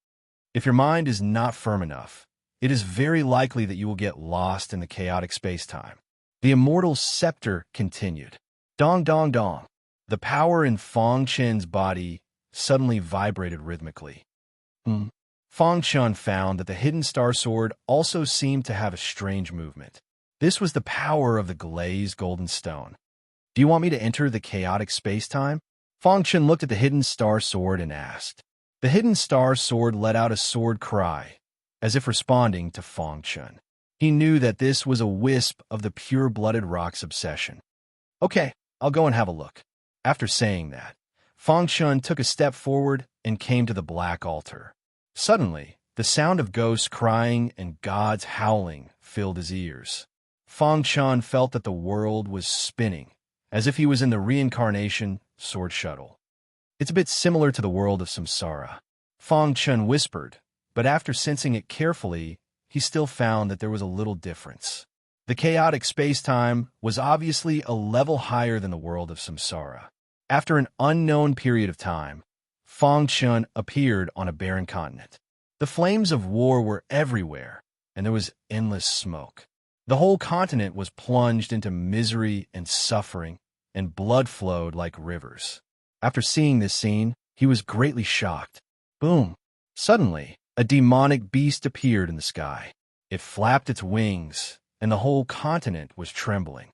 If your mind is not firm enough, it is very likely that you will get lost in the chaotic space-time. The immortal scepter continued. Dong, dong, dong. The power in Fang Chun's body suddenly vibrated rhythmically. Fang Chun found that the hidden star sword also seemed to have a strange movement. This was the power of the glazed golden stone. "Do you want me to enter the chaotic space-time?" Fang Chun looked at the hidden star sword and asked. The hidden star sword let out a sword cry, as if responding to Fang Chun. He knew that this was a wisp of the pure-blooded rock's obsession. "Okay, I'll go and have a look." After saying that, Fang Chun took a step forward and came to the black altar. Suddenly, the sound of ghosts crying and gods howling filled his ears. Fang Chun felt that the world was spinning, as if he was in the reincarnation sword shuttle. "It's a bit similar to the world of samsara," Fang Chun whispered, but after sensing it carefully, he still found that there was a little difference. The chaotic space-time was obviously a level higher than the world of samsara. After an unknown period of time, Fang Chun appeared on a barren continent. The flames of war were everywhere, and there was endless smoke. The whole continent was plunged into misery and suffering, and blood flowed like rivers. After seeing this scene, he was greatly shocked. Boom! Suddenly, a demonic beast appeared in the sky. It flapped its wings, and the whole continent was trembling.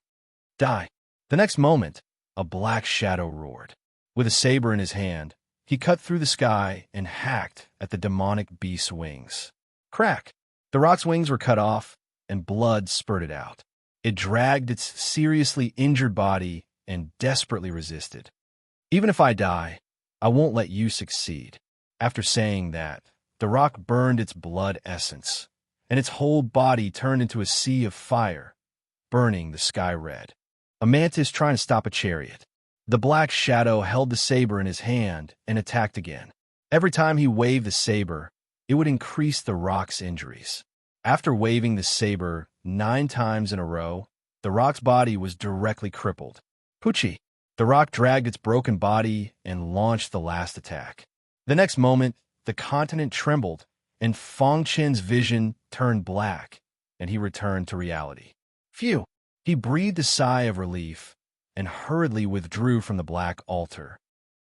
Die! The next moment, a black shadow roared. With a saber in his hand, he cut through the sky and hacked at the demonic beast's wings. Crack! The rock's wings were cut off, and blood spurted out. It dragged its seriously injured body and desperately resisted. "Even if I die, I won't let you succeed." After saying that, the rock burned its blood essence, and its whole body turned into a sea of fire, burning the sky red. A mantis trying to stop a chariot. The black shadow held the saber in his hand and attacked again. Every time he waved the saber, it would increase the rock's injuries. After waving the saber 9 times in a row, the rock's body was directly crippled. Poochie! The rock dragged its broken body and launched the last attack. The next moment, the continent trembled, and Fang Chun's vision turned black, and he returned to reality. Phew! He breathed a sigh of relief and hurriedly withdrew from the black altar.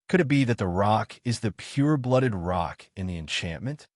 Could it be that the rock is the pure-blooded rock in the enchantment?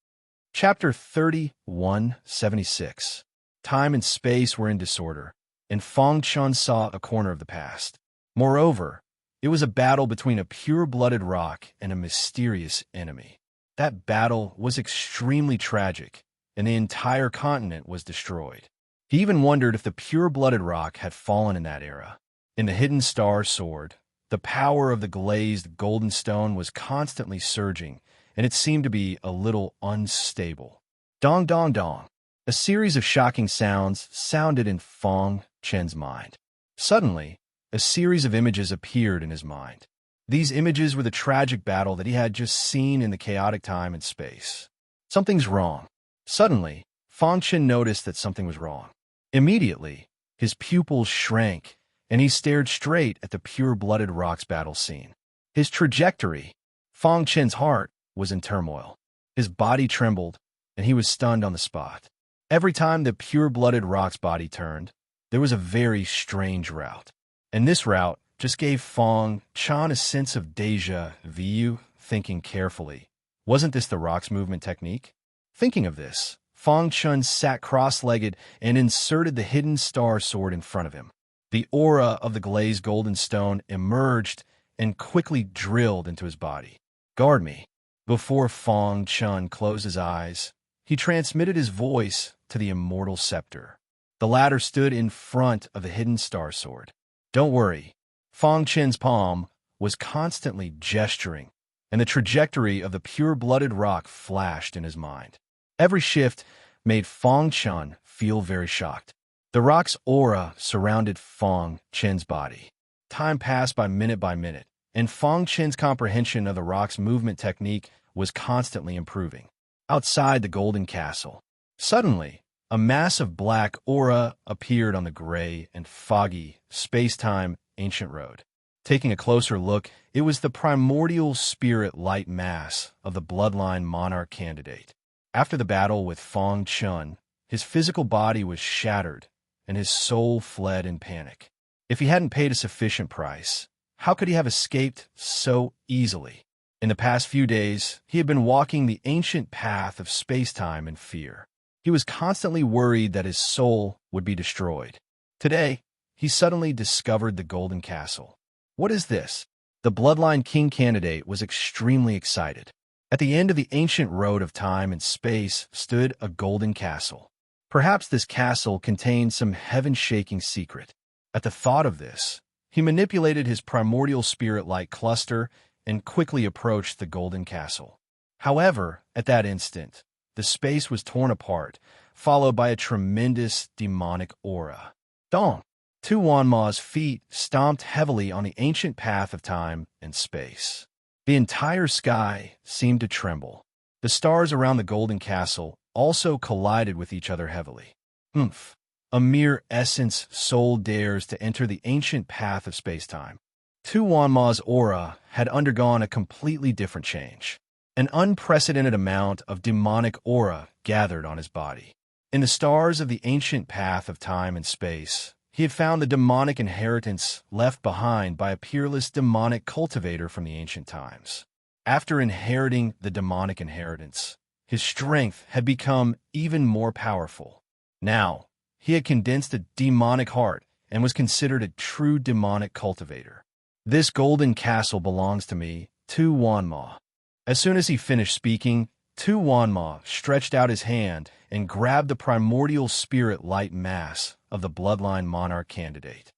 Chapter 31:76. Time and space were in disorder, and Fang Chun saw a corner of the past. Moreover, it was a battle between a pure-blooded rock and a mysterious enemy. That battle was extremely tragic, and the entire continent was destroyed. He even wondered if the pure-blooded rock had fallen in that era. In the hidden star sword, the power of the glazed golden stone was constantly surging, and it seemed to be a little unstable. Dong, dong, dong. A series of shocking sounds sounded in Fang Chun's mind. Suddenly, a series of images appeared in his mind. These images were the tragic battle that he had just seen in the chaotic time and space. Something's wrong. Suddenly, Fang Chun noticed that something was wrong. Immediately, his pupils shrank, and he stared straight at the pure-blooded rock's battle scene. His trajectory, Fang Chun's heart, was in turmoil. His body trembled, and he was stunned on the spot. Every time the pure-blooded rock's body turned, there was a very strange route. And this route just gave Fong Chan a sense of déjà vu, thinking carefully. Wasn't this the rock's movement technique? Thinking of this, Fong Chun sat cross-legged and inserted the hidden star sword in front of him. The aura of the glazed golden stone emerged and quickly drilled into his body. "Guard me." Before Fong Chun closed his eyes, he transmitted his voice to the immortal scepter. The latter stood in front of the hidden star sword. "Don't worry." Fong Chen's palm was constantly gesturing, and the trajectory of the pure-blooded rock flashed in his mind. Every shift made Fong Chen feel very shocked. The rock's aura surrounded Fong Chen's body. Time passed by minute, and Fong Chen's comprehension of the rock's movement technique was constantly improving. Outside the Golden Castle, suddenly, a massive black aura appeared on the gray and foggy, space-time ancient road. Taking a closer look, it was the primordial spirit light mass of the bloodline monarch candidate. After the battle with Fong Chun, his physical body was shattered, and his soul fled in panic. If he hadn't paid a sufficient price, how could he have escaped so easily? In the past few days, he had been walking the ancient path of space-time in fear. He was constantly worried that his soul would be destroyed. Today, he suddenly discovered the Golden Castle. What is this? The Bloodline King candidate was extremely excited. At the end of the ancient road of time and space stood a golden castle. Perhaps this castle contained some heaven-shaking secret. At the thought of this, he manipulated his primordial spirit-like cluster and quickly approached the golden castle. However, at that instant, the space was torn apart, followed by a tremendous demonic aura. Dong! Tu Wanma's feet stomped heavily on the ancient path of time and space. The entire sky seemed to tremble. The stars around the golden castle also collided with each other heavily. Oomph! A mere essence soul dares to enter the ancient path of space-time. Tu Wanma's aura had undergone a completely different change. An unprecedented amount of demonic aura gathered on his body. In the stars of the ancient path of time and space, he had found the demonic inheritance left behind by a peerless demonic cultivator from the ancient times. After inheriting the demonic inheritance, his strength had become even more powerful. Now, he had condensed a demonic heart and was considered a true demonic cultivator. "This golden castle belongs to me, Tu Wanma." As soon as he finished speaking, Tu Wanma stretched out his hand and grabbed the primordial spirit light mass of the bloodline monarch candidate.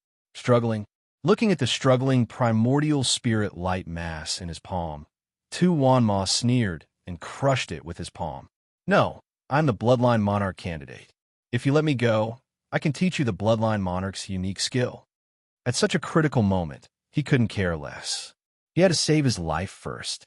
Looking at the struggling primordial spirit light mass in his palm, Tu Wanma sneered and crushed it with his palm. "No, I'm the bloodline monarch candidate. If you let me go, I can teach you the bloodline monarch's unique skill." At such a critical moment, he couldn't care less. He had to save his life first.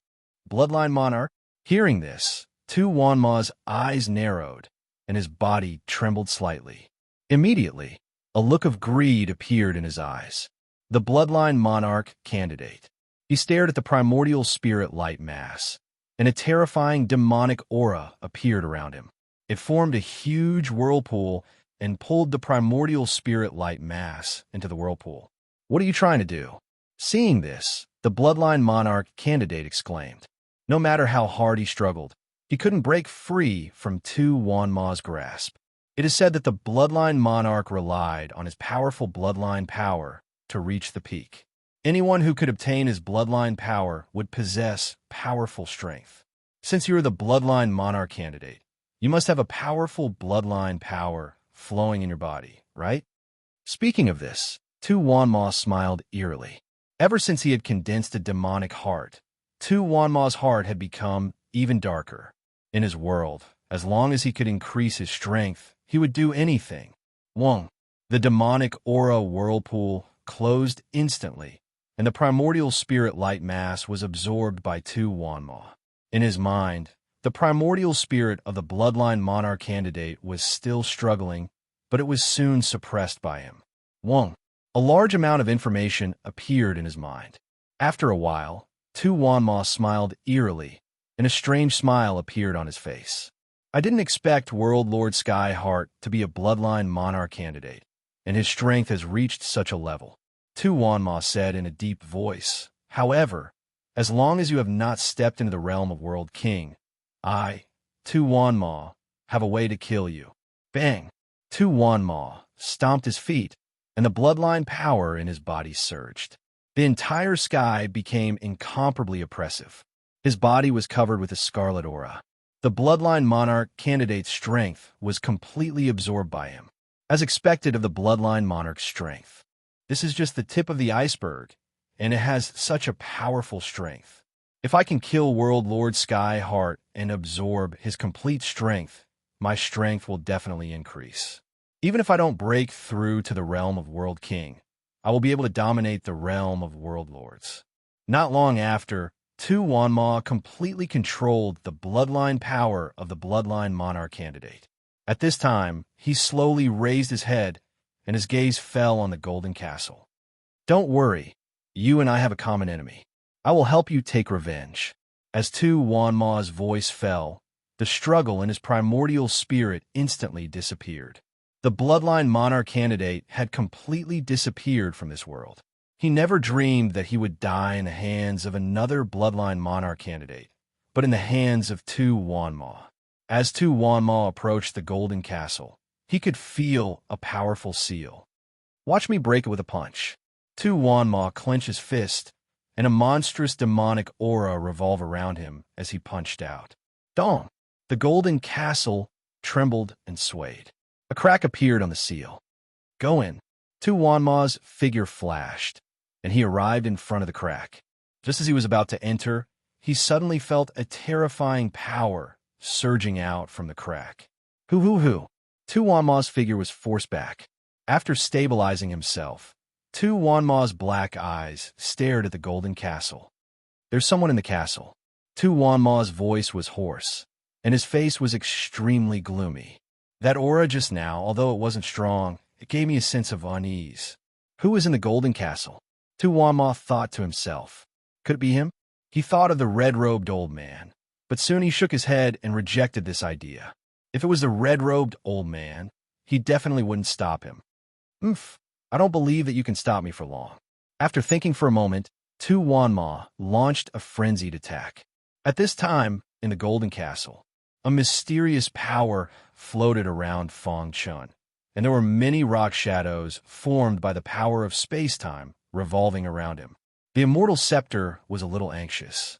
Bloodline monarch? Hearing this, Tu Wanma's eyes narrowed, and his body trembled slightly. Immediately, a look of greed appeared in his eyes. The bloodline monarch candidate. He stared at the primordial spirit light mass, and a terrifying demonic aura appeared around him. It formed a huge whirlpool and pulled the primordial spirit light mass into the whirlpool. "What are you trying to do?" Seeing this, the bloodline monarch candidate exclaimed. No matter how hard he struggled, he couldn't break free from Tu Wanma's grasp. It is said that the bloodline monarch relied on his powerful bloodline power to reach the peak. Anyone who could obtain his bloodline power would possess powerful strength. Since you are the bloodline monarch candidate, you must have a powerful bloodline power flowing in your body, right? Speaking of this, Tu Wanma smiled eerily. Ever since he had condensed a demonic heart, Tu Wanma's heart had become even darker. In his world, as long as he could increase his strength, he would do anything. Wong. The demonic aura whirlpool closed instantly, and the primordial spirit light mass was absorbed by Tu Wanma. In his mind, the primordial spirit of the bloodline monarch candidate was still struggling, but it was soon suppressed by him. Wong. A large amount of information appeared in his mind. After a while, Tu Wanma smiled eerily, and a strange smile appeared on his face. "I didn't expect World Lord Skyheart to be a bloodline monarch candidate, and his strength has reached such a level. Tu Wanma said in a deep voice. However, as long as you have not stepped into the realm of World King, I, Tu Wanma, have a way to kill you. Bang! Tu Wanma stomped his feet, and the bloodline power in his body surged. The entire sky became incomparably oppressive. His body was covered with a scarlet aura. The bloodline monarch candidate's strength was completely absorbed by him. As expected of the bloodline monarch's strength, this is just the tip of the iceberg, and it has such a powerful strength. If I can kill World Lord Skyheart and absorb his complete strength, my strength will definitely increase. Even if I don't break through to the realm of World King, I will be able to dominate the realm of World Lords. Not long after, Tu Wanma completely controlled the bloodline power of the bloodline monarch candidate. At this time, he slowly raised his head, and his gaze fell on the golden castle. Don't worry, you and I have a common enemy. I will help you take revenge. As Tu Wanma's voice fell, the struggle in his primordial spirit instantly disappeared. The bloodline monarch candidate had completely disappeared from this world. He never dreamed that he would die in the hands of another bloodline monarch candidate, but in the hands of Tu Wanma. As Tu Wanma approached the golden castle, he could feel a powerful seal. Watch me break it with a punch. Tu Wanma clenched his fist, and a monstrous demonic aura revolved around him as he punched out. Dong! The golden castle trembled and swayed. A crack appeared on the seal. Go in. Tu Wanma's figure flashed, and he arrived in front of the crack. Just as he was about to enter, he suddenly felt a terrifying power surging out from the crack. Hoo! Tu Wanma's figure was forced back. After stabilizing himself, Tu Wanma's black eyes stared at the golden castle. There's someone in the castle. Tu Wanma's voice was hoarse, and his face was extremely gloomy. That aura just now, although it wasn't strong, it gave me a sense of unease. Who is in the golden castle? Tu Wanma thought to himself. Could it be him? He thought of the red-robed old man, but soon he shook his head and rejected this idea. If it was the red-robed old man, he definitely wouldn't stop him. I don't believe that you can stop me for long. After thinking for a moment, Tu Wanma launched a frenzied attack. At this time, in the golden castle, a mysterious power floated around Feng Chun, and there were many rock shadows formed by the power of space-time revolving around him. The immortal scepter was a little anxious.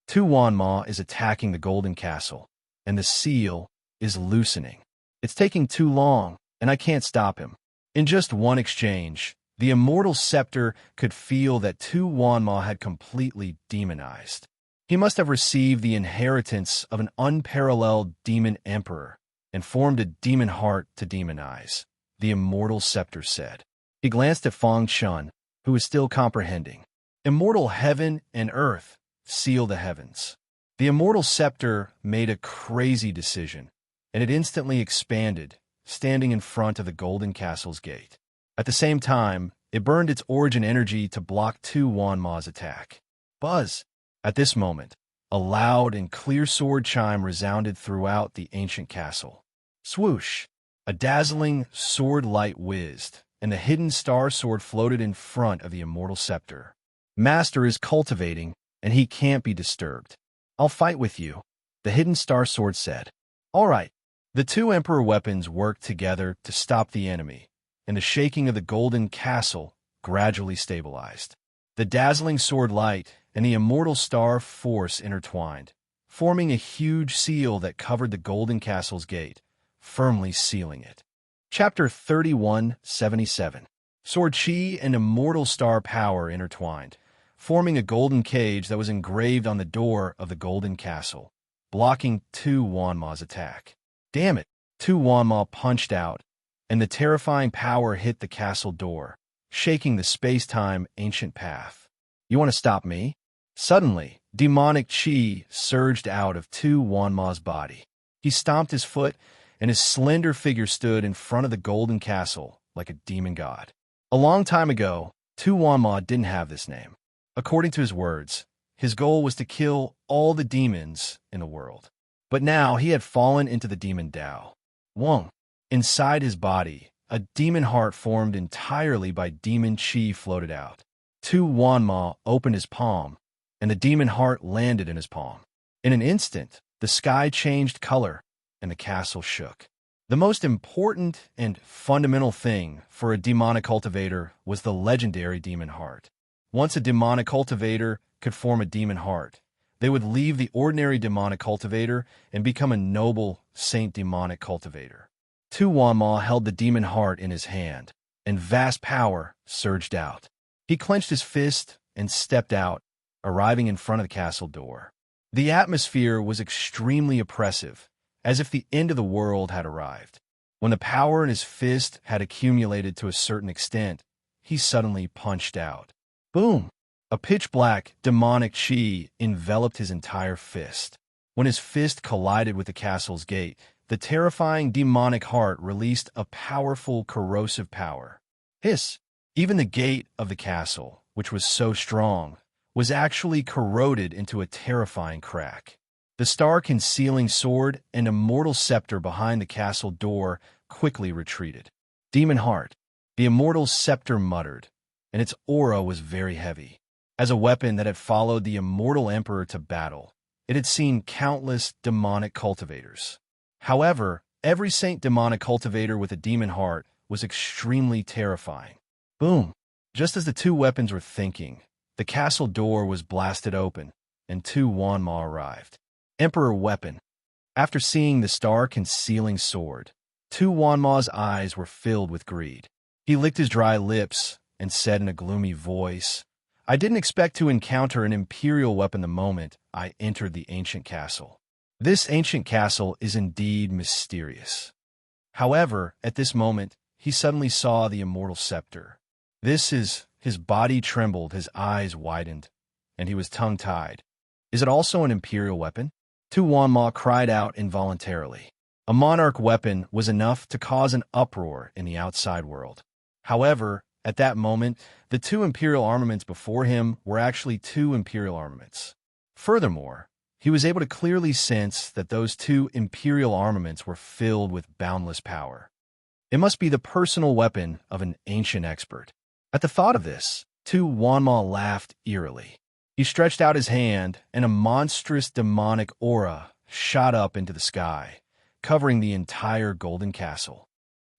Tu Wanma is attacking the golden castle, and the seal is loosening. It's taking too long, and I can't stop him. In just one exchange, the immortal scepter could feel that Tu Wanma had completely demonized. He must have received the inheritance of an unparalleled demon emperor and formed a demon heart to demonize, the immortal scepter said. He glanced at Feng Chun, who was still comprehending. Immortal heaven and earth seal the heavens. The immortal scepter made a crazy decision, and it instantly expanded, standing in front of the golden castle's gate. At the same time, it burned its origin energy to block Tu Wanma's attack. Buzz! At this moment, a loud and clear sword chime resounded throughout the ancient castle. Swoosh! A dazzling sword light whizzed, and the hidden star sword floated in front of the immortal scepter. Master is cultivating, and he can't be disturbed. I'll fight with you, the hidden star sword said. All right. The two emperor weapons worked together to stop the enemy, and the shaking of the golden castle gradually stabilized. The dazzling sword light and the immortal star force intertwined, forming a huge seal that covered the golden castle's gate, firmly sealing it. Chapter 3177. Sword Chi and immortal star power intertwined, forming a golden cage that was engraved on the door of the golden castle, blocking Tu Wanma's attack. Damn it! Tu Wanma punched out, and the terrifying power hit the castle door, shaking the space-time ancient path. You want to stop me? Suddenly, demonic chi surged out of Tu Wanma's body. He stomped his foot, and his slender figure stood in front of the golden castle like a demon god. A long time ago, Tu Wanma didn't have this name. According to his words, his goal was to kill all the demons in the world. But now he had fallen into the demon Tao. Wong. Inside his body, a demon heart formed entirely by demon chi floated out. Tu Wanma opened his palm, and the demon heart landed in his palm. In an instant, the sky changed color, and the castle shook. The most important and fundamental thing for a demonic cultivator was the legendary demon heart. Once a demonic cultivator could form a demon heart, they would leave the ordinary demonic cultivator and become a noble saint demonic cultivator. Tu Wanma held the demon heart in his hand, and vast power surged out. He clenched his fist and stepped out, arriving in front of the castle door. The atmosphere was extremely oppressive, as if the end of the world had arrived. When the power in his fist had accumulated to a certain extent, he suddenly punched out. Boom! A pitch-black, demonic chi enveloped his entire fist. When his fist collided with the castle's gate, the terrifying demonic heart released a powerful, corrosive power. Hiss! Even the gate of the castle, which was so strong, was actually corroded into a terrifying crack. The star-concealing sword and immortal scepter behind the castle door quickly retreated. Demon heart, the immortal scepter muttered, and its aura was very heavy. As a weapon that had followed the immortal emperor to battle, it had seen countless demonic cultivators. However, every saint demonic cultivator with a demon heart was extremely terrifying. Boom! Just as the two weapons were thinking, the castle door was blasted open, and Tu Wanma arrived. Emperor weapon. After seeing the star-concealing sword, Tu Wanma's eyes were filled with greed. He licked his dry lips and said in a gloomy voice, "I didn't expect to encounter an imperial weapon the moment I entered the ancient castle. This ancient castle is indeed mysterious." However, at this moment, he suddenly saw the immortal scepter. His body trembled, his eyes widened, and he was tongue-tied. Is it also an imperial weapon? Tu Wanma cried out involuntarily. A monarch weapon was enough to cause an uproar in the outside world. However, at that moment, the two imperial armaments before him were actually two imperial armaments. Furthermore, he was able to clearly sense that those two imperial armaments were filled with boundless power. It must be the personal weapon of an ancient expert. At the thought of this, Tu Wanma laughed eerily. He stretched out his hand, and a monstrous demonic aura shot up into the sky, covering the entire golden castle.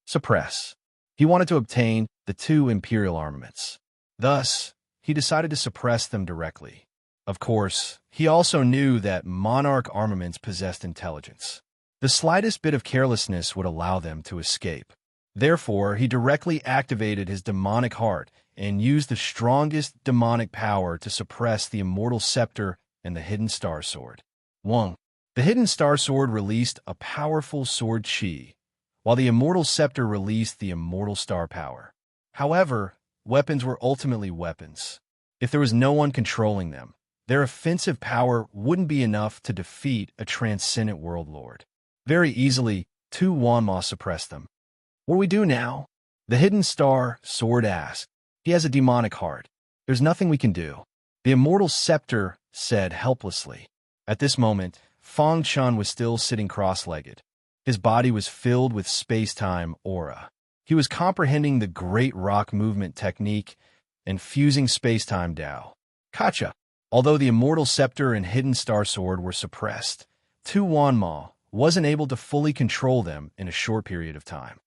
Suppress. He wanted to obtain the two imperial armaments. Thus, he decided to suppress them directly. Of course, he also knew that monarch armaments possessed intelligence. The slightest bit of carelessness would allow them to escape. Therefore, he directly activated his demonic heart and used the strongest demonic power to suppress the immortal scepter and the hidden star sword. 1. The hidden star sword released a powerful sword chi, while the immortal scepter released the immortal star power. However, weapons were ultimately weapons. If there was no one controlling them, their offensive power wouldn't be enough to defeat a transcendent world lord. Very easily, Tu Wanma suppressed them. What do we do now? The hidden star sword asked. He has a demonic heart. There's nothing we can do. The immortal scepter said helplessly. At this moment, Fang Chun was still sitting cross-legged. His body was filled with space-time aura. He was comprehending the great rock movement technique and fusing space-time Tao. Kacha. Although the immortal scepter and hidden star sword were suppressed, Tu Wanma wasn't able to fully control them in a short period of time.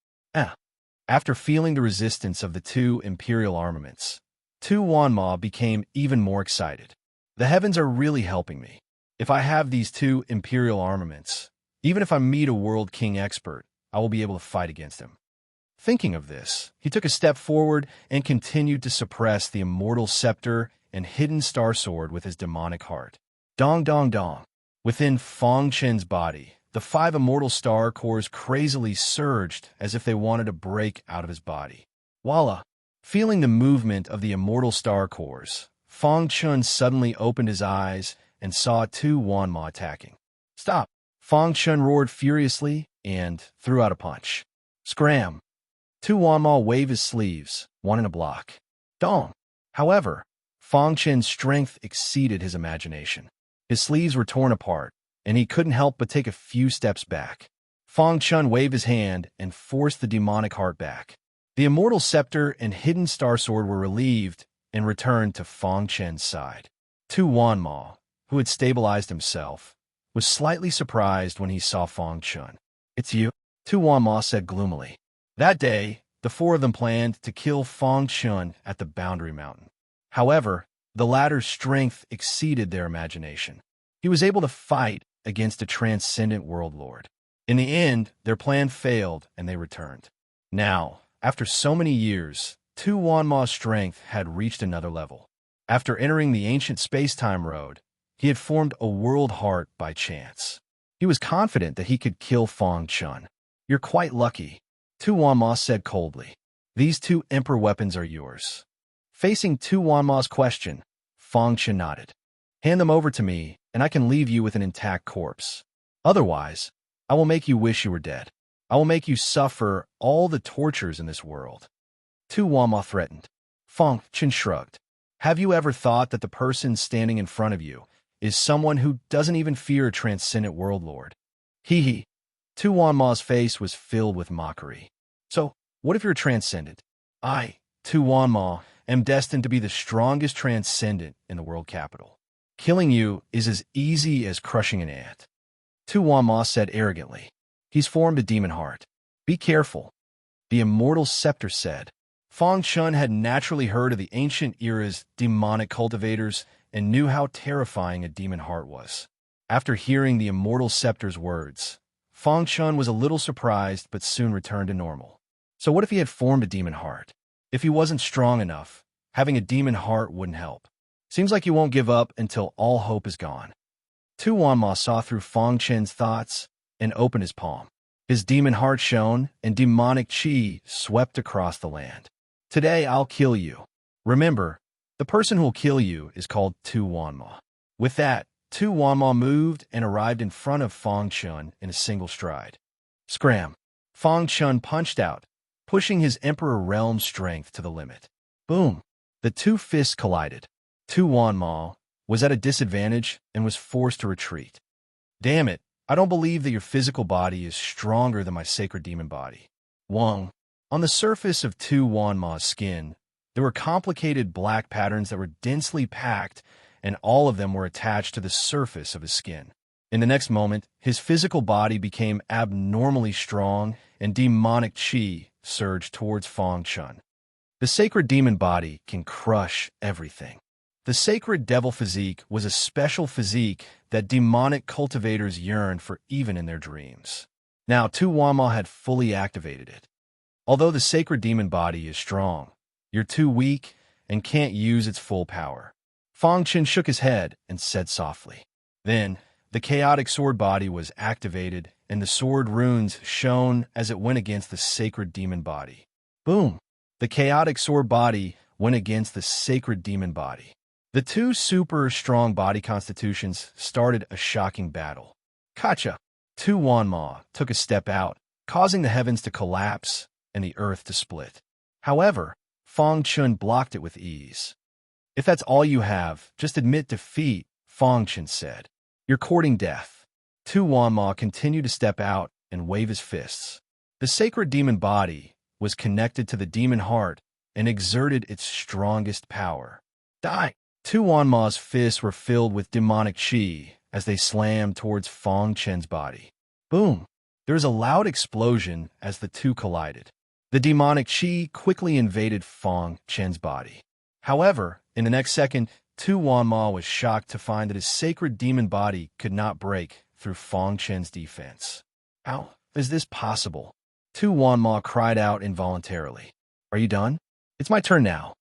After feeling the resistance of the two imperial armaments, Tu Wanma became even more excited. The heavens are really helping me. If I have these two imperial armaments, even if I meet a world king expert, I will be able to fight against him. Thinking of this, he took a step forward and continued to suppress the immortal scepter and hidden star sword with his demonic heart. Dong dong dong. Within Fang Chen's body, the 5 immortal star cores crazily surged as if they wanted to break out of his body. Voila! Feeling the movement of the immortal star cores, Fang Chun suddenly opened his eyes and saw Tu Wanma attacking. Stop! Fang Chun roared furiously and threw out a punch. Scram! Tu Wanma waved his sleeves, one in a block. Dong! However, Fang Chen's strength exceeded his imagination. His sleeves were torn apart, and he couldn't help but take a few steps back. Fang Chun waved his hand and forced the demonic heart back. The immortal scepter and hidden star sword were relieved and returned to Fang Chen's side. Tu Wanma, who had stabilized himself, was slightly surprised when he saw Fang Chun. "It's you," Tu Wanma said gloomily. That day, the four of them planned to kill Fang Chun at the Boundary Mountain. However, the latter's strength exceeded their imagination. He was able to fight against a transcendent world lord. In the end, their plan failed and they returned. Now, after so many years, Tu Wanma's strength had reached another level. After entering the ancient space-time road, he had formed a world heart by chance. He was confident that he could kill Fang Chun. "You're quite lucky," Tu Wanma said coldly. "These two emperor weapons are yours." Facing Tu Wanma's question, Fang Chun nodded. "Hand them over to me, and I can leave you with an intact corpse. Otherwise, I will make you wish you were dead. I will make you suffer all the tortures in this world." Tu Wanma threatened. Fang Chun shrugged. "Have you ever thought that the person standing in front of you is someone who doesn't even fear a transcendent world lord?" Hee hee. Tu Wanma's face was filled with mockery. "So, what if you're transcendent? I, Tu Wanma, am destined to be the strongest transcendent in the world capital. Killing you is as easy as crushing an ant." Tu Wanma said arrogantly. "He's formed a demon heart. Be careful," the immortal scepter said. Fang Chun had naturally heard of the ancient era's demonic cultivators and knew how terrifying a demon heart was. After hearing the immortal scepter's words, Fang Chun was a little surprised but soon returned to normal. So what if he had formed a demon heart? If he wasn't strong enough, having a demon heart wouldn't help. Seems like you won't give up until all hope is gone. Tu Wanma saw through Fang Chun's thoughts and opened his palm. His demon heart shone, and demonic chi swept across the land. "Today I'll kill you. Remember, the person who will kill you is called Tu Wanma." With that, Tu Wanma moved and arrived in front of Fang Chun in a single stride. Scram! Fang Chun punched out, pushing his Emperor Realm strength to the limit. Boom! The two fists collided. Tu Wanma was at a disadvantage and was forced to retreat. "Damn it, I don't believe that your physical body is stronger than my sacred demon body." Wong. On the surface of Tu Wanma's skin, there were complicated black patterns that were densely packed, and all of them were attached to the surface of his skin. In the next moment, his physical body became abnormally strong, and demonic chi surged towards Fang Chun. The sacred demon body can crush everything. The sacred devil physique was a special physique that demonic cultivators yearned for even in their dreams. Now Tu Wanma had fully activated it. Although the sacred demon body is strong, you're too weak and can't use its full power. Fang Chun shook his head and said softly. Then, the chaotic sword body was activated, and the sword runes shone as it went against the sacred demon body. Boom! The chaotic sword body went against the sacred demon body. The two super strong body constitutions started a shocking battle. Kacha! Tu Wanma took a step out, causing the heavens to collapse and the earth to split. However, Fang Chun blocked it with ease. "If that's all you have, just admit defeat," Fang Chun said. "You're courting death." Tu Wanma continued to step out and wave his fists. The sacred demon body was connected to the demon heart and exerted its strongest power. Die! Tu Wanma's fists were filled with demonic chi as they slammed towards Fang Chun's body. Boom! There was a loud explosion as the two collided. The demonic chi quickly invaded Fang Chun's body. However, in the next second, Tu Wanma was shocked to find that his sacred demon body could not break through Fang Chun's defense. "How is this possible?" Tu Wanma cried out involuntarily. "Are you done? It's my turn now."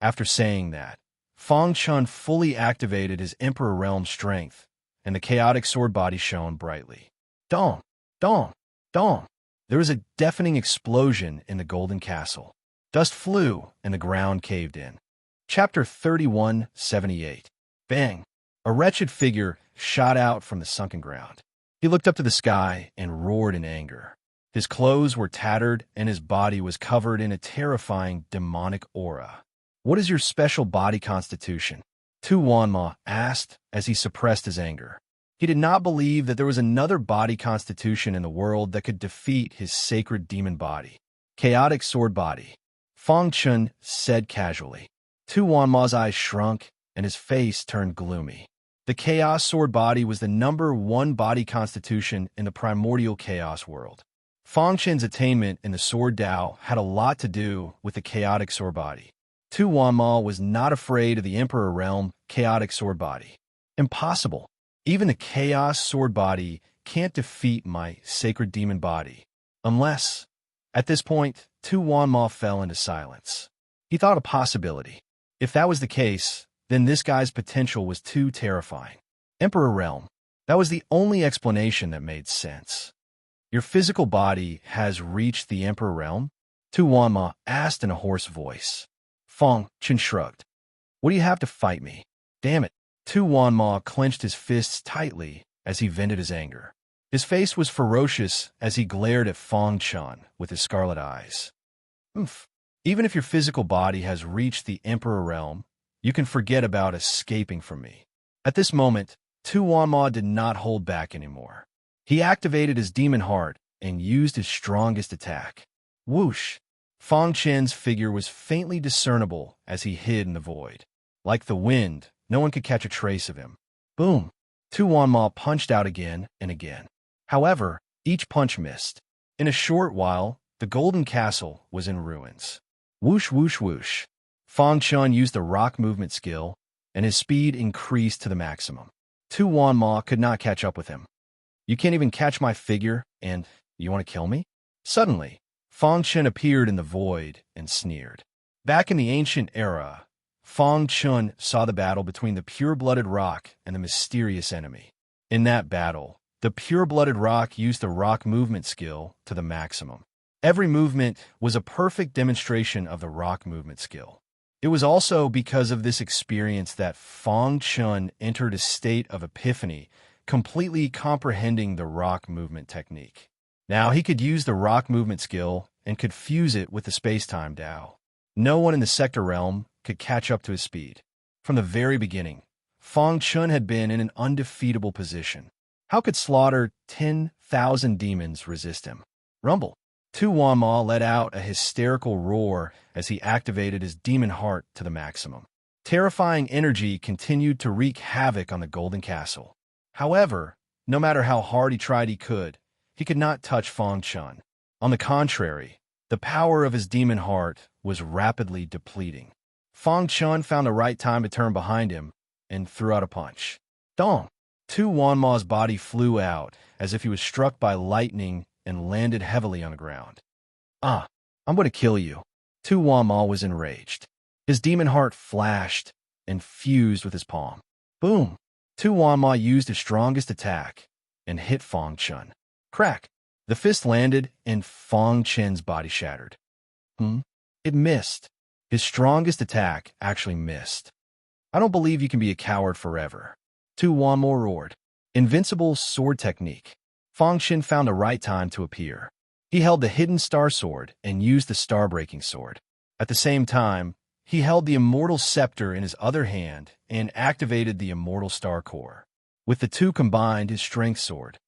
After saying that, Fang Chun fully activated his Emperor Realm strength, and the chaotic sword body shone brightly. Dong! Dong! Dong! There was a deafening explosion in the Golden Castle. Dust flew, and the ground caved in. Chapter 3178. Bang! A wretched figure shot out from the sunken ground. He looked up to the sky and roared in anger. His clothes were tattered, and his body was covered in a terrifying demonic aura. "What is your special body constitution?" Tu Wanma asked as he suppressed his anger. He did not believe that there was another body constitution in the world that could defeat his sacred demon body. Chaotic sword body. Fang Chun said casually. Tu Wanma's eyes shrunk, and his face turned gloomy. The chaos sword body was the #1 body constitution in the primordial chaos world. Fang Chen's attainment in the sword Dao had a lot to do with the chaotic sword body. Tu Wanma was not afraid of the Emperor Realm chaotic sword body. Impossible. Even the chaos sword body can't defeat my sacred demon body. Unless, at this point, Tu Wanma fell into silence. He thought a possibility. If that was the case, then this guy's potential was too terrifying. Emperor Realm. That was the only explanation that made sense. Your physical body has reached the Emperor Realm? Tu Wanma asked in a hoarse voice. Fang Chen shrugged. What do you have to fight me? Damn it. Tu Wanma clenched his fists tightly as he vented his anger. His face was ferocious as he glared at Fang Chen with his scarlet eyes. Even if your physical body has reached the Emperor Realm, you can forget about escaping from me. At this moment, Tu Wanma did not hold back anymore. He activated his demon heart and used his strongest attack. Whoosh! Fang Chen's figure was faintly discernible as he hid in the void. Like the wind, no one could catch a trace of him. Boom! Tu Wanma punched out again and again. However, each punch missed. In a short while, the golden castle was in ruins. Whoosh, whoosh, whoosh. Fang Chen used the rock movement skill, and his speed increased to the maximum. Tu Wanma could not catch up with him. You can't even catch my figure, and you want to kill me? Suddenly, Fang Chen appeared in the void and sneered. Back in the ancient era, Fang Chen saw the battle between the pure-blooded rock and the mysterious enemy. In that battle, the pure-blooded rock used the rock movement skill to the maximum. Every movement was a perfect demonstration of the rock movement skill. It was also because of this experience that Fang Chen entered a state of epiphany, completely comprehending the rock movement technique. Now he could use the rock movement skill and could fuse it with the space-time Dao. No one in the sector realm could catch up to his speed. From the very beginning, Fang Chen had been in an undefeatable position. How could slaughter 10,000 demons resist him? Rumble. Tu Wanma let out a hysterical roar as he activated his demon heart to the maximum. Terrifying energy continued to wreak havoc on the Golden Castle. However, no matter how hard he tried he could not touch Fang Chen. On the contrary, the power of his demon heart was rapidly depleting. Fang Chen found the right time to turn behind him and threw out a punch. Dong! Tu Wanma's body flew out as if he was struck by lightning and landed heavily on the ground. I'm going to kill you. Tu Wanma was enraged. His demon heart flashed and fused with his palm. Boom! Tu Wanma used his strongest attack and hit Fang Chen. Crack! The fist landed and Fang Chen's body shattered. It missed. His strongest attack actually missed. I don't believe you can be a coward forever. Tu Wanma roared. Invincible sword technique. Fang Chen found the right time to appear. He held the hidden star sword and used the star-breaking sword. At the same time, he held the immortal scepter in his other hand and activated the immortal star core. With the two combined, his strength sword.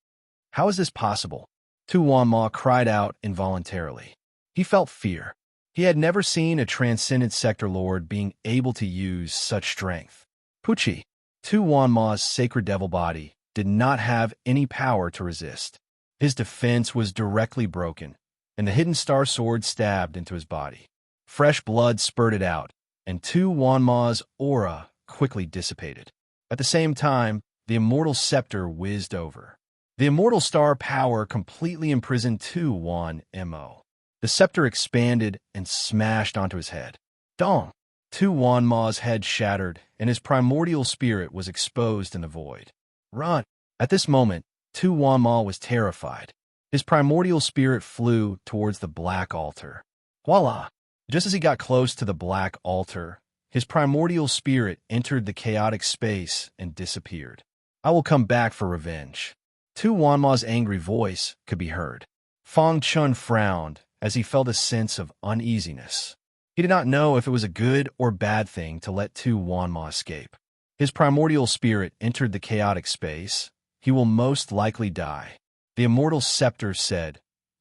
How is this possible? Tu Wanma cried out involuntarily. He felt fear. He had never seen a transcendent sector lord being able to use such strength. Pucci. Tu Wanma's sacred devil body did not have any power to resist. His defense was directly broken, and the hidden star sword stabbed into his body. Fresh blood spurted out, and Tu Wanma's aura quickly dissipated. At the same time, the immortal scepter whizzed over. The immortal star power completely imprisoned Tu Wanma. The scepter expanded and smashed onto his head. Dong! Tu Wanma's head shattered, and his primordial spirit was exposed in the void. Run! At this moment, Tu Wanma was terrified. His primordial spirit flew towards the black altar. Voila! Just as he got close to the black altar, his primordial spirit entered the chaotic space and disappeared. I will come back for revenge. Tu Wanma's angry voice could be heard. Fang Chen frowned as he felt a sense of uneasiness. He did not know if it was a good or bad thing to let Tu Wanma escape. His primordial spirit entered the chaotic space, he will most likely die. The immortal scepter said,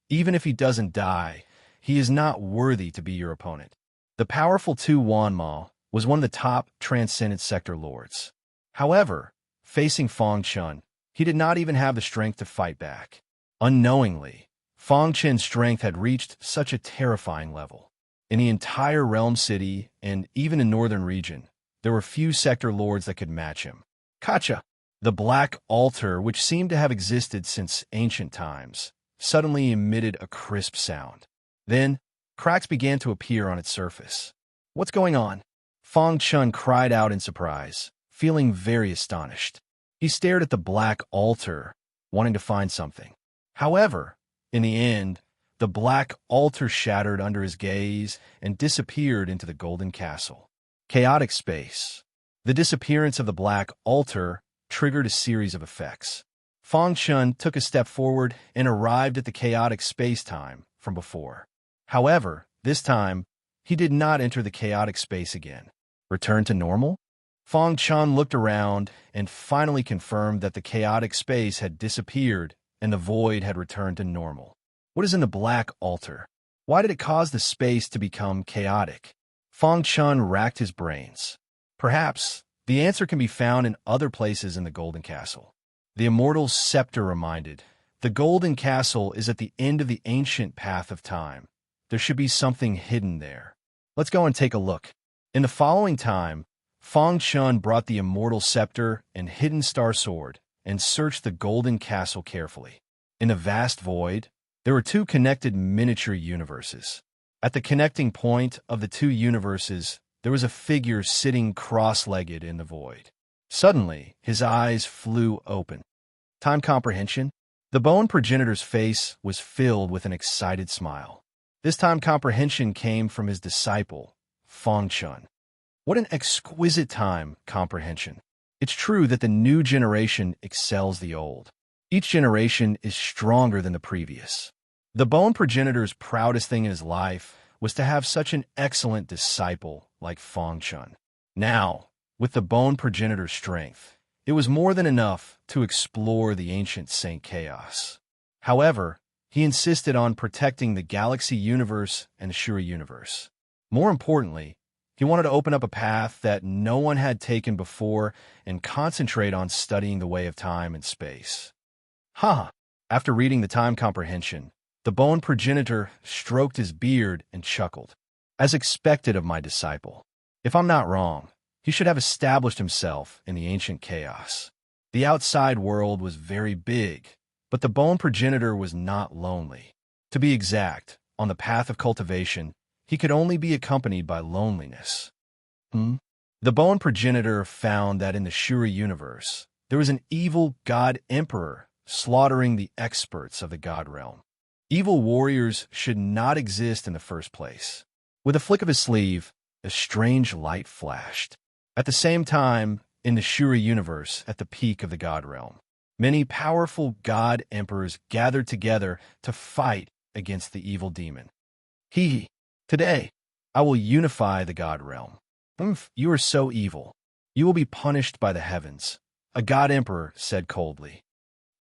even if he doesn't die, he is not worthy to be your opponent. The powerful Tu Wanma was one of the top transcendent sector lords. However, facing Fang Chun, he did not even have the strength to fight back. Unknowingly, Fang Chun's strength had reached such a terrifying level. In the entire realm city, and even in northern region, there were few sector lords that could match him. Kacha! The black altar, which seemed to have existed since ancient times, suddenly emitted a crisp sound. Then, cracks began to appear on its surface. What's going on? Fang Chun cried out in surprise, feeling very astonished. He stared at the black altar, wanting to find something. However, in the end, the black altar shattered under his gaze and disappeared into the golden castle. Chaotic space. The disappearance of the black altar triggered a series of effects. Fang Chun took a step forward and arrived at the chaotic space-time from before. However, this time, he did not enter the chaotic space again. Return to normal? Fang Chun looked around and finally confirmed that the chaotic space had disappeared and the void had returned to normal. What is in the black altar? Why did it cause the space to become chaotic? Fang Chun racked his brains. Perhaps the answer can be found in other places in the Golden Castle. The immortal scepter reminded, the Golden Castle is at the end of the ancient path of time. There should be something hidden there. Let's go and take a look. In the following time, Fang Chun brought the immortal scepter and hidden star sword and searched the Golden Castle carefully. In the vast void, there were two connected miniature universes. At the connecting point of the two universes, there was a figure sitting cross-legged in the void. Suddenly, his eyes flew open. Time comprehension? The bone progenitor's face was filled with an excited smile. This time comprehension came from his disciple, Fang Chun. What an exquisite time comprehension. It's true that the new generation excels the old. Each generation is stronger than the previous. The bone progenitor's proudest thing in his life was to have such an excellent disciple like Fang Chun. Now, with the bone progenitor's strength, it was more than enough to explore the ancient Saint Chaos. However, he insisted on protecting the galaxy universe and the Shura universe. More importantly, he wanted to open up a path that no one had taken before and concentrate on studying the way of time and space. After reading the time comprehension, the bone progenitor stroked his beard and chuckled. As expected of my disciple. If I'm not wrong, he should have established himself in the ancient chaos. The outside world was very big, but the bone progenitor was not lonely. To be exact, on the path of cultivation, he could only be accompanied by loneliness. The bone progenitor found that in the Shura universe, there was an evil god emperor slaughtering the experts of the god realm. Evil warriors should not exist in the first place. With a flick of his sleeve, a strange light flashed. At the same time, in the Shura universe, at the peak of the god realm, many powerful god emperors gathered together to fight against the evil demon. Today, I will unify the god realm. You are so evil. You will be punished by the heavens, a god emperor said coldly.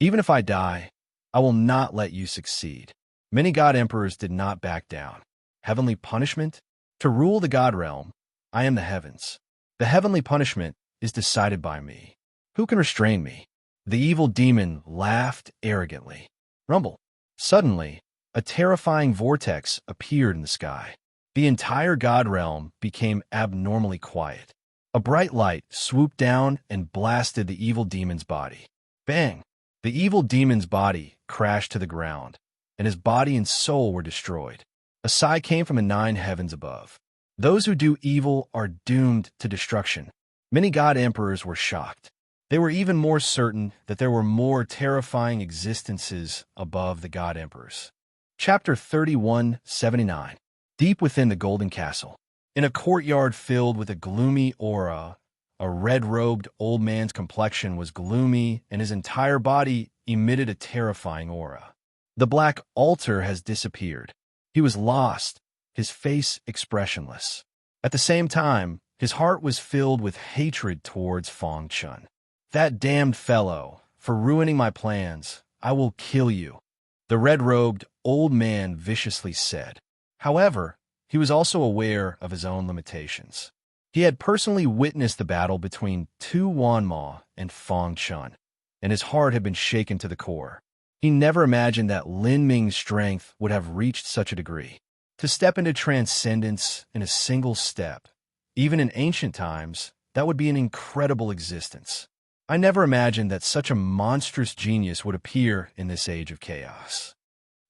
Even if I die, I will not let you succeed. Many god emperors did not back down. Heavenly punishment? To rule the god realm, I am the heavens. The heavenly punishment is decided by me. Who can restrain me? The evil demon laughed arrogantly. Rumble. Suddenly, a terrifying vortex appeared in the sky. The entire god realm became abnormally quiet. A bright light swooped down and blasted the evil demon's body. Bang! The evil demon's body crashed to the ground, and his body and soul were destroyed. A sigh came from the 9 heavens above. Those who do evil are doomed to destruction. Many god emperors were shocked. They were even more certain that there were more terrifying existences above the god emperors. Chapter 3179. Deep within the Golden Castle. In a courtyard filled with a gloomy aura, a red-robed old man's complexion was gloomy and his entire body emitted a terrifying aura. The black altar has disappeared. He was lost, his face expressionless. At the same time, his heart was filled with hatred towards Fang Chun. That damned fellow, for ruining my plans. I will kill you," the red-robed old man viciously said. However, he was also aware of his own limitations. He had personally witnessed the battle between Tu Wanma and Feng Chun, and his heart had been shaken to the core. He never imagined that Lin Ming's strength would have reached such a degree. To step into transcendence in a single step, even in ancient times, that would be an incredible existence. I never imagined that such a monstrous genius would appear in this age of chaos.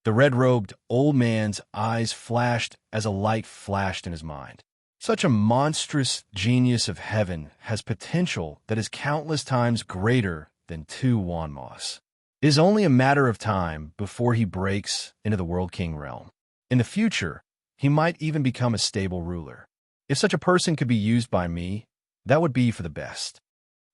The red-robed old man's eyes flashed as a light flashed in his mind. Such a monstrous genius of heaven has potential that is countless times greater than Tu Wanma's. It is only a matter of time before he breaks into the World King realm. In the future, he might even become a stable ruler. If such a person could be used by me, that would be for the best.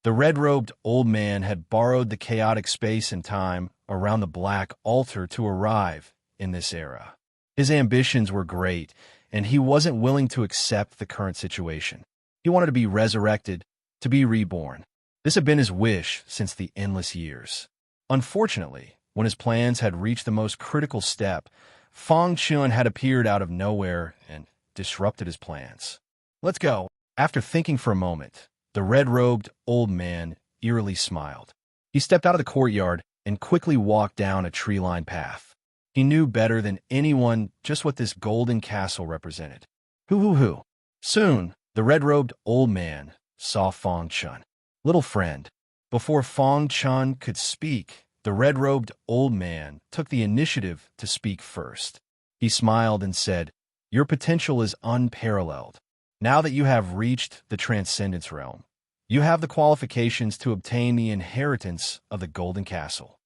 The red-robed old man had borrowed the chaotic space and time around the black altar to arrive in this era. His ambitions were great, and he wasn't willing to accept the current situation. He wanted to be resurrected, to be reborn. This had been his wish since the endless years. Unfortunately, when his plans had reached the most critical step, Feng Chun had appeared out of nowhere and disrupted his plans. "Let's go." After thinking for a moment, the red-robed old man eerily smiled. He stepped out of the courtyard and quickly walked down a tree-lined path. He knew better than anyone just what this golden castle represented. Hoo. Soon, the red-robed old man saw Feng Chun. "Little friend." Before Feng Chun could speak, the red-robed old man took the initiative to speak first. He smiled and said, "Your potential is unparalleled. Now that you have reached the transcendence realm, you have the qualifications to obtain the inheritance of the Golden Castle."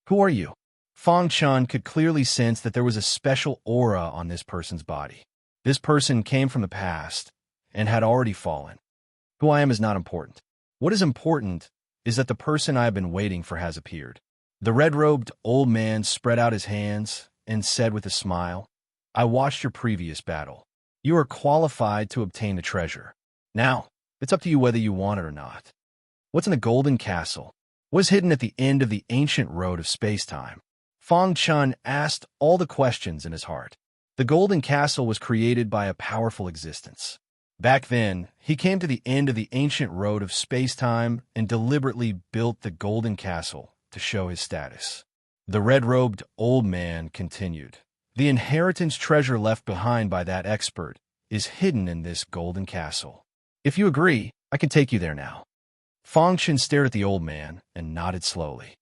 "Who are you?" Feng Chun could clearly sense that there was a special aura on this person's body. This person came from the past and had already fallen. "Who I am is not important. What is important is that the person I have been waiting for has appeared." The red-robed old man spread out his hands and said with a smile, "I watched your previous battle. You are qualified to obtain the treasure. Now, it's up to you whether you want it or not." "What's in the Golden Castle?" What is hidden at the end of the ancient road of space-time? Feng Chun asked all the questions in his heart. The Golden Castle was created by a powerful existence. Back then, he came to the end of the ancient road of space-time and deliberately built the Golden Castle to show his status. The red-robed old man continued, "The inheritance treasure left behind by that expert is hidden in this Golden Castle. If you agree, I can take you there now." Feng Chun stared at the old man and nodded slowly.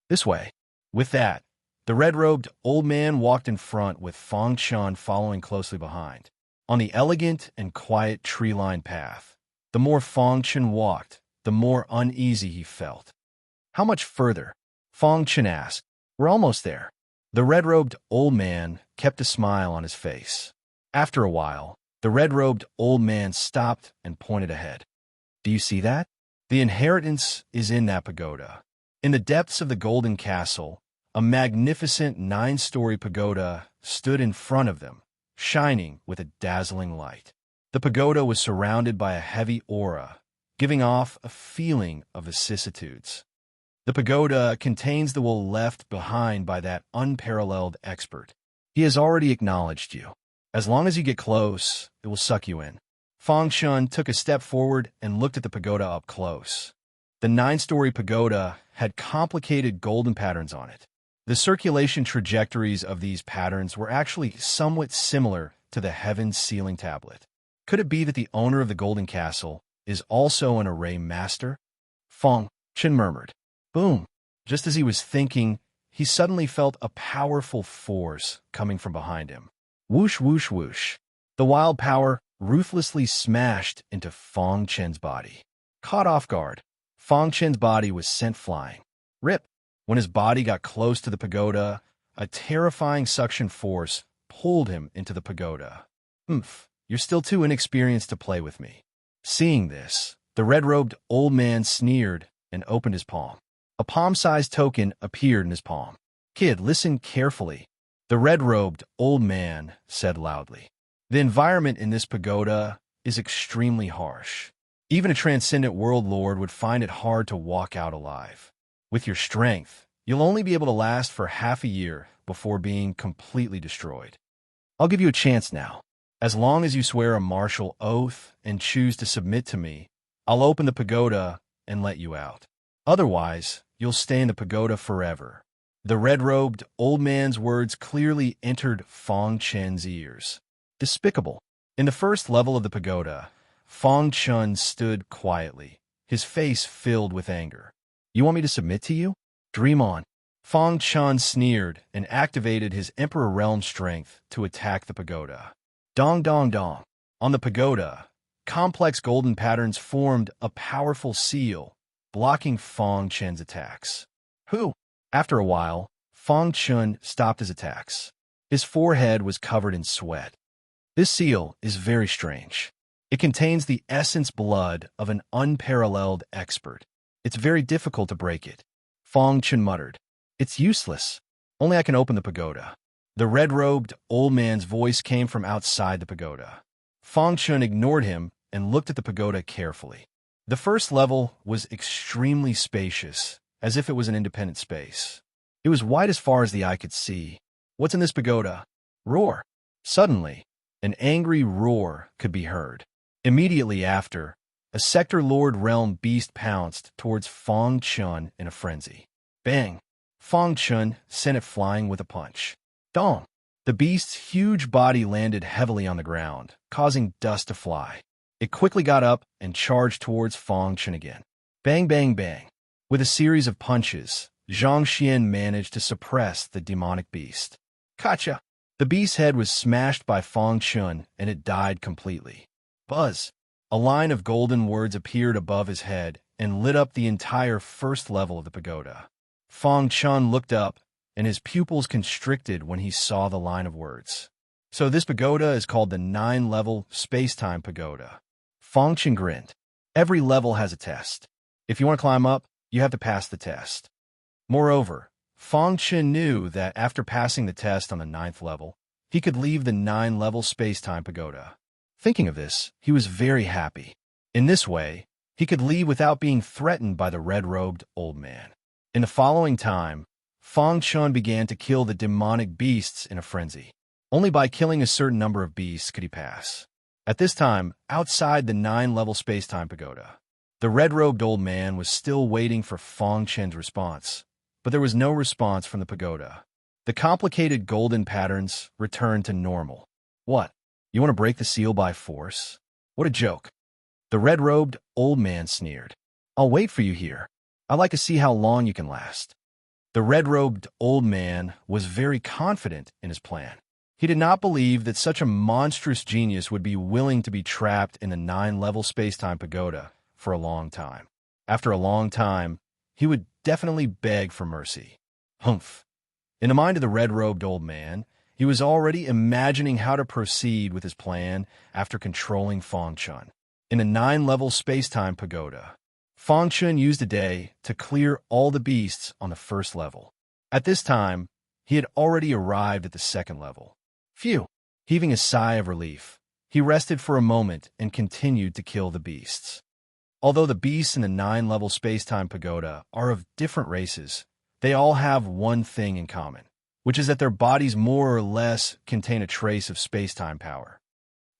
"This way." With that, the red-robed old man walked in front with Feng Chun following closely behind. On the elegant and quiet tree-lined path, the more Feng Chun walked, the more uneasy he felt. "How much further?" Feng Chun asked. "We're almost there." The red-robed old man kept a smile on his face. After a while, the red-robed old man stopped and pointed ahead. "Do you see that? The inheritance is in that pagoda." In the depths of the Golden Castle, a magnificent 9-story pagoda stood in front of them, shining with a dazzling light. The pagoda was surrounded by a heavy aura, giving off a feeling of vicissitudes. The pagoda contains the will left behind by that unparalleled expert. He has already acknowledged you. As long as you get close, it will suck you in. Feng Chun took a step forward and looked at the pagoda up close. The 9-story pagoda had complicated golden patterns on it. The circulation trajectories of these patterns were actually somewhat similar to the heaven's ceiling tablet. Could it be that the owner of the Golden Castle is also an array master? Feng Chun murmured. Boom! Just as he was thinking, he suddenly felt a powerful force coming from behind him. Whoosh, whoosh, whoosh. The wild power ruthlessly smashed into Feng Chun's body. Caught off guard, Feng Chun's body was sent flying. Rip! When his body got close to the pagoda, a terrifying suction force pulled him into the pagoda. You're still too inexperienced to play with me. Seeing this, the red-robed old man sneered and opened his palm. A palm-sized token appeared in his palm. Kid, listen carefully. The red-robed old man said loudly. The environment in this pagoda is extremely harsh. Even a transcendent world lord would find it hard to walk out alive. With your strength, you'll only be able to last for half a year before being completely destroyed. I'll give you a chance now. As long as you swear a martial oath and choose to submit to me, I'll open the pagoda and let you out. Otherwise, you'll stay in the pagoda forever." The red-robed old man's words clearly entered Fong Chen's ears. Despicable. In the first level of the pagoda, Fong Chen stood quietly, his face filled with anger. "You want me to submit to you? Dream on." Fong Chen sneered and activated his Emperor Realm strength to attack the pagoda. Dong dong dong. On the pagoda, complex golden patterns formed a powerful seal, blocking Fong Chen's attacks. "Who?" After a while, Fong Chen stopped his attacks. His forehead was covered in sweat. "This seal is very strange. It contains the essence blood of an unparalleled expert. It's very difficult to break it." Fong Chen muttered. "It's useless. Only I can open the pagoda." The red-robed old man's voice came from outside the pagoda. Fong Chen ignored him and looked at the pagoda carefully. The first level was extremely spacious, as if it was an independent space. It was wide as far as the eye could see. "What's in this pagoda?" Roar. Suddenly, an angry roar could be heard. Immediately after, a Sector Lord Realm beast pounced towards Fong Chen in a frenzy. Bang! Fong Chen sent it flying with a punch. Dong! The beast's huge body landed heavily on the ground, causing dust to fly. It quickly got up and charged towards Fong Chen again. Bang, bang, bang. With a series of punches, Zhang Xian managed to suppress the demonic beast. Gotcha! The beast's head was smashed by Fong Chen, and it died completely. Buzz! A line of golden words appeared above his head and lit up the entire first level of the pagoda. Fong Chen looked up, and his pupils constricted when he saw the line of words. "So this pagoda is called the 9-level space-time pagoda." Fong Chen grinned. "Every level has a test. If you want to climb up, you have to pass the test." Moreover, Fong Chen knew that after passing the test on the 9th level, he could leave the 9-level space-time pagoda. Thinking of this, he was very happy. In this way, he could leave without being threatened by the red-robed old man. In the following time, Fong Chen began to kill the demonic beasts in a frenzy. Only by killing a certain number of beasts could he pass. At this time, outside the 9-level space-time pagoda, the red-robed old man was still waiting for Fong Chen's response, but there was no response from the pagoda. The complicated golden patterns returned to normal. "What? You want to break the seal by force? What a joke." The red-robed old man sneered. "I'll wait for you here. I'd like to see how long you can last." The red-robed old man was very confident in his plan. He did not believe that such a monstrous genius would be willing to be trapped in the 9-level space-time pagoda for a long time. After a long time, he would definitely beg for mercy. Humph. In the mind of the red-robed old man, he was already imagining how to proceed with his plan after controlling Fong Chen. In the 9-level space-time pagoda, Fong Chen used a day to clear all the beasts on the first level. At this time, he had already arrived at the 2nd level. Phew! Heaving a sigh of relief, he rested for a moment and continued to kill the beasts. Although the beasts in the 9-level space-time pagoda are of different races, they all have one thing in common, which is that their bodies more or less contain a trace of space-time power.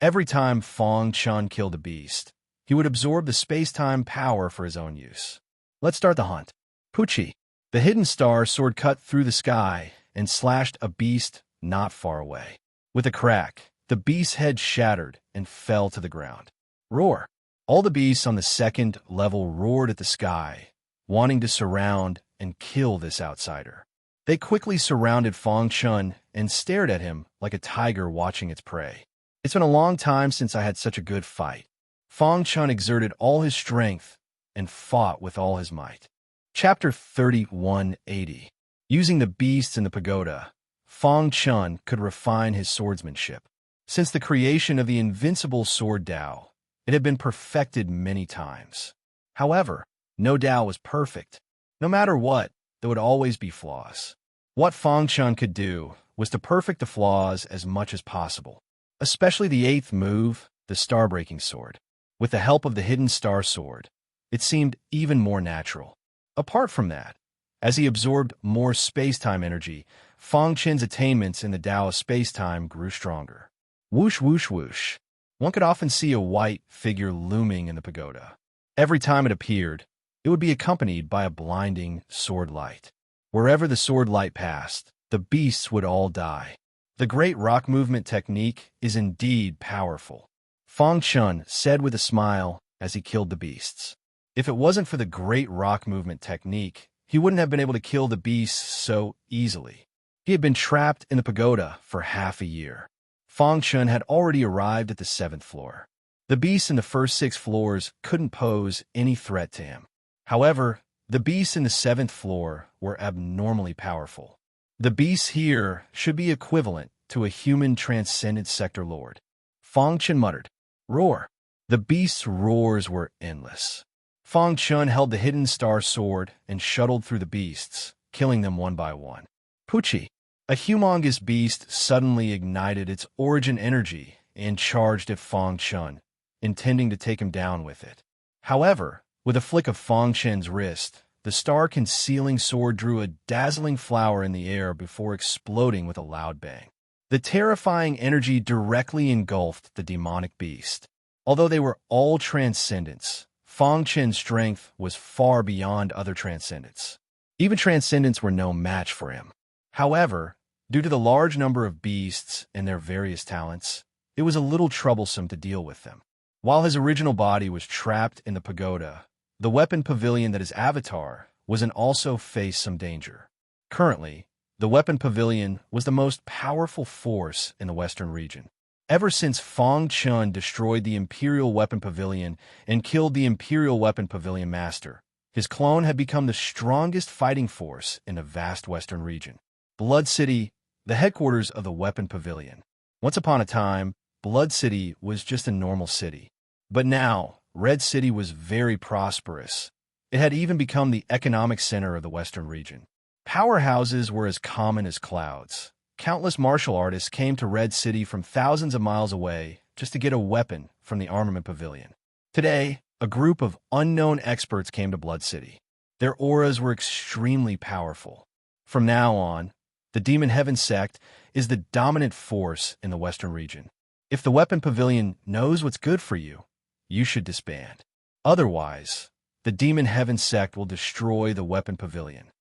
Every time Fong Chen killed a beast, he would absorb the space-time power for his own use. Let's start the hunt. Poochie. The hidden star sword cut through the sky and slashed a beast not far away. With a crack, the beast's head shattered and fell to the ground. Roar. All the beasts on the 2nd level roared at the sky, wanting to surround and kill this outsider. They quickly surrounded Fong Chen and stared at him like a tiger watching its prey. "It's been a long time since I had such a good fight." Fong Chen exerted all his strength and fought with all his might. Chapter 3180. Using the beasts in the pagoda, Fong Chen could refine his swordsmanship. Since the creation of the invincible sword Dao, it had been perfected many times. However, no Dao was perfect. No matter what, there would always be flaws. What Fong Chen could do was to perfect the flaws as much as possible, especially the 8th move, the star-breaking sword. With the help of the hidden star sword, it seemed even more natural. Apart from that, As he absorbed more space-time energy, Fang Chen's attainments in the Tao of space-time grew stronger. Whoosh, whoosh, whoosh. One could often see a white figure looming in the pagoda. Every time it appeared, it would be accompanied by a blinding sword light. Wherever the sword light passed, the beasts would all die. The great rock movement technique is indeed powerful, Fang Chen said with a smile as he killed the beasts. If it wasn't for the great rock movement technique, he wouldn't have been able to kill the beasts so easily. He had been trapped in the pagoda for half a year. Fang Chen had already arrived at the 7th floor. The beasts in the first 6 floors couldn't pose any threat to him. However, the beasts in the 7th floor were abnormally powerful. The beasts here should be equivalent to a human transcendent sector lord. Fang Chen muttered, "Roar." The beasts' roars were endless. Fang Chen held the hidden star sword and shuttled through the beasts, killing them one by one. Pucci, a humongous beast, suddenly ignited its origin energy and charged at Fang Chen, intending to take him down with it. However, with a flick of Fang Chen's wrist, the star-concealing sword drew a dazzling flower in the air before exploding with a loud bang. The terrifying energy directly engulfed the demonic beast. Although they were all transcendents, Fang Chen's strength was far beyond other transcendents. Even transcendents were no match for him. However, due to the large number of beasts and their various talents, it was a little troublesome to deal with them. While his original body was trapped in the pagoda, the weapon pavilion that his avatar was in also faced some danger. Currently, the weapon pavilion was the most powerful force in the Western region. Ever since Fang Chen destroyed the Imperial Weapon Pavilion and killed the Imperial Weapon Pavilion Master, his clone had become the strongest fighting force in the vast Western region. Blood City, the headquarters of the Weapon Pavilion. Once upon a time, Blood City was just a normal city. But now, Red City was very prosperous. It had even become the economic center of the Western region. Powerhouses were as common as clouds. Countless martial artists came to Red City from thousands of miles away just to get a weapon from the armament pavilion. Today, a group of unknown experts came to Blood City. Their auras were extremely powerful. From now on, the Demon Heaven sect is the dominant force in the Western region. If the weapon pavilion knows what's good for you, you should disband. Otherwise, the Demon Heaven sect will destroy the weapon pavilion.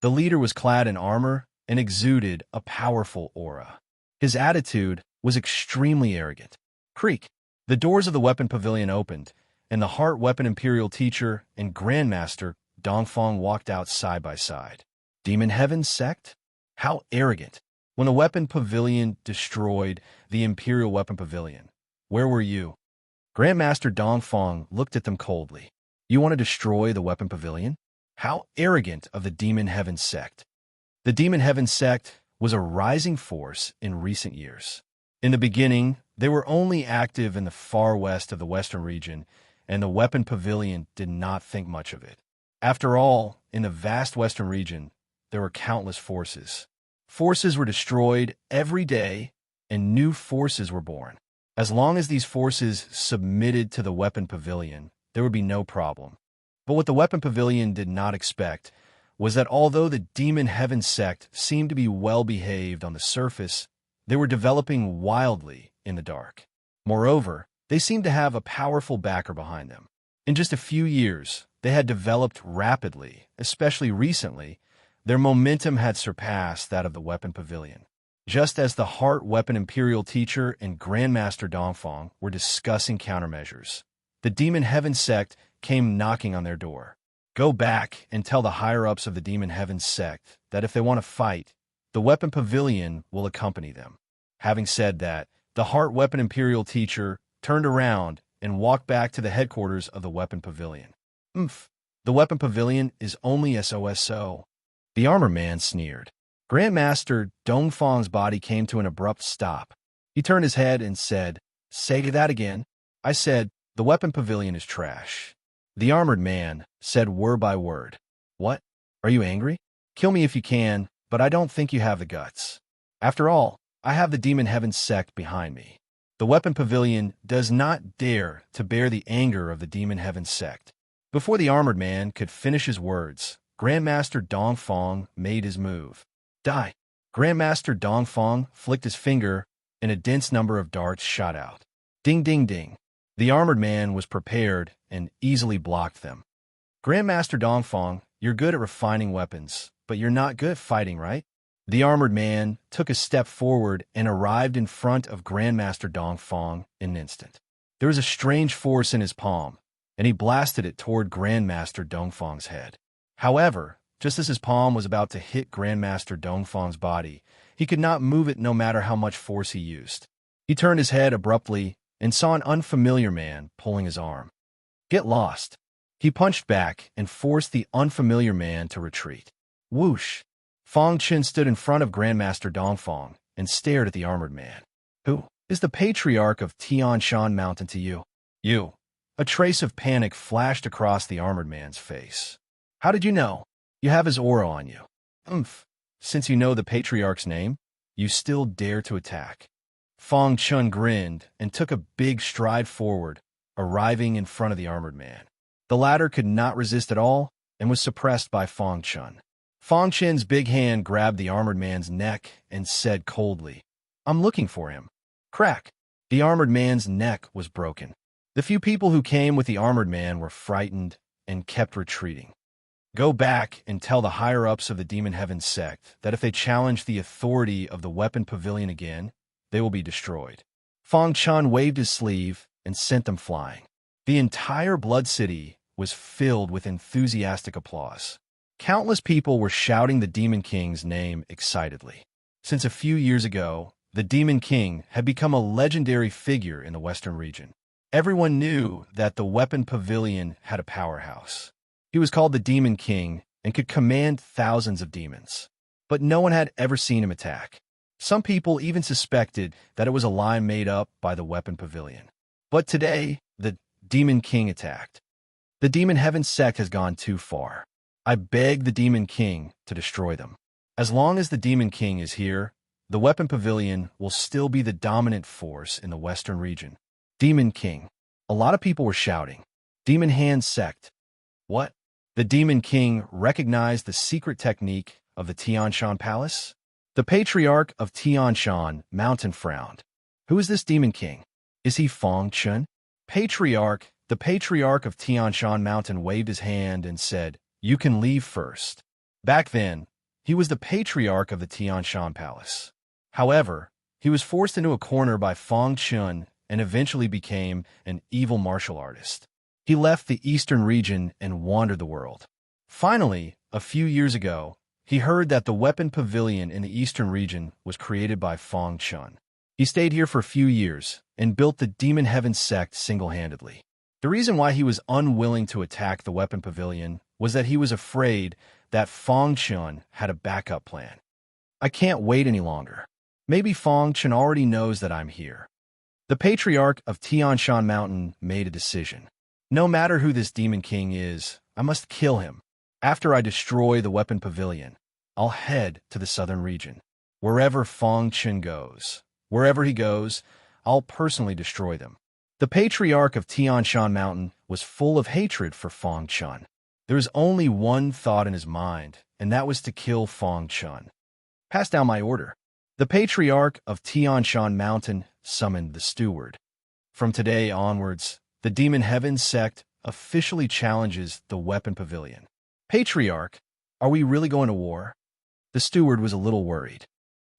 The leader was clad in armor and exuded a powerful aura. His attitude was extremely arrogant. Creak! The doors of the weapon pavilion opened, and the Heart Weapon Imperial Teacher and Grandmaster Dongfang walked out side by side. Demon Heaven sect? How arrogant! When the weapon pavilion destroyed the Imperial Weapon Pavilion, where were you? Grandmaster Dongfang looked at them coldly. You want to destroy the weapon pavilion? How arrogant of the Demon Heaven sect! The Demon Heaven sect was a rising force in recent years. In the beginning, they were only active in the far west of the Western region, and the weapon pavilion did not think much of it. After all, in the vast Western region, there were countless forces. Forces were destroyed every day, and new forces were born. As long as these forces submitted to the weapon pavilion, there would be no problem. But what the weapon pavilion did not expect was that although the Demon Heaven sect seemed to be well-behaved on the surface, they were developing wildly in the dark. Moreover, they seemed to have a powerful backer behind them. In just a few years, they had developed rapidly, especially recently. Their momentum had surpassed that of the weapon pavilion. Just as the Heart Weapon Imperial Teacher and Grandmaster Dongfang were discussing countermeasures, the Demon Heaven sect came knocking on their door. Go back and tell the higher-ups of the Demon Heaven sect that if they want to fight, the weapon pavilion will accompany them. Having said that, the Heart Weapon Imperial Teacher turned around and walked back to the headquarters of the weapon pavilion. The weapon pavilion is only SOSO. The armor man sneered. Grandmaster Dongfang's body came to an abrupt stop. He turned his head and said, "Say that again." I said, "The weapon pavilion is trash." The armored man said word by word, "What? Are you angry? Kill me if you can, but I don't think you have the guts. After all, I have the Demon Heaven sect behind me. The weapon pavilion does not dare to bear the anger of the Demon Heaven sect." Before the armored man could finish his words, Grandmaster Dongfang made his move. Die! Grandmaster Dongfang flicked his finger, and a dense number of darts shot out. Ding, ding, ding. The armored man was prepared and easily blocked them. Grandmaster Dongfang, you're good at refining weapons, but you're not good at fighting, right? The armored man took a step forward and arrived in front of Grandmaster Dongfang in an instant. There was a strange force in his palm, and he blasted it toward Grandmaster Dongfang's head. However, just as his palm was about to hit Grandmaster Dongfang's body, he could not move it no matter how much force he used. He turned his head abruptly and saw an unfamiliar man pulling his arm. Get lost. He punched back and forced the unfamiliar man to retreat. Whoosh! Fang Chen stood in front of Grandmaster Dongfang and stared at the armored man. Who is the patriarch of Tianshan Mountain to you? You. A trace of panic flashed across the armored man's face. How did you know? You have his aura on you. Since you know the patriarch's name, you still dare to attack. Fang Chun grinned and took a big stride forward, arriving in front of the armored man. The latter could not resist at all and was suppressed by Fang Chun. Fang Chen's big hand grabbed the armored man's neck and said coldly, I'm looking for him. Crack! The armored man's neck was broken. The few people who came with the armored man were frightened and kept retreating. Go back and tell the higher-ups of the Demon Heaven sect that if they challenge the authority of the weapon pavilion again, they will be destroyed. Fang Chun waved his sleeve and sent them flying. The entire Blood City was filled with enthusiastic applause. Countless people were shouting the Demon King's name excitedly. Since a few years ago, the Demon King had become a legendary figure in the Western region. Everyone knew that the weapon pavilion had a powerhouse. He was called the Demon King and could command thousands of demons. But no one had ever seen him attack. Some people even suspected that it was a lie made up by the weapon pavilion. But today, the Demon King attacked. The Demon Heaven sect has gone too far. I beg the Demon King to destroy them. As long as the Demon King is here, the weapon pavilion will still be the dominant force in the Western region. Demon King. A lot of people were shouting. Demon Hand sect. What? The Demon King recognized the secret technique of the Tianshan Palace? The patriarch of Tianshan Mountain frowned. Who is this Demon King? Is he Fang Chun? Patriarch, the patriarch of Tianshan Mountain waved his hand and said, You can leave first. Back then, he was the patriarch of the Tianshan Palace. However, he was forced into a corner by Fang Chun and eventually became an evil martial artist. He left the eastern region and wandered the world. Finally, a few years ago, he heard that the weapon pavilion in the eastern region was created by Fang Chun. He stayed here for a few years and built the Demon Heaven sect single-handedly. The reason why he was unwilling to attack the weapon pavilion was that he was afraid that Fang Chun had a backup plan. I can't wait any longer. Maybe Fang Chun already knows that I'm here. The patriarch of Tianshan Mountain made a decision. No matter who this Demon King is, I must kill him. After I destroy the weapon pavilion, I'll head to the southern region. Wherever Fang Chun goes, wherever he goes, I'll personally destroy them. The patriarch of Tianshan Mountain was full of hatred for Fang Chun. There was only one thought in his mind, and that was to kill Fang Chun. Pass down my order. The patriarch of Tianshan Mountain summoned the steward. From today onwards, the Demon Heaven sect officially challenges the weapon pavilion. Patriarch, are we really going to war? The steward was a little worried.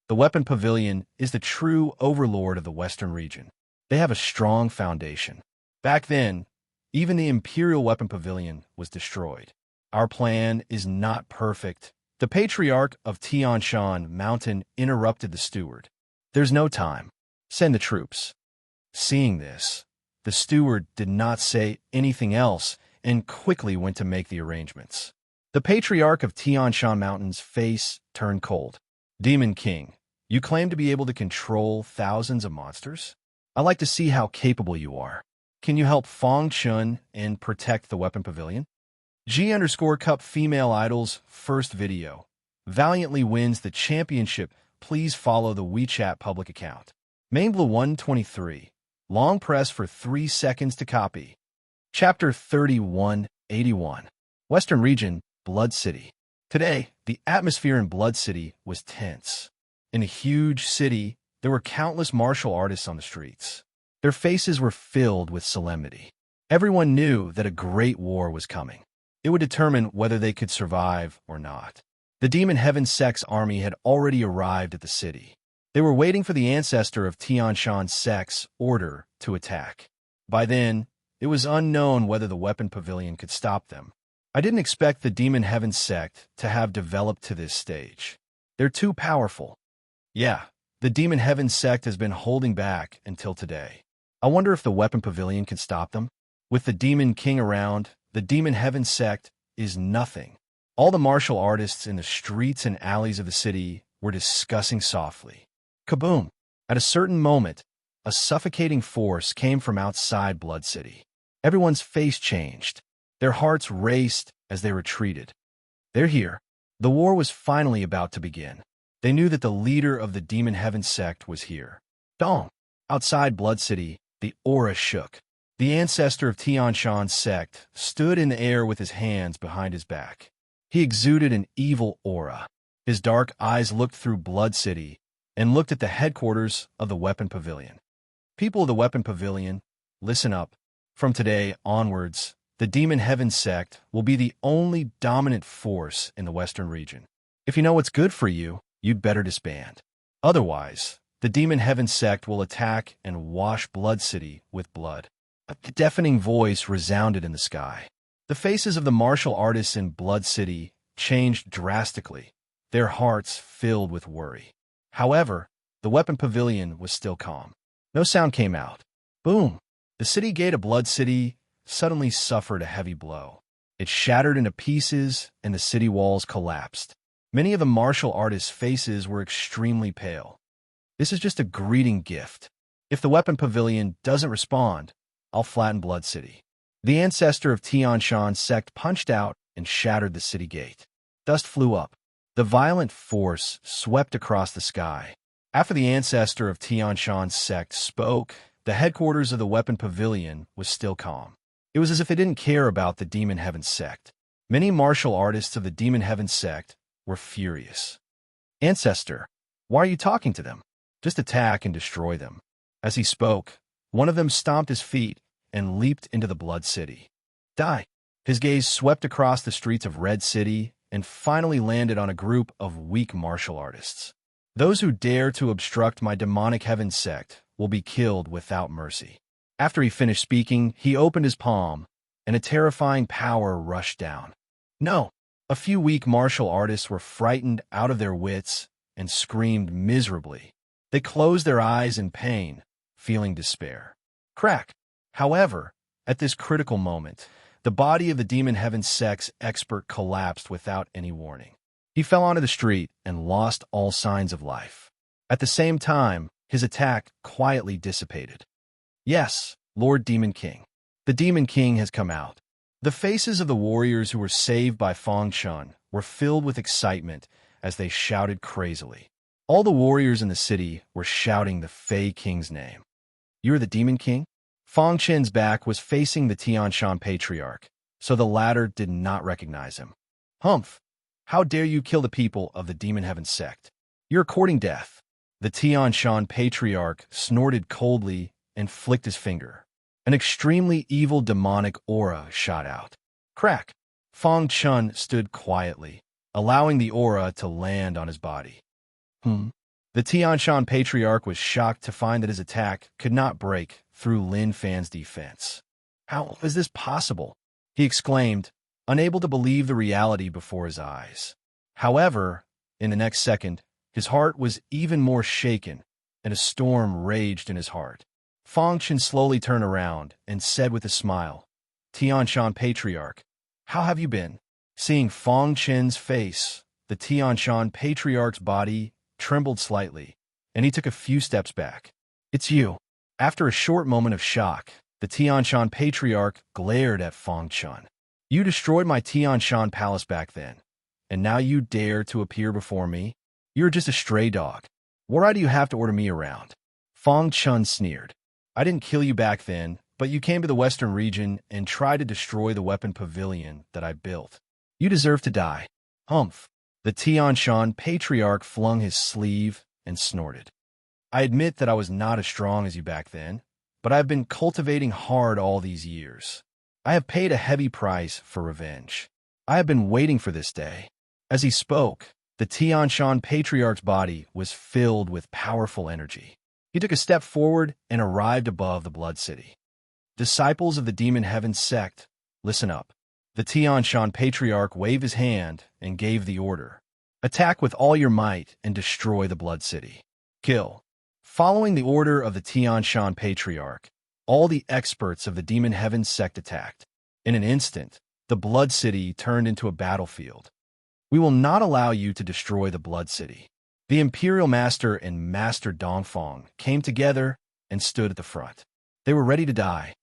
The weapon pavilion is the true overlord of the Western region. They have a strong foundation. Back then, even the Imperial Weapon Pavilion was destroyed. Our plan is not perfect. The patriarch of Tianshan Mountain interrupted the steward. There's no time. Send the troops. Seeing this, the steward did not say anything else and quickly went to make the arrangements. The patriarch of Tianshan Mountain's face turned cold. Demon King, you claim to be able to control thousands of monsters? I'd like to see how capable you are. Can you help Fang Chun and protect the weapon pavilion? G_Cup Female Idol's first video. Valiantly wins the championship. Please follow the WeChat public account. Mainblue 123. Long press for 3 seconds to copy. Chapter 3181. Western Region. Blood City. Today, the atmosphere in Blood City was tense. In a huge city, there were countless martial artists on the streets. Their faces were filled with solemnity. Everyone knew that a great war was coming. It would determine whether they could survive or not. The Demon Heaven Sect's army had already arrived at the city. They were waiting for the ancestor of Tianshan Sect's order to attack. By then, it was unknown whether the weapon pavilion could stop them. I didn't expect the Demon Heaven Sect to have developed to this stage. They're too powerful. Yeah, the Demon Heaven Sect has been holding back until today. I wonder if the weapon pavilion can stop them? With the Demon King around, the Demon Heaven Sect is nothing. All the martial artists in the streets and alleys of the city were discussing softly. Kaboom! At a certain moment, a suffocating force came from outside Blood City. Everyone's face changed. Their hearts raced as they retreated. They're here. The war was finally about to begin. They knew that the leader of the Demon Heaven Sect was here. Dong! Outside Blood City, the aura shook. The ancestor of Tianshan's sect stood in the air with his hands behind his back. He exuded an evil aura. His dark eyes looked through Blood City and looked at the headquarters of the Weapon Pavilion. People of the Weapon Pavilion, listen up. From today onwards, the Demon Heaven Sect will be the only dominant force in the Western region. If you know what's good for you, you'd better disband. Otherwise, the Demon Heaven Sect will attack and wash Blood City with blood. A deafening voice resounded in the sky. The faces of the martial artists in Blood City changed drastically, their hearts filled with worry. However, the Weapon Pavilion was still calm. No sound came out. Boom! The city gate of Blood City suddenly suffered a heavy blow. It shattered into pieces, and the city walls collapsed. Many of the martial artists' faces were extremely pale. This is just a greeting gift. If the Weapon Pavilion doesn't respond, I'll flatten Blood City. The ancestor of Tianshan's sect punched out and shattered the city gate. Dust flew up. The violent force swept across the sky. After the ancestor of Tianshan's sect spoke, the headquarters of the Weapon Pavilion was still calm. It was as if they didn't care about the Demon Heaven Sect. Many martial artists of the Demon Heaven Sect were furious. Ancestor, why are you talking to them? Just attack and destroy them. As he spoke, one of them stomped his feet and leaped into the Blood City. Die! His gaze swept across the streets of Red City and finally landed on a group of weak martial artists. Those who dare to obstruct my demonic heaven sect will be killed without mercy. After he finished speaking, he opened his palm, and a terrifying power rushed down. No! A few weak martial artists were frightened out of their wits and screamed miserably. They closed their eyes in pain, feeling despair. Crack! However, at this critical moment, the body of the Demon Heaven Sect's expert collapsed without any warning. He fell onto the street and lost all signs of life. At the same time, his attack quietly dissipated. Yes, Lord Demon King. The Demon King has come out. The faces of the warriors who were saved by Fang Chun were filled with excitement as they shouted crazily. All the warriors in the city were shouting the Fei King's name. You're the Demon King? Fang Chen's back was facing the Tianshan Patriarch, so the latter did not recognize him. Humph! How dare you kill the people of the Demon Heaven Sect? You're courting death. The Tianshan Patriarch snorted coldly and flicked his finger. An extremely evil demonic aura shot out. Crack! Fang Chun stood quietly, allowing the aura to land on his body. The Tianshan Patriarch was shocked to find that his attack could not break through Lin Fan's defense. How is this possible? He exclaimed, unable to believe the reality before his eyes. However, in the next second, his heart was even more shaken, and a storm raged in his heart. Fang Chen slowly turned around and said with a smile, Tianshan Patriarch, how have you been? Seeing Fang Chen's face, the Tianshan Patriarch's body trembled slightly, and he took a few steps back. It's you. After a short moment of shock, the Tianshan Patriarch glared at Fang Chun. You destroyed my Tianshan palace back then, and now you dare to appear before me? You're just a stray dog. Why do you have to order me around? Fang Chun sneered. I didn't kill you back then, but you came to the Western region and tried to destroy the weapon pavilion that I built. You deserve to die. Humph. The Tian Shan patriarch flung his sleeve and snorted. I admit that I was not as strong as you back then, but I have been cultivating hard all these years. I have paid a heavy price for revenge. I have been waiting for this day. As he spoke, the Tian Shan patriarch's body was filled with powerful energy. He took a step forward and arrived above the Blood City. Disciples of the Demon Heaven sect, listen up. The Tian Shan patriarch waved his hand and gave the order. Attack with all your might and destroy the Blood City. Kill. Following the order of the Tian Shan patriarch, all the experts of the Demon Heaven sect attacked. In an instant, the Blood City turned into a battlefield. We will not allow you to destroy the Blood City. The Imperial Master and Master Dongfang came together and stood at the front. They were ready to die.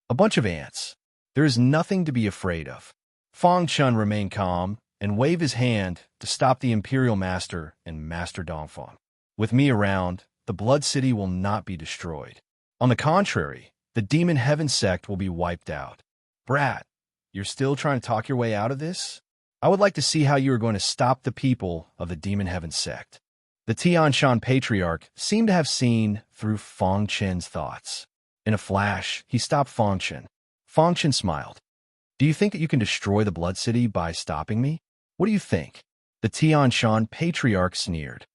A bunch of ants. There is nothing to be afraid of. Fang Chun remained calm and waved his hand to stop the Imperial Master and Master Dongfang. With me around, the Blood City will not be destroyed. On the contrary, the Demon Heaven sect will be wiped out. Brat, you're still trying to talk your way out of this? I would like to see how you are going to stop the people of the Demon Heaven sect. The Tian Shan patriarch seemed to have seen through Fang Chen's thoughts. In a flash, he stopped Fang Chen. Fang Chen smiled. Do you think that you can destroy the Blood City by stopping me? What do you think? The Tian Shan patriarch sneered.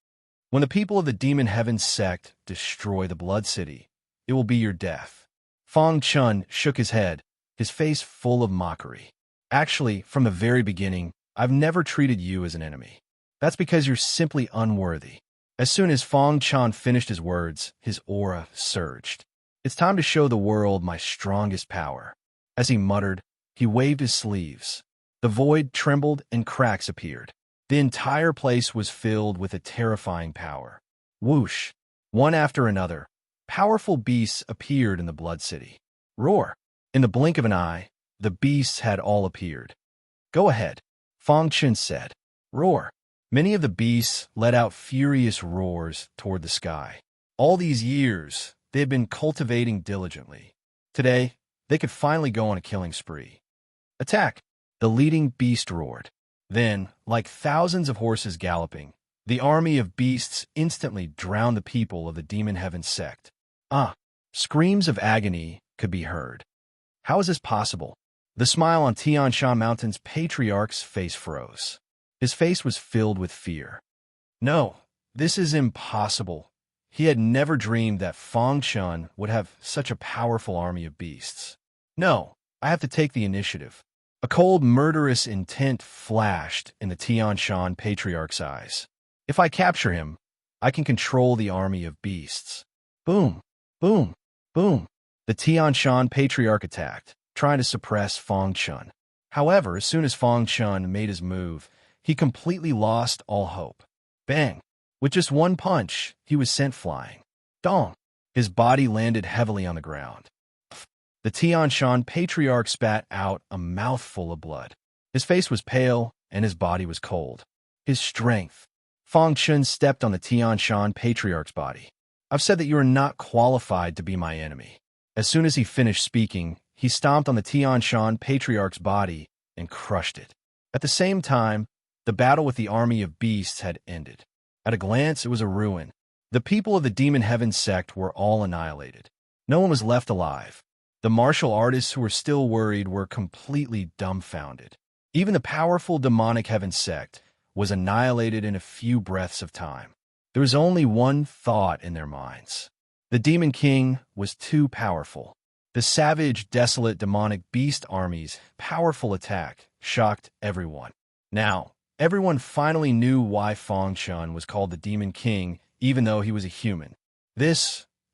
When the people of the Demon Heaven sect destroy the Blood City, it will be your death. Fang Chun shook his head, his face full of mockery. Actually, from the very beginning, I've never treated you as an enemy. That's because you're simply unworthy. As soon as Fang Chun finished his words, his aura surged. It's time to show the world my strongest power. As he muttered, he waved his sleeves. The void trembled and cracks appeared. The entire place was filled with a terrifying power. Whoosh! One after another, powerful beasts appeared in the Blood City. Roar! In the blink of an eye, the beasts had all appeared. Go ahead, Fang Chen said. Roar! Many of the beasts let out furious roars toward the sky. All these years, they had been cultivating diligently. Today, they could finally go on a killing spree. Attack! The leading beast roared. Then, like thousands of horses galloping, the army of beasts instantly drowned the people of the Demon Heaven sect. Screams of agony could be heard. How is this possible? The smile on Tian Shan Mountain's patriarch's face froze. His face was filled with fear. No, this is impossible. He had never dreamed that Fang Chun would have such a powerful army of beasts. No, I have to take the initiative. A cold, murderous intent flashed in the Tian Shan patriarch's eyes. If I capture him, I can control the army of beasts. Boom, boom, boom. The Tian Shan patriarch attacked, trying to suppress Fang Chun. However, as soon as Fang Chun made his move, he completely lost all hope. Bang! With just one punch, he was sent flying. Dong! His body landed heavily on the ground. The Tian Shan patriarch spat out a mouthful of blood. His face was pale, and his body was cold. His strength. Fang Chun stepped on the Tian Shan patriarch's body. I've said that you are not qualified to be my enemy. As soon as he finished speaking, he stomped on the Tian Shan patriarch's body and crushed it. At the same time, the battle with the army of beasts had ended. At a glance, it was a ruin. The people of the Demon Heaven sect were all annihilated. No one was left alive. The martial artists who were still worried were completely dumbfounded. Even the powerful demonic Heaven sect was annihilated in a few breaths of time. There was only one thought in their minds. The Demon King was too powerful. The savage, desolate, demonic beast army's powerful attack shocked everyone. Now, everyone finally knew why Fang Chun was called the Demon King, even though he was a human.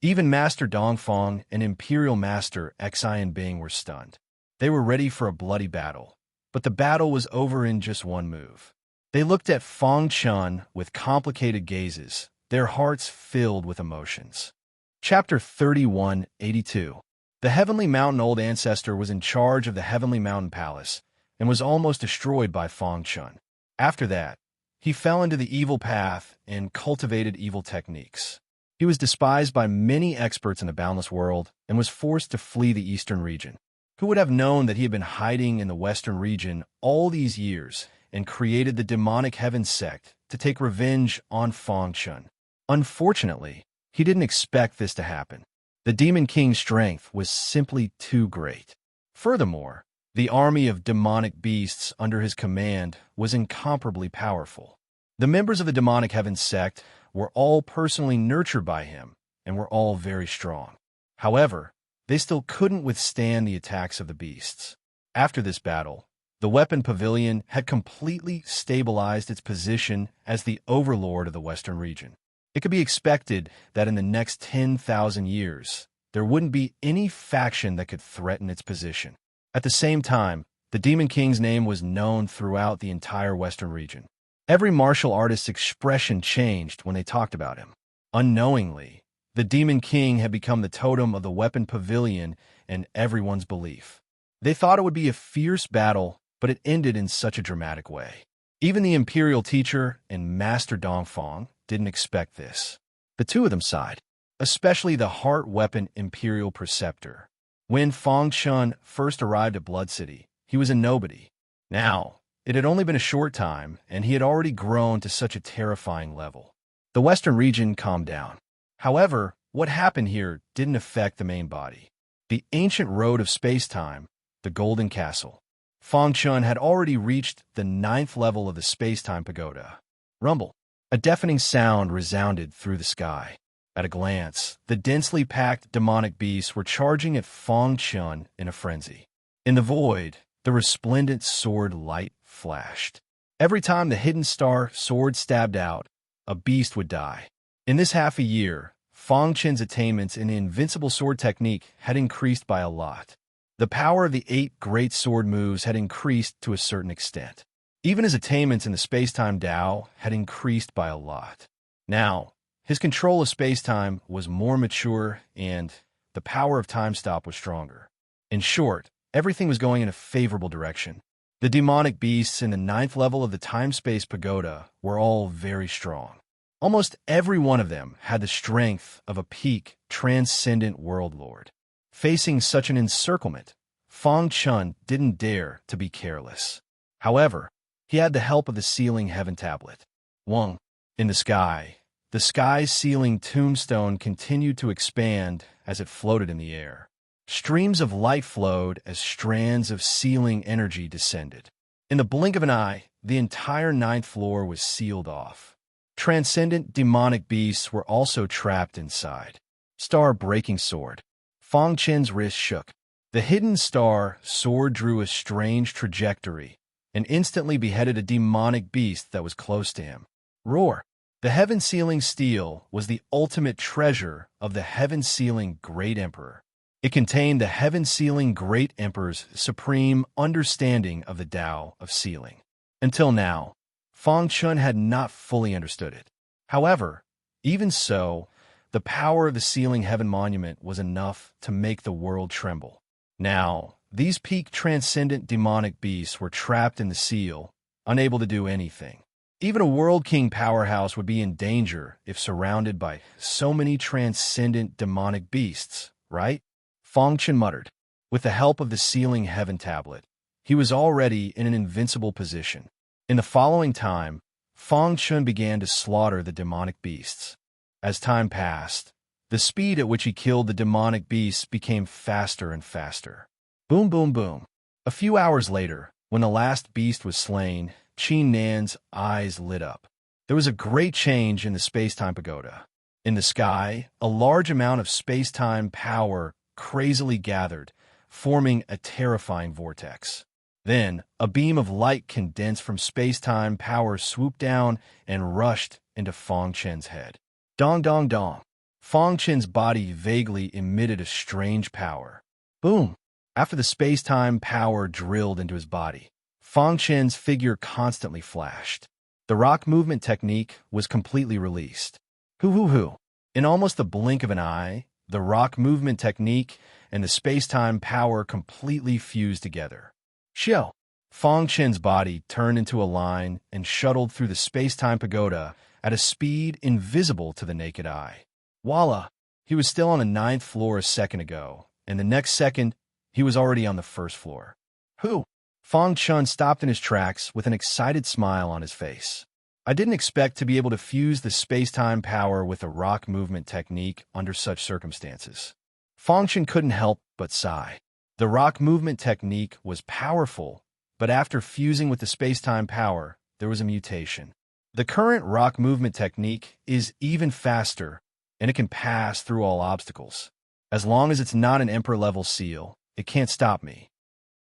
Even Master Dongfang and Imperial Master Xian Bing were stunned. They were ready for a bloody battle, but the battle was over in just one move. They looked at Fang Chun with complicated gazes, their hearts filled with emotions. Chapter 3182. The Heavenly Mountain Old Ancestor was in charge of the Heavenly Mountain Palace and was almost destroyed by Fang Chun. After that, he fell into the evil path and cultivated evil techniques. He was despised by many experts in the Boundless World and was forced to flee the eastern region. Who would have known that he had been hiding in the western region all these years and created the demonic heaven sect to take revenge on Fang Chun? Unfortunately, he didn't expect this to happen. The Demon King's strength was simply too great. Furthermore, the army of demonic beasts under his command was incomparably powerful. The members of the demonic heaven sect were all personally nurtured by him and were all very strong. However, they still couldn't withstand the attacks of the beasts. After this battle, the weapon pavilion had completely stabilized its position as the overlord of the western region. It could be expected that in the next 10,000 years, there wouldn't be any faction that could threaten its position. At the same time, the Demon King's name was known throughout the entire western region. Every martial artist's expression changed when they talked about him. Unknowingly, the Demon King had become the totem of the weapon pavilion in everyone's belief. They thought it would be a fierce battle, but it ended in such a dramatic way. Even the Imperial Teacher and Master Dongfang didn't expect this. The two of them sighed, especially the heart weapon Imperial Preceptor. When Fang Chun first arrived at Blood City, he was a nobody. Now, it had only been a short time, and he had already grown to such a terrifying level. The western region calmed down. However, what happened here didn't affect the main body. The ancient road of space-time, the Golden Castle. Fang Chun had already reached the 9th level of the space-time pagoda. Rumble. A deafening sound resounded through the sky. At a glance, the densely packed demonic beasts were charging at Fang Chun in a frenzy. In the void, the resplendent sword light flashed. Every time the hidden star sword stabbed out, a beast would die. In this half a year, Fang Chun's attainments in the invincible sword technique had increased by a lot. The power of the 8 great sword moves had increased to a certain extent. Even his attainments in the space-time Tao had increased by a lot. Now, his control of space-time was more mature and the power of time stop was stronger. In short, everything was going in a favorable direction. The demonic beasts in the 9th level of the time-space pagoda were all very strong. Almost every one of them had the strength of a peak, transcendent world lord. Facing such an encirclement, Fang Chun didn't dare to be careless. However, he had the help of the sealing heaven tablet. Wang. In the sky's sealing tombstone continued to expand as it floated in the air. Streams of light flowed as strands of sealing energy descended. In the blink of an eye, the entire 9th floor was sealed off. Transcendent demonic beasts were also trapped inside. Star-breaking sword. Fang Chun's wrist shook. The hidden star sword drew a strange trajectory and instantly beheaded a demonic beast that was close to him. Roar. The heaven-sealing steel was the ultimate treasure of the heaven-sealing Great Emperor. It contained the heaven-sealing Great Emperor's supreme understanding of the Tao of sealing. Until now, Fang Chun had not fully understood it. However, even so, the power of the sealing heaven monument was enough to make the world tremble. Now, these peak transcendent demonic beasts were trapped in the seal, unable to do anything. Even a World King powerhouse would be in danger if surrounded by so many transcendent demonic beasts, right? Fang Chun muttered. With the help of the sealing heaven tablet, he was already in an invincible position. In the following time, Fang Chun began to slaughter the demonic beasts. As time passed, the speed at which he killed the demonic beasts became faster and faster. Boom, boom, boom. A few hours later, when the last beast was slain, Qin Nan's eyes lit up. There was a great change in the space-time pagoda. In the sky, a large amount of space-time power crazily gathered, forming a terrifying vortex. Then, a beam of light condensed from space-time power swooped down and rushed into Fang Chun's head. Dong, dong, dong. Fang Chun's body vaguely emitted a strange power. Boom! After the space-time power drilled into his body, Fang Chun's figure constantly flashed. The rock movement technique was completely released. Hoo. In almost the blink of an eye, the rock movement technique and the space-time power completely fused together. Xiao! Fang Chun's body turned into a line and shuttled through the space-time pagoda at a speed invisible to the naked eye. Voila! He was still on the 9th floor a second ago, and the next second, he was already on the first floor. Who? Fang Chun stopped in his tracks with an excited smile on his face. I didn't expect to be able to fuse the space-time power with a rock movement technique under such circumstances. Fang Chun couldn't help but sigh. The rock movement technique was powerful, but after fusing with the space-time power, there was a mutation. The current rock movement technique is even faster, and it can pass through all obstacles. As long as it's not an Emperor-level seal, it can't stop me.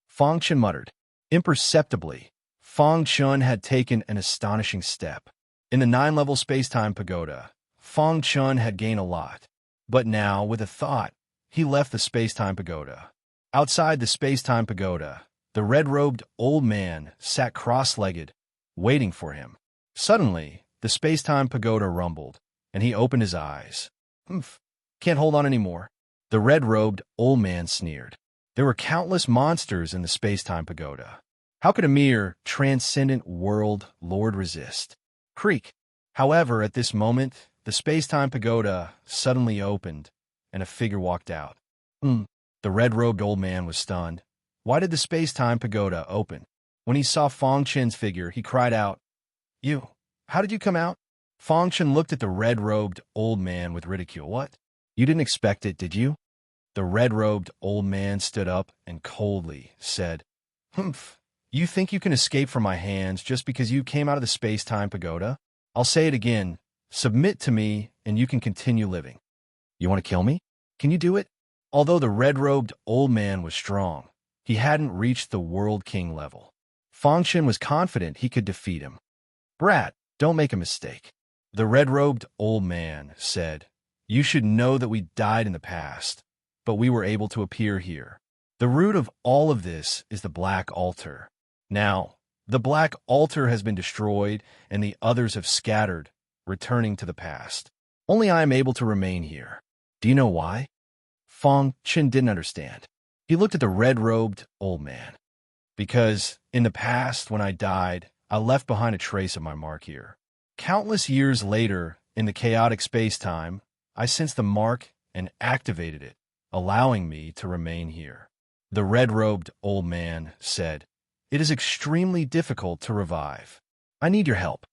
Fang Chun muttered. Imperceptibly, Fang Chun had taken an astonishing step. In the 9-level space-time pagoda, Fang Chun had gained a lot. But now, with a thought, he left the space-time pagoda. Outside the space-time pagoda, the red-robed old man sat cross-legged, waiting for him. Suddenly, the space-time pagoda rumbled, and he opened his eyes. Humph, can't hold on anymore. The red-robed old man sneered. There were countless monsters in the space-time pagoda. How could a mere transcendent world lord resist? Creak. However, at this moment, the space-time pagoda suddenly opened, and a figure walked out. The red-robed old man was stunned. Why did the space-time pagoda open? When he saw Fang Chun's figure, he cried out, You, how did you come out? Fang Chun looked at the red-robed old man with ridicule. What? You didn't expect it, did you? The red-robed old man stood up and coldly said, Humph, you think you can escape from my hands just because you came out of the space-time pagoda? I'll say it again, submit to me and you can continue living. You want to kill me? Can you do it? Although the red-robed old man was strong, he hadn't reached the World King level. Fang Chun was confident he could defeat him. Brat, don't make a mistake. The red-robed old man said, You should know that we died in the past, but we were able to appear here. The root of all of this is the Black Altar. Now, the Black Altar has been destroyed and the others have scattered, returning to the past. Only I am able to remain here. Do you know why? Fang Chun didn't understand. He looked at the red-robed old man. Because, in the past, when I died, I left behind a trace of my mark here. Countless years later, in the chaotic space-time, I sensed the mark and activated it, allowing me to remain here. The red-robed old man said, It is extremely difficult to revive. I need your help.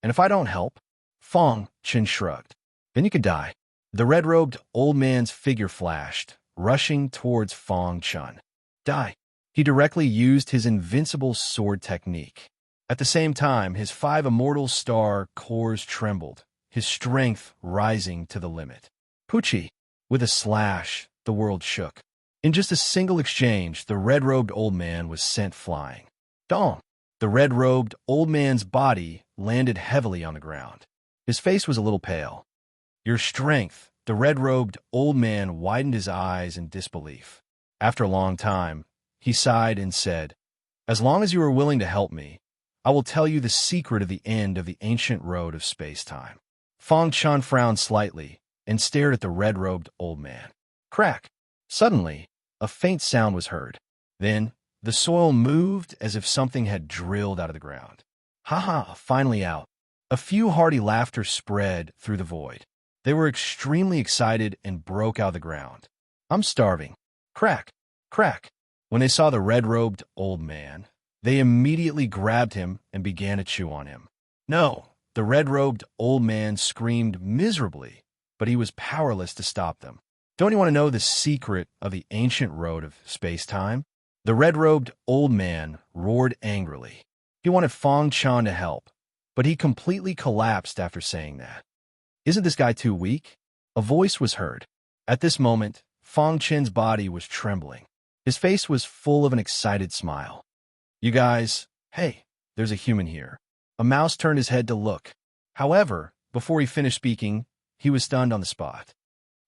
And if I don't help, Fang Chun shrugged. Then you could die. The red-robed old man's figure flashed, rushing towards Fang Chun. Die. He directly used his invincible sword technique. At the same time, his 5 immortal star cores trembled, his strength rising to the limit. Poochie! With a slash, the world shook. In just a single exchange, the red-robed old man was sent flying. Dong! The red-robed old man's body landed heavily on the ground. His face was a little pale. Your strength, the red-robed old man widened his eyes in disbelief. After a long time, he sighed and said, As long as you are willing to help me, I will tell you the secret of the end of the ancient road of space-time. Fang Chun frowned slightly and stared at the red-robed old man. Crack! Suddenly, a faint sound was heard. Then, the soil moved as if something had drilled out of the ground. Ha-ha, finally out. A few hearty laughter spread through the void. They were extremely excited and broke out of the ground. I'm starving. Crack! Crack! When they saw the red-robed old man, they immediately grabbed him and began to chew on him. No! The red-robed old man screamed miserably, but he was powerless to stop them. Don't you want to know the secret of the ancient road of space-time? The red-robed old man roared angrily. He wanted Fang Chun to help, but he completely collapsed after saying that. Isn't this guy too weak? A voice was heard. At this moment, Fang Chun's body was trembling. His face was full of an excited smile. You guys, hey, there's a human here. A mouse turned his head to look. However, before he finished speaking, he was stunned on the spot.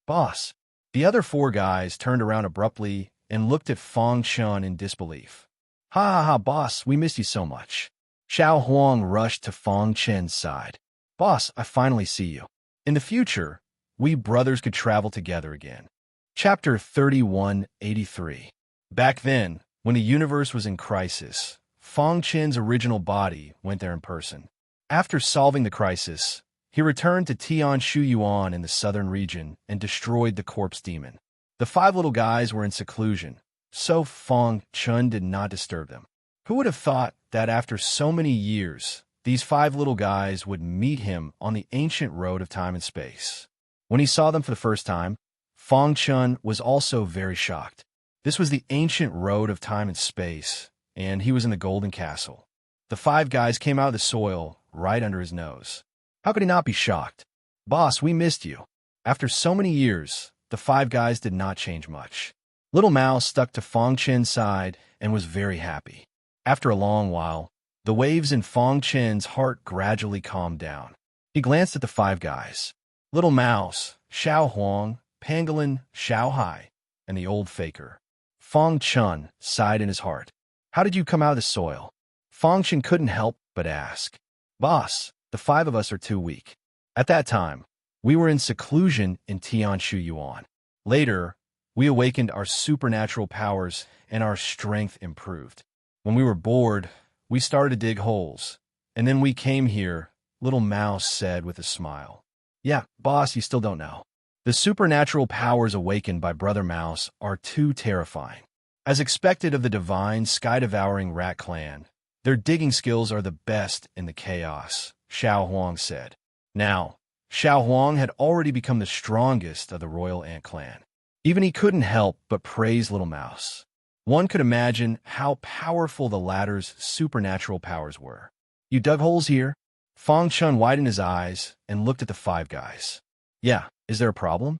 Boss. The other 4 guys turned around abruptly and looked at Fang Chun in disbelief. Ha ha ha, boss, we missed you so much. Xiao Huang rushed to Fang Chun's side. Boss, I finally see you. In the future, we brothers could travel together again. Chapter 3183. Back then, when the universe was in crisis, Fang Chun's original body went there in person. After solving the crisis, he returned to Tian Shu Yuan in the southern region and destroyed the corpse demon. The 5 little guys were in seclusion, so Fong Chun did not disturb them. Who would have thought that after so many years, these 5 little guys would meet him on the ancient road of time and space? When he saw them for the first time, Fong Chun was also very shocked. This was the ancient road of time and space, and he was in the Golden Castle. The 5 guys came out of the soil right under his nose. How could he not be shocked? "Boss, we missed you." After so many years, the 5 guys did not change much. Little Mouse stuck to Fong Chen's side and was very happy. After a long while, the waves in Fong Chen's heart gradually calmed down. He glanced at the 5 guys. Little Mouse, Xiao Huang, Pangolin, Xiao Hai, and the old faker. Fong Chun sighed in his heart. "How did you come out of the soil?" Fong Chen couldn't help but ask. "Boss, the 5 of us are too weak. At that time, we were in seclusion in Tianshu Yuan. Later, we awakened our supernatural powers and our strength improved. When we were bored, we started to dig holes. And then we came here," Little Mouse said with a smile. "Yeah, boss, you still don't know. The supernatural powers awakened by Brother Mouse are too terrifying. As expected of the divine sky-devouring rat clan, their digging skills are the best in the chaos," Xiao Huang said. Now, Xiao Huang had already become the strongest of the royal ant clan. Even he couldn't help but praise Little Mouse. One could imagine how powerful the latter's supernatural powers were. "You dug holes here?" Fong Chun widened his eyes and looked at the 5 guys. "Yeah, is there a problem?"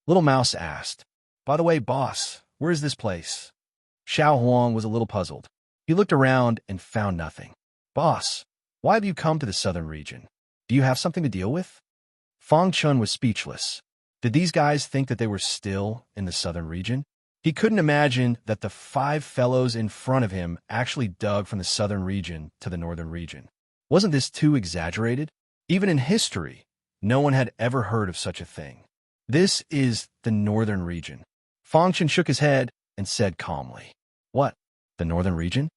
Little Mouse asked. "By the way, boss, where is this place?" Xiao Huang was a little puzzled. He looked around and found nothing. "Boss, why have you come to the southern region? Do you have something to deal with?" Fong Chun was speechless. Did these guys think that they were still in the southern region? He couldn't imagine that the 5 fellows in front of him actually dug from the southern region to the northern region. Wasn't this too exaggerated? Even in history, no one had ever heard of such a thing. "This is the northern region." Fong Chun shook his head and said calmly. "What? The northern region?"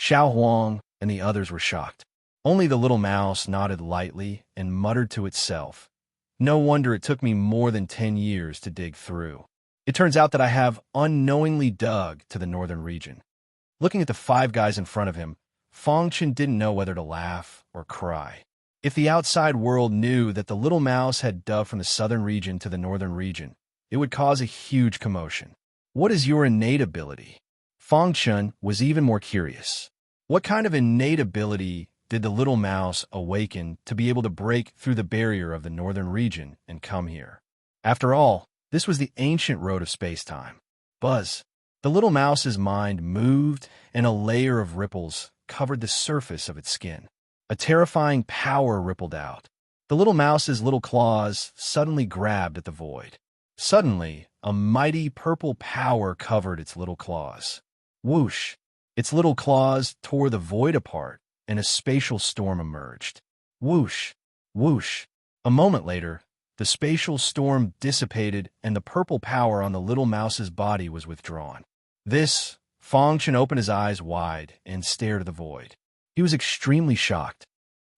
Xiao Huang and the others were shocked. Only the Little Mouse nodded lightly and muttered to itself, "No wonder it took me more than 10 years to dig through. It turns out that I have unknowingly dug to the northern region." Looking at the 5 guys in front of him, Fong Chun didn't know whether to laugh or cry. If the outside world knew that the Little Mouse had dug from the southern region to the northern region, it would cause a huge commotion. "What is your innate ability?" Fong Chun was even more curious. What kind of innate ability did the Little Mouse awaken to be able to break through the barrier of the northern region and come here? After all, this was the ancient road of space-time. Buzz. The Little Mouse's mind moved, and a layer of ripples covered the surface of its skin. A terrifying power rippled out. The Little Mouse's little claws suddenly grabbed at the void. Suddenly, a mighty purple power covered its little claws. Whoosh! Its little claws tore the void apart, and a spatial storm emerged. Whoosh! Whoosh! A moment later, the spatial storm dissipated and the purple power on the Little Mouse's body was withdrawn. Fong Chun opened his eyes wide and stared at the void. He was extremely shocked.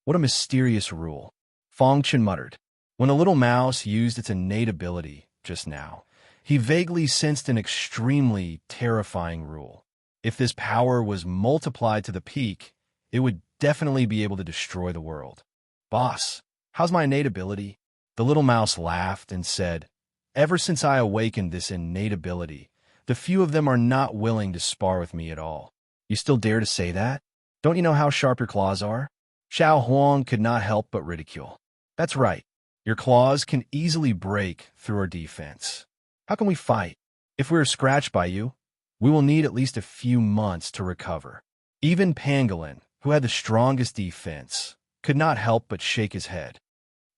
What a mysterious rule, Fong Chun muttered. When the Little Mouse used its innate ability just now, he vaguely sensed an extremely terrifying rule. If this power was multiplied to the peak, it would definitely be able to destroy the world. "Boss, how's my innate ability?" The Little Mouse laughed and said, "Ever since I awakened this innate ability, the few of them are not willing to spar with me at all." "You still dare to say that? Don't you know how sharp your claws are?" Xiao Huang could not help but ridicule. "That's right. Your claws can easily break through our defense. How can we fight? If we are scratched by you, we will need at least a few months to recover." Even Pangolin, who had the strongest defense, could not help but shake his head.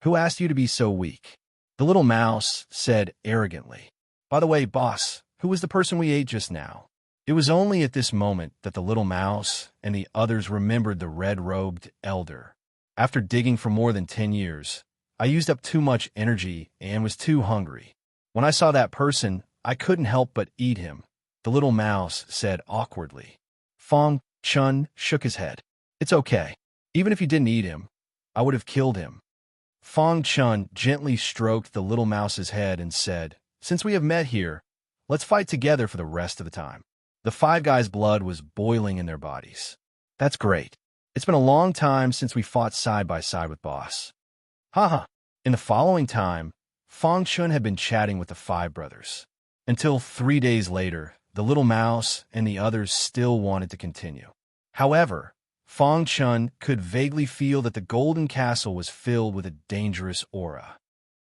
"Who asked you to be so weak?" The Little Mouse said arrogantly. "By the way, boss, who was the person we ate just now?" It was only at this moment that the Little Mouse and the others remembered the red-robed elder. "After digging for more than 10 years, I used up too much energy and was too hungry. When I saw that person, I couldn't help but eat him," the Little Mouse said awkwardly. Fong Chun shook his head. "It's okay. Even if you didn't eat him, I would have killed him." Fong Chun gently stroked the Little Mouse's head and said, "Since we have met here, let's fight together for the rest of the time." The five guys' blood was boiling in their bodies. That's great. It's been a long time since we fought side by side with Boss. Haha. In the following time, Fang Chun had been chatting with the five brothers. Until 3 days later, the little mouse and the others still wanted to continue. However, Fang Chun could vaguely feel that the golden castle was filled with a dangerous aura.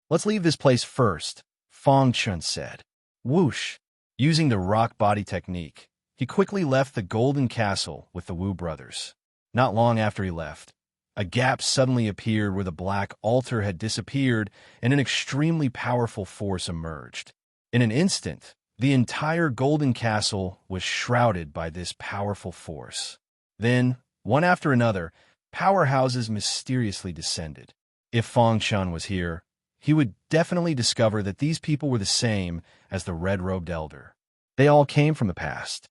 Let's leave this place first, Fang Chun said. Whoosh! Using the rock body technique, he quickly left the golden castle with the Wu brothers. Not long after he left, a gap suddenly appeared where the black altar had disappeared and an extremely powerful force emerged. In an instant, the entire golden castle was shrouded by this powerful force. Then, one after another, powerhouses mysteriously descended. If Fang Chun was here, he would definitely discover that these people were the same as the red-robed elder. They all came from the past.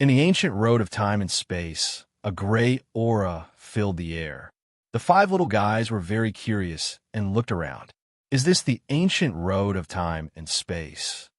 In the ancient road of time and space, a gray aura filled the air. The five little guys were very curious and looked around. Is this the ancient road of time and space?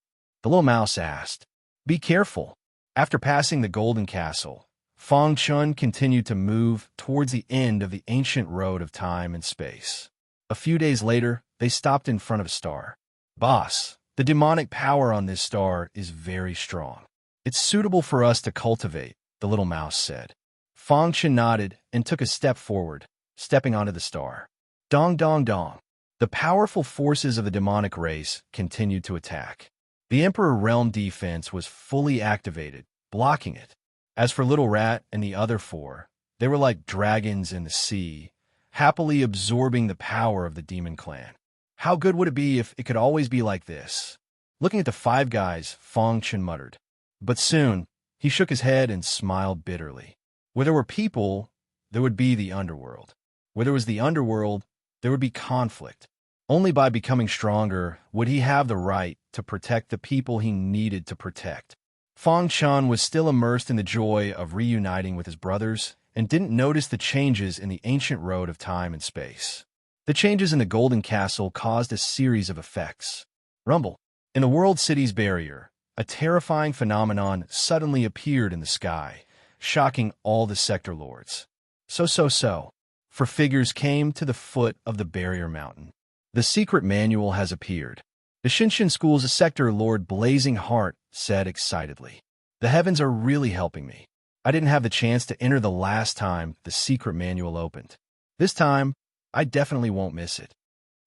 The little mouse asked. Be careful. After passing the golden castle, Fang Chun continued to move towards the end of the ancient road of time and space. A few days later, they stopped in front of a star. Boss, the demonic power on this star is very strong. It's suitable for us to cultivate, the little mouse said. Fang Chun nodded and took a step forward, stepping onto the star. Dong dong dong. The powerful forces of the demonic race continued to attack. The Emperor Realm defense was fully activated, blocking it. As for Little Rat and the other four, they were like dragons in the sea, happily absorbing the power of the demon clan. How good would it be if it could always be like this? Looking at the five guys, Fang Chun muttered. But soon, he shook his head and smiled bitterly. Where there were people, there would be the underworld. Where there was the underworld, there would be conflict. Only by becoming stronger would he have the right to protect the people he needed to protect. Fang Chun was still immersed in the joy of reuniting with his brothers and didn't notice the changes in the ancient road of time and space. The changes in the Golden Castle caused a series of effects. Rumble. In the World City's barrier, a terrifying phenomenon suddenly appeared in the sky, shocking all the sector lords. For figures came to the foot of the barrier mountain. The secret manual has appeared. The Shinshin School's sector lord Blazing Heart said excitedly. The heavens are really helping me. I didn't have the chance to enter the last time the secret manual opened. This time, I definitely won't miss it.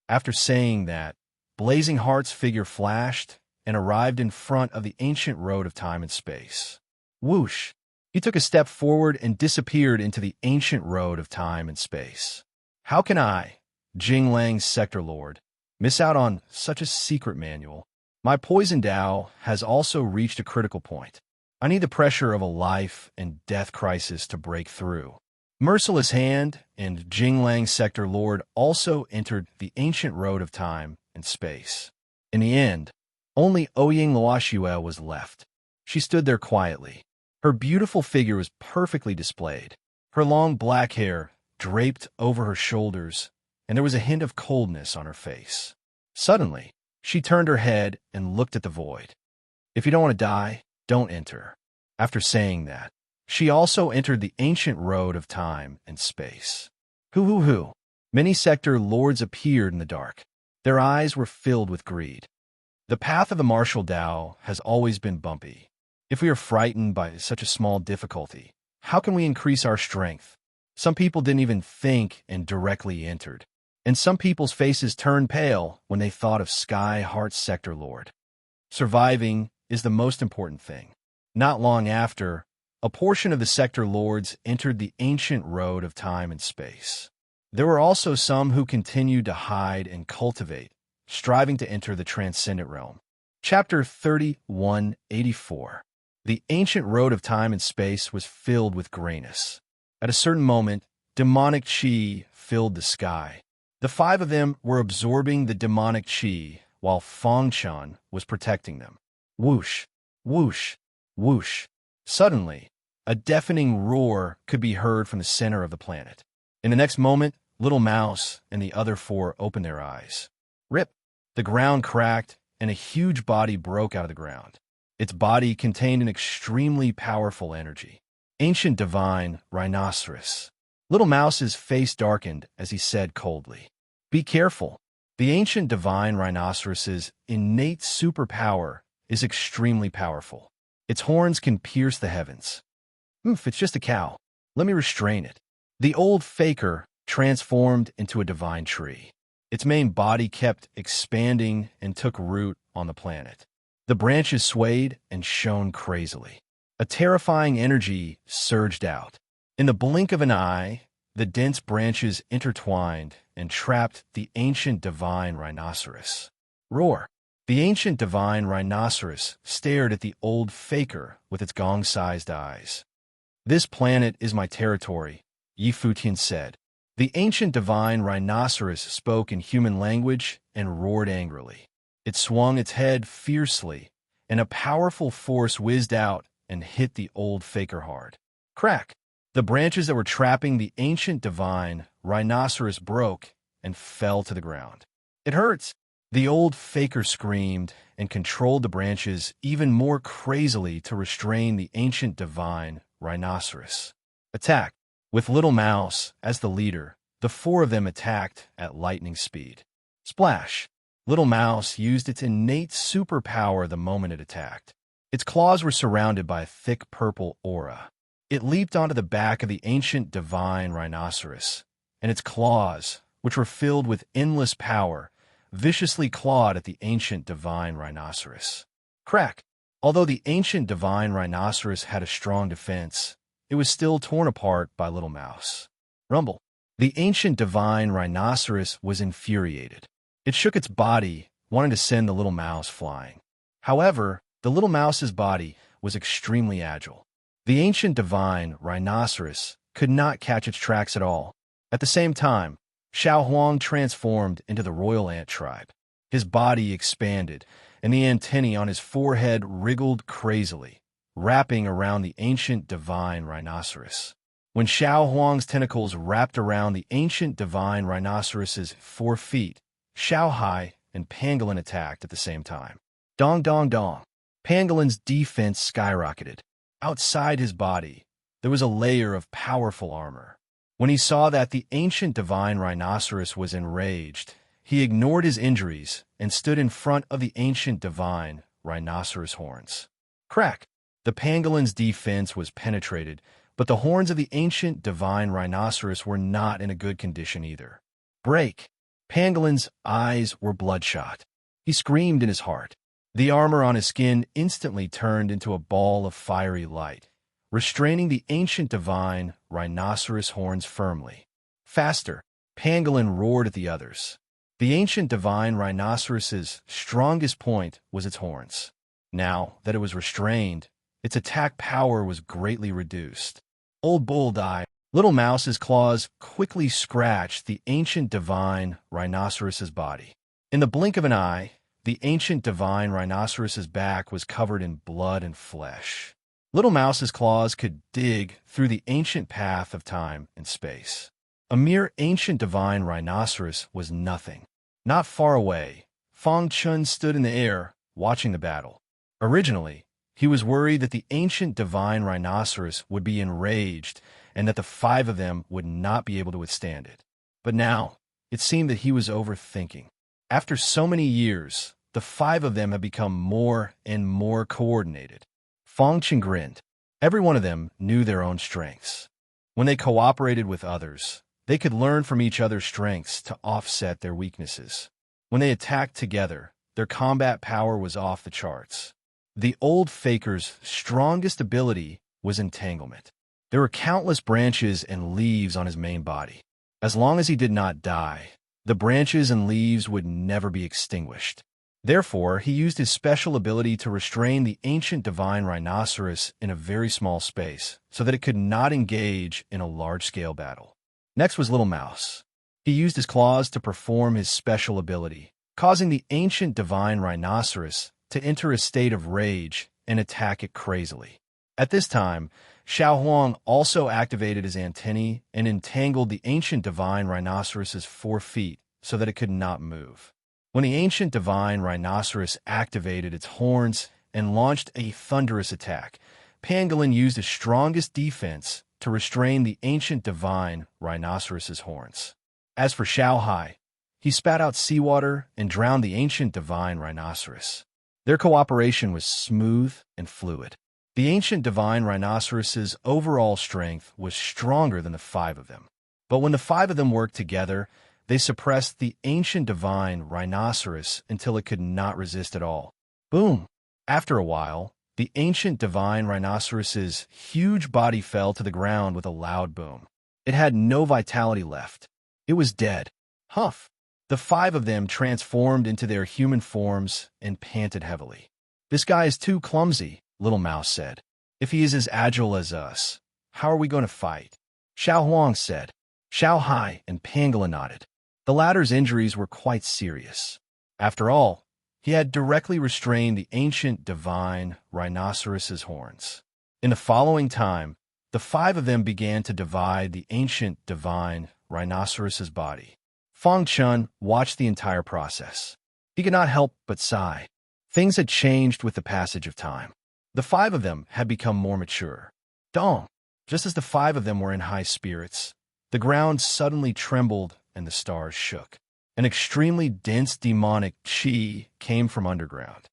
After saying that, Blazing Heart's figure flashed and arrived in front of the ancient road of time and space. Whoosh! He took a step forward and disappeared into the ancient road of time and space. How can I, Jing Lang's sector lord, miss out on such a secret manual? My poison Dao has also reached a critical point. I need the pressure of a life and death crisis to break through. Merciless Hand and Jing Lang's sector lord also entered the ancient road of time and space. In the end, only Ouying Luoxue was left. She stood there quietly. Her beautiful figure was perfectly displayed. Her long black hair draped over her shoulders, and there was a hint of coldness on her face. Suddenly, she turned her head and looked at the void. If you don't want to die, don't enter. After saying that, she also entered the ancient road of time and space. Hoo. Many sector lords appeared in the dark. Their eyes were filled with greed. The path of the martial Dao has always been bumpy. If we are frightened by such a small difficulty, how can we increase our strength? Some people didn't even think and directly entered. And some people's faces turned pale when they thought of Sky Heart's sector lord. Surviving is the most important thing. Not long after, a portion of the sector lords entered the ancient road of time and space. There were also some who continued to hide and cultivate, striving to enter the transcendent realm. Chapter 3184. The ancient road of time and space was filled with grayness. At a certain moment, demonic qi filled the sky. The five of them were absorbing the demonic qi, while Fang Chun was protecting them. Whoosh, whoosh, whoosh. Suddenly, a deafening roar could be heard from the center of the planet. In the next moment, Little Mouse and the other four opened their eyes. Rip! The ground cracked, and a huge body broke out of the ground. Its body contained an extremely powerful energy. Ancient divine rhinoceros. Little Mouse's face darkened as he said coldly, "Be careful. The ancient divine rhinoceros's innate superpower is extremely powerful. Its horns can pierce the heavens." "Oof, it's just a cow. Let me restrain it." The old faker transformed into a divine tree. Its main body kept expanding and took root on the planet. The branches swayed and shone crazily. A terrifying energy surged out. In the blink of an eye, the dense branches intertwined and trapped the ancient divine rhinoceros. Roar! The ancient divine rhinoceros stared at the old faker with its gong-sized eyes. "This planet is my territory," Yifutian said. The ancient divine rhinoceros spoke in human language and roared angrily. It swung its head fiercely, and a powerful force whizzed out and hit the old faker hard. Crack! The branches that were trapping the ancient divine rhinoceros broke and fell to the ground. "It hurts!" The old faker screamed and controlled the branches even more crazily to restrain the ancient divine rhinoceros. Attack! With Little Mouse as the leader, the four of them attacked at lightning speed. Splash! Little Mouse used its innate superpower the moment it attacked. Its claws were surrounded by a thick purple aura. It leaped onto the back of the ancient divine rhinoceros, and its claws, which were filled with endless power, viciously clawed at the ancient divine rhinoceros. Crack! Although the ancient divine rhinoceros had a strong defense, it was still torn apart by Little Mouse. Rumble! The ancient divine rhinoceros was infuriated. It shook its body, wanting to send the Little Mouse flying. However, the Little Mouse's body was extremely agile. The ancient divine rhinoceros could not catch its tracks at all. At the same time, Xiao Huang transformed into the royal ant tribe. His body expanded, and the antennae on his forehead wriggled crazily, wrapping around the ancient divine rhinoceros. When Xiao Huang's tentacles wrapped around the ancient divine rhinoceros's 4 feet, Xiao Hai and Pangolin attacked at the same time. Dong dong dong. Pangolin's defense skyrocketed. Outside his body, there was a layer of powerful armor. When he saw that the ancient divine rhinoceros was enraged, he ignored his injuries and stood in front of the ancient divine rhinoceros horns. Crack! The pangolin's defense was penetrated, but the horns of the ancient divine rhinoceros were not in a good condition either. Break! Pangolin's eyes were bloodshot. He screamed in his heart. The armor on his skin instantly turned into a ball of fiery light, restraining the ancient divine rhinoceros horns firmly. Faster! Pangolin roared at the others. The ancient divine rhinoceros's strongest point was its horns. Now that it was restrained, its attack power was greatly reduced. Old Bull died. Little Mouse's claws quickly scratched the ancient divine rhinoceros's body. In the blink of an eye, the ancient divine rhinoceros's back was covered in blood and flesh. Little Mouse's claws could dig through the ancient path of time and space. A mere ancient divine rhinoceros was nothing. Not far away, Fong Chun stood in the air, watching the battle. Originally, he was worried that the ancient divine rhinoceros would be enraged and that the 5 of them would not be able to withstand it. But now, it seemed that he was overthinking. After so many years, the 5 of them had become more and more coordinated. Fong Chun grinned. Every one of them knew their own strengths. When they cooperated with others, they could learn from each other's strengths to offset their weaknesses. When they attacked together, their combat power was off the charts. The old faker's strongest ability was entanglement. There were countless branches and leaves on his main body. As long as he did not die, the branches and leaves would never be extinguished. Therefore, he used his special ability to restrain the ancient divine rhinoceros in a very small space so that it could not engage in a large-scale battle. Next was Little Mouse. He used his claws to perform his special ability, causing the ancient divine rhinoceros to enter a state of rage and attack it crazily. At this time, Xiao Huang also activated his antennae and entangled the ancient divine rhinoceros's 4 feet so that it could not move. When the ancient divine rhinoceros activated its horns and launched a thunderous attack. Pangolin used his strongest defense to restrain the ancient divine rhinoceros's horns. As for Xiaohai, he spat out seawater and drowned the ancient divine rhinoceros. Their cooperation was smooth and fluid. The ancient divine rhinoceros's overall strength was stronger than the five of them. But when the five of them worked together, they suppressed the ancient divine rhinoceros until it could not resist at all. Boom! After a while, the ancient divine rhinoceros's huge body fell to the ground with a loud boom. It had no vitality left. It was dead. Huff! The five of them transformed into their human forms and panted heavily. "This guy is too clumsy," Little Mouse said. "If he is as agile as us, how are we going to fight?" Xiao Huang said. Xiaohai and Pangolin nodded. The latter's injuries were quite serious. After all, he had directly restrained the ancient divine rhinoceros's horns. In the following time, the five of them began to divide the ancient divine rhinoceros's body. Fang Chun watched the entire process. He could not help but sigh. Things had changed with the passage of time. The five of them had become more mature. Dong! Just as the five of them were in high spirits, the ground suddenly trembled and the stars shook. An extremely dense demonic qi came from underground.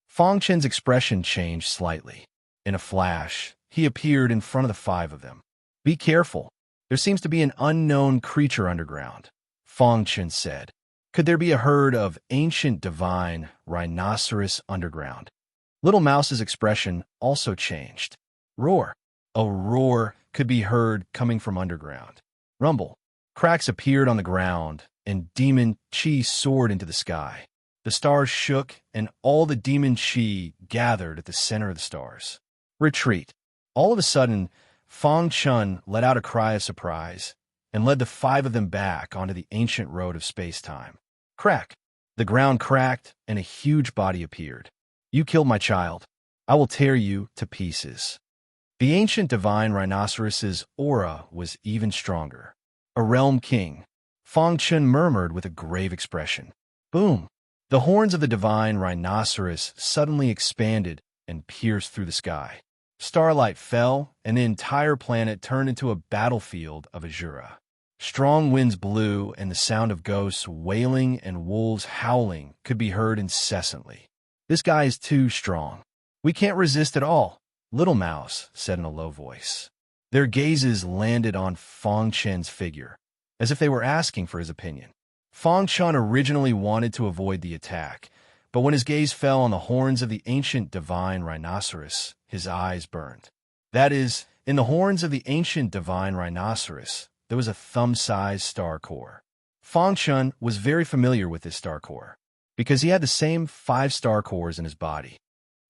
Fang Chen's expression changed slightly. In a flash, he appeared in front of the five of them. "Be careful. There seems to be an unknown creature underground," Fang Chen said. "Could there be a herd of ancient divine rhinoceros underground?" Little Mouse's expression also changed. Roar! A roar could be heard coming from underground. Rumble! Cracks appeared on the ground, and demon qi soared into the sky. The stars shook, and all the demon qi gathered at the center of the stars. Retreat! All of a sudden, Fang Chun let out a cry of surprise and led the five of them back onto the ancient road of space-time. Crack! The ground cracked, and a huge body appeared. "You killed my child. I will tear you to pieces." The ancient divine rhinoceros's aura was even stronger. "A realm king," Fang Chun murmured with a grave expression. Boom! The horns of the divine rhinoceros suddenly expanded and pierced through the sky. Starlight fell, and the entire planet turned into a battlefield of azura. Strong winds blew, and the sound of ghosts wailing and wolves howling could be heard incessantly. "This guy is too strong. We can't resist at all," Little Mouse said in a low voice. Their gazes landed on Fang Chen's figure, as if they were asking for his opinion. Fang Chen originally wanted to avoid the attack, but when his gaze fell on the horns of the ancient divine rhinoceros, his eyes burned. That is, in the horns of the ancient divine rhinoceros, there was a thumb-sized star core. Fang Chen was very familiar with this star core, because he had the same 5 star cores in his body.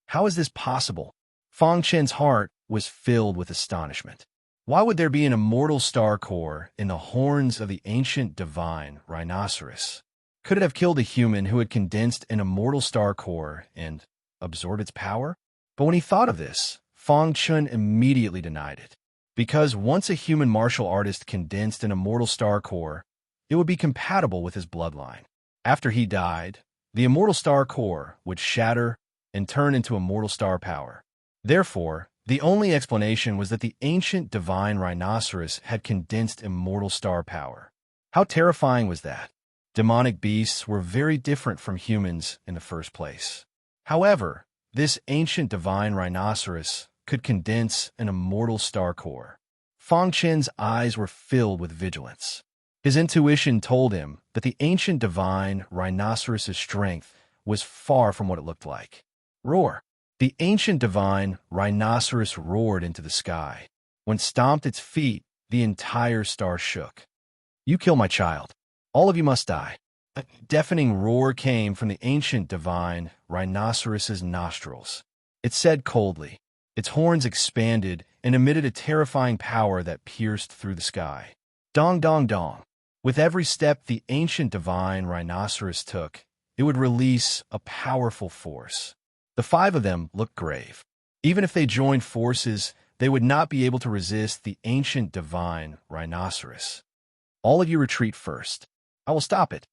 How is this possible? Fang Chen's heart was filled with astonishment. Why would there be an immortal star core in the horns of the ancient divine rhinoceros? Could it have killed a human who had condensed an immortal star core and absorbed its power? But when he thought of this, Fang Chun immediately denied it. Because once a human martial artist condensed an immortal star core, it would be compatible with his bloodline. After he died, the immortal star core would shatter and turn into immortal star power. Therefore, the only explanation was that the ancient divine rhinoceros had condensed immortal star power. How terrifying was that? Demonic beasts were very different from humans in the first place. However, this ancient divine rhinoceros could condense an immortal star core. Fang Chen's eyes were filled with vigilance. His intuition told him that the ancient divine rhinoceros's strength was far from what it looked like. Roar! The ancient divine rhinoceros roared into the sky. When stomped its feet, the entire star shook. "You kill my child. All of you must die." A deafening roar came from the ancient divine rhinoceros's nostrils. It said coldly. Its horns expanded and emitted a terrifying power that pierced through the sky. Dong, dong, dong. With every step the ancient divine rhinoceros took, it would release a powerful force. The 5 of them looked grave. Even if they joined forces, they would not be able to resist the ancient divine rhinoceros. "All of you retreat first. I will stop it."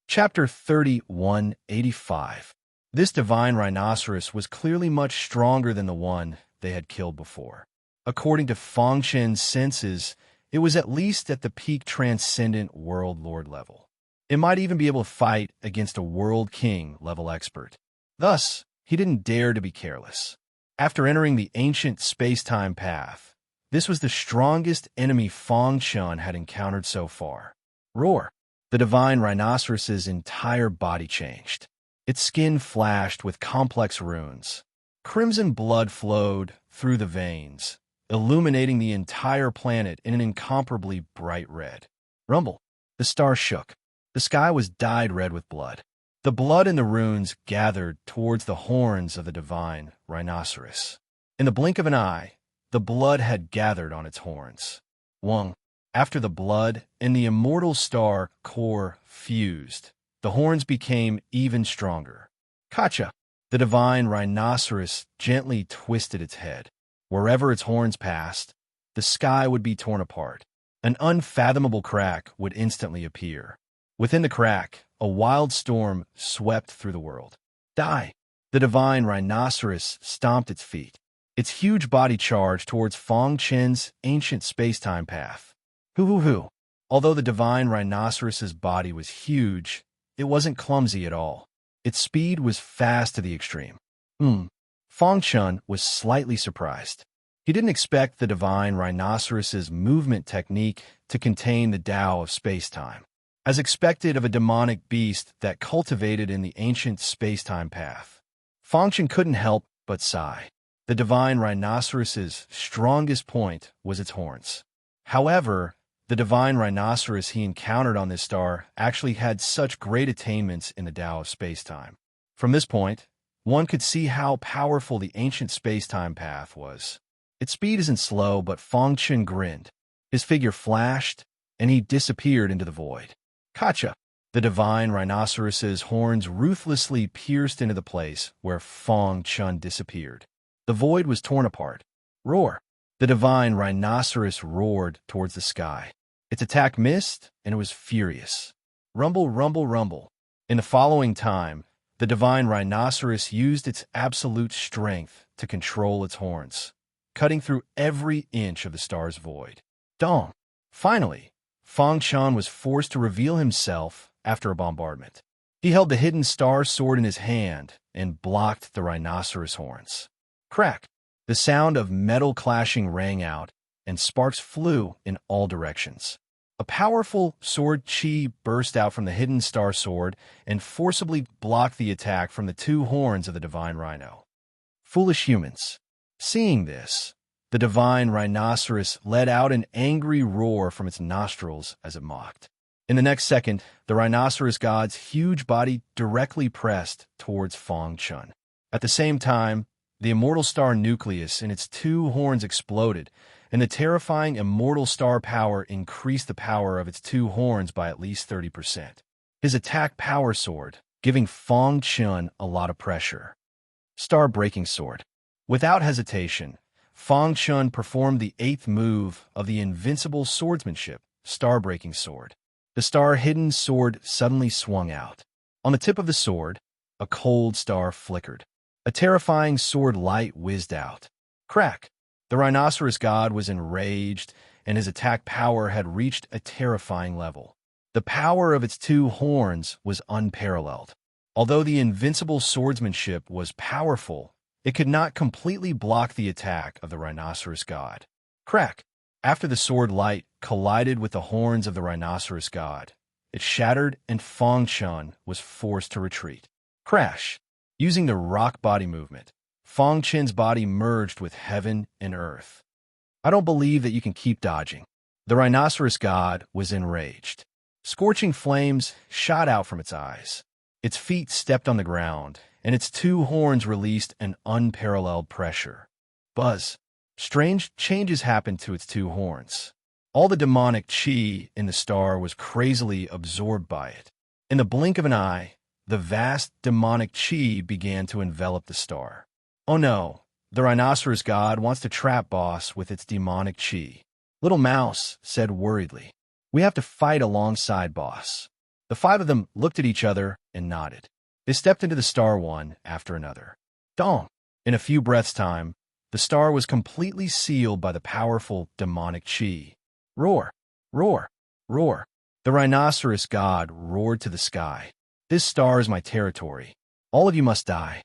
Chapter 3185. This divine rhinoceros was clearly much stronger than the one they had killed before. According to Feng Chen's senses, it was at least at the peak transcendent world lord level. It might even be able to fight against a world king level expert. Thus, he didn't dare to be careless. After entering the ancient space-time path, this was the strongest enemy Feng Chen had encountered so far. Roar! The divine rhinoceros's entire body changed. Its skin flashed with complex runes. Crimson blood flowed through the veins, illuminating the entire planet in an incomparably bright red. Rumble! The stars shook. The sky was dyed red with blood. The blood in the runes gathered towards the horns of the divine rhinoceros. In the blink of an eye, the blood had gathered on its horns. Wong. After the blood and the immortal star core fused, the horns became even stronger. Kacha! The divine rhinoceros gently twisted its head. Wherever its horns passed, the sky would be torn apart. An unfathomable crack would instantly appear. Within the crack, a wild storm swept through the world. Die! The divine rhinoceros stomped its feet. Its huge body charged towards Feng Chen's ancient space-time path. Hoo-hoo-hoo! Although the divine rhinoceros's body was huge, it wasn't clumsy at all. Its speed was fast to the extreme. Feng Chen was slightly surprised. He didn't expect the divine rhinoceros's movement technique to contain the Tao of space-time. As expected of a demonic beast that cultivated in the ancient space-time path, Feng Chen couldn't help but sigh. The divine rhinoceros's strongest point was its horns. However, the divine rhinoceros he encountered on this star actually had such great attainments in the Tao of space-time. From this point, one could see how powerful the ancient space-time path was. Its speed isn't slow, but Feng Chen grinned. His figure flashed, and he disappeared into the void. Kacha! The divine rhinoceros's horns ruthlessly pierced into the place where Feng Chen disappeared. The void was torn apart. Roar! The divine rhinoceros roared towards the sky. Its attack missed, and it was furious. Rumble, rumble, rumble. In the following time, the divine rhinoceros used its absolute strength to control its horns, cutting through every inch of the star's void. Dong! Finally, Feng Chen was forced to reveal himself after a bombardment. He held the hidden star sword in his hand and blocked the rhinoceros horns. Crack! The sound of metal clashing rang out, and sparks flew in all directions. A powerful sword chi burst out from the hidden star sword and forcibly blocked the attack from the two horns of the divine rhino. Foolish humans. Seeing this, the divine rhinoceros let out an angry roar from its nostrils as it mocked. In the next second, the rhinoceros god's huge body directly pressed towards Feng Chen. At the same time, the immortal star nucleus in its two horns exploded, and the terrifying immortal star power increased the power of its two horns by at least 30%. His attack power soared, giving Feng Chen a lot of pressure. Star-breaking sword. Without hesitation, Feng Chen performed the 8th move of the invincible swordsmanship, star-breaking sword. The star-hidden sword suddenly swung out. On the tip of the sword, a cold star flickered. A terrifying sword light whizzed out. Crack! The rhinoceros god was enraged, and his attack power had reached a terrifying level. The power of its two horns was unparalleled. Although the invincible swordsmanship was powerful, it could not completely block the attack of the rhinoceros god. Crack! After the sword light collided with the horns of the rhinoceros god, it shattered and Feng Chen was forced to retreat. Crash! Using the rock body movement, Feng Chen's body merged with heaven and earth. I don't believe that you can keep dodging. The rhinoceros god was enraged. Scorching flames shot out from its eyes. Its feet stepped on the ground, and its two horns released an unparalleled pressure. Buzz! Strange changes happened to its two horns. All the demonic chi in the star was crazily absorbed by it. In the blink of an eye, the vast demonic chi began to envelop the star. Oh no, the rhinoceros god wants to trap Boss with its demonic chi. Little Mouse said worriedly, "We have to fight alongside Boss." The five of them looked at each other and nodded. They stepped into the star one after another. Dong! In a few breaths' time, the star was completely sealed by the powerful demonic chi. Roar! Roar! Roar! The rhinoceros god roared to the sky. This star is my territory. All of you must die.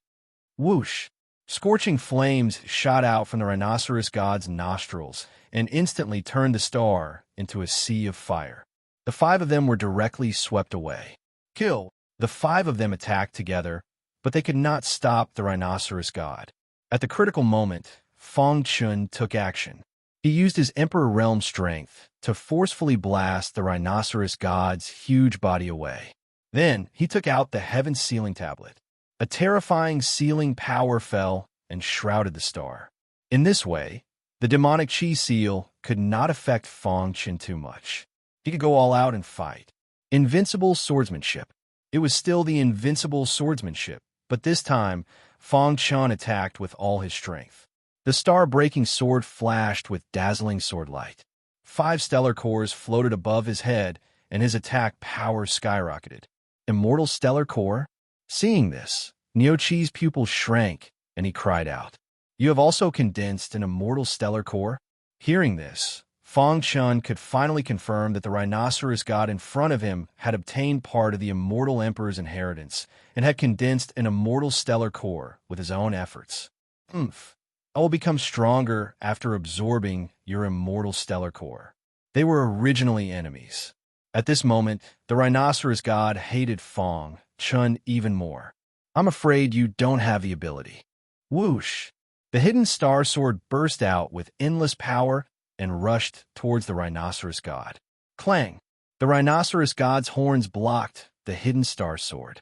Whoosh! Scorching flames shot out from the rhinoceros god's nostrils and instantly turned the star into a sea of fire. The 5 of them were directly swept away. Kill! The 5 of them attacked together, but they could not stop the rhinoceros god. At the critical moment, Fong Chun took action. He used his Emperor Realm strength to forcefully blast the rhinoceros god's huge body away. Then he took out the heaven sealing tablet. A terrifying sealing power fell and shrouded the star. In this way, the demonic chi seal could not affect Fong Chun too much. He could go all out and fight. Invincible swordsmanship. It was still the invincible swordsmanship, but this time, Fong Chun attacked with all his strength. The star-breaking sword flashed with dazzling sword light. 5 stellar cores floated above his head, and his attack power skyrocketed. Immortal stellar core? Seeing this, Neo Chi's pupils shrank, and he cried out, "You have also condensed an immortal stellar core?" Hearing this, Fong Chun could finally confirm that the rhinoceros god in front of him had obtained part of the immortal emperor's inheritance and had condensed an immortal stellar core with his own efforts. I will become stronger after absorbing your immortal stellar core. They were originally enemies. At this moment, the rhinoceros god hated Fong Chun even more. I'm afraid you don't have the ability. Whoosh! The hidden star sword burst out with endless power and rushed towards the rhinoceros god. Clang! The rhinoceros god's horns blocked the hidden star sword.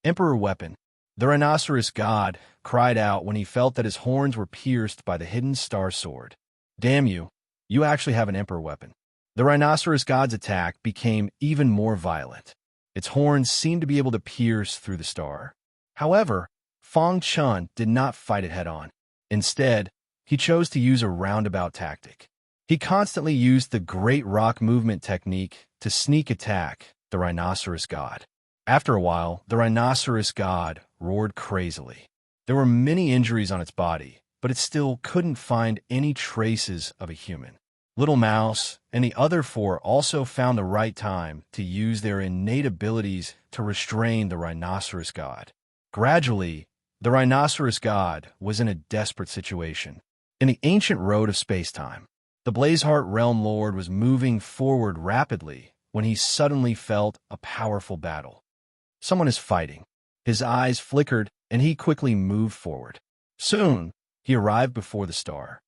Emperor weapon. The rhinoceros god cried out when he felt that his horns were pierced by the hidden star sword. Damn you! You actually have an emperor weapon. The rhinoceros god's attack became even more violent. Its horns seemed to be able to pierce through the star. However, Fong Chun did not fight it head-on. Instead, he chose to use a roundabout tactic. He constantly used the Great Rock Movement technique to sneak attack the rhinoceros god. After a while, the rhinoceros god roared crazily. There were many injuries on its body, but it still couldn't find any traces of a human. Little Mouse and the other 4 also found the right time to use their innate abilities to restrain the rhinoceros god. Gradually, the rhinoceros god was in a desperate situation. In the ancient road of space-time, the Blazeheart Realm Lord was moving forward rapidly when he suddenly felt a powerful battle. Someone is fighting. His eyes flickered, and he quickly moved forward. Soon, he arrived before the star.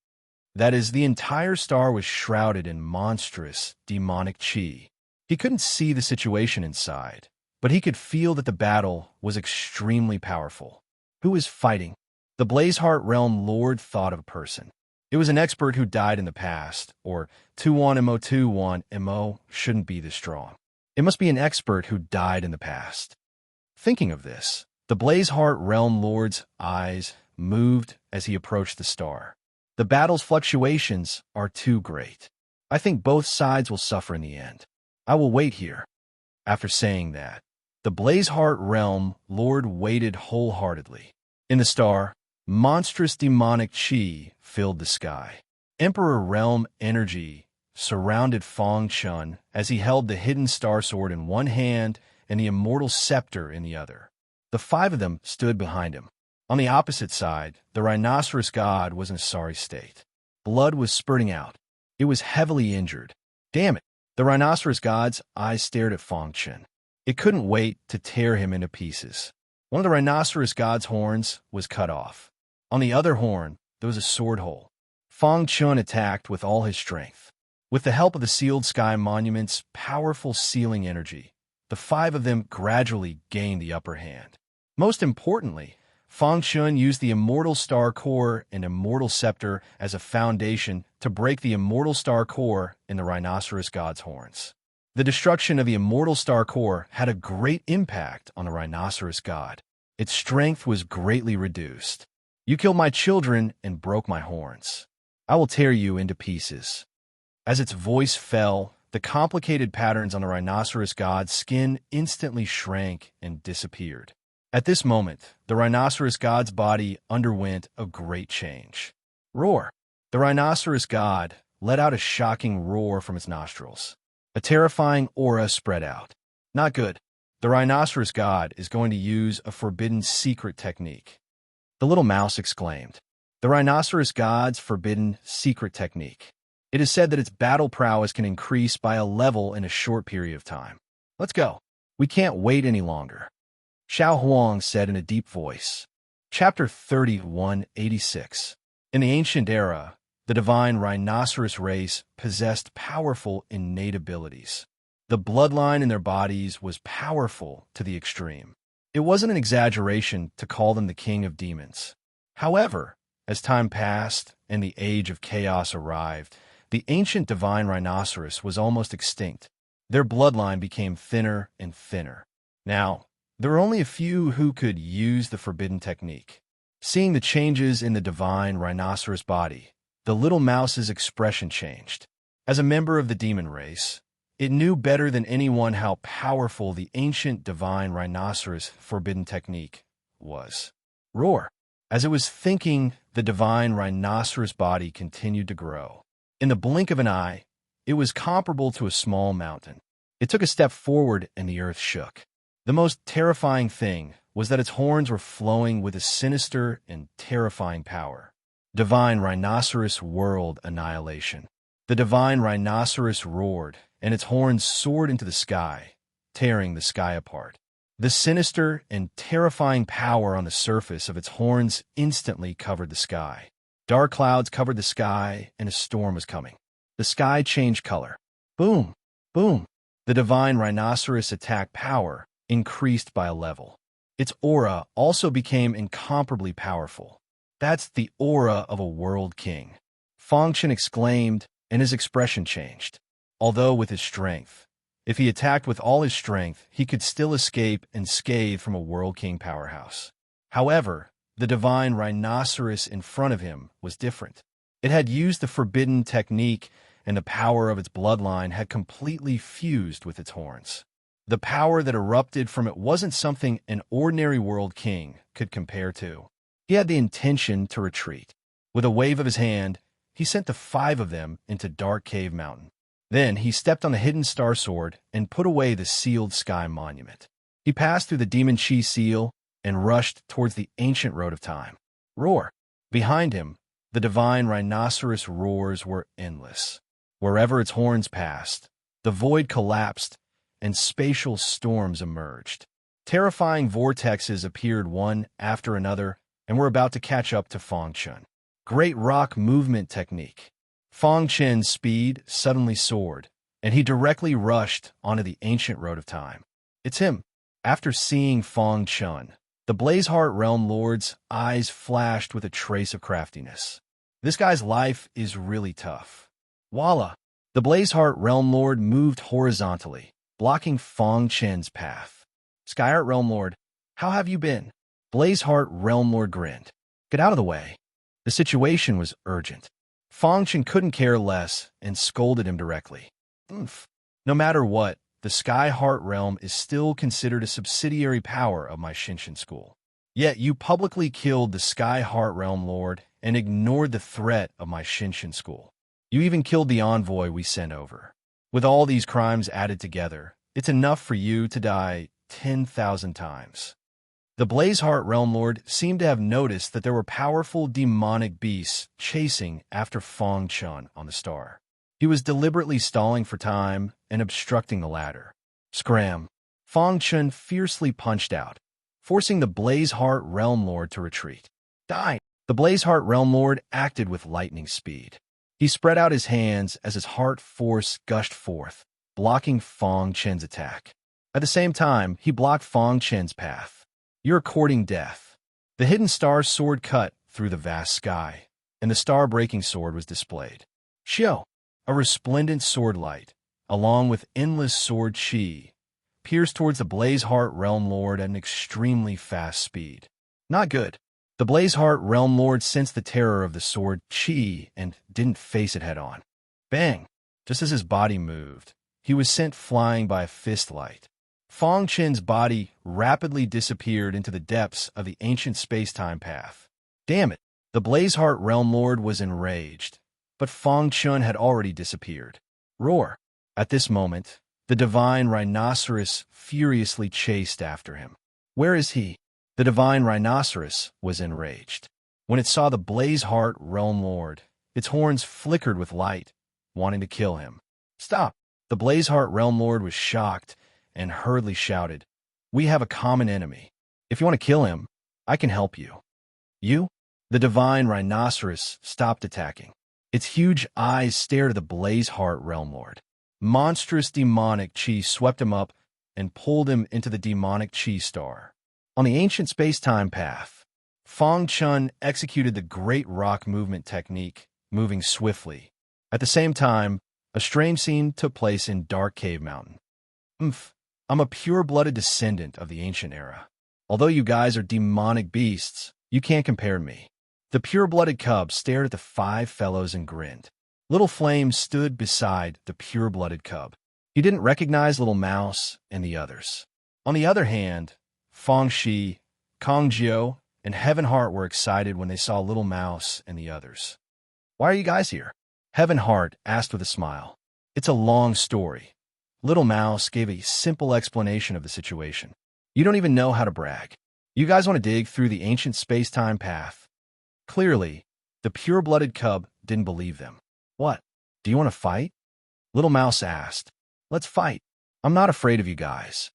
That is, the entire star was shrouded in monstrous, demonic chi. He couldn't see the situation inside, but he could feel that the battle was extremely powerful. Who is fighting? The Blazeheart Realm Lord thought of a person. It was an expert who died in the past, or 21MO21MO shouldn't be this strong. It must be an expert who died in the past. Thinking of this, the Blazeheart Realm Lord's eyes moved as he approached the star. The battle's fluctuations are too great. I think both sides will suffer in the end. I will wait here. After saying that, the Blazeheart Realm Lord waited wholeheartedly. In the star, monstrous demonic chi filled the sky. Emperor Realm energy surrounded Fong Chun as he held the hidden star sword in one hand and the immortal scepter in the other. The 5 of them stood behind him. On the opposite side, the rhinoceros god was in a sorry state. Blood was spurting out. It was heavily injured. Damn it! The rhinoceros god's eyes stared at Fong Chun. It couldn't wait to tear him into pieces. One of the rhinoceros god's horns was cut off. On the other horn, there was a sword hole. Fong Chun attacked with all his strength. With the help of the Sealed Sky Monument's powerful sealing energy, the 5 of them gradually gained the upper hand. Most importantly, Fong Chun used the Immortal Star Core and Immortal Scepter as a foundation to break the Immortal Star Core in the Rhinoceros God's horns. The destruction of the Immortal Star Core had a great impact on the Rhinoceros God. Its strength was greatly reduced. You killed my children and broke my horns. I will tear you into pieces. As its voice fell, the complicated patterns on the Rhinoceros God's skin instantly shrank and disappeared. At this moment, the rhinoceros god's body underwent a great change. Roar! The rhinoceros god let out a shocking roar from its nostrils. A terrifying aura spread out. Not good. The rhinoceros god is going to use a forbidden secret technique. The little mouse exclaimed. The rhinoceros god's forbidden secret technique. It is said that its battle prowess can increase by a level in a short period of time. Let's go. We can't wait any longer. Xiao Huang said in a deep voice. Chapter 3186. In the ancient era, the divine rhinoceros race possessed powerful innate abilities. The bloodline in their bodies was powerful to the extreme. It wasn't an exaggeration to call them the king of demons. However, as time passed and the age of chaos arrived, the ancient divine rhinoceros was almost extinct. Their bloodline became thinner and thinner. Now, there were only a few who could use the forbidden technique. Seeing the changes in the divine rhinoceros body, the little mouse's expression changed. As a member of the demon race, it knew better than anyone how powerful the ancient divine rhinoceros forbidden technique was. Roar! As it was thinking, the divine rhinoceros body continued to grow. In the blink of an eye, it was comparable to a small mountain. It took a step forward and the earth shook. The most terrifying thing was that its horns were flowing with a sinister and terrifying power. Divine rhinoceros world annihilation. The divine rhinoceros roared, and its horns soared into the sky, tearing the sky apart. The sinister and terrifying power on the surface of its horns instantly covered the sky. Dark clouds covered the sky, and a storm was coming. The sky changed color. Boom! Boom! The divine rhinoceros attack power increased by a level. Its aura also became incomparably powerful. That's the aura of a world king. Fang Chen exclaimed, and his expression changed. Although with his strength, if he attacked with all his strength, he could still escape unscathed from a world king powerhouse. However, the divine rhinoceros in front of him was different. It had used the forbidden technique, and the power of its bloodline had completely fused with its horns. The power that erupted from it wasn't something an ordinary world king could compare to. He had the intention to retreat. With a wave of his hand, he sent the 5 of them into Dark Cave Mountain. Then he stepped on the hidden star sword and put away the sealed sky monument. He passed through the demon chi seal and rushed towards the ancient road of time. Roar! Behind him, the divine rhinoceros roars were endless. Wherever its horns passed, the void collapsed and spatial storms emerged. Terrifying vortexes appeared one after another and were about to catch up to Fang Chen. Great rock movement technique. Fang Chen's speed suddenly soared, and he directly rushed onto the ancient road of time. It's him. After seeing Fang Chen, the Blazeheart Realm Lord's eyes flashed with a trace of craftiness. This guy's life is really tough. Voila! The Blazeheart Realm Lord moved horizontally, blocking Fang Chen's path. Skyheart Realm Lord, how have you been? Blazeheart Realm Lord grinned. Get out of the way. The situation was urgent. Fang Chen couldn't care less and scolded him directly. Oof. No matter what, the Skyheart Realm is still considered a subsidiary power of my Shinshin school. Yet you publicly killed the Skyheart Realm Lord and ignored the threat of my Shinshin school. You even killed the envoy we sent over. With all these crimes added together, it's enough for you to die 10,000 times. The Blazeheart Realm Lord seemed to have noticed that there were powerful demonic beasts chasing after Fang Chen on the star. He was deliberately stalling for time and obstructing the ladder. Scram! Fang Chen fiercely punched out, forcing the Blazeheart Realm Lord to retreat. Die! The Blazeheart Realm Lord acted with lightning speed. He spread out his hands as his heart force gushed forth, blocking Fang Chen's attack. At the same time, he blocked Fang Chen's path. You're courting death. The hidden star sword cut through the vast sky, and the star-breaking sword was displayed. Xiao, a resplendent sword light, along with endless sword chi, pierced towards the Blazeheart Realm Lord at an extremely fast speed. Not good. The Blazeheart Realm Lord sensed the terror of the sword chi and didn't face it head-on. Bang! Just as his body moved, he was sent flying by a fist light. Fong Chen's body rapidly disappeared into the depths of the ancient space-time path. Damn it! The Blazeheart Realm Lord was enraged, but Fong Chen had already disappeared. Roar! At this moment, the divine rhinoceros furiously chased after him. Where is he? The divine rhinoceros was enraged. When it saw the Blazeheart Realm Lord, its horns flickered with light, wanting to kill him. Stop! The Blazeheart Realm Lord was shocked and hurriedly shouted, "We have a common enemy. If you want to kill him, I can help you." You? The divine rhinoceros stopped attacking. Its huge eyes stared at the Blazeheart Realm Lord. Monstrous demonic chi swept him up and pulled him into the demonic chi star. On the ancient space-time path, Fong Chen executed the Great Rock Movement technique, moving swiftly. At the same time, a strange scene took place in Dark Cave Mountain. I'm a pure-blooded descendant of the ancient era. Although you guys are demonic beasts, you can't compare to me. The pure-blooded cub stared at the five fellows and grinned. Little Flame stood beside the pure-blooded cub. He didn't recognize Little Mouse and the others. On the other hand, Fong Shi, Kong Jiao, and Heaven Heart were excited when they saw Little Mouse and the others. Why are you guys here? Heaven Heart asked with a smile. It's a long story. Little Mouse gave a simple explanation of the situation. You don't even know how to brag. You guys want to dig through the ancient space-time path. Clearly, the pure-blooded cub didn't believe them. What? Do you want to fight? Little Mouse asked. Let's fight. I'm not afraid of you guys.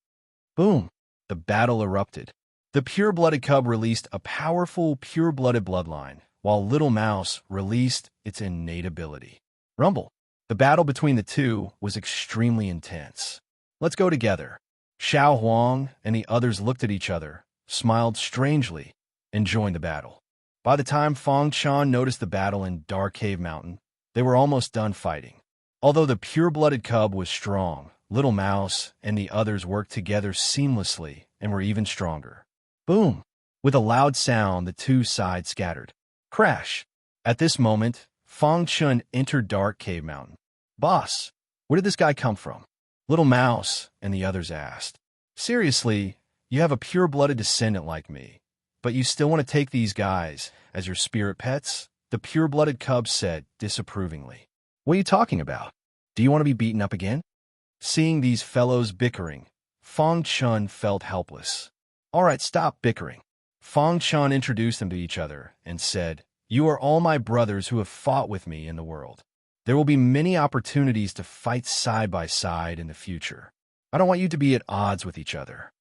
Boom! The battle erupted. The pure-blooded cub released a powerful pure-blooded bloodline, while Little Mouse released its innate ability. Rumble. The battle between the two was extremely intense. Let's go together. Xiao Huang and the others looked at each other, smiled strangely, and joined the battle. By the time Fong Chen noticed the battle in Dark Cave Mountain, they were almost done fighting. Although the pure-blooded cub was strong, Little Mouse and the others worked together seamlessly and were even stronger. Boom! With a loud sound, the two sides scattered. Crash! At this moment, Fong Chen entered Dark Cave Mountain. Boss, where did this guy come from? Little Mouse and the others asked. Seriously, you have a pure-blooded descendant like me, but you still want to take these guys as your spirit pets? The pure-blooded cub said disapprovingly. What are you talking about? Do you want to be beaten up again? Seeing these fellows bickering, Fong Chen felt helpless. All right, stop bickering. Fong Chen introduced them to each other and said, You are all my brothers who have fought with me in the world. There will be many opportunities to fight side by side in the future. I don't want you to be at odds with each other.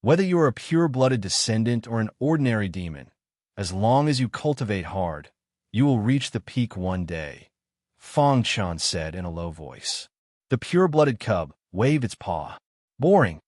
Whether you are a pure-blooded descendant or an ordinary demon, as long as you cultivate hard, you will reach the peak one day, Fong Chen said in a low voice. The pure-blooded cub waved its paw. Boring.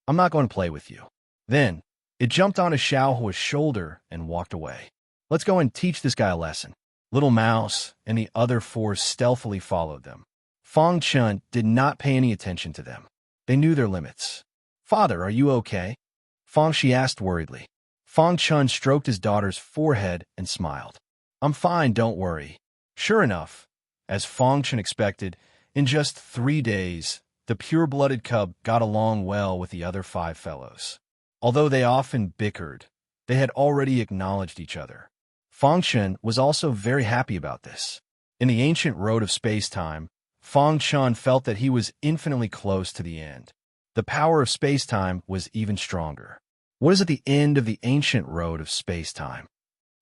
I'm not going to play with you. Then, it jumped onto Xiao Hua's shoulder and walked away. Let's go and teach this guy a lesson. Little Mouse and the other four stealthily followed them. Fong Chen did not pay any attention to them. They knew their limits. Father, are you okay? Fong Shi asked worriedly. Fong Chen stroked his daughter's forehead and smiled. I'm fine, don't worry. Sure enough, as Fong Chen expected, in just 3 days, the pure-blooded cub got along well with the other 5 fellows. Although they often bickered, they had already acknowledged each other. Fong Chen was also very happy about this. In the ancient road of space-time, Fong Chen felt that he was infinitely close to the end. The power of space-time was even stronger. What is at the end of the ancient road of space-time?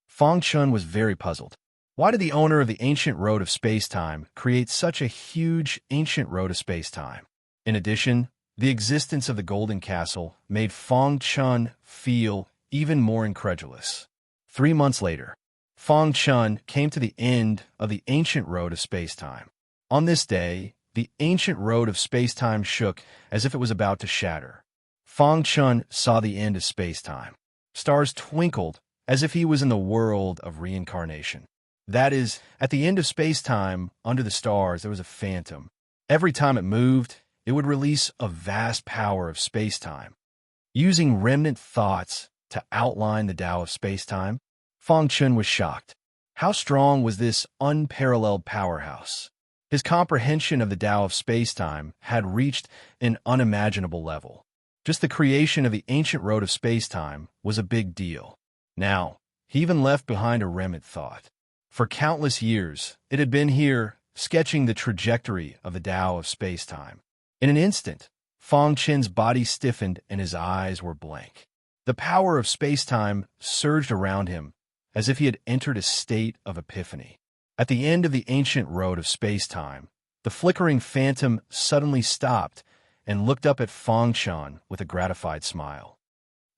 Fong Chen was very puzzled. Why did the owner of the ancient road of space-time create such a huge ancient road of space-time? In addition, the existence of the Golden Castle made Fong Chen feel even more incredulous. 3 months later, Fong Chen came to the end of the ancient road of space-time. On this day, the ancient road of space-time shook as if it was about to shatter. Fong Chen saw the end of space-time. Stars twinkled as if he was in the world of reincarnation. That is, at the end of space-time, under the stars, there was a phantom. Every time it moved, it would release a vast power of space-time. Using remnant thoughts to outline the Tao of space-time, Fong Chen was shocked. How strong was this unparalleled powerhouse? His comprehension of the Tao of space-time had reached an unimaginable level. Just the creation of the ancient road of space-time was a big deal. Now, he even left behind a remnant thought. For countless years, it had been here, sketching the trajectory of the Tao of space-time. In an instant, Fang Chen's body stiffened and his eyes were blank. The power of space-time surged around him, as if he had entered a state of epiphany. At the end of the ancient road of space-time, the flickering phantom suddenly stopped and looked up at Fang Chen with a gratified smile.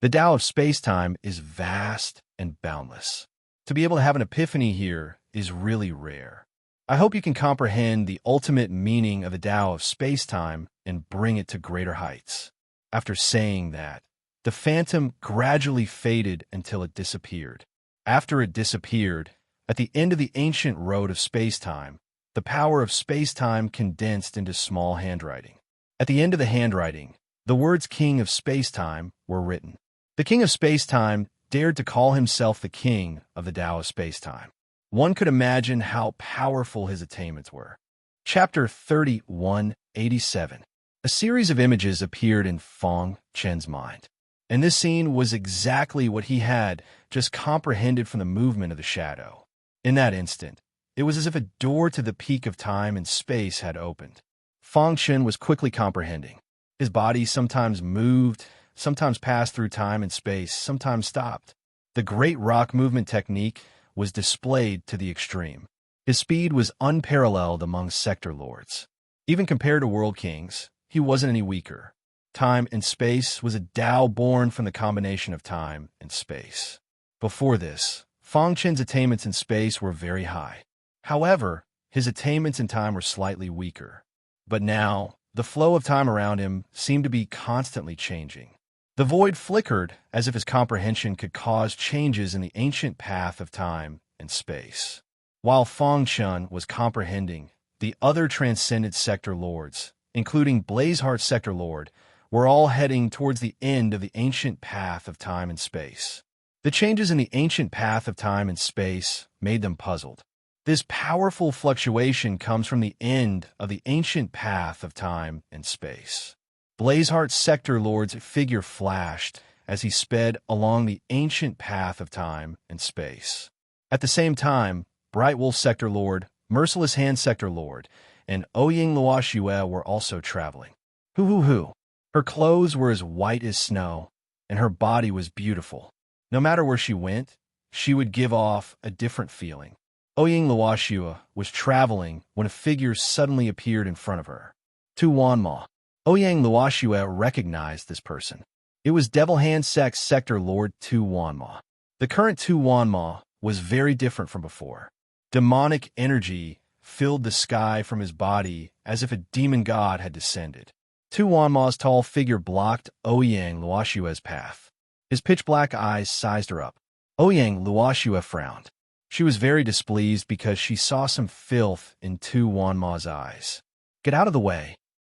The Tao of space-time is vast and boundless. To be able to have an epiphany here is really rare. I hope you can comprehend the ultimate meaning of the Tao of space-time and bring it to greater heights. After saying that, the phantom gradually faded until it disappeared. After it disappeared, at the end of the ancient road of space-time, the power of space-time condensed into small handwriting. At the end of the handwriting, the words King of Space-Time were written. The King of Space-Time dared to call himself the King of the Tao of Space-Time. One could imagine how powerful his attainments were. Chapter 3187. A series of images appeared in Fang Chen's mind. And this scene was exactly what he had just comprehended from the movement of the shadow. In that instant, it was as if a door to the peak of time and space had opened. Fang Chen was quickly comprehending. His body sometimes moved, sometimes passed through time and space, sometimes stopped. The great rock movement technique was displayed to the extreme. His speed was unparalleled among sector lords. Even compared to world kings, he wasn't any weaker. Time and space was a Tao born from the combination of time and space. Before this, Fang Chen's attainments in space were very high. However, his attainments in time were slightly weaker. But now, the flow of time around him seemed to be constantly changing. The void flickered as if his comprehension could cause changes in the ancient path of time and space. While Fang Chen was comprehending, the other transcendent sector lords, including Blazeheart's sector lord, were all heading towards the end of the ancient path of time and space. The changes in the ancient path of time and space made them puzzled. This powerful fluctuation comes from the end of the ancient path of time and space. Blazeheart's sector lord's figure flashed as he sped along the ancient path of time and space. At the same time, Bright Wolf sector lord, Merciless Hand sector lord, and Ouyang Luoxue were also traveling. Hoo. Her clothes were as white as snow, and her body was beautiful. No matter where she went, she would give off a different feeling. Ouyang Luoxue was traveling when a figure suddenly appeared in front of her. Tu Wanma. Ouyang Luoxue recognized this person. It was Devil Hand Sect's sector lord Tu Wanma. The current Tu Wanma was very different from before. Demonic energy filled the sky from his body as if a demon god had descended. Tu Wanma's tall figure blocked Ouyang Luoxue's path. His pitch-black eyes sized her up. Ouyang Luoxue frowned. She was very displeased because she saw some filth in Tu Wanma's eyes. Get out of the way.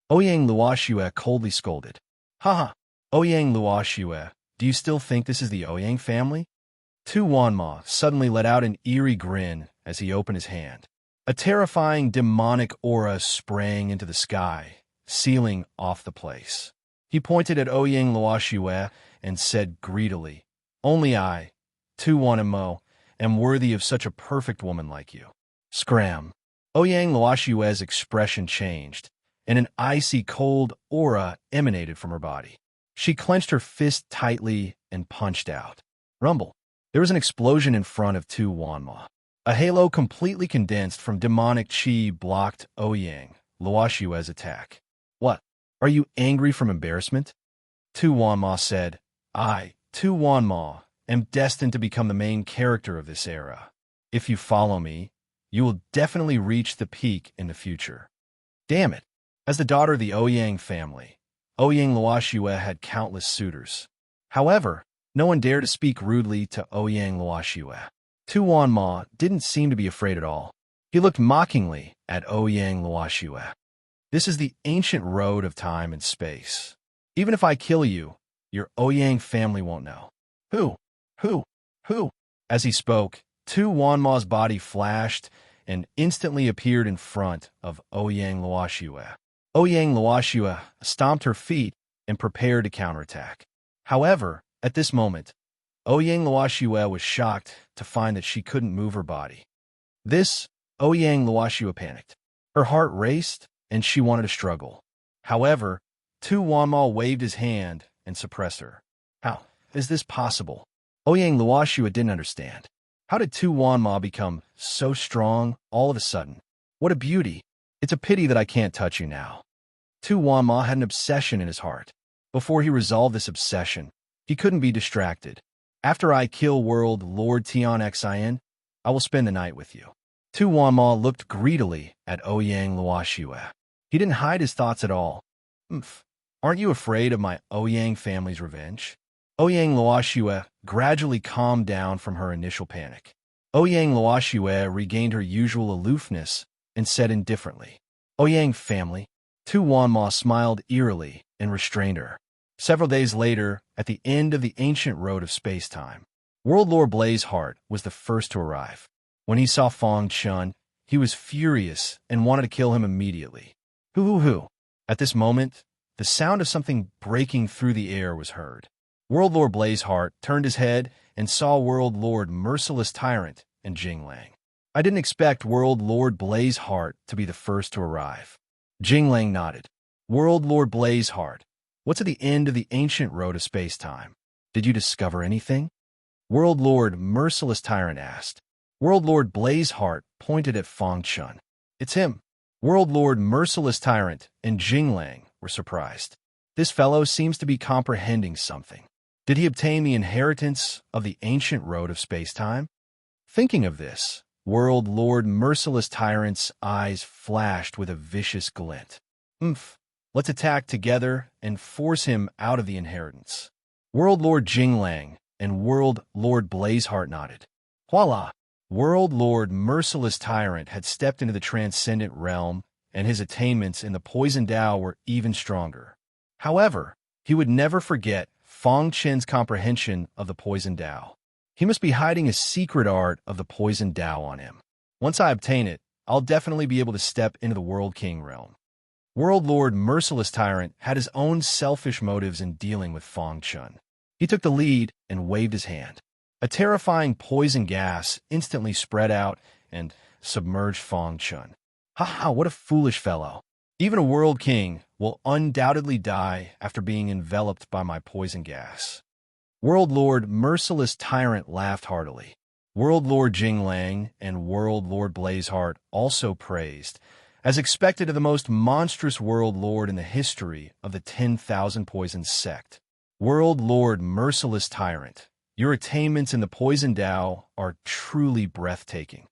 Ouyang Luoxue coldly scolded. Ha! Ouyang Luoxue, do you still think this is the Ouyang family? Tu Wanma suddenly let out an eerie grin as he opened his hand. A terrifying demonic aura sprang into the sky, sealing off the place. He pointed at Ouyang Luoxue and said greedily, "Only I, Tu Wanmo, am worthy of such a perfect woman like you." Scram! Ouyang Luoxue's expression changed, and an icy cold aura emanated from her body. She clenched her fist tightly and punched out. Rumble! There was an explosion in front of Tu Wanma. A halo completely condensed from demonic chi blocked Ouyang Luoxue's attack. What? Are you angry from embarrassment? Tu Wanma said, I, Tu Wanma, am destined to become the main character of this era. If you follow me, you will definitely reach the peak in the future. Damn it! As the daughter of the Ouyang family, Ouyang Luoxue had countless suitors. However, no one dared to speak rudely to Ouyang Luoxue. Tu Wanma didn't seem to be afraid at all. He looked mockingly at Ouyang Luoxue. This is the ancient road of time and space. Even if I kill you, your Ouyang family won't know. Who? As he spoke, Tu Wanma's body flashed and instantly appeared in front of Ouyang Luoxue. Ouyang Luoxue stomped her feet and prepared to counterattack. However, at this moment, Ouyang Luoxue was shocked to find that she couldn't move her body. Ouyang Luoxue panicked. Her heart raced, and she wanted to struggle. However, Tu Wanma waved his hand and suppressed her. How is this possible? Ouyang Luoxue didn't understand. How did Tu Wanma become so strong all of a sudden? What a beauty! It's a pity that I can't touch you now. Tu Wanma had an obsession in his heart. Before he resolved this obsession, he couldn't be distracted. After I kill World Lord Tian Xin, I will spend the night with you. Tu Wanma looked greedily at Ouyang Luoxue. He didn't hide his thoughts at all. Aren't you afraid of my Ouyang family's revenge? Ouyang Luoxue gradually calmed down from her initial panic. Ouyang Luoxue regained her usual aloofness and said indifferently, Ouyang family. Tu Wanma smiled eerily and restrained her. Several days later, at the end of the ancient road of space-time, World Lord Blazeheart was the first to arrive. When he saw Fang Chun, he was furious and wanted to kill him immediately. Hoo-hoo-hoo. At this moment, the sound of something breaking through the air was heard. World Lord Blazeheart turned his head and saw World Lord Merciless Tyrant and Jinglang. I didn't expect World Lord Blazeheart to be the first to arrive. Jinglang nodded. World Lord Blazeheart, what's at the end of the ancient road of space-time? Did you discover anything? World Lord Merciless Tyrant asked. World Lord Blazeheart pointed at Fang Chun. It's him. World Lord Merciless Tyrant and Jinglang were surprised. This fellow seems to be comprehending something. Did he obtain the inheritance of the ancient road of space-time? Thinking of this, World Lord Merciless Tyrant's eyes flashed with a vicious glint. Let's attack together and force him out of the inheritance. World Lord Jinglang and World Lord Blazeheart nodded. Voila! World Lord Merciless Tyrant had stepped into the transcendent realm, and his attainments in the Poison Dao were even stronger. However, he would never forget Fang Chen's comprehension of the Poison Dao. He must be hiding a secret art of the Poison Dao on him. Once I obtain it, I'll definitely be able to step into the World King realm. World Lord Merciless Tyrant had his own selfish motives in dealing with Fang Chun. He took the lead and waved his hand. A terrifying poison gas instantly spread out and submerged Fang Chun. Ha, what a foolish fellow. Even a world king will undoubtedly die after being enveloped by my poison gas. World Lord Merciless Tyrant laughed heartily. World Lord Jinglang and World Lord Blazeheart also praised, as expected of the most monstrous World Lord in the history of the 10,000 Poisons sect. World Lord Merciless Tyrant, your attainments in the Poison Dao are truly breathtaking.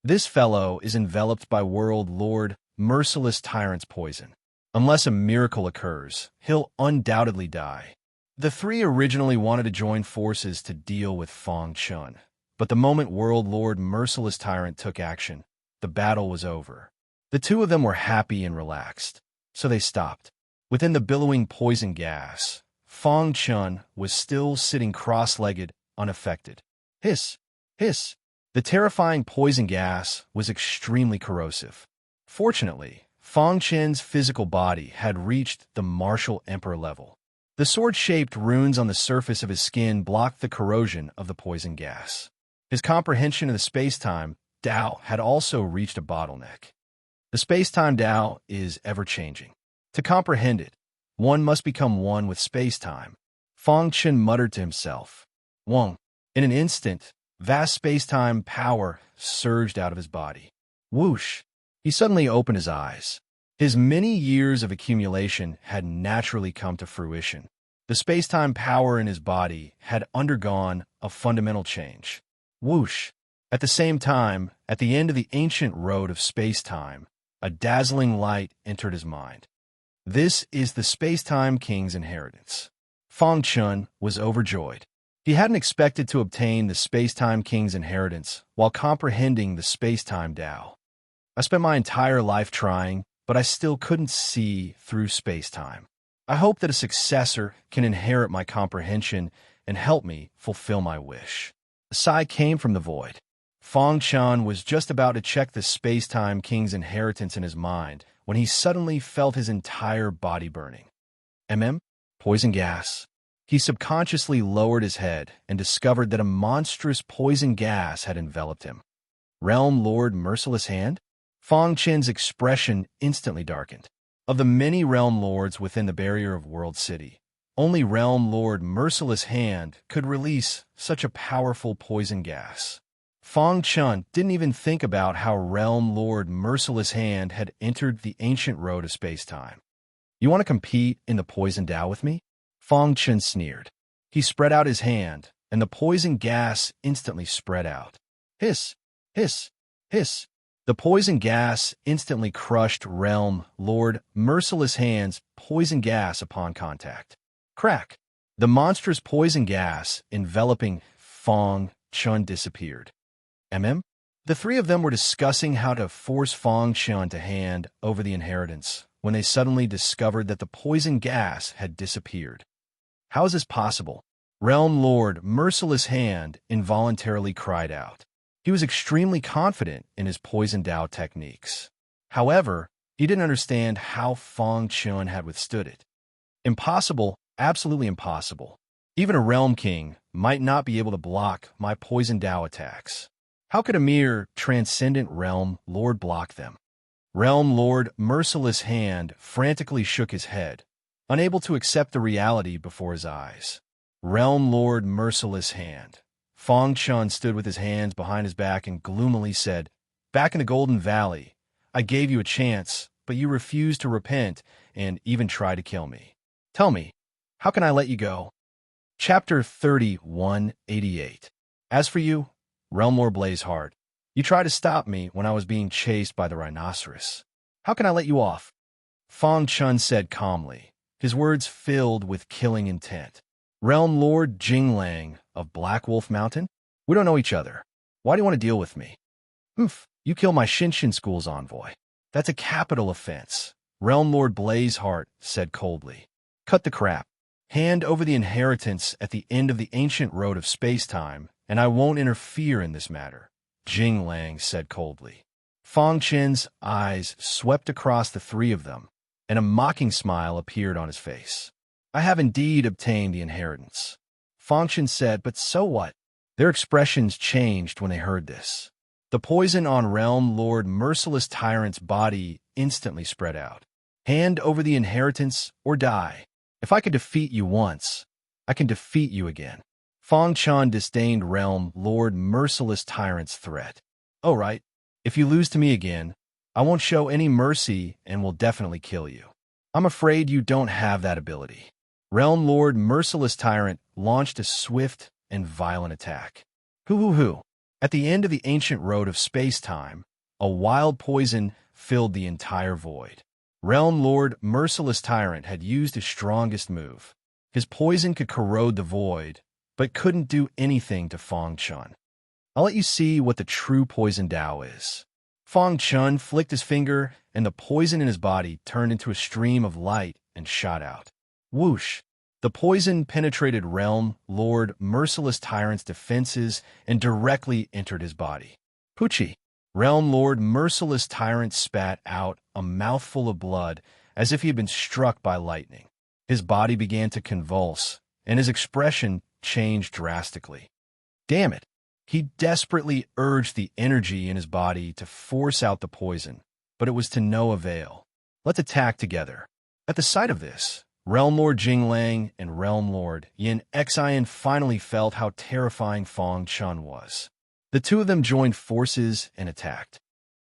This fellow is enveloped by World Lord Merciless Tyrant's poison. Unless a miracle occurs, he'll undoubtedly die. The three originally wanted to join forces to deal with Fang Chun, but the moment World Lord Merciless Tyrant took action, the battle was over. The two of them were happy and relaxed, so they stopped. Within the billowing poison gas, Fang Chun was still sitting cross-legged, unaffected. Hiss! Hiss! The terrifying poison gas was extremely corrosive. Fortunately, Fang Chen's physical body had reached the martial emperor level. The sword-shaped runes on the surface of his skin blocked the corrosion of the poison gas. His comprehension of the space-time Dao had also reached a bottleneck. The space-time Dao is ever-changing. To comprehend it, one must become one with space-time. Fang Chen muttered to himself. Wong. In an instant, vast space-time power surged out of his body. Whoosh! He suddenly opened his eyes. His many years of accumulation had naturally come to fruition. The space-time power in his body had undergone a fundamental change. Whoosh! At the same time, at the end of the ancient road of space-time, a dazzling light entered his mind. This is the space-time king's inheritance. Fang Chun was overjoyed. He hadn't expected to obtain the space-time king's inheritance while comprehending the space-time Dao. I spent my entire life trying, but I still couldn't see through space-time. I hope that a successor can inherit my comprehension and help me fulfill my wish. A sigh came from the void. Fang Chun was just about to check the space-time king's inheritance in his mind when he suddenly felt his entire body burning. Poison gas. He subconsciously lowered his head and discovered that a monstrous poison gas had enveloped him. Realm Lord Merciless Hand? Fang Chen's expression instantly darkened. Of the many Realm Lords within the barrier of World City, only Realm Lord Merciless Hand could release such a powerful poison gas. Fang Chen didn't even think about how Realm Lord Merciless Hand had entered the ancient road of space-time. You want to compete in the poison Tao with me? Fang Chen sneered. He spread out his hand, and the poison gas instantly spread out. Hiss, hiss, hiss. The poison gas instantly crushed Realm Lord Merciless Hand's poison gas upon contact. Crack! The monstrous poison gas enveloping Fang Chen disappeared. The three of them were discussing how to force Fang Chen to hand over the inheritance when they suddenly discovered that the poison gas had disappeared. How is this possible? Realm Lord Merciless Hand involuntarily cried out. He was extremely confident in his poison Tao techniques. However, he didn't understand how Fang Chen had withstood it. Impossible, absolutely impossible. Even a Realm King might not be able to block my poison Tao attacks. How could a mere transcendent Realm Lord block them? Realm Lord Merciless Hand frantically shook his head, unable to accept the reality before his eyes. Realm Lord Merciless Hand. Fang Chen stood with his hands behind his back and gloomily said, "Back in the Golden Valley, I gave you a chance, but you refused to repent and even try to kill me. Tell me, how can I let you go?" Chapter 3188. As for you, Realm Lord Blazeheart, you tried to stop me when I was being chased by the rhinoceros. How can I let you off? Fang Chen said calmly, his words filled with killing intent. Realm Lord Jinglang of Black Wolf Mountain? We don't know each other. Why do you want to deal with me? You killed my Shinshin School's envoy. That's a capital offense, Realm Lord Blazeheart said coldly. Cut the crap. Hand over the inheritance at the end of the ancient road of space-time, and I won't interfere in this matter, Jinglang said coldly. Fang Chen's eyes swept across the three of them, and a mocking smile appeared on his face. I have indeed obtained the inheritance, Fang Chen said, but so what? Their expressions changed when they heard this. The poison on Realm Lord Merciless Tyrant's body instantly spread out. Hand over the inheritance or die. If I could defeat you once, I can defeat you again. Fang Chen disdained Realm Lord Merciless Tyrant's threat. Oh, right. If you lose to me again, I won't show any mercy and will definitely kill you. I'm afraid you don't have that ability. Realm Lord Merciless Tyrant launched a swift and violent attack. Hoo-hoo-hoo. At the end of the ancient road of space-time, a wild poison filled the entire void. Realm Lord Merciless Tyrant had used his strongest move. His poison could corrode the void, but couldn't do anything to Fang Chen. I'll let you see what the true poison Tao is. Fang Chen flicked his finger, and the poison in his body turned into a stream of light and shot out. Whoosh! The poison penetrated Realm Lord Merciless Tyrant's defenses and directly entered his body. Poochie! Realm Lord Merciless Tyrant spat out a mouthful of blood as if he had been struck by lightning. His body began to convulse, and his expression changed drastically. Damn it! He desperately urged the energy in his body to force out the poison, but it was to no avail. Let's attack together. At the sight of this, Realm Lord Jinglang and Realm Lord Yin Xian finally felt how terrifying Fang Chen was. The two of them joined forces and attacked.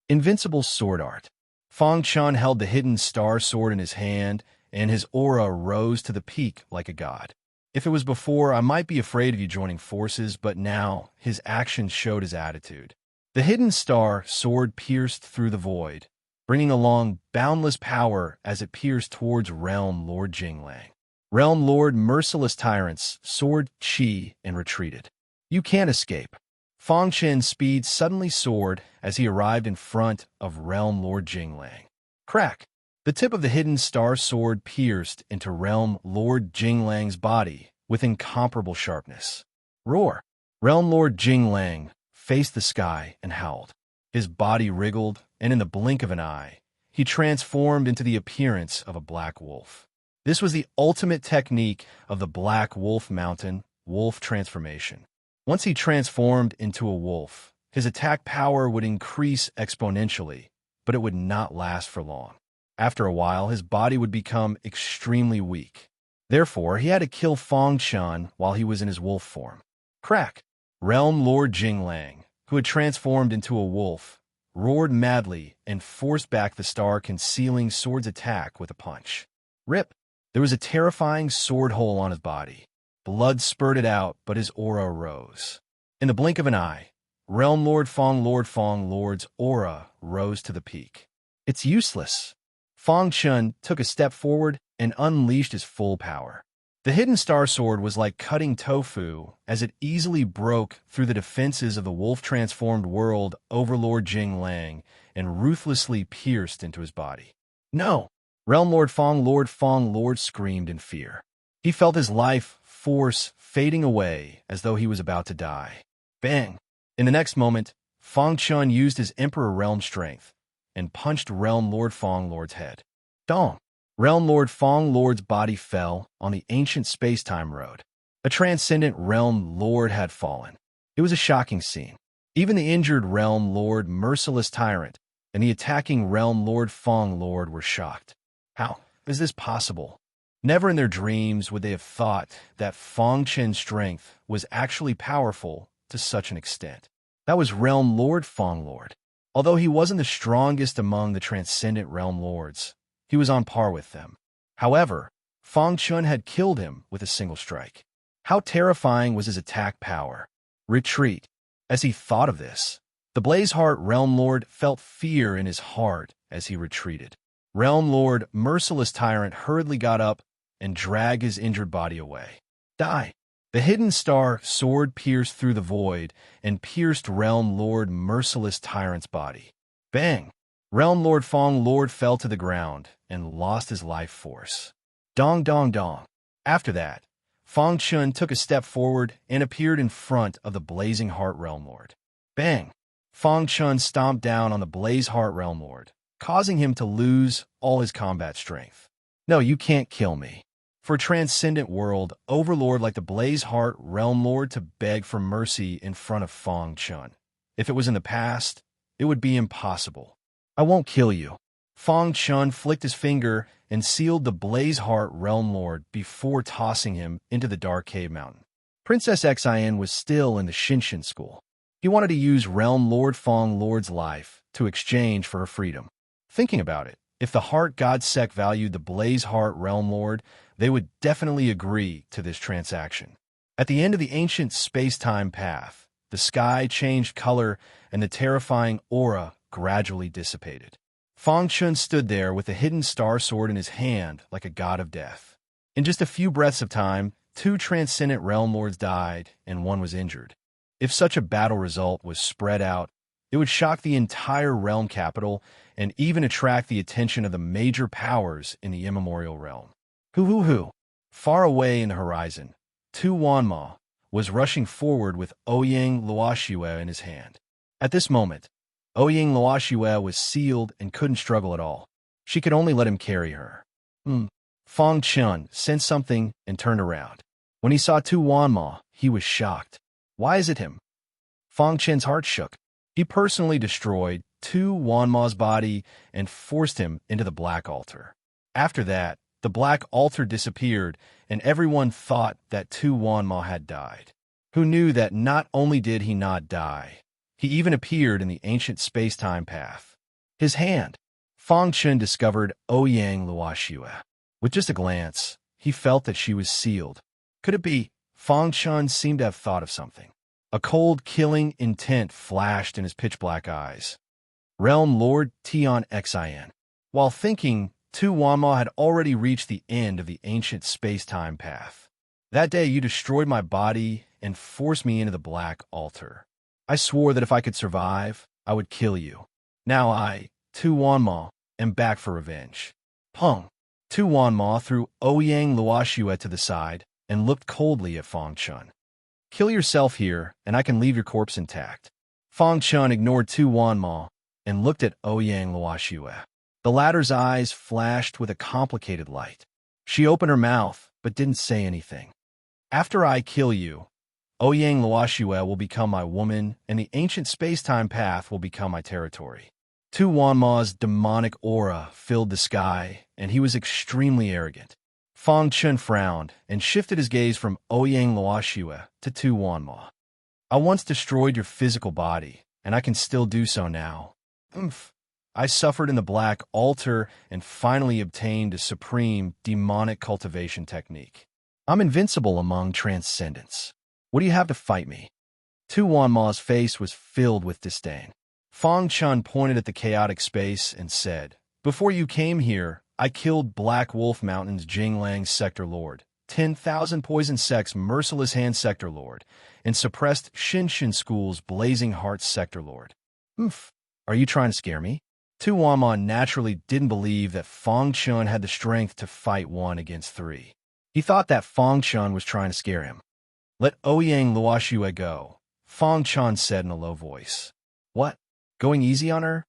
Invincible Sword Art. Fang Chen held the hidden star sword in his hand, and his aura rose to the peak like a god. If it was before, I might be afraid of you joining forces, but now his actions showed his attitude. The hidden star sword pierced through the void, bringing along boundless power as it pierced towards Realm Lord Jinglang. Realm Lord Merciless Tyrant's sword chi and retreated. You can't escape. Fang Chen's speed suddenly soared as he arrived in front of Realm Lord Jinglang. Crack! The tip of the hidden star sword pierced into Realm Lord Jinglang's body with incomparable sharpness. Roar! Realm Lord Jinglang faced the sky and howled. His body wriggled, and in the blink of an eye, he transformed into the appearance of a black wolf. This was the ultimate technique of the Black Wolf Mountain wolf transformation. Once he transformed into a wolf, his attack power would increase exponentially, but it would not last for long. After a while, his body would become extremely weak. Therefore, he had to kill Fang Chun while he was in his wolf form. Crack! Realm Lord Jinglang, who had transformed into a wolf, roared madly and forced back the star-concealing sword's attack with a punch. Rip! There was a terrifying sword hole on his body. Blood spurted out, but his aura rose. In the blink of an eye, Realm Lord Fang Lord's aura rose to the peak. It's useless. Fang Chun took a step forward and unleashed his full power. The hidden star sword was like cutting tofu as it easily broke through the defenses of the wolf-transformed world overlord Jinglang and ruthlessly pierced into his body. No! Realm Lord Fang screamed in fear. He felt his life force fading away as though he was about to die. Bang! In the next moment, Fang Chun used his Emperor Realm strength and punched Realm Lord Fang Lord's head. Dong! Realm Lord Fang Lord's body fell on the ancient space-time road. A transcendent Realm Lord had fallen. It was a shocking scene. Even the injured Realm Lord Merciless Tyrant and the attacking Realm Lord Fang Lord were shocked. How is this possible? Never in their dreams would they have thought that Fang Chen's strength was actually powerful to such an extent. That was Realm Lord Fang Lord. Although he wasn't the strongest among the transcendent Realm Lords, he was on par with them. However, Fang Chun had killed him with a single strike. How terrifying was his attack power? Retreat. As he thought of this, the Blazeheart Realm Lord felt fear in his heart as he retreated. Realm Lord Merciless Tyrant hurriedly got up and dragged his injured body away. Die! The hidden star sword pierced through the void and pierced Realm Lord Merciless Tyrant's body. Bang! Realm Lord Fang Lord fell to the ground and lost his life force. Dong dong dong. After that, Fang Chun took a step forward and appeared in front of the Blazing Heart Realm Lord. Bang! Fang Chun stomped down on the Blazeheart Realm Lord, causing him to lose all his combat strength. No, you can't kill me. For a transcendent world overlord like the Blazeheart Realm Lord to beg for mercy in front of Fang Chun. If it was in the past, it would be impossible. I won't kill you. Fang Chun flicked his finger and sealed the Blazeheart Realm Lord before tossing him into the dark cave mountain. Princess Xin was still in the Shinshin school. He wanted to use Realm Lord Fang Lord's life to exchange for her freedom. Thinking about it, if the Heart God Sect valued the Blazeheart Realm Lord, they would definitely agree to this transaction. At the end of the ancient space-time path, the sky changed color and the terrifying aura gradually dissipated. Fang Chun stood there with the hidden star sword in his hand like a god of death. In just a few breaths of time, 2 transcendent realm lords died and 1 was injured. If such a battle result was spread out, it would shock the entire realm capital and even attract the attention of the major powers in the immemorial realm. Hoo. Far away in the horizon, Tu Wanma was rushing forward with Ouyang Luoxue in his hand. At this moment, Ouyang Luoxue was sealed and couldn't struggle at all. She could only let him carry her. Fang Chun sensed something and turned around. When he saw Tu Wanma, he was shocked. Why is it him? Fang Chun's heart shook. He personally destroyed Tu Wanma's body and forced him into the Black Altar. After that, the Black Altar disappeared, and everyone thought that Tu Wanma had died. Who knew that not only did he not die, he even appeared in the ancient space-time path. His hand. Fang Chun discovered Ouyang Luoxue. With just a glance, he felt that she was sealed. Could it be? Fang Chun seemed to have thought of something. A cold, killing intent flashed in his pitch-black eyes. Realm Lord Tian Xin. While thinking, Tu Wanma had already reached the end of the ancient space-time path. That day you destroyed my body and forced me into the Black Altar. I swore that if I could survive, I would kill you. Now I, Tu Wanma, am back for revenge. Pung. Tu Wanma threw Ouyang Luoxue to the side and looked coldly at Fang Chun. Kill yourself here, and I can leave your corpse intact. Fang Chun ignored Tu Wanma and looked at Ouyang Luoxue. The latter's eyes flashed with a complicated light. She opened her mouth, but didn't say anything. After I kill you, Ouyang Luoxue will become my woman, and the ancient space-time path will become my territory. Tu Wanma's demonic aura filled the sky, and he was extremely arrogant. Fang Chun frowned and shifted his gaze from Ouyang Luoxue to Tu Wanma. I once destroyed your physical body, and I can still do so now. I suffered in the Black Altar and finally obtained a supreme demonic cultivation technique. I'm invincible among transcendents. What do you have to fight me? Tu Wanma's face was filled with disdain. Fang Chun pointed at the chaotic space and said, "Before you came here, I killed Black Wolf Mountain's Jinglang Sector Lord, 10,000 Poison Sect's Merciless Hand Sector Lord, and suppressed Shinshin School's Blazing Hearts Sector Lord." Are you trying to scare me? Tu Wanma naturally didn't believe that Fang Chun had the strength to fight 1 against 3. He thought that Fang Chun was trying to scare him. "Let Ouyang Luoxue go," Fang Chun said in a low voice. "What? Going easy on her?"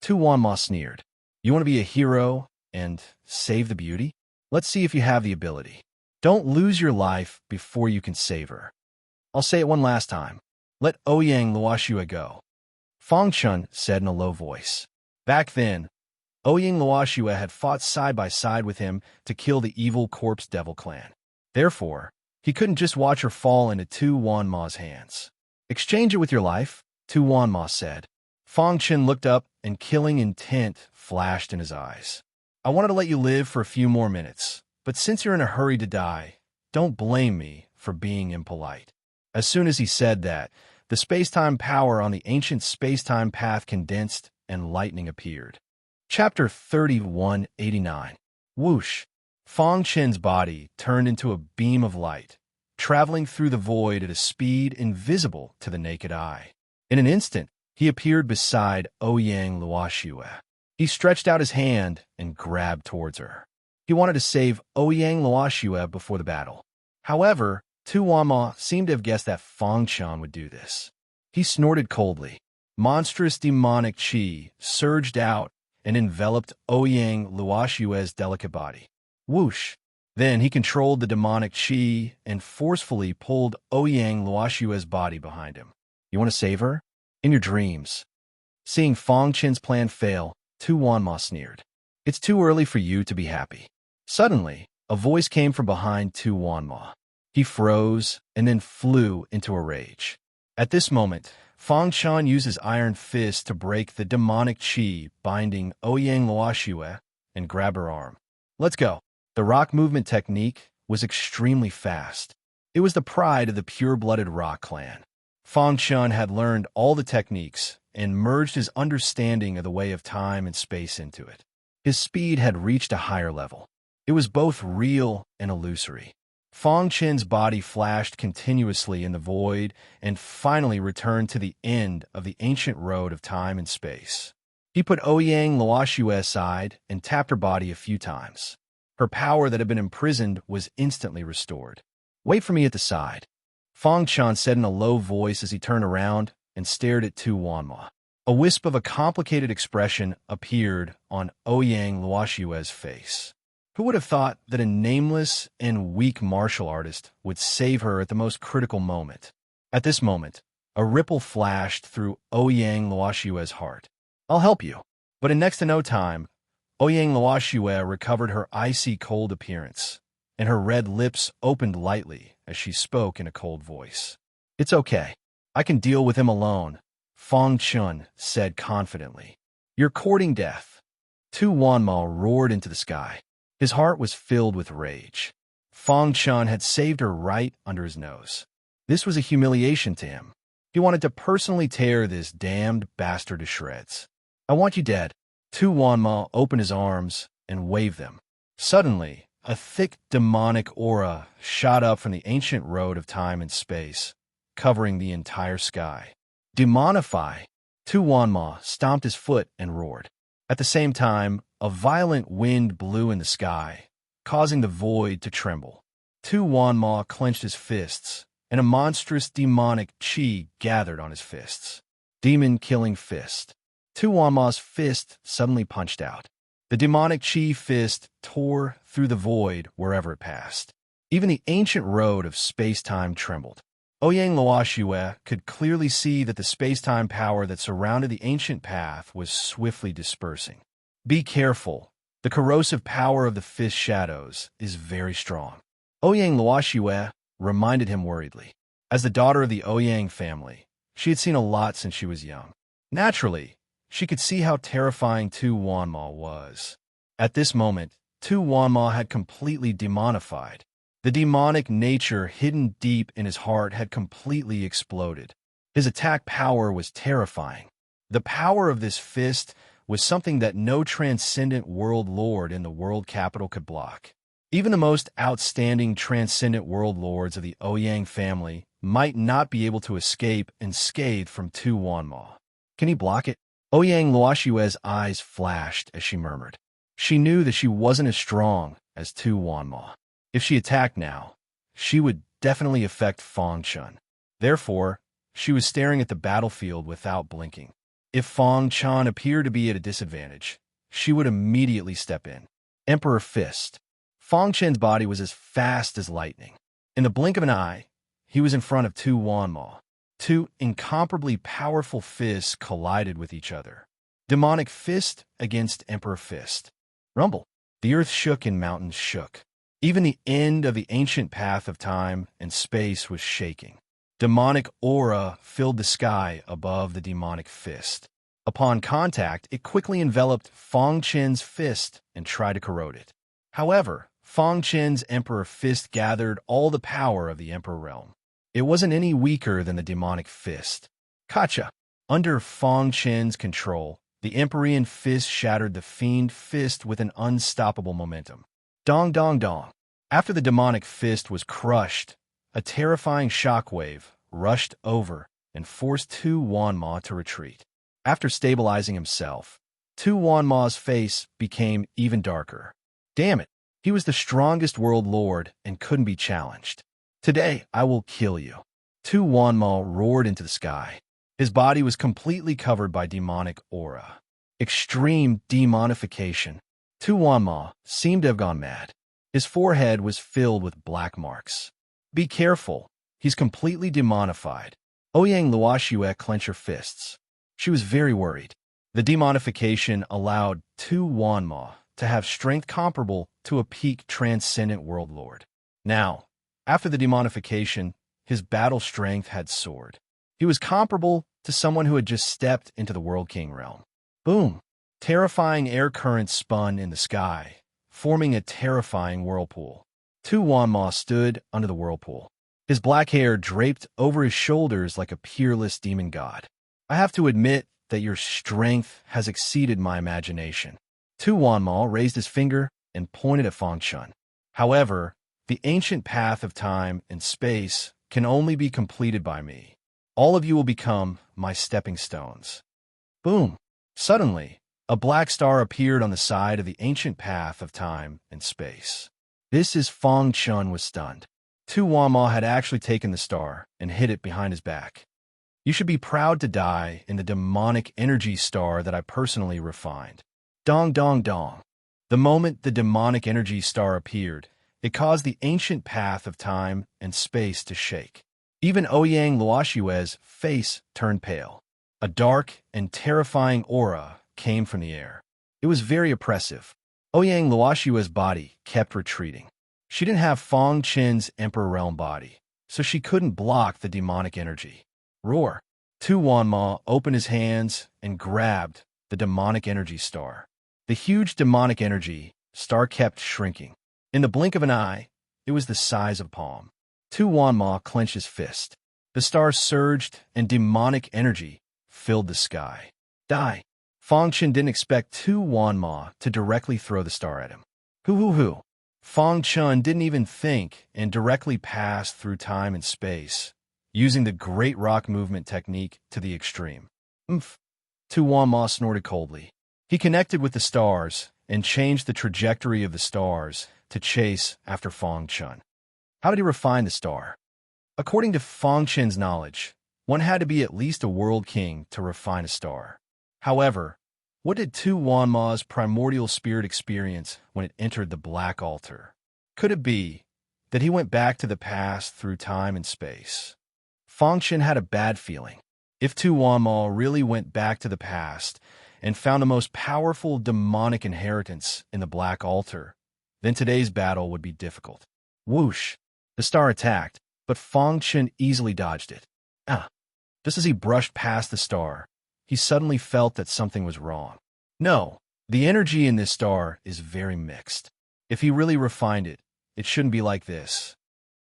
Tu Wanma sneered. "You want to be a hero and save the beauty? Let's see if you have the ability. Don't lose your life before you can save her. I'll say it one last time. Let Ouyang Luoxue go," Fang Chun said in a low voice. Back then, Ouyang Luoxue had fought side by side with him to kill the evil Corpse Devil clan. Therefore, he couldn't just watch her fall into Tu Wanma's hands. "Exchange it with your life," Tu Wanma said. Fang Chun looked up and killing intent flashed in his eyes. "I wanted to let you live for a few more minutes, but since you're in a hurry to die, don't blame me for being impolite." As soon as he said that, the space-time power on the ancient space-time path condensed and lightning appeared. Chapter 3189. Whoosh! Fang Chun's body turned into a beam of light, traveling through the void at a speed invisible to the naked eye. In an instant, he appeared beside Ouyang Luoxue. He stretched out his hand and grabbed towards her. He wanted to save Ouyang Luoxue before the battle. However, Tu Wanma seemed to have guessed that Fang Chun would do this. He snorted coldly. Monstrous demonic chi surged out and enveloped Ouyang Luoxue's delicate body. Whoosh! Then he controlled the demonic chi and forcefully pulled Ouyang Luoxue's body behind him. "You want to save her? In your dreams." Seeing Fang Chun's plan fail, Tu Wanma sneered. "It's too early for you to be happy." Suddenly, a voice came from behind Tu Wanma. He froze and then flew into a rage. At this moment, Fang Chun used his iron fist to break the demonic chi binding Ouyang Luoxue and grab her arm. "Let's go." The rock movement technique was extremely fast. It was the pride of the pure-blooded rock clan. Fang Chun had learned all the techniques and merged his understanding of the way of time and space into it. His speed had reached a higher level. It was both real and illusory. Fang Chun's body flashed continuously in the void and finally returned to the end of the ancient road of time and space. He put Ouyang Luoxue aside and tapped her body a few times. Her power that had been imprisoned was instantly restored. "Wait for me at the side," Fang Chun said in a low voice as he turned around and stared at Tu Wanma. A wisp of a complicated expression appeared on Ouyang Luoxue's face. Who would have thought that a nameless and weak martial artist would save her at the most critical moment? At this moment, a ripple flashed through Ouyang Luoxue's heart. "I'll help you." But in next to no time, Ouyang Luoxue recovered her icy cold appearance, and her red lips opened lightly as she spoke in a cold voice. "It's okay. I can deal with him alone," Fang Chun said confidently. "You're courting death." Tu Wanma roared into the sky. His heart was filled with rage. Fang Chun had saved her right under his nose. This was a humiliation to him. He wanted to personally tear this damned bastard to shreds. "I want you dead." Tu Wanma opened his arms and waved them. Suddenly, a thick demonic aura shot up from the ancient road of time and space, covering the entire sky. "Demonify!" Tu Wanma stomped his foot and roared. At the same time, a violent wind blew in the sky, causing the void to tremble. Tu Wanma clenched his fists, and a monstrous demonic chi gathered on his fists. Demon-killing fist. Tu Wanma's fist suddenly punched out. The demonic chi fist tore through the void wherever it passed. Even the ancient road of space-time trembled. Ouyang Luoxue could clearly see that the space-time power that surrounded the ancient path was swiftly dispersing. Be careful. The corrosive power of the fist shadows is very strong. Ouyang Luoxue reminded him worriedly. As the daughter of the Ouyang family, she had seen a lot since she was young. Naturally, she could see how terrifying Tu Wanma was. At this moment, Tu Wanma had completely demonified. The demonic nature hidden deep in his heart had completely exploded. His attack power was terrifying. The power of this fist was something that no transcendent world lord in the world capital could block. Even the most outstanding transcendent world lords of the Ouyang family might not be able to escape unscathed from Tu Wanma. Can he block it? Ouyang Luoxue's eyes flashed as she murmured. She knew that she wasn't as strong as Tu Wanma. If she attacked now, she would definitely affect Fong Chun. Therefore, she was staring at the battlefield without blinking. If Fong Chun appeared to be at a disadvantage, she would immediately step in. Emperor Fist. Fong Chen's body was as fast as lightning. In the blink of an eye, he was in front of Tu Wanma. Two incomparably powerful fists collided with each other. Demonic fist against Emperor Fist. Rumble. The earth shook and mountains shook. Even the end of the ancient path of time and space was shaking. Demonic aura filled the sky above the demonic fist. Upon contact, it quickly enveloped Fong Chen's fist and tried to corrode it. However, Fong Chen's Emperor Fist gathered all the power of the Emperor Realm. It wasn't any weaker than the demonic fist. Kacha. Under Fong Chen's control, the Emperorian Fist shattered the Fiend Fist with an unstoppable momentum. Dong dong dong. After the demonic fist was crushed, a terrifying shockwave rushed over and forced Tu Wanma to retreat. After stabilizing himself, Tu Wanma's face became even darker. Damn it, he was the strongest world lord and couldn't be challenged. Today, I will kill you. Tu Wanma roared into the sky. His body was completely covered by demonic aura. Extreme demonification. Tu Wanma seemed to have gone mad. His forehead was filled with black marks. Be careful, he's completely demonified. Ouyang Luoxue clenched her fists. She was very worried. The demonification allowed Tu Wanma to have strength comparable to a peak transcendent world lord. Now, after the demonification, his battle strength had soared. He was comparable to someone who had just stepped into the World King realm. Boom! Terrifying air currents spun in the sky, forming a terrifying whirlpool. Tu Wanma stood under the whirlpool. His black hair draped over his shoulders like a peerless demon god. I have to admit that your strength has exceeded my imagination. Tu Wanma raised his finger and pointed at Fong Chun. However, the ancient path of time and space can only be completed by me. All of you will become my stepping stones. Boom! Suddenly, a black star appeared on the side of the ancient path of time and space. This is Fong Chun was stunned. Tu Wanma had actually taken the star and hid it behind his back. You should be proud to die in the demonic energy star that I personally refined. Dong dong dong. The moment the demonic energy star appeared, it caused the ancient path of time and space to shake. Even Ouyang Luoxue's face turned pale. A dark and terrifying aura came from the air. It was very oppressive. Ouyang Luoxue's body kept retreating. She didn't have Fong Chen's Emperor Realm body, so she couldn't block the demonic energy. Roar! Tu Wanma opened his hands and grabbed the demonic energy star. The huge demonic energy star kept shrinking. In the blink of an eye, it was the size of a palm. Tu Wanma clenched his fist. The star surged and demonic energy filled the sky. Die! Fong Chen didn't expect Tu Wanma to directly throw the star at him. Hoo. Fong Chun didn't even think and directly passed through time and space, using the Great Rock Movement technique to the extreme. Oomph! Tu Wanma snorted coldly. He connected with the stars and changed the trajectory of the stars to chase after Fong Chun. How did he refine the star? According to Fong Chen's knowledge, one had to be at least a world king to refine a star. However, What did Tu Wanma's primordial spirit experience when it entered the Black Altar? Could it be that he went back to the past through time and space? Fengchen had a bad feeling. If Tu Wanma really went back to the past and found the most powerful demonic inheritance in the Black Altar, then today's battle would be difficult. Whoosh! The star attacked, but Fengchen easily dodged it. Just as he brushed past the star, he suddenly felt that something was wrong. No, the energy in this star is very mixed. If he really refined it, it shouldn't be like this.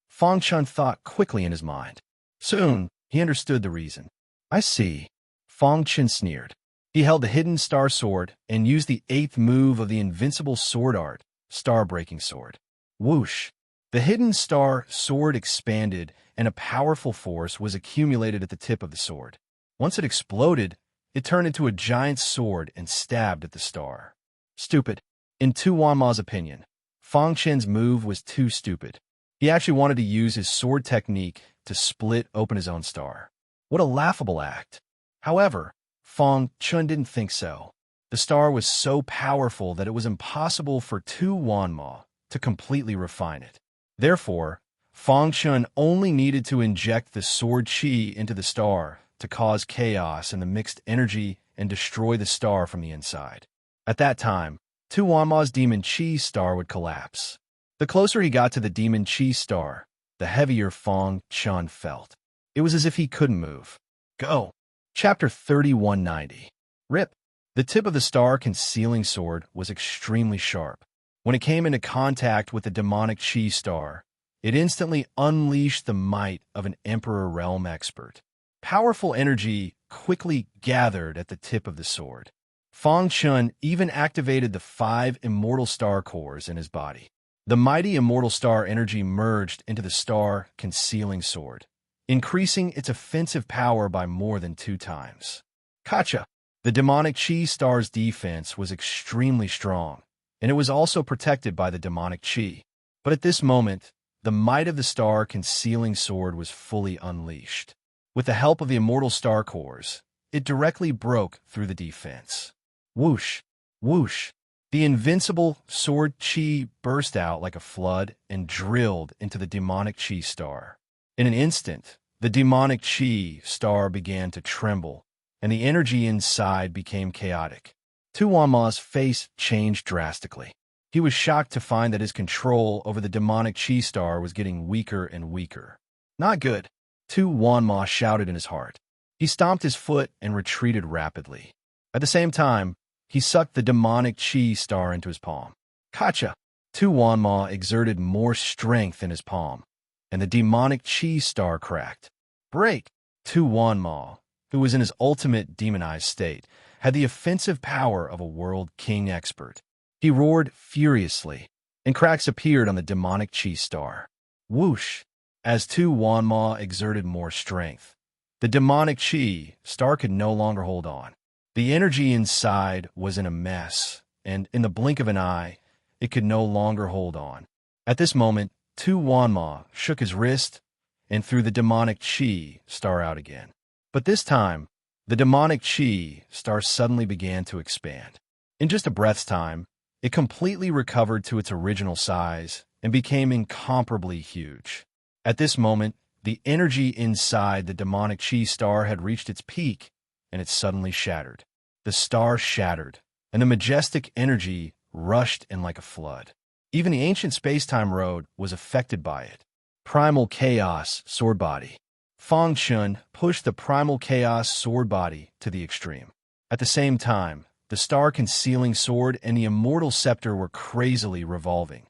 Fengchen thought quickly in his mind. Soon, he understood the reason. I see. Fengchen sneered. He held the hidden star sword and used the 8th move of the invincible sword art, Star-Breaking Sword. Whoosh! The hidden star sword expanded, and a powerful force was accumulated at the tip of the sword. Once it exploded, it turned into a giant sword and stabbed at the star. Stupid. In Tu Wanma's opinion, Fengchen's move was too stupid. He actually wanted to use his sword technique to split open his own star. What a laughable act. However, Fengchen didn't think so. The star was so powerful that it was impossible for Tu Wanma to completely refine it. Therefore, Fengchen only needed to inject the sword chi into the star to cause chaos in the mixed energy and destroy the star from the inside. At that time, Tu Wanma's demon chi star would collapse. The closer he got to the demon chi star, the heavier Fengchen felt. It was as if he couldn't move. Go! Chapter 3190. Rip! The tip of the star concealing sword was extremely sharp. When it came into contact with the demonic chi star, it instantly unleashed the might of an Emperor Realm expert. Powerful energy quickly gathered at the tip of the sword. Fengchen even activated the 5 immortal star cores in his body. The mighty immortal star energy merged into the star concealing sword, increasing its offensive power by more than 2 times. Gotcha! The demonic chi star's defense was extremely strong, and it was also protected by the demonic chi. But at this moment, the might of the star concealing sword was fully unleashed. With the help of the immortal star cores, it directly broke through the defense. Whoosh! Whoosh! The invincible sword chi burst out like a flood and drilled into the demonic chi star. In an instant, the demonic chi star began to tremble, and the energy inside became chaotic. Tu Wanma's face changed drastically. He was shocked to find that his control over the demonic chi star was getting weaker and weaker. Not good, Tu Wanma shouted in his heart. He stomped his foot and retreated rapidly. At the same time, he sucked the demonic chi star into his palm. Gotcha! Tu Wanma exerted more strength in his palm, and the demonic chi star cracked. Break! Tu Wanma, who was in his ultimate demonized state, had the offensive power of a world king expert. He roared furiously, and cracks appeared on the demonic chi star. Whoosh! As Tu Wanma exerted more strength, the demonic chi star could no longer hold on. The energy inside was in a mess, and in the blink of an eye, it could no longer hold on. At this moment, Tu Wanma shook his wrist and threw the demonic chi star out again. But this time, the demonic chi star suddenly began to expand. In just a breath's time, it completely recovered to its original size and became incomparably huge. At this moment, the energy inside the demonic chi star had reached its peak, and it suddenly shattered. The star shattered, and the majestic energy rushed in like a flood. Even the ancient space-time road was affected by it. Primal Chaos Sword Body. Fengchen pushed the Primal Chaos Sword Body to the extreme. At the same time, the star-concealing sword and the immortal scepter were crazily revolving,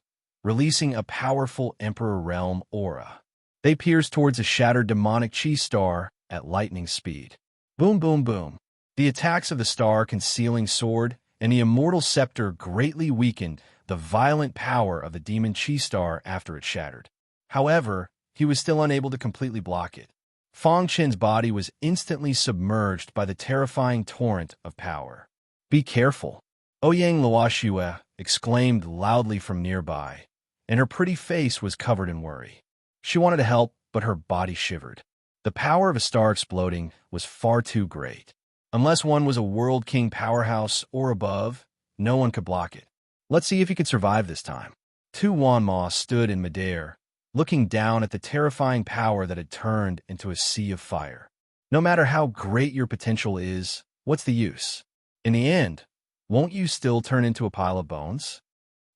releasing a powerful Emperor Realm aura. They pierced towards a shattered demonic chi star at lightning speed. Boom, boom, boom. The attacks of the star-concealing sword and the immortal scepter greatly weakened the violent power of the demon chi star after it shattered. However, he was still unable to completely block it. Fengchen's body was instantly submerged by the terrifying torrent of power. Be careful, Ouyang Luoxue exclaimed loudly from nearby, and her pretty face was covered in worry. She wanted to help, but her body shivered. The power of a star exploding was far too great. Unless one was a World King powerhouse or above, no one could block it. Let's see if he could survive this time. Tu Wanma stood in midair, looking down at the terrifying power that had turned into a sea of fire. No matter how great your potential is, what's the use? In the end, won't you still turn into a pile of bones?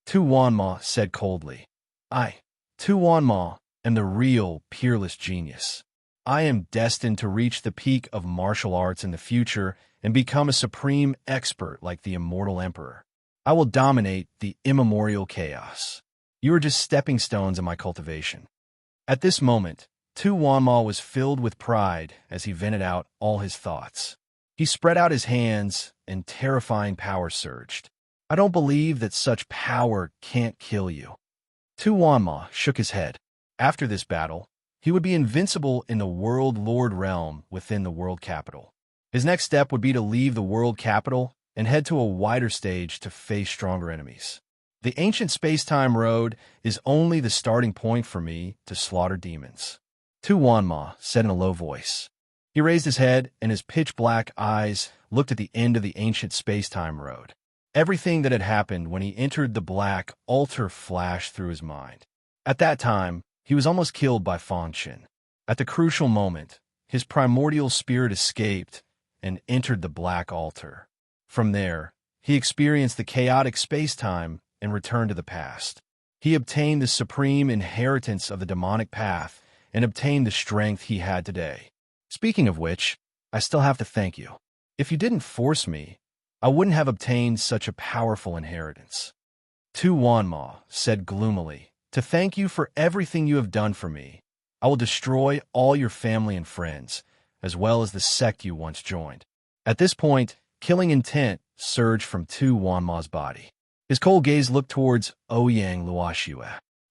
Tu Wanma said coldly. I, Tu Wanma, am the real, peerless genius. I am destined to reach the peak of martial arts in the future and become a supreme expert like the immortal emperor. I will dominate the immemorial chaos. You are just stepping stones in my cultivation. At this moment, Tu Wanma was filled with pride as he vented out all his thoughts. He spread out his hands, and terrifying power surged. I don't believe that such power can't kill you. Tu Wanma shook his head. After this battle, he would be invincible in the World Lord realm within the world capital. His next step would be to leave the world capital and head to a wider stage to face stronger enemies. The ancient space-time road is only the starting point for me to slaughter demons. Tu Wanma said in a low voice. He raised his head, and his pitch-black eyes looked at the end of the ancient space-time road. Everything that had happened when he entered the black altar flashed through his mind. At that time, he was almost killed by Fang Chen. At the crucial moment, his primordial spirit escaped and entered the black altar. From there, he experienced the chaotic space-time and returned to the past. He obtained the supreme inheritance of the demonic path and obtained the strength he had today. Speaking of which, I still have to thank you. If you didn't force me, I wouldn't have obtained such a powerful inheritance. Tu Wanma said gloomily, to thank you for everything you have done for me. I will destroy all your family and friends, as well as the sect you once joined. At this point, killing intent surged from Tu Wanma's body. His cold gaze looked towards Ouyang Luoxue.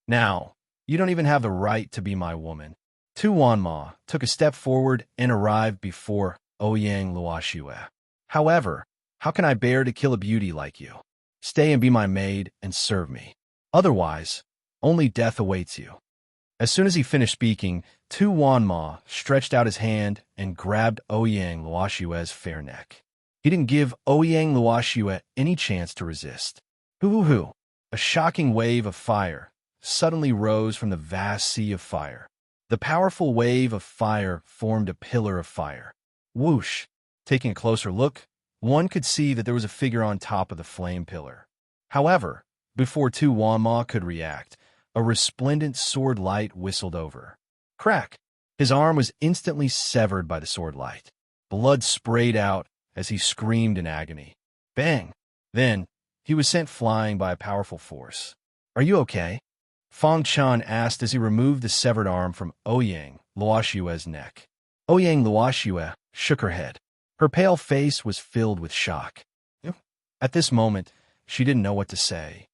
Now, you don't even have the right to be my woman. Tu Wanma took a step forward and arrived before Ouyang Luoxue. However, how can I bear to kill a beauty like you? Stay and be my maid and serve me. Otherwise, only death awaits you. As soon as he finished speaking, Tu Wanma stretched out his hand and grabbed Ouyang Luoxue's fair neck. He didn't give Ouyang Luoxue any chance to resist. Hoo-hoo-hoo! A shocking wave of fire suddenly rose from the vast sea of fire. The powerful wave of fire formed a pillar of fire. Whoosh! Taking a closer look, one could see that there was a figure on top of the flame pillar. However, before Tu Wanma could react, a resplendent sword light whistled over. Crack! His arm was instantly severed by the sword light. Blood sprayed out as he screamed in agony. Bang! Then, he was sent flying by a powerful force. Are you okay? Fang Chen asked as he removed the severed arm from Ouyang Luoxue's neck. Ouyang Luoxue shook her head. Her pale face was filled with shock. At this moment, she didn't know what to say.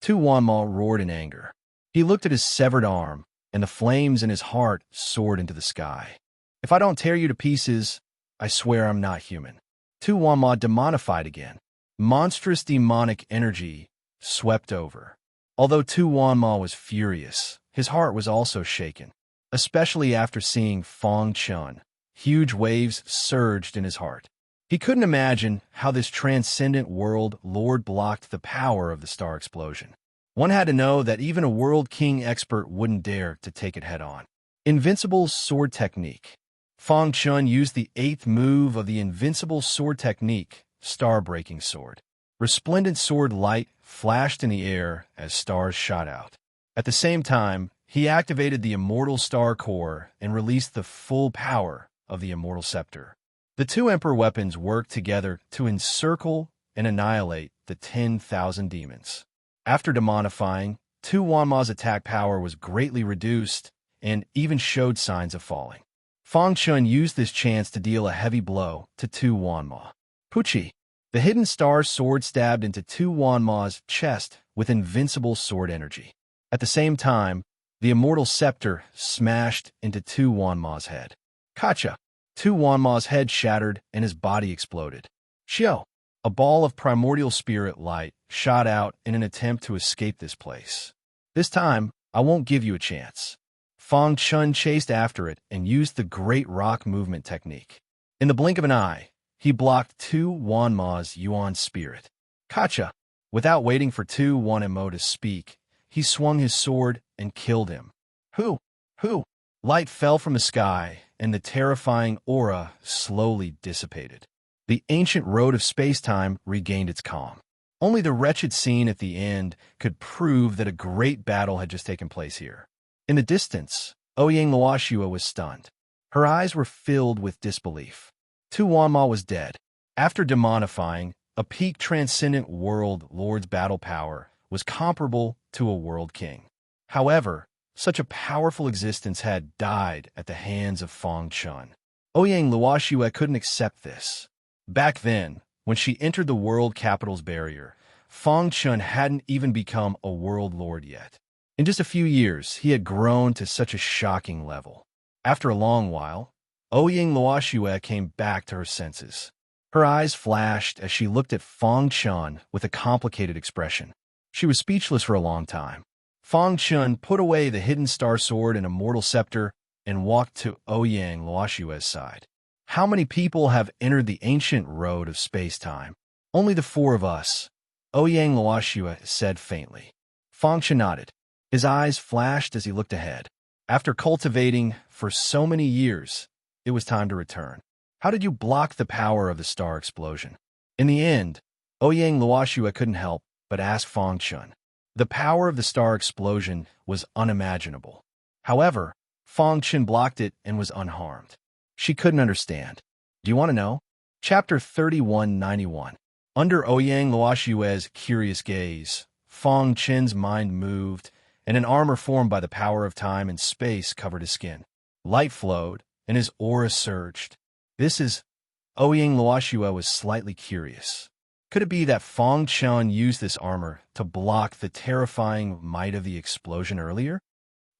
Tu Wanma roared in anger. He looked at his severed arm, and the flames in his heart soared into the sky. If I don't tear you to pieces, I swear I'm not human. Tu Wanma demonified again. Monstrous demonic energy swept over. Although Tu Wanma was furious, his heart was also shaken, especially after seeing Fang Chen. Huge waves surged in his heart. He couldn't imagine how this transcendent world lord blocked the power of the star explosion. One had to know that even a world king expert wouldn't dare to take it head-on. Invincible sword technique. Fang Chen used the 8th move of the invincible sword technique, star-breaking sword. Resplendent sword light flashed in the air as stars shot out. At the same time, he activated the immortal star core and released the full power of the immortal scepter. The two emperor weapons worked together to encircle and annihilate the 10,000 demons. After demonifying, Tu Wanma's attack power was greatly reduced and even showed signs of falling. Fang Chen used this chance to deal a heavy blow to Tu Wanma. Puchi! The hidden star sword stabbed into Tu Wanma's chest with invincible sword energy. At the same time, the immortal scepter smashed into Tu Wanma's head. Kacha! Tu Wanma's head shattered and his body exploded. Xiao! A ball of primordial spirit light shot out in an attempt to escape this place. This time, I won't give you a chance. Fang Chen chased after it and used the Great Rock Movement technique. In the blink of an eye, he blocked Tu Wanma's Yuan spirit. Kacha! Without waiting for Tu Wanmo to speak, he swung his sword and killed him. Who? Who? Light fell from the sky, and the terrifying aura slowly dissipated. The ancient road of space-time regained its calm. Only the wretched scene at the end could prove that a great battle had just taken place here. In the distance, Ouyang Luoxua was stunned. Her eyes were filled with disbelief. Tu Wanma was dead. After demonifying, a peak transcendent world lord's battle power was comparable to a world king. However, such a powerful existence had died at the hands of Feng Chun. Ouyang Luoxua couldn't accept this. Back then, when she entered the world capital's barrier, Feng Chun hadn't even become a world lord yet. In just a few years, he had grown to such a shocking level. After a long while, Ouyang Luoxua came back to her senses. Her eyes flashed as she looked at Feng Chun with a complicated expression. She was speechless for a long time. Feng Chun put away the hidden star sword and immortal scepter and walked to Ouyang Luoxua's side. How many people have entered the ancient road of space-time? Only the four of us, Ouyang Luoxua said faintly. Feng Chun nodded. His eyes flashed as he looked ahead. After cultivating for so many years, it was time to return. How did you block the power of the star explosion? In the end, Ouyang Luoxua couldn't help but ask Feng Chun. The power of the star explosion was unimaginable. However, Feng Chun blocked it and was unharmed. She couldn't understand. Do you want to know? Chapter 3191. Under Ouyang Luoxua's curious gaze, Feng Chun's mind moved, and an armor formed by the power of time and space covered his skin. Light flowed, and his aura surged. Ouyang Luoxua was slightly curious. Could it be that Feng Chun used this armor to block the terrifying might of the explosion earlier?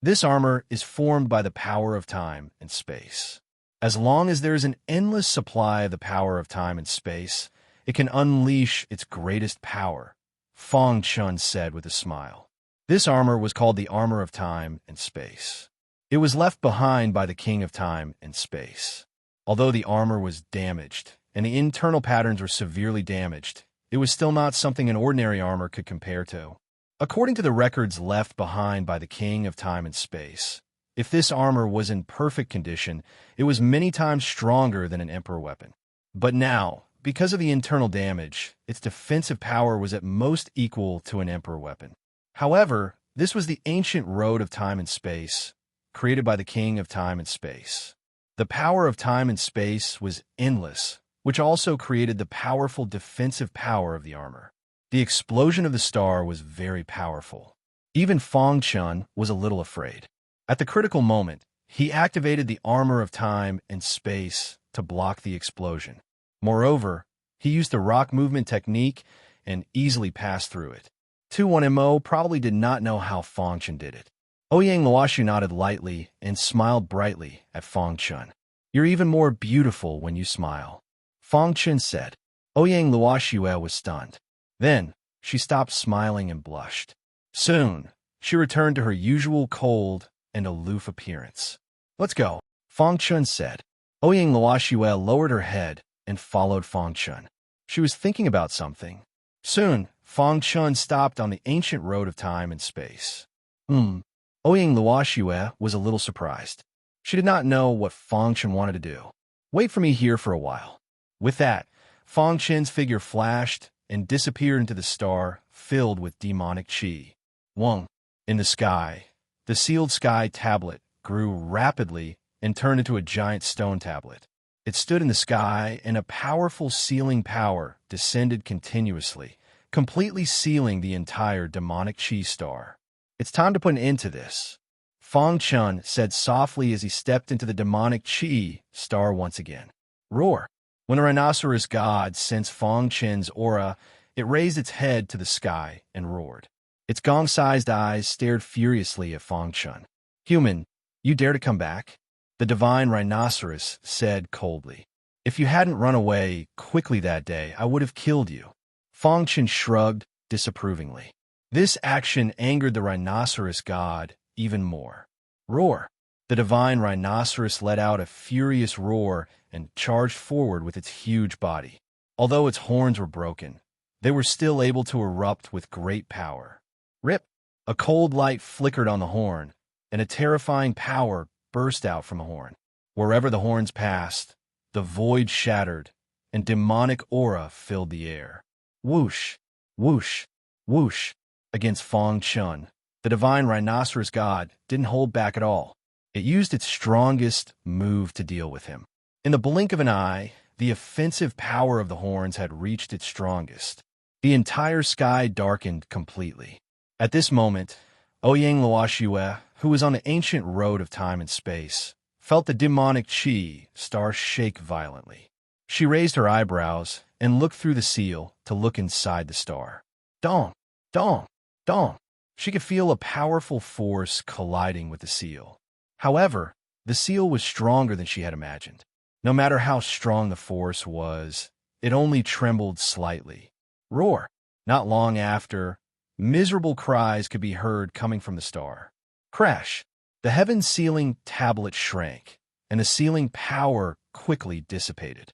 This armor is formed by the power of time and space. As long as there is an endless supply of the power of time and space, it can unleash its greatest power, Feng Chun said with a smile. This armor was called the Armor of Time and Space. It was left behind by the King of Time and Space. Although the armor was damaged, and the internal patterns were severely damaged, it was still not something an ordinary armor could compare to. According to the records left behind by the King of Time and Space, if this armor was in perfect condition, it was many times stronger than an Emperor weapon. But now, because of the internal damage, its defensive power was at most equal to an Emperor weapon. However, this was the ancient road of time and space, created by the King of Time and Space. The power of time and space was endless, which also created the powerful defensive power of the armor. The explosion of the star was very powerful. Even Feng Chun was a little afraid. At the critical moment, he activated the armor of time and space to block the explosion. Moreover, he used the rock movement technique and easily passed through it. Tu Wanmo probably did not know how Feng Chun did it. Ouyang Luoxua nodded lightly and smiled brightly at Feng Chun. You're even more beautiful when you smile, Feng Chun said. Ouyang Luoxua was stunned. Then, she stopped smiling and blushed. Soon, she returned to her usual cold and aloof appearance. Let's go, Feng Chun said. Ouyang Luoxua lowered her head and followed Feng Chun. She was thinking about something. Soon, Feng Chun stopped on the ancient road of time and space. Ouyang Luoxua was a little surprised. She did not know what Feng Chun wanted to do. Wait for me here for a while. With that, Feng Chun's figure flashed and disappeared into the star filled with demonic chi. Wong. In the sky, the sealed sky tablet grew rapidly and turned into a giant stone tablet. It stood in the sky, and a powerful sealing power descended continuously, completely sealing the entire demonic chi star. It's time to put an end to this, Feng Chun said softly as he stepped into the demonic chi star once again. Roar. When the rhinoceros god sensed Feng Chun's aura, it raised its head to the sky and roared. Its gong-sized eyes stared furiously at Feng Chun. Human, you dare to come back? The divine rhinoceros said coldly. If you hadn't run away quickly that day, I would have killed you. Feng Chun shrugged disapprovingly. This action angered the rhinoceros god even more. Roar. The divine rhinoceros let out a furious roar and charged forward with its huge body. Although its horns were broken, they were still able to erupt with great power. Rip! A cold light flickered on the horn, and a terrifying power burst out from the horn. Wherever the horns passed, the void shattered, and demonic aura filled the air. Whoosh! Whoosh! Whoosh! Against Feng Chun, the divine rhinoceros god didn't hold back at all. It used its strongest move to deal with him. In the blink of an eye, the offensive power of the horns had reached its strongest. The entire sky darkened completely. At this moment, Ouyang Luoxue, who was on the ancient road of time and space, felt the demonic qi star shake violently. She raised her eyebrows and looked through the seal to look inside the star. Dong! Dong! Dong! She could feel a powerful force colliding with the seal. However, the seal was stronger than she had imagined. No matter how strong the force was, it only trembled slightly. Roar! Not long after, miserable cries could be heard coming from the star. Crash! The heaven-sealing tablet shrank, and the sealing power quickly dissipated.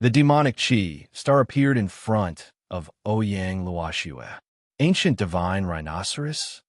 The demonic qi star appeared in front of Ouyang Luoxue. Ancient divine rhinoceros?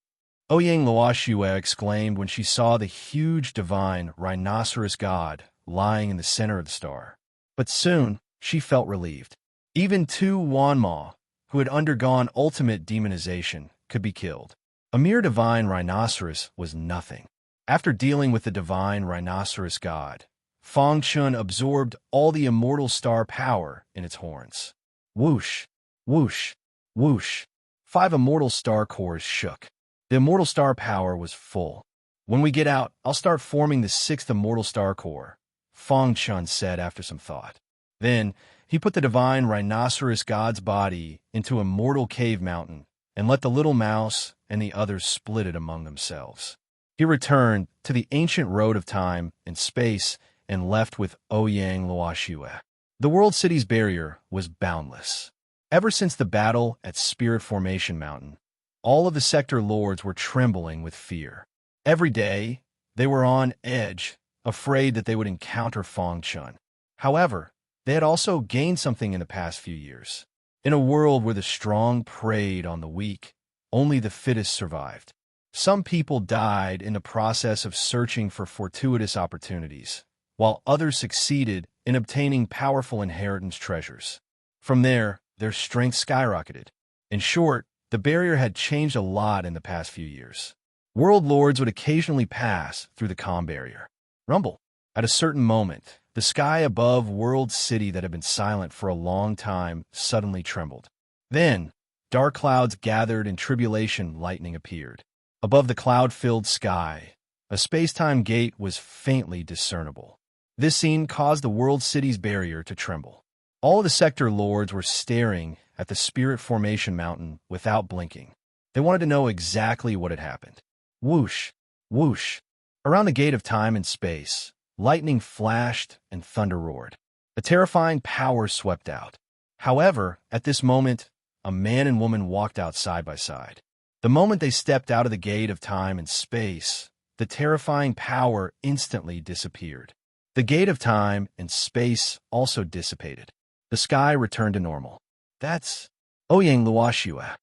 Ouyang Luoxue exclaimed when she saw the huge divine rhinoceros god lying in the center of the star. But soon, she felt relieved. Even Tu Wanma, who had undergone ultimate demonization, could be killed. A mere divine rhinoceros was nothing. After dealing with the divine rhinoceros god, Feng Chun absorbed all the immortal star power in its horns. Whoosh! Whoosh! Whoosh! 5 immortal star cores shook. The immortal star power was full. When we get out, I'll start forming the 6th immortal star core, Feng Chun said after some thought. Then, he put the divine rhinoceros god's body into a mortal cave mountain and let the little mouse and the others split it among themselves. He returned to the ancient road of time and space and left with Ouyang Luoxue. The world city's barrier was boundless. Ever since the battle at Spirit Formation Mountain, all of the sector lords were trembling with fear. Every day, they were on edge, afraid that they would encounter Feng Chun. However, they had also gained something in the past few years. In a world where the strong preyed on the weak, only the fittest survived. Some people died in the process of searching for fortuitous opportunities, while others succeeded in obtaining powerful inheritance treasures. From there, their strength skyrocketed. In short, the barrier had changed a lot in the past few years. World lords would occasionally pass through the calm barrier. Rumble. At a certain moment, the sky above World City that had been silent for a long time suddenly trembled. Then, dark clouds gathered and tribulation lightning appeared. Above the cloud-filled sky, a space-time gate was faintly discernible. This scene caused the World City's barrier to tremble. All of the sector lords were staring at the Spirit Formation Mountain without blinking. They wanted to know exactly what had happened. Whoosh! Whoosh! Around the gate of time and space, lightning flashed and thunder roared. A terrifying power swept out. However, at this moment, a man and woman walked out side by side. The moment they stepped out of the gate of time and space, the terrifying power instantly disappeared. The gate of time and space also dissipated. The sky returned to normal. That's Ouyang Luoxue.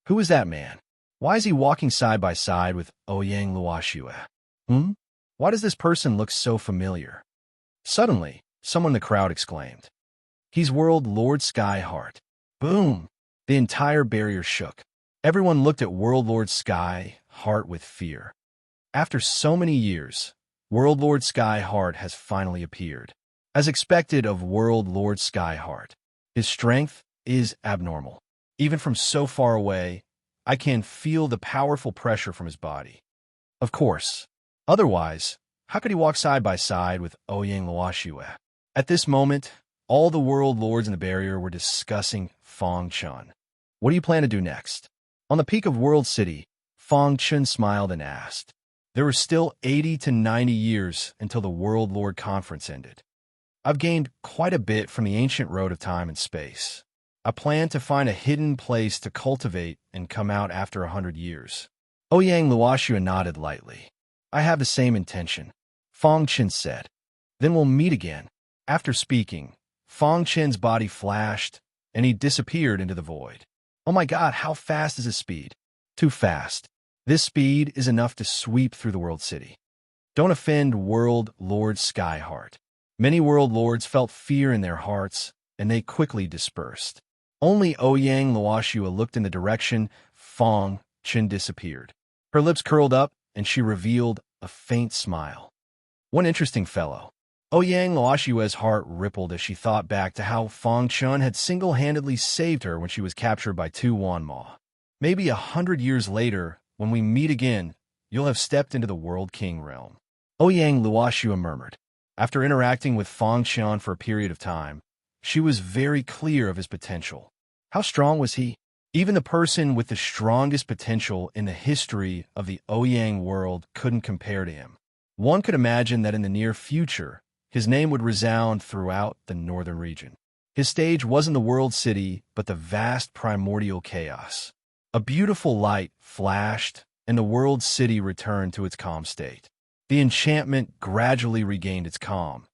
Who is that man? Why is he walking side by side with Ouyang Luoxue? Why does this person look so familiar? Suddenly, someone in the crowd exclaimed, "He's World Lord Skyheart." Boom! The entire barrier shook. Everyone looked at World Lord Skyheart with fear. After so many years, World Lord Skyheart has finally appeared. As expected of World Lord Skyheart, his strength is abnormal. Even from so far away, I can feel the powerful pressure from his body. Of course. Otherwise, how could he walk side by side with Ouyang Luoxue? At this moment, all the world lords in the barrier were discussing Feng Chun. What do you plan to do next? On the peak of World City, Feng Chun smiled and asked. There were still 80 to 90 years until the World Lord Conference ended. I've gained quite a bit from the ancient road of time and space. I plan to find a hidden place to cultivate and come out after 100 years. Ouyang Luoxue nodded lightly. I have the same intention, Feng Chun said. Then we'll meet again. After speaking, Fong Chen's body flashed, and he disappeared into the void. Oh my god, how fast is his speed? Too fast. This speed is enough to sweep through the world city. Don't offend World Lord Skyheart. Many world lords felt fear in their hearts, and they quickly dispersed. Only Ouyang Luoshua looked in the direction Fong Chen disappeared. Her lips curled up, and she revealed a faint smile. One interesting fellow. Ouyang Luoshua's heart rippled as she thought back to how Fong Chen had single-handedly saved her when she was captured by Tu Wanma. Maybe 100 years later, when we meet again, you'll have stepped into the World King realm. Ouyang Luoshua murmured. After interacting with Fong Chen for a period of time, she was very clear of his potential. How strong was he? Even the person with the strongest potential in the history of the Ouyang world couldn't compare to him. One could imagine that in the near future, his name would resound throughout the northern region. His stage wasn't the world city, but the vast primordial chaos. A beautiful light flashed, and the world city returned to its calm state. The enchantment gradually regained its calm,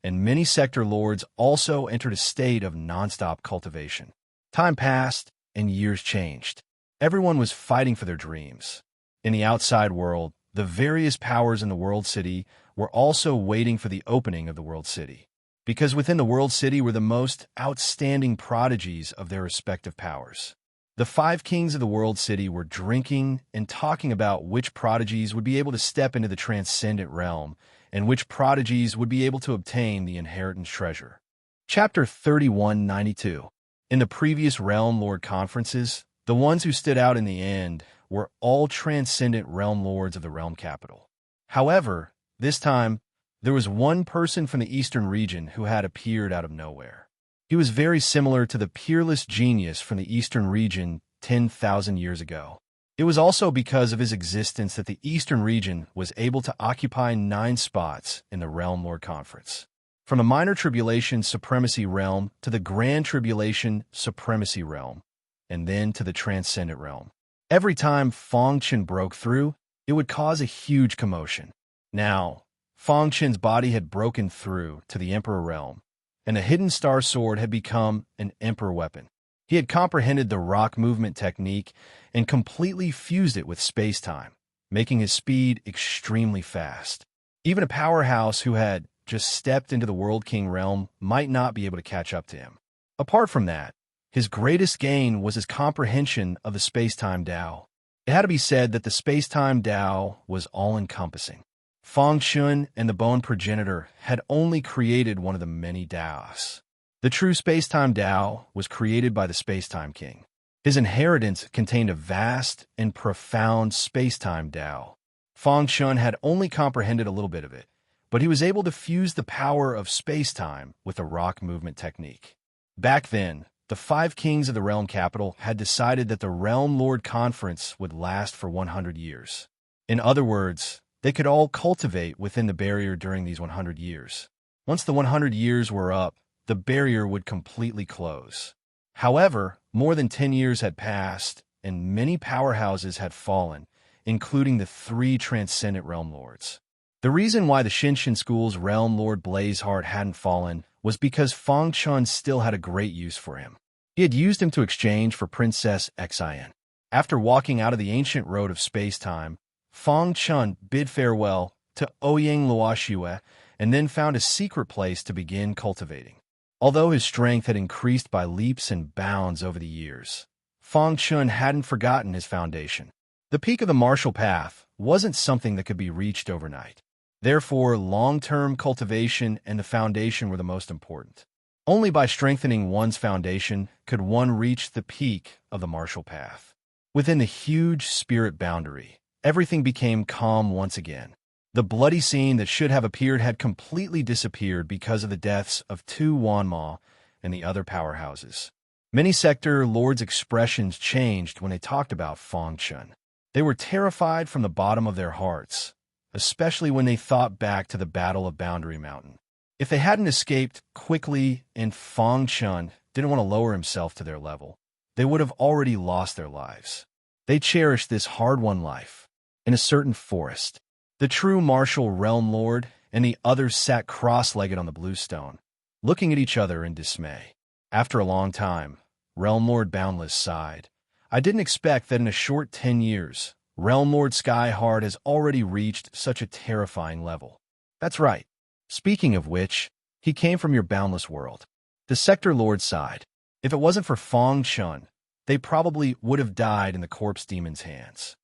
and many sector lords also entered a state of nonstop cultivation. Time passed, and years changed. Everyone was fighting for their dreams. In the outside world, the various powers in the world city were also waiting for the opening of the world city, because within the world city were the most outstanding prodigies of their respective powers. The 5 kings of the world city were drinking and talking about which prodigies would be able to step into the transcendent realm and which prodigies would be able to obtain the inheritance treasure. Chapter 3192. In the previous Realm Lord conferences, the ones who stood out in the end were all transcendent realm lords of the realm capital. However, this time, there was one person from the eastern region who had appeared out of nowhere. He was very similar to the peerless genius from the eastern region 10,000 years ago. It was also because of his existence that the eastern region was able to occupy 9 spots in the Realm Lord Conference. From the Minor Tribulation Supremacy Realm to the Grand Tribulation Supremacy Realm, and then to the Transcendent Realm. Every time Fong Chen broke through, it would cause a huge commotion. Now, Fong Chen's body had broken through to the Emperor Realm, and the Hidden Star Sword had become an Emperor weapon. He had comprehended the rock movement technique and completely fused it with space-time, making his speed extremely fast. Even a powerhouse who had just stepped into the World King realm might not be able to catch up to him. Apart from that, his greatest gain was his comprehension of the space-time Tao. It had to be said that the space-time Tao was all-encompassing. Fong Chen and the Bone Progenitor had only created one of the many Taos. The true space-time Tao was created by the Space-Time King. His inheritance contained a vast and profound space-time Tao. Fong Chen had only comprehended a little bit of it, but he was able to fuse the power of space-time with the rock movement technique. Back then, the 5 kings of the realm capital had decided that the Realm Lord Conference would last for 100 years. In other words, they could all cultivate within the barrier during these 100 years. Once the 100 years were up, the barrier would completely close. However, more than 10 years had passed, and many powerhouses had fallen, including the 3 transcendent realm lords. The reason why the Shinshin School's Realm Lord Blazeheart hadn't fallen was because Fong Chen still had a great use for him. He had used him to exchange for Princess Xin. After walking out of the ancient road of space-time, Fong Chen bid farewell to Ouyang Luoshua and then found a secret place to begin cultivating. Although his strength had increased by leaps and bounds over the years, Fong Chen hadn't forgotten his foundation. The peak of the martial path wasn't something that could be reached overnight. Therefore, long-term cultivation and the foundation were the most important. Only by strengthening one's foundation could one reach the peak of the martial path. Within the huge spirit boundary, everything became calm once again. The bloody scene that should have appeared had completely disappeared because of the deaths of Tu Wanma and the other powerhouses. Many sector lords' expressions changed when they talked about Fong Chen. They were terrified from the bottom of their hearts, especially when they thought back to the Battle of Boundary Mountain. If they hadn't escaped quickly and Fong Chen didn't want to lower himself to their level, they would have already lost their lives. They cherished this hard-won life. In a certain forest, the true martial realm lord and the others sat cross-legged on the blue stone, looking at each other in dismay. After a long time, Realm Lord Boundless sighed. I didn't expect that in a short 10 years, Realm Lord Skyheart has already reached such a terrifying level. That's right. Speaking of which, he came from your boundless world. The Sector Lord sighed. If it wasn't for Fong Chun, they probably would have died in the Corpse Demon's hands.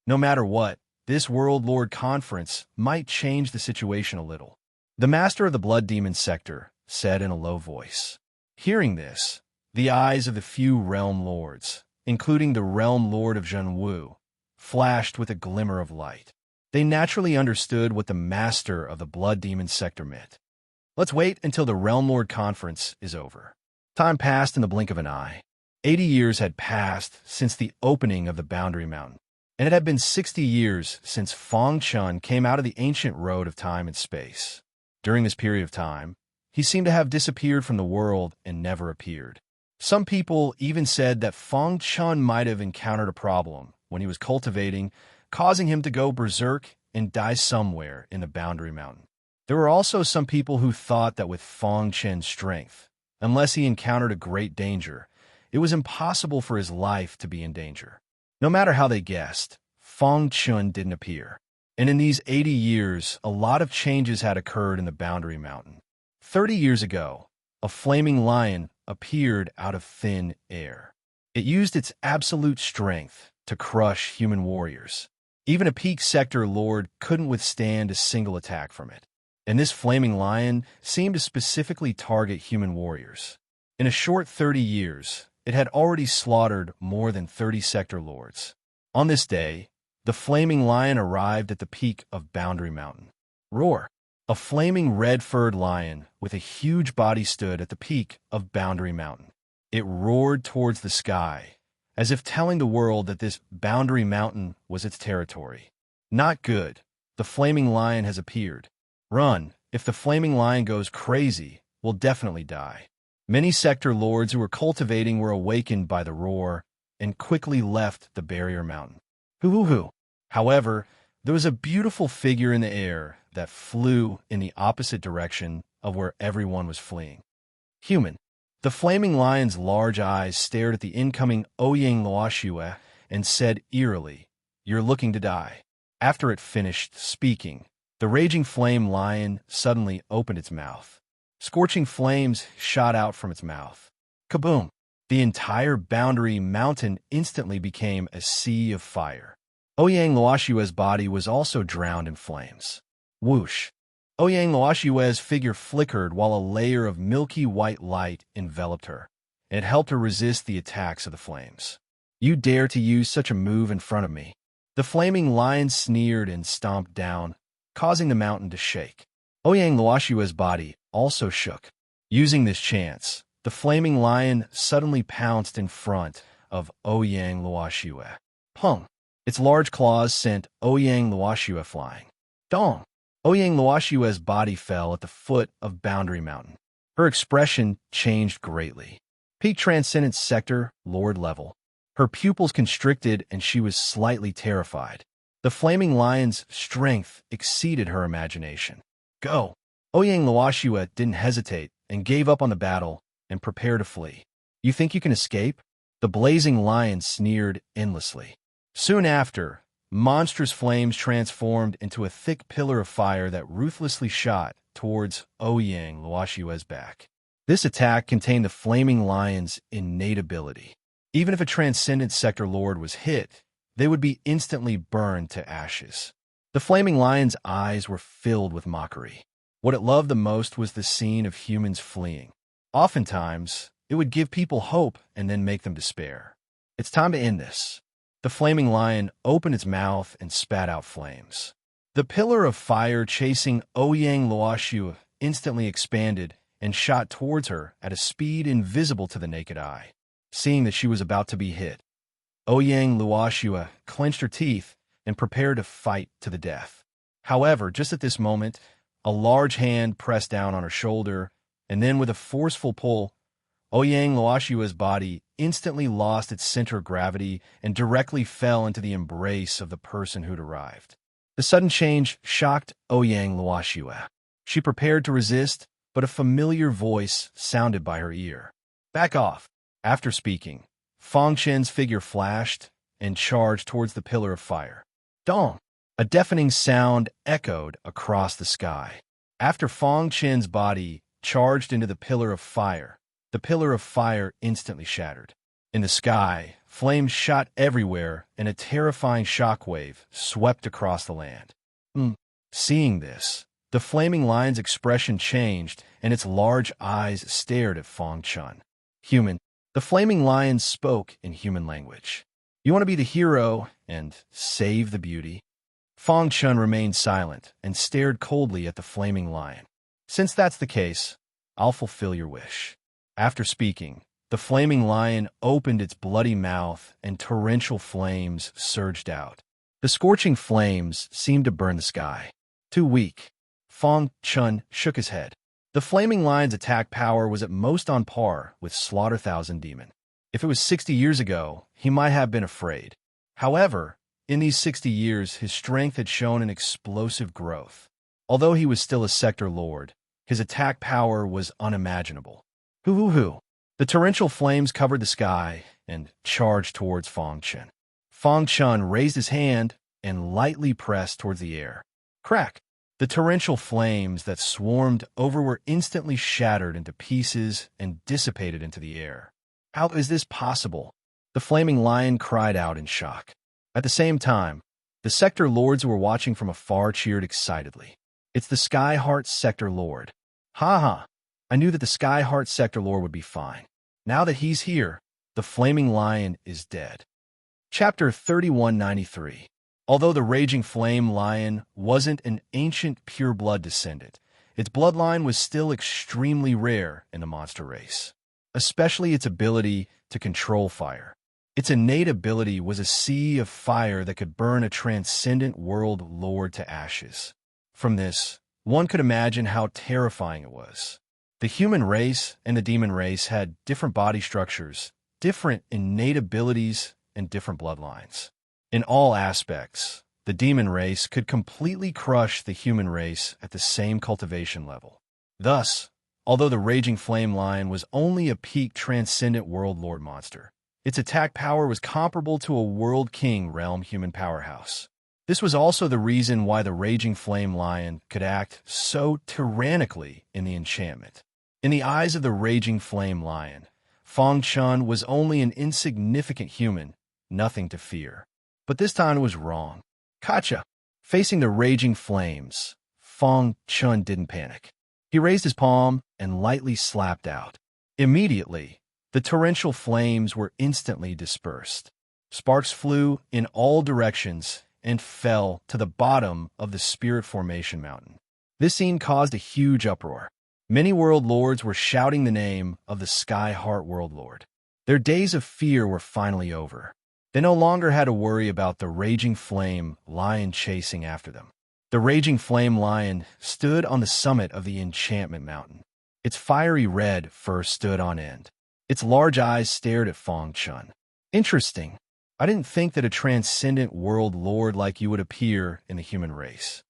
No matter what, this World Lord Conference might change the situation a little. The Master of the Blood Demon Sector said in a low voice. Hearing this, the eyes of the few Realm Lords, including the Realm Lord of Zhenwu, flashed with a glimmer of light. They naturally understood what the Master of the Blood Demon Sector meant. Let's wait until the Realm Lord Conference is over. Time passed in the blink of an eye. 80 years had passed since the opening of the Boundary Mountain, and it had been 60 years since Fong Chun came out of the ancient road of time and space. During this period of time, he seemed to have disappeared from the world and never appeared. Some people even said that Fong Chun might have encountered a problem when he was cultivating, causing him to go berserk and die somewhere in the Boundary Mountain. There were also some people who thought that with Fong Chen's strength, unless he encountered a great danger, it was impossible for his life to be in danger. No matter how they guessed, Fong Chun didn't appear. And in these 80 years, a lot of changes had occurred in the Boundary Mountain. 30 years ago, a flaming lion appeared out of thin air. It used its absolute strength to crush human warriors. Even a peak sector lord couldn't withstand a single attack from it. And this flaming lion seemed to specifically target human warriors. In a short 30 years, it had already slaughtered more than 30 sector lords. On this day, the flaming lion arrived at the peak of Boundary Mountain. Roar! A flaming red-furred lion with a huge body stood at the peak of Boundary Mountain. It roared towards the sky, as if telling the world that this Boundary Mountain was its territory. Not good. The flaming lion has appeared. Run. If the flaming lion goes crazy, we'll definitely die. Many sector lords who were cultivating were awakened by the roar and quickly left the barrier mountain. Hoo-hoo-hoo. However, there was a beautiful figure in the air that flew in the opposite direction of where everyone was fleeing. Human. The flaming lion's large eyes stared at the incoming Ouyang Luoxue and said eerily, "You're looking to die." After it finished speaking, the raging flame lion suddenly opened its mouth. Scorching flames shot out from its mouth. Kaboom! The entire Boundary Mountain instantly became a sea of fire. Ouyang Luoxue's body was also drowned in flames. Whoosh! Ouyang Luoxue's figure flickered while a layer of milky white light enveloped her. It helped her resist the attacks of the flames. You dare to use such a move in front of me? The flaming lion sneered and stomped down, causing the mountain to shake. Ouyang Luoxue's body also shook. Using this chance, the flaming lion suddenly pounced in front of Ouyang Luoxue. Pung! Its large claws sent Ouyang Luoxue flying. Dong! Ouyang Luoxue's body fell at the foot of Boundary Mountain. Her expression changed greatly. Peak Transcendence Sector, Lord level. Her pupils constricted and she was slightly terrified. The flaming lion's strength exceeded her imagination. Go! Ouyang Luoxue didn't hesitate and gave up on the battle and prepared to flee. You think you can escape? The blazing lion sneered endlessly. Soon after, monstrous flames transformed into a thick pillar of fire that ruthlessly shot towards Ouyang Luoxue's back. This attack contained the flaming lion's innate ability. Even if a Transcendent Sector Lord was hit, they would be instantly burned to ashes. The flaming lion's eyes were filled with mockery. What it loved the most was the scene of humans fleeing. Oftentimes, it would give people hope and then make them despair. It's time to end this. The flaming lion opened its mouth and spat out flames. The pillar of fire chasing Ouyang Luoxue instantly expanded and shot towards her at a speed invisible to the naked eye. Seeing that she was about to be hit, Ouyang Luoxue clenched her teeth and prepared to fight to the death. However, just at this moment, a large hand pressed down on her shoulder, and then with a forceful pull, Ouyang Luoxue's body instantly lost its center of gravity and directly fell into the embrace of the person who'd arrived. The sudden change shocked Ouyang Luoxue. She prepared to resist, but a familiar voice sounded by her ear. Back off. After speaking, Fang Chen's figure flashed and charged towards the pillar of fire. Dong! A deafening sound echoed across the sky. After Fang Chen's body charged into the pillar of fire, the pillar of fire instantly shattered. In the sky, flames shot everywhere, and a terrifying shockwave swept across the land. Seeing this, the flaming lion's expression changed, and its large eyes stared at Fang Chen. Human. The flaming lion spoke in human language. You want to be the hero and save the beauty? Fang Chen remained silent and stared coldly at the flaming lion. Since that's the case, I'll fulfill your wish. After speaking, the flaming lion opened its bloody mouth and torrential flames surged out. The scorching flames seemed to burn the sky. Too weak. Fang Chen shook his head. The flaming lion's attack power was at most on par with Slaughter Thousand Demon. If it was 60 years ago, he might have been afraid. However, in these 60 years, his strength had shown an explosive growth. Although he was still a sector lord, his attack power was unimaginable. Hoo-hoo-hoo. The torrential flames covered the sky and charged towards Fang Chen. Fang Chen raised his hand and lightly pressed towards the air. Crack! The torrential flames that swarmed over were instantly shattered into pieces and dissipated into the air. How is this possible? The flaming lion cried out in shock. At the same time, the sector lords who were watching from afar cheered excitedly. It's the Sky Heart Sector Lord. Ha ha! I knew that the Sky Heart Sector Lord would be fine. Now that he's here, the flaming lion is dead. Chapter 3193. Although the Raging Flame Lion wasn't an ancient pure-blood descendant, its bloodline was still extremely rare in the monster race, especially its ability to control fire. Its innate ability was a sea of fire that could burn a transcendent world lord to ashes. From this, one could imagine how terrifying it was. The human race and the demon race had different body structures, different innate abilities, and different bloodlines. In all aspects, the demon race could completely crush the human race at the same cultivation level. Thus, although the Raging Flame Lion was only a peak transcendent world lord monster, its attack power was comparable to a World King realm human powerhouse. This was also the reason why the Raging Flame Lion could act so tyrannically in the enchantment. In the eyes of the Raging Flame Lion, Fang Chen was only an insignificant human, nothing to fear. But this time it was wrong. Gotcha! Facing the raging flames, Fang Chen didn't panic. He raised his palm and lightly slapped out. Immediately, the torrential flames were instantly dispersed. Sparks flew in all directions and fell to the bottom of the Spirit Formation Mountain. This scene caused a huge uproar. Many world lords were shouting the name of the Sky Heart World Lord. Their days of fear were finally over. They no longer had to worry about the Raging Flame Lion chasing after them. The Raging Flame Lion stood on the summit of the Enchantment Mountain. Its fiery red fur stood on end. Its large eyes stared at Fang Chen. Interesting. I didn't think that a transcendent world lord like you would appear in the human race.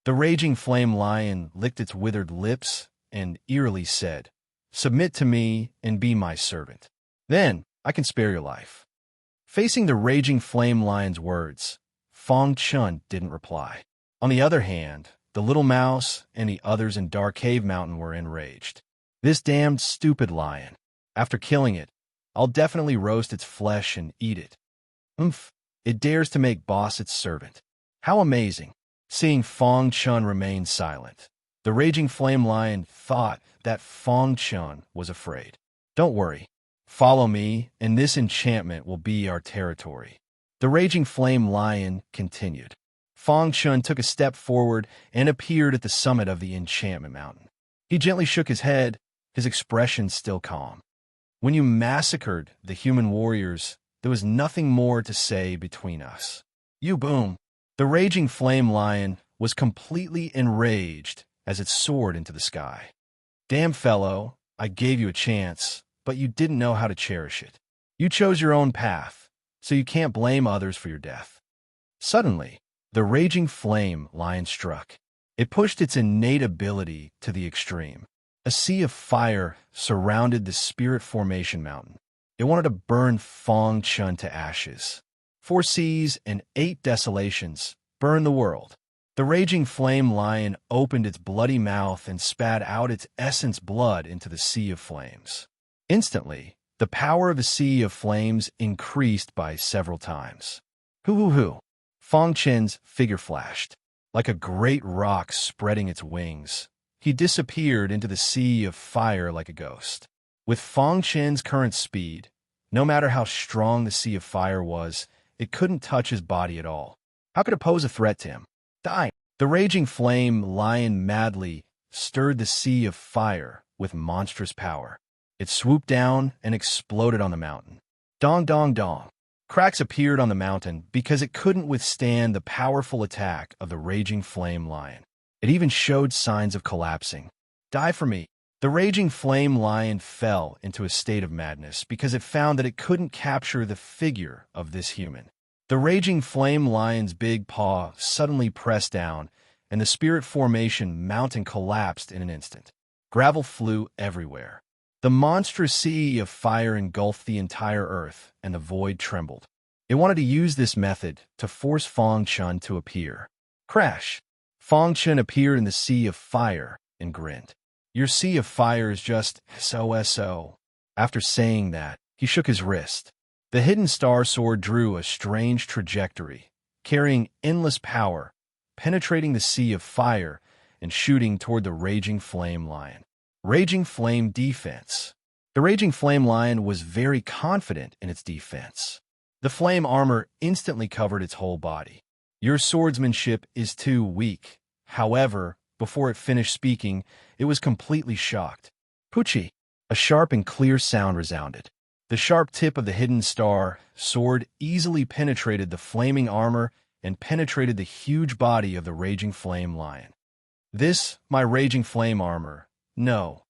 The Raging Flame Lion licked its withered lips and eerily said, "Submit to me and be my servant. Then I can spare your life." Facing the Raging Flame Lion's words, Fang Chen didn't reply. On the other hand, the little mouse and the others in Dark Cave Mountain were enraged. This damned stupid lion. After killing it, I'll definitely roast its flesh and eat it. It dares to make boss its servant. How amazing. Seeing Fang Chen remain silent, the Raging Flame Lion thought that Fang Chen was afraid. Don't worry. Follow me, and this enchantment will be our territory. The Raging Flame Lion continued. Fang Chen took a step forward and appeared at the summit of the Enchantment Mountain. He gently shook his head, his expression still calm. When you massacred the human warriors, there was nothing more to say between us. You boom. The Raging Flame Lion was completely enraged as it soared into the sky. Damn fellow, I gave you a chance, but you didn't know how to cherish it. You chose your own path, so you can't blame others for your death. Suddenly, the Raging Flame Lion struck. It pushed its innate ability to the extreme. A sea of fire surrounded the spirit formation mountain. It wanted to burn Fang Chun to ashes. 4 seas and 8 desolations burn the world. The raging flame lion opened its bloody mouth and spat out its essence blood into the sea of flames. Instantly, the power of the sea of flames increased by several times. Hoo-hoo-hoo! Fang Chen's figure flashed. Like a great rock spreading its wings, he disappeared into the sea of fire like a ghost. With Fang Chen's current speed, no matter how strong the sea of fire was, it couldn't touch his body at all. How could it pose a threat to him? Die! The raging flame lion madly stirred the sea of fire with monstrous power. It swooped down and exploded on the mountain. Dong, dong, dong. Cracks appeared on the mountain because it couldn't withstand the powerful attack of the raging flame lion. It even showed signs of collapsing. Die for me! The raging flame lion fell into a state of madness because it found that it couldn't capture the figure of this human. The raging flame lion's big paw suddenly pressed down, and the spirit formation mountain collapsed in an instant. Gravel flew everywhere. The monstrous sea of fire engulfed the entire earth, and the void trembled. It wanted to use this method to force Fang Chun to appear. Crash! Fang Chun appeared in the sea of fire and grinned. Your sea of fire is just so. After saying that, he shook his wrist. The hidden star sword drew a strange trajectory, carrying endless power, penetrating the sea of fire and shooting toward the raging flame lion. Raging flame defense. The raging flame lion was very confident in its defense. The flame armor instantly covered its whole body. Your swordsmanship is too weak. However, before it finished speaking, it was completely shocked. Poochie! A sharp and clear sound resounded. The sharp tip of the hidden star sword easily penetrated the flaming armor and penetrated the huge body of the raging flame lion. This, my raging flame armor. No.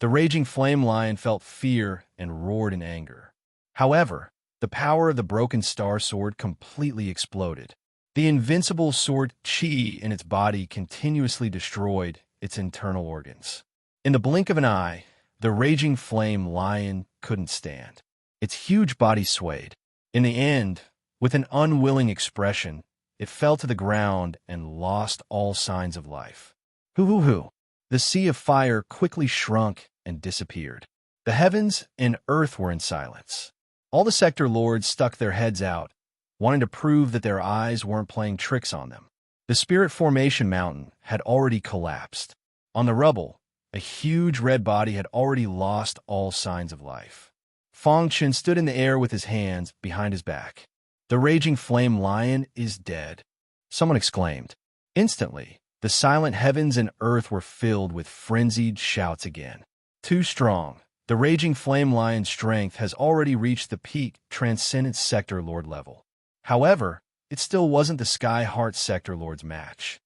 The raging flame lion felt fear and roared in anger. However, the power of the broken star sword completely exploded. The invincible sword chi in its body continuously destroyed its internal organs. In the blink of an eye, the raging flame lion couldn't stand. Its huge body swayed. In the end, with an unwilling expression, it fell to the ground and lost all signs of life. Hoo-hoo-hoo! The sea of fire quickly shrunk and disappeared. The heavens and earth were in silence. All the sector lords stuck their heads out, wanting to prove that their eyes weren't playing tricks on them. The spirit formation mountain had already collapsed. On the rubble, a huge red body had already lost all signs of life. Fang Chun stood in the air with his hands behind his back. The raging flame lion is dead, someone exclaimed. Instantly, the silent heavens and earth were filled with frenzied shouts again. Too strong. The raging flame lion's strength has already reached the peak transcendent sector lord level. However, it still wasn't the Sky Heart sector lord's match.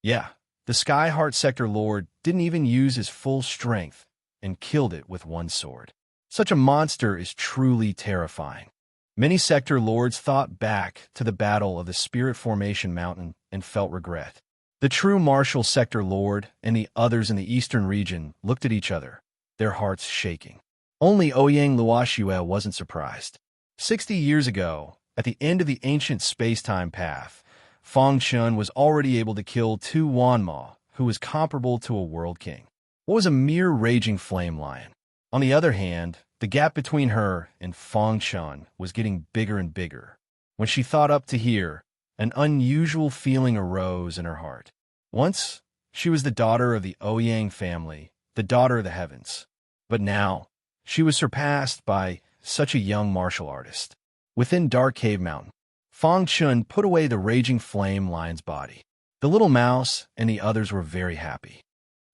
Yeah, the Sky Heart sector lord didn't even use his full strength and killed it with one sword. Such a monster is truly terrifying. Many sector lords thought back to the battle of the Spirit Formation Mountain and felt regret. The true martial sector lord and the others in the eastern region looked at each other, their hearts shaking. Only Ouyang Luoxue wasn't surprised. 60 years ago, at the end of the ancient space-time path, Fang Chun was already able to kill Tu Wanma, who was comparable to a world king. What was a mere raging flame lion? On the other hand, the gap between her and Fang Chun was getting bigger and bigger. When she thought up to here, an unusual feeling arose in her heart. Once, she was the daughter of the Ouyang family, the daughter of the heavens. But now, she was surpassed by such a young martial artist. Within Dark Cave Mountain, Fang Chun put away the raging flame lion's body. The little mouse and the others were very happy.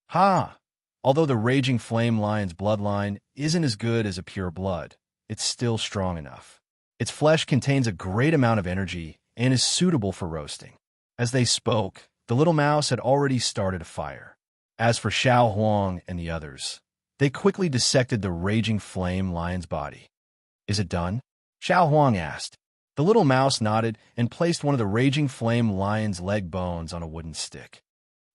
Ha! Although the raging flame lion's bloodline isn't as good as a pure blood, it's still strong enough. Its flesh contains a great amount of energy and is suitable for roasting. As they spoke, the little mouse had already started a fire. As for Xiao Huang and the others, they quickly dissected the raging flame lion's body. Is it done? Xiao Huang asked. The little mouse nodded and placed one of the raging flame lion's leg bones on a wooden stick.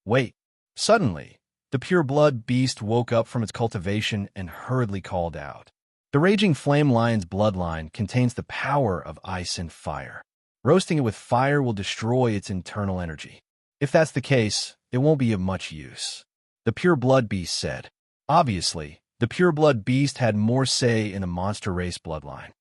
Wait! Suddenly, The pure-blood beast woke up from its cultivation and hurriedly called out. The raging flame lion's bloodline contains the power of ice and fire. Roasting it with fire will destroy its internal energy. If that's the case, it won't be of much use, the pure-blood beast said. Obviously, the pure-blood beast had more say in the monster race bloodline.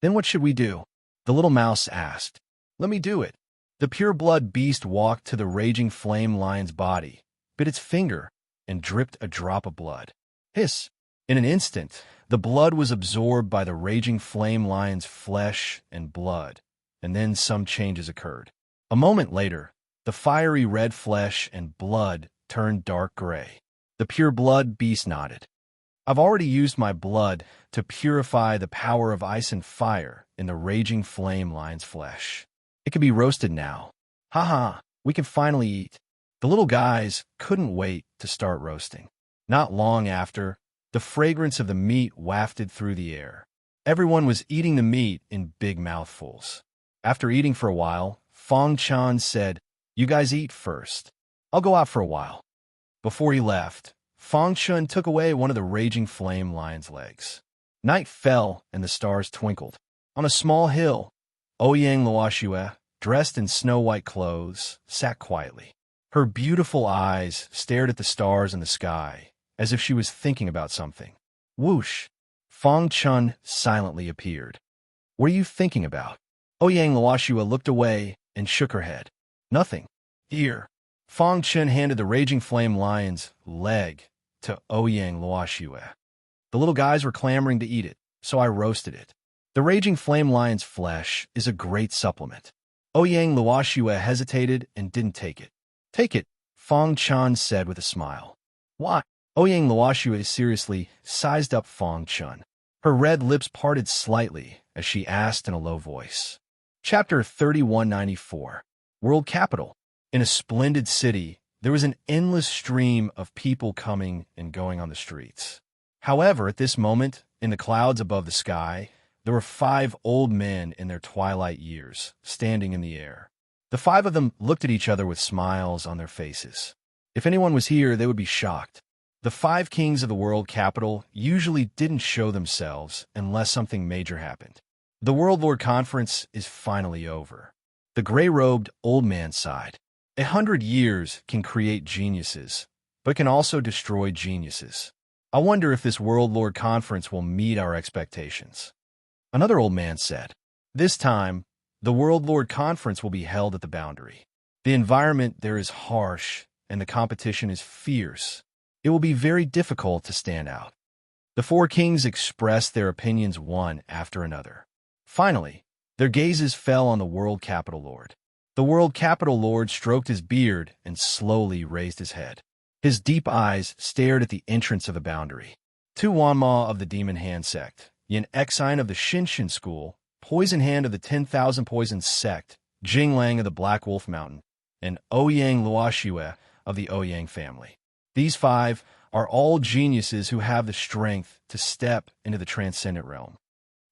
Then what should we do? The little mouse asked. Let me do it. The pure-blood beast walked to the raging flame lion's body, bit its finger, and dripped a drop of blood. Hiss! In an instant, the blood was absorbed by the raging flame lion's flesh and blood, and then some changes occurred. A moment later, the fiery red flesh and blood turned dark gray. The pure-blood beast nodded. I've already used my blood to purify the power of ice and fire in the raging flame lion's flesh. It can be roasted now. Ha, we can finally eat. The little guys couldn't wait to start roasting. Not long after, the fragrance of the meat wafted through the air. Everyone was eating the meat in big mouthfuls. After eating for a while, Fong Chan said, "You guys eat first. I'll go out for a while." Before he left, Fong Chun took away one of the raging flame lion's legs. Night fell and the stars twinkled. On a small hill, Ouyang Luoxue, dressed in snow-white clothes, sat quietly. Her beautiful eyes stared at the stars in the sky, as if she was thinking about something. Whoosh! Fong Chun silently appeared. What are you thinking about? Ouyang Luoxue looked away and shook her head. Nothing. Here. Fong Chun handed the raging flame lion's leg to Ouyang Luoxue. The little guys were clamoring to eat it, so I roasted it. The raging flame lion's flesh is a great supplement. Ouyang Luoxue hesitated and didn't take it. Take it, Fong Chun said with a smile. Why? Ouyang Luoxue seriously sized up Fong Chun. Her red lips parted slightly as she asked in a low voice. Chapter 3194. World Capital. In a splendid city, there was an endless stream of people coming and going on the streets. However, at this moment, in the clouds above the sky, there were 5 old men in their twilight years, standing in the air. The 5 of them looked at each other with smiles on their faces. If anyone was here, they would be shocked. The 5 kings of the world capital usually didn't show themselves unless something major happened. The World Lord Conference is finally over. The gray-robed old man sighed. 100 years can create geniuses, but can also destroy geniuses. I wonder if this World Lord Conference will meet our expectations. Another old man said, this time, the World Lord Conference will be held at the boundary. The environment there is harsh, and the competition is fierce. It will be very difficult to stand out. The 4 kings expressed their opinions one after another. Finally, their gazes fell on the World Capital Lord. The World Capital Lord stroked his beard and slowly raised his head. His deep eyes stared at the entrance of the boundary. 2 Wanma of the Demon Hand Sect, Yin Exine of the Shinshin School, Poison Hand of the 10,000 Poisons Sect, Jing Lang of the Black Wolf Mountain, and Ouyang Luoxue of the Ouyang family. These 5 are all geniuses who have the strength to step into the transcendent realm.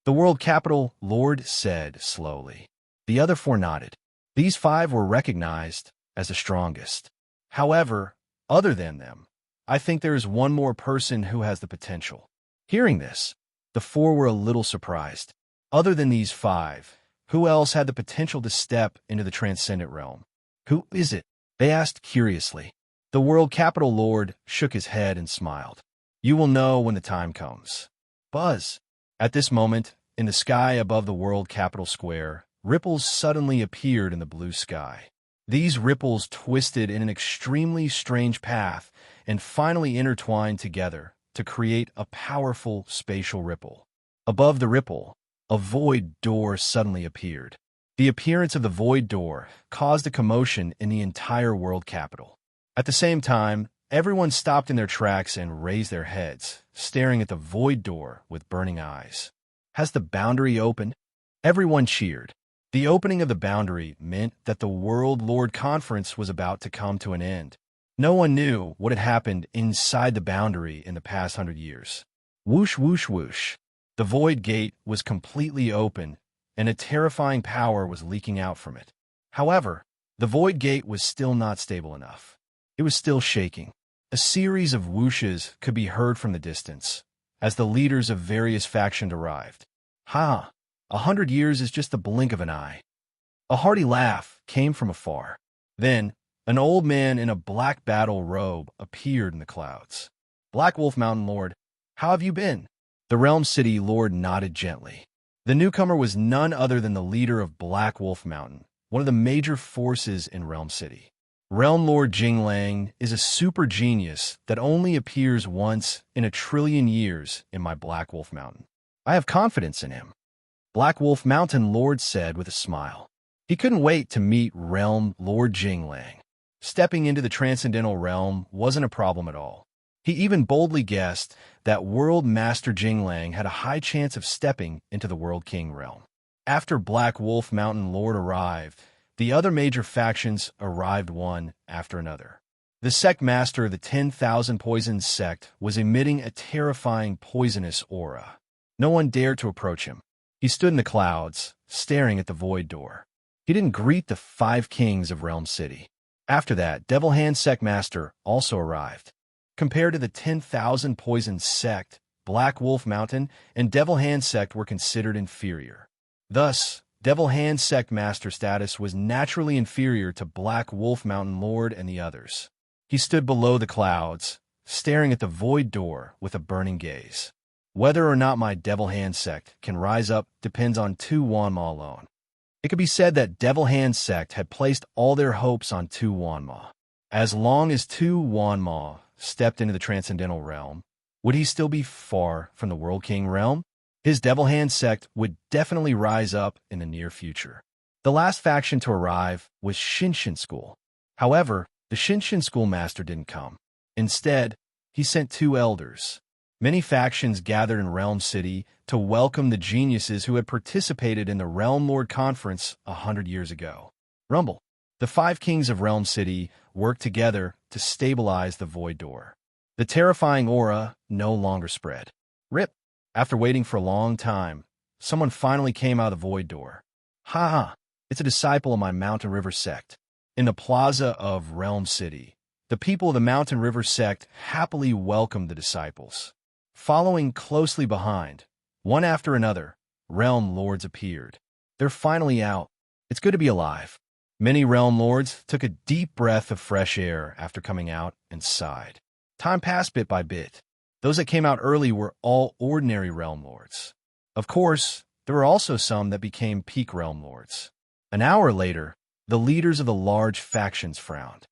The World Capital Lord said slowly. The other 4 nodded. These 5 were recognized as the strongest. However, other than them, I think there is one more person who has the potential. Hearing this, the 4 were a little surprised. Other than these 5, who else had the potential to step into the transcendent realm? Who is it? They asked curiously. The World Capital Lord shook his head and smiled. You will know when the time comes. Buzz. At this moment, in the sky above the World Capital Square, ripples suddenly appeared in the blue sky. These ripples twisted in an extremely strange path and finally intertwined together to create a powerful spatial ripple. Above the ripple, a void door suddenly appeared. The appearance of the void door caused a commotion in the entire world capital. At the same time, everyone stopped in their tracks and raised their heads, staring at the void door with burning eyes. Has the boundary opened? Everyone cheered. The opening of the boundary meant that the World Lord Conference was about to come to an end. No one knew what had happened inside the boundary in the past 100 years. Whoosh, whoosh, whoosh. The void gate was completely open, and a terrifying power was leaking out from it. However, the void gate was still not stable enough. It was still shaking. A series of whooshes could be heard from the distance, as the leaders of various factions arrived. Ha! 100 years is just the blink of an eye. A hearty laugh came from afar. Then, an old man in a black battle robe appeared in the clouds. Black Wolf Mountain Lord, how have you been? The Realm City Lord nodded gently. The newcomer was none other than the leader of Black Wolf Mountain, one of the major forces in Realm City. Realm Lord Jinglang is a super genius that only appears once in 1,000,000,000 years in my Black Wolf Mountain. I have confidence in him. Black Wolf Mountain Lord said with a smile. He couldn't wait to meet Realm Lord Jinglang. Stepping into the Transcendental Realm wasn't a problem at all. He even boldly guessed that World Master Jinglang had a high chance of stepping into the World King realm. After Black Wolf Mountain Lord arrived, the other major factions arrived one after another. The sect master of the 10,000 Poisons sect was emitting a terrifying poisonous aura. No one dared to approach him. He stood in the clouds, staring at the void door. He didn't greet the 5 kings of Realm City. After that, Devil Hand Sect Master also arrived. Compared to the 10,000 Poisons sect, Black Wolf Mountain and Devil Hand Sect were considered inferior. Thus, Devil Hand Sect Master status was naturally inferior to Black Wolf Mountain Lord and the others. He stood below the clouds, staring at the void door with a burning gaze. Whether or not my Devil Hand Sect can rise up depends on Tu Wanma alone. It could be said that Devil Hand Sect had placed all their hopes on Tu Wanma. As long as Tu Wanma stepped into the Transcendental Realm, would he still be far from the World King realm? His Devil Hand Sect would definitely rise up in the near future. The last faction to arrive was Shinshin School. However, the Shinshin School Master didn't come. Instead, he sent 2 elders. Many factions gathered in Realm City to welcome the geniuses who had participated in the Realm Lord Conference 100 years ago. Rumble. The 5 kings of Realm City worked together to stabilize the void door. The terrifying aura no longer spread. Rip. After waiting for a long time, someone finally came out of the void door. Ha ha, it's a disciple of my Mountain River sect. In the plaza of Realm City, the people of the Mountain River sect happily welcomed the disciples. Following closely behind, one after another, Realm Lords appeared. They're finally out. It's good to be alive. Many Realm Lords took a deep breath of fresh air after coming out and sighed. Time passed bit by bit. Those that came out early were all ordinary Realm Lords. Of course, there were also some that became peak Realm Lords. An hour later, the leaders of the large factions frowned.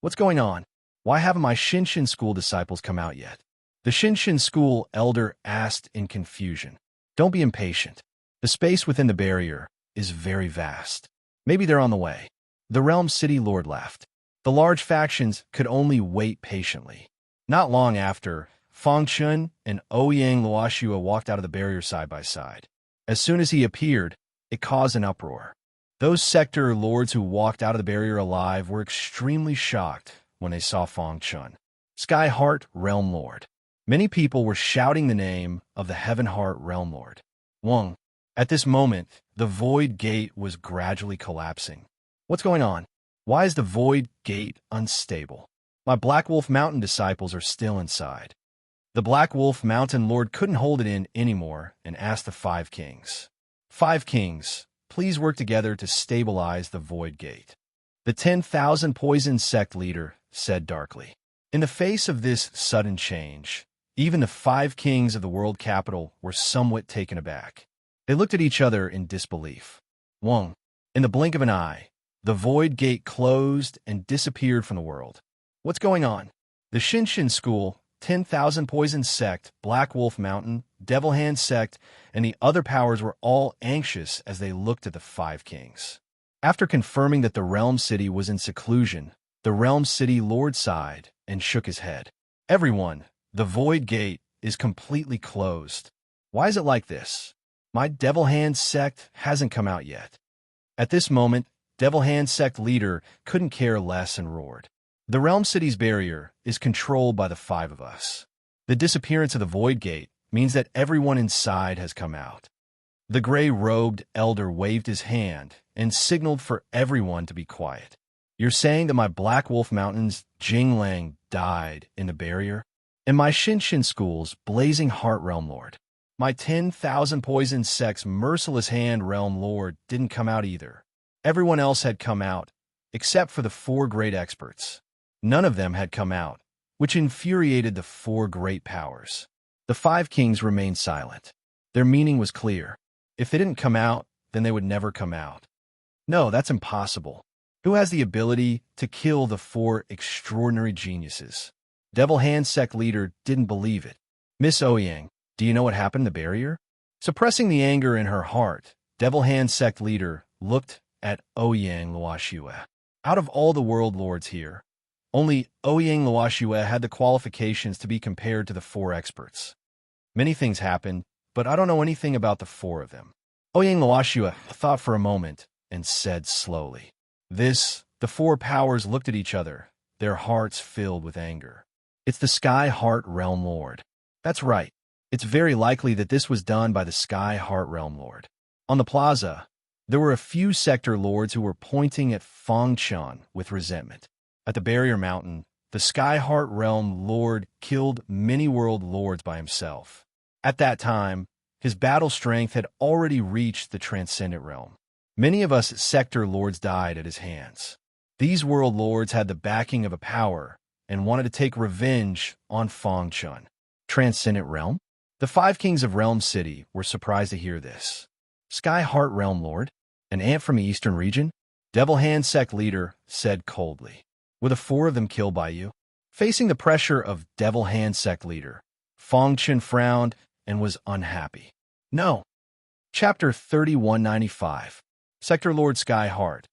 What's going on? Why haven't my Shinshin School disciples come out yet? The Shinshin School elder asked in confusion. Don't be impatient. The space within the barrier is very vast. Maybe they're on the way. The Realm City Lord laughed. The large factions could only wait patiently. Not long after, Fang Chun and Ouyang Luoshua walked out of the barrier side by side. As soon as he appeared, it caused an uproar. Those sector lords who walked out of the barrier alive were extremely shocked when they saw Fang Chun. Skyheart Realm Lord. Many people were shouting the name of the Heavenheart Realm Lord. Wang. At this moment, the Void Gate was gradually collapsing. What's going on? Why is the Void Gate unstable? My Black Wolf Mountain disciples are still inside. The Black Wolf Mountain Lord couldn't hold it in anymore and asked the 5 kings. 5 kings, please work together to stabilize the Void Gate. The 10,000 Poison Sect leader said darkly. In the face of this sudden change, even the 5 kings of the world capital were somewhat taken aback. They looked at each other in disbelief. Wang. In the blink of an eye, the Void Gate closed and disappeared from the world. What's going on? The Shinshin School, 10,000 Poison Sect, Black Wolf Mountain, Devil Hand Sect, and the other powers were all anxious as they looked at the 5 kings. After confirming that the Realm City was in seclusion, the Realm City Lord sighed and shook his head. Everyone, the Void Gate is completely closed. Why is it like this? My Devil Hand Sect hasn't come out yet. At this moment, Devil Hand Sect leader couldn't care less and roared. The Realm City's barrier is controlled by the 5 of us. The disappearance of the Void Gate means that everyone inside has come out. The gray-robed elder waved his hand and signaled for everyone to be quiet. You're saying that my Black Wolf Mountain's Jinglang died in the barrier? And my Shinshin School's Blazing Heart Realm Lord? My 10,000 Poison Sect's Merciless Hand Realm Lord didn't come out either. Everyone else had come out, except for the 4 great experts. None of them had come out, which infuriated the 4 great powers. The 5 kings remained silent. Their meaning was clear. If they didn't come out, then they would never come out. No, that's impossible. Who has the ability to kill the 4 extraordinary geniuses? Devil Hand Sect leader didn't believe it. Miss Ouyang, do you know what happened to the barrier? Suppressing the anger in her heart, Devil Hand Sect leader looked at Ouyang Luoxue. Out of all the world lords here, only Ouyang Luoxue had the qualifications to be compared to the 4 experts. Many things happened, but I don't know anything about the 4 of them. Ouyang Luoxue thought for a moment and said slowly. The 4 powers looked at each other, their hearts filled with anger. It's the Sky Heart Realm Lord. That's right. It's very likely that this was done by the Sky Heart Realm Lord. On the plaza, there were a few sector lords who were pointing at Fangchun with resentment. At the Barrier Mountain, the Sky Heart Realm Lord killed many world lords by himself. At that time, his battle strength had already reached the Transcendent Realm. Many of us sector lords died at his hands. These world lords had the backing of a power and wanted to take revenge on Fangchun. Transcendent Realm? The 5 kings of Realm City were surprised to hear this. Sky Heart Realm Lord? An ant from the eastern region? Devil Hand Sect leader said coldly. Were the 4 of them killed by you? Facing the pressure of Devil Hand Sect leader, Fangchun frowned and was unhappy. No. Chapter 3195. Sector Lord Sky Heart.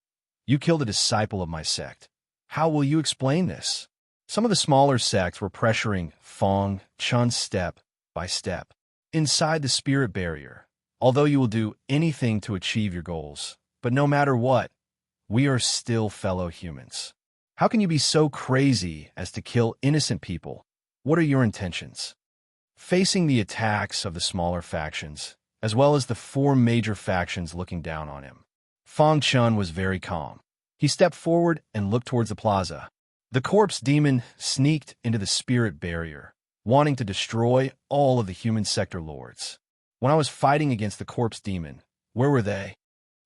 You killed a disciple of my sect. How will you explain this? Some of the smaller sects were pressuring Fangchun step by step. Inside the spirit barrier, although you will do anything to achieve your goals, but no matter what, we are still fellow humans. How can you be so crazy as to kill innocent people? What are your intentions? Facing the attacks of the smaller factions, as well as the 4 major factions looking down on him, Fangchun was very calm. He stepped forward and looked towards the plaza. The corpse demon sneaked into the spirit barrier, wanting to destroy all of the human sector lords. When I was fighting against the corpse demon, where were they?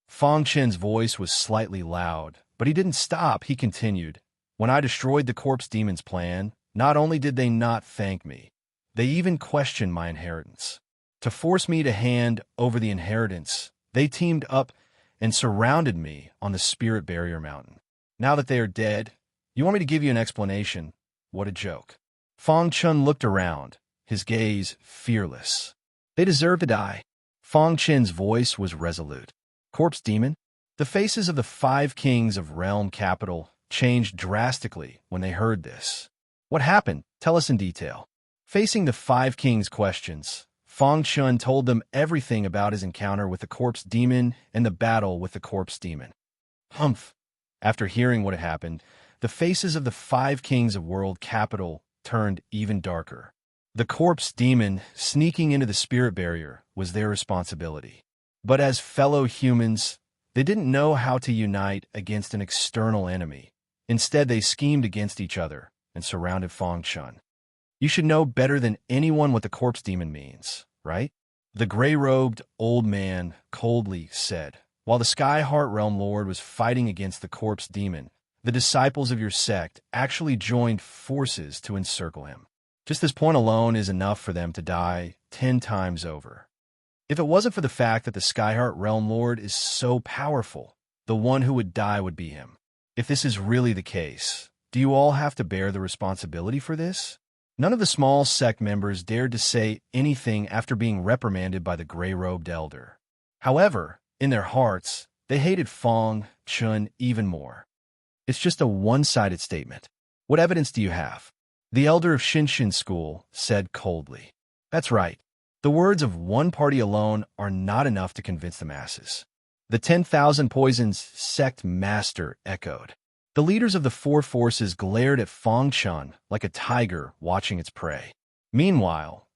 Fangchun's voice was slightly loud, but he didn't stop. He continued. When I destroyed the corpse demon's plan, not only did they not thank me, they even questioned my inheritance. To force me to hand over the inheritance, they teamed up and surrounded me on the Spirit Barrier Mountain. Now that they are dead, you want me to give you an explanation? What a joke. Fangchun looked around, his gaze fearless. They deserve to die. Fangchun's voice was resolute. Corpse demon? The faces of the 5 kings of Realm Capital changed drastically when they heard this. What happened? Tell us in detail. Facing the 5 kings' questions, Fangchun told them everything about his encounter with the corpse demon and the battle with the corpse demon. Humph! After hearing what had happened, the faces of the 5 kings of World Capital turned even darker. The corpse demon sneaking into the spirit barrier was their responsibility. But as fellow humans, they didn't know how to unite against an external enemy. Instead, they schemed against each other and surrounded Fangchun. You should know better than anyone what the corpse demon means, right? The gray-robed old man coldly said. While the Sky Heart Realm Lord was fighting against the corpse demon, the disciples of your sect actually joined forces to encircle him. Just this point alone is enough for them to die 10 times over. If it wasn't for the fact that the Sky Heart Realm Lord is so powerful, the one who would die would be him. If this is really the case, do you all have to bear the responsibility for this? None of the small sect members dared to say anything after being reprimanded by the gray-robed elder. However, in their hearts, they hated Fangchun even more. It's just a one-sided statement. What evidence do you have? The elder of Shinshin School said coldly. That's right. The words of one party alone are not enough to convince the masses. The 10,000 Poisons sect master echoed. The leaders of the 4 forces glared at Fangchun like a tiger watching its prey. Meanwhile,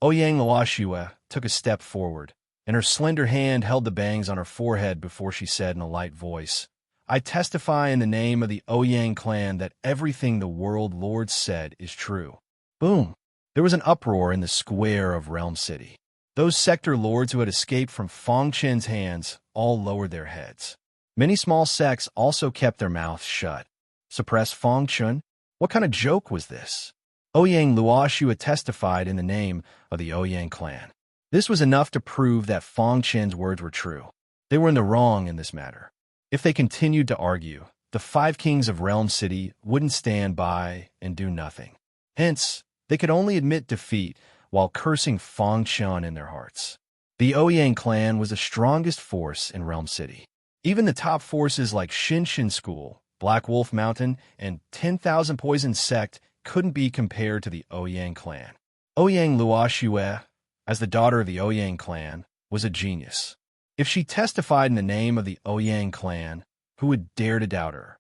Ouyang Luoxue took a step forward, and her slender hand held the bangs on her forehead before she said in a light voice, I testify in the name of the Ouyang clan that everything the World Lord said is true. Boom! There was an uproar in the square of Realm City. Those sector lords who had escaped from Fong Chen's hands all lowered their heads. Many small sects also kept their mouths shut. Suppress Fong Chen? What kind of joke was this? Ouyang Luoxu had testified in the name of the Ouyang clan. This was enough to prove that Fong Chen's words were true. They were in the wrong in this matter. If they continued to argue, the 5 kings of Realm City wouldn't stand by and do nothing. Hence, they could only admit defeat while cursing Fong Chen in their hearts. The Ouyang clan was the strongest force in Realm City. Even the top forces like Shinshin School, Black Wolf Mountain, and 10,000 Poison Sect couldn't be compared to the Ouyang clan. Ouyang Luoxue, as the daughter of the Ouyang clan, was a genius. If she testified in the name of the Ouyang clan, who would dare to doubt her?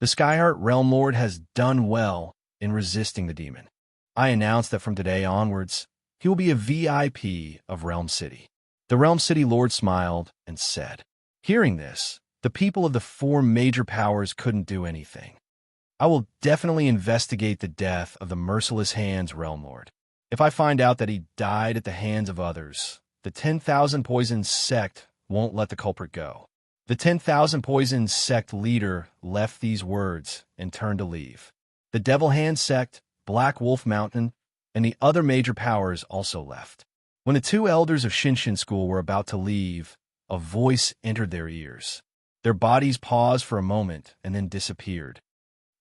The Skyheart Realm Lord has done well in resisting the demon. I announce that from today onwards, he will be a VIP of Realm City. The Realm City Lord smiled and said. Hearing this, the people of the 4 major powers couldn't do anything. I will definitely investigate the death of the Merciless Hands Realm Lord. If I find out that he died at the hands of others, the 10,000 Poison Sect won't let the culprit go. The 10,000 Poison Sect leader left these words and turned to leave. The Devil Hand Sect, Black Wolf Mountain, and the other major powers also left. When the 2 elders of Shinshin School were about to leave, a voice entered their ears. Their bodies paused for a moment and then disappeared.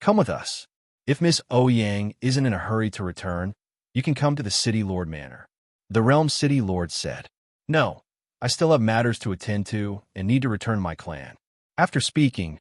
Come with us. If Miss Ouyang isn't in a hurry to return, you can come to the City Lord Manor. The Realm City Lord said. No, I still have matters to attend to and need to return my clan. After speaking,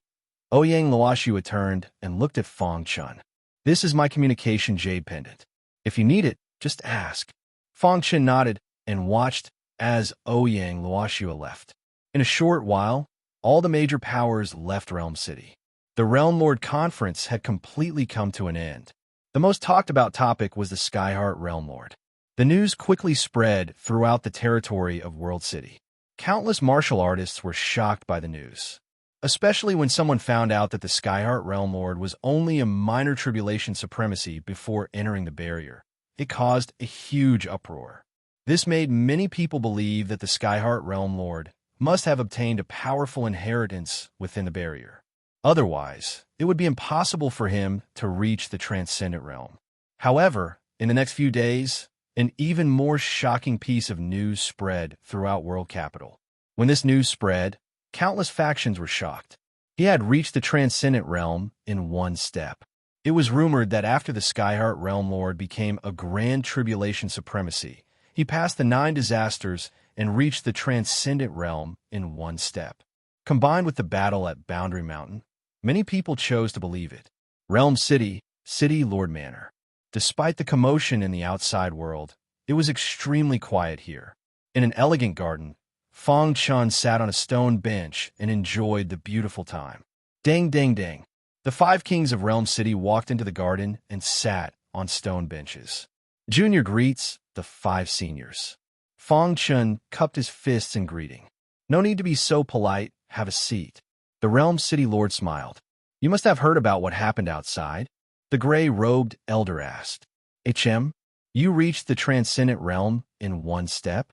Ouyang Luoxu turned and looked at Fong Chen. This is my communication jade pendant. If you need it, just ask. Fong Chen nodded and watched as Ouyang Luoxu left. In a short while, all the major powers left Realm City. The Realm Lord Conference had completely come to an end. The most talked about topic was the Skyheart Realm Lord. The news quickly spread throughout the territory of World City. Countless martial artists were shocked by the news, especially when someone found out that the Skyheart Realm Lord was only a minor tribulation supremacy before entering the barrier. It caused a huge uproar. This made many people believe that the Skyheart Realm Lord must have obtained a powerful inheritance within the barrier. Otherwise, it would be impossible for him to reach the Transcendent Realm. However, in the next few days, an even more shocking piece of news spread throughout World Capital. When this news spread, countless factions were shocked. He had reached the Transcendent Realm in one step. It was rumored that after the Skyheart Realm Lord became a Grand Tribulation Supremacy, he passed the 9 disasters and reached the Transcendent Realm in one step. Combined with the battle at Boundary Mountain, many people chose to believe it. Realm City, City Lord Manor. Despite the commotion in the outside world, it was extremely quiet here. In an elegant garden, Fong Chen sat on a stone bench and enjoyed the beautiful time. Dang, dang, dang. The 5 kings of Realm City walked into the garden and sat on stone benches. Junior greets the 5 seniors. Fong Chen cupped his fists in greeting. No need to be so polite, have a seat. The Realm City Lord smiled. You must have heard about what happened outside. The gray-robed elder asked. HM, you reached the Transcendent Realm in one step?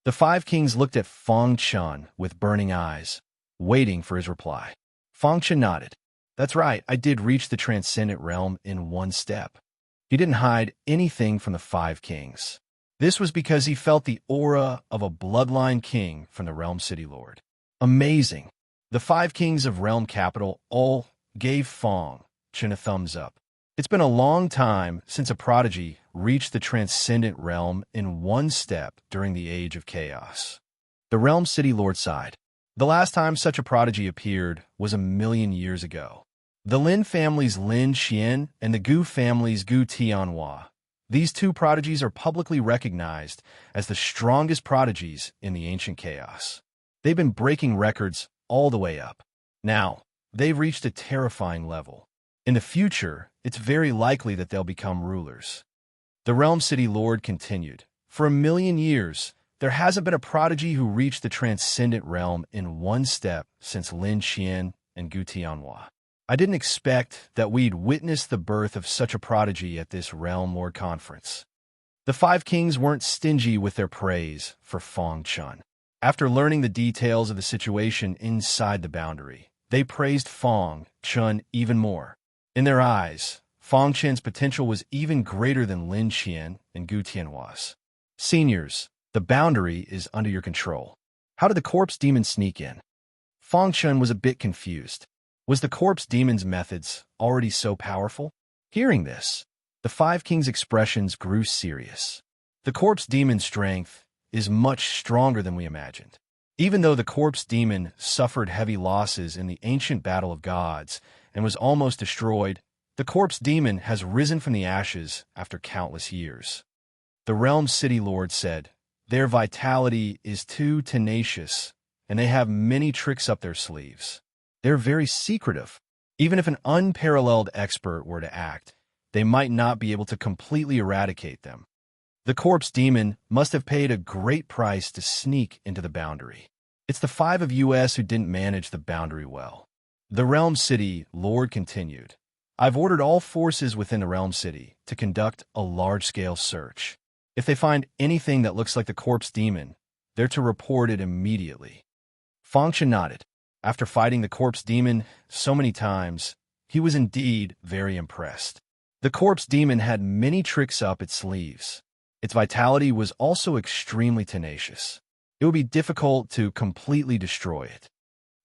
The 5 kings looked at Fong Chen with burning eyes, waiting for his reply. Fong Chen nodded. That's right, I did reach the Transcendent Realm in one step. He didn't hide anything from the 5 kings. This was because he felt the aura of a bloodline king from the Realm City Lord. Amazing. The 5 kings of Realm Capital all gave Fong Chen a thumbs up. It's been a long time since a prodigy reached the Transcendent Realm in one step during the Age of Chaos. The Realm City Lord sighed. The last time such a prodigy appeared was 1,000,000 years ago. The Lin family's Lin Xian and the Gu family's Gu Tianhua. These 2 prodigies are publicly recognized as the strongest prodigies in the ancient chaos. They've been breaking records all the way up. Now, they've reached a terrifying level. In the future, it's very likely that they'll become rulers. The Realm City Lord continued. For 1,000,000 years, there hasn't been a prodigy who reached the Transcendent Realm in one step since Lin Xian and Gutianhua. I didn't expect that we'd witness the birth of such a prodigy at this Realm Lord Conference. The five kings weren't stingy with their praise for Feng Chun. After learning the details of the situation inside the boundary, they praised Feng Chun even more. In their eyes, Feng Chen's potential was even greater than Lin Qian and Gu Tianhua's. Seniors, the boundary is under your control. How did the corpse demon sneak in? Feng Chen was a bit confused. Was the corpse demon's methods already so powerful? Hearing this, the five kings' expressions grew serious. The corpse demon's strength is much stronger than we imagined. Even though the corpse demon suffered heavy losses in the ancient battle of gods and was almost destroyed, the corpse demon has risen from the ashes after countless years. The Realm City Lord said, "Their vitality is too tenacious, and they have many tricks up their sleeves. They're very secretive. Even if an unparalleled expert were to act, they might not be able to completely eradicate them. The corpse demon must have paid a great price to sneak into the boundary. It's the five of us who didn't manage the boundary well." The Realm City Lord continued, "I've ordered all forces within the Realm City to conduct a large-scale search. If they find anything that looks like the corpse demon, they're to report it immediately." Feng Chen nodded. After fighting the corpse demon so many times, he was indeed very impressed. The corpse demon had many tricks up its sleeves. Its vitality was also extremely tenacious. It would be difficult to completely destroy it.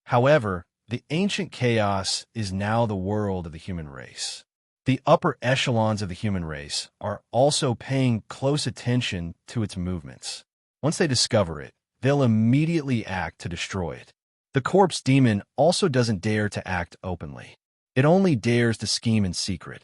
However, the ancient chaos is now the world of the human race. The upper echelons of the human race are also paying close attention to its movements. Once they discover it, they'll immediately act to destroy it. The corpse demon also doesn't dare to act openly. It only dares to scheme in secret.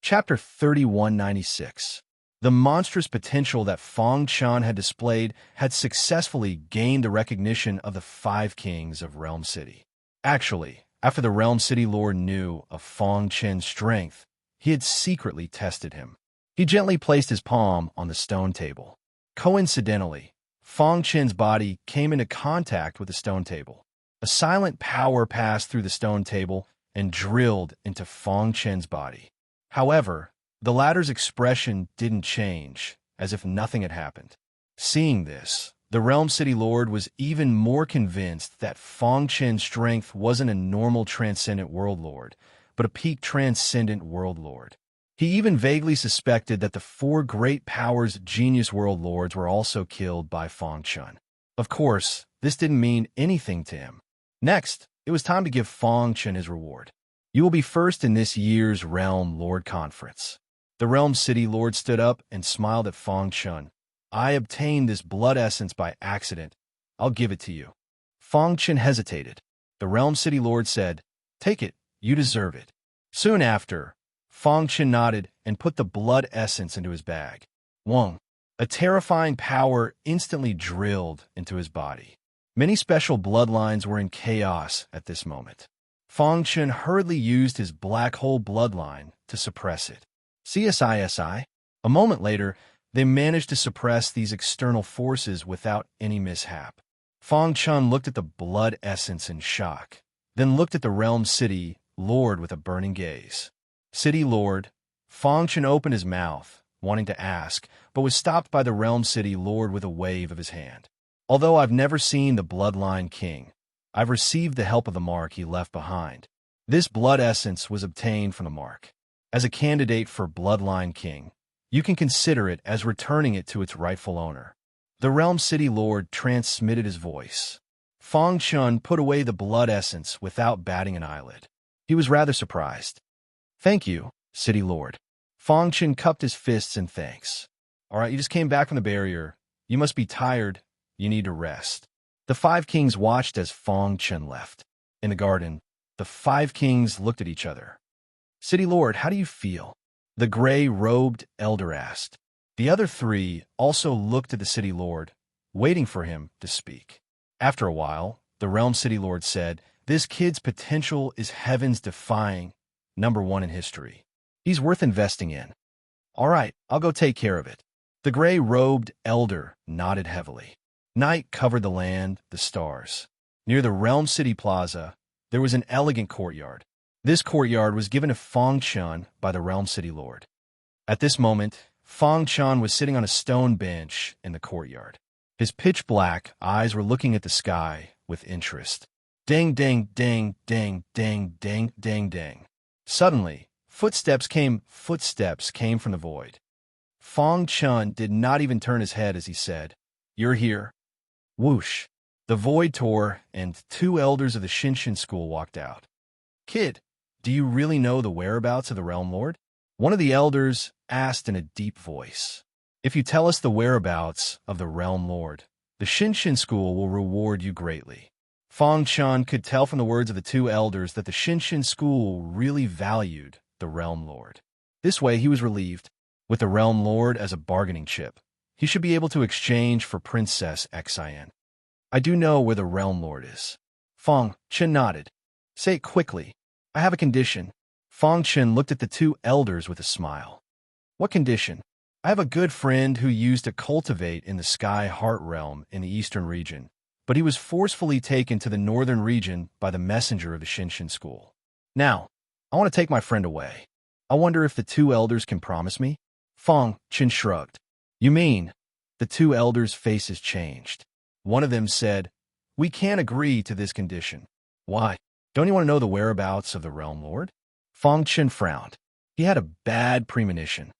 Chapter 3196. The monstrous potential that Feng Chen had displayed had successfully gained the recognition of the five kings of Realm City. Actually, after the Realm City Lord knew of Feng Chen's strength, he had secretly tested him. He gently placed his palm on the stone table. Coincidentally, Feng Chen's body came into contact with the stone table. A silent power passed through the stone table and drilled into Feng Chen's body. However, the latter's expression didn't change, as if nothing had happened. Seeing this, the Realm City Lord was even more convinced that Feng Chen's strength wasn't a normal transcendent world lord, but a peak transcendent world lord. He even vaguely suspected that the four great powers genius world lords were also killed by Feng Chen. Of course, this didn't mean anything to him. Next, it was time to give Feng Chen his reward. "You will be first in this year's Realm Lord Conference." The Realm City Lord stood up and smiled at Feng Chen. "I obtained this blood essence by accident. I'll give it to you." Feng Chen hesitated. The Realm City Lord said, "Take it. You deserve it." Soon after, Feng Chen nodded and put the blood essence into his bag. Wong. A terrifying power instantly drilled into his body. Many special bloodlines were in chaos at this moment. Feng Chen hurriedly used his black hole bloodline to suppress it. CSISI. A moment later, they managed to suppress these external forces without any mishap. Feng Chen looked at the blood essence in shock, then looked at the Realm City Lord with a burning gaze. "City Lord." Feng Chen opened his mouth, wanting to ask, but was stopped by the Realm City Lord with a wave of his hand. "Although I've never seen the Bloodline King, I've received the help of the mark he left behind. This blood essence was obtained from the mark. As a candidate for Bloodline King, you can consider it as returning it to its rightful owner." The Realm City Lord transmitted his voice. Feng Chen put away the blood essence without batting an eyelid. He was rather surprised. "Thank you, City Lord." Feng Chen cupped his fists in thanks. "All right, you just came back from the barrier. You must be tired. You need to rest." The five kings watched as Feng Chen left. In the garden, the five kings looked at each other. "City Lord, how do you feel?" the gray-robed elder asked. The other three also looked at the City Lord, waiting for him to speak. After a while, the Realm City Lord said, "This kid's potential is heavens-defying, #1 in history. He's worth investing in." "All right, I'll go take care of it." The gray-robed elder nodded heavily. Night covered the land, the stars. Near the Realm City Plaza, there was an elegant courtyard. This courtyard was given to Fong Chun by the Realm City Lord. At this moment, Fong Chun was sitting on a stone bench in the courtyard. His pitch-black eyes were looking at the sky with interest. Ding, ding, ding, ding, ding, ding, ding, ding. Suddenly, footsteps came from the void. Fong Chun did not even turn his head as he said, "You're here." Whoosh! The void tore, and two elders of the Shinshin school walked out. "Kid, do you really know the whereabouts of the Realm Lord?" One of the elders asked in a deep voice. "If you tell us the whereabouts of the Realm Lord, the Shinshin school will reward you greatly." Fong Chun could tell from the words of the two elders that the Shinshin school really valued the Realm Lord. This way he was relieved. With the Realm Lord as a bargaining chip, he should be able to exchange for Princess Xin. "I do know where the Realm Lord is." Fong Chun nodded. "Say it quickly. I have a condition." Fong Chun looked at the two elders with a smile. "What condition?" "I have a good friend who used to cultivate in the Sky Heart Realm in the eastern region, but he was forcefully taken to the northern region by the messenger of the Shinshin school. Now, I want to take my friend away. I wonder if the two elders can promise me?" Fong Chun shrugged. "You mean?" The two elders' faces changed. One of them said, "We can't agree to this condition." "Why? Don't you want to know the whereabouts of the Realm Lord?" Fong Chun frowned. He had a bad premonition.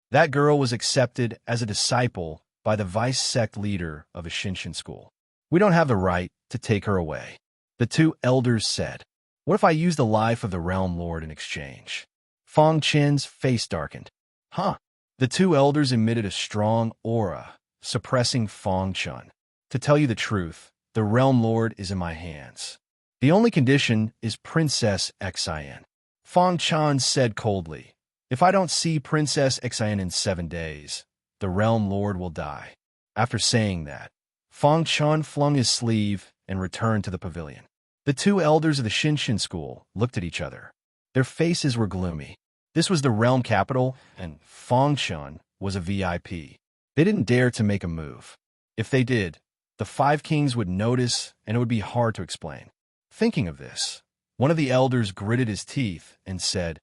That girl was accepted as a disciple by the vice-sect leader of a Shinshin school. "We don't have the right to take her away." The two elders said, "What if I use the life of the Realm Lord in exchange?" Fong Chun's face darkened. "Huh?" The two elders emitted a strong aura, suppressing Fong Chun. "To tell you the truth, the Realm Lord is in my hands. The only condition is Princess Xin." Fong Chun said coldly, "If I don't see Princess Xin in 7 days, the Realm Lord will die." After saying that, Fong Chun flung his sleeve and returned to the pavilion. The two elders of the Shinshin school looked at each other. Their faces were gloomy. This was the realm capital, and Fong Chun was a VIP. They didn't dare to make a move. If they did, the five kings would notice, and it would be hard to explain. Thinking of this, one of the elders gritted his teeth and said,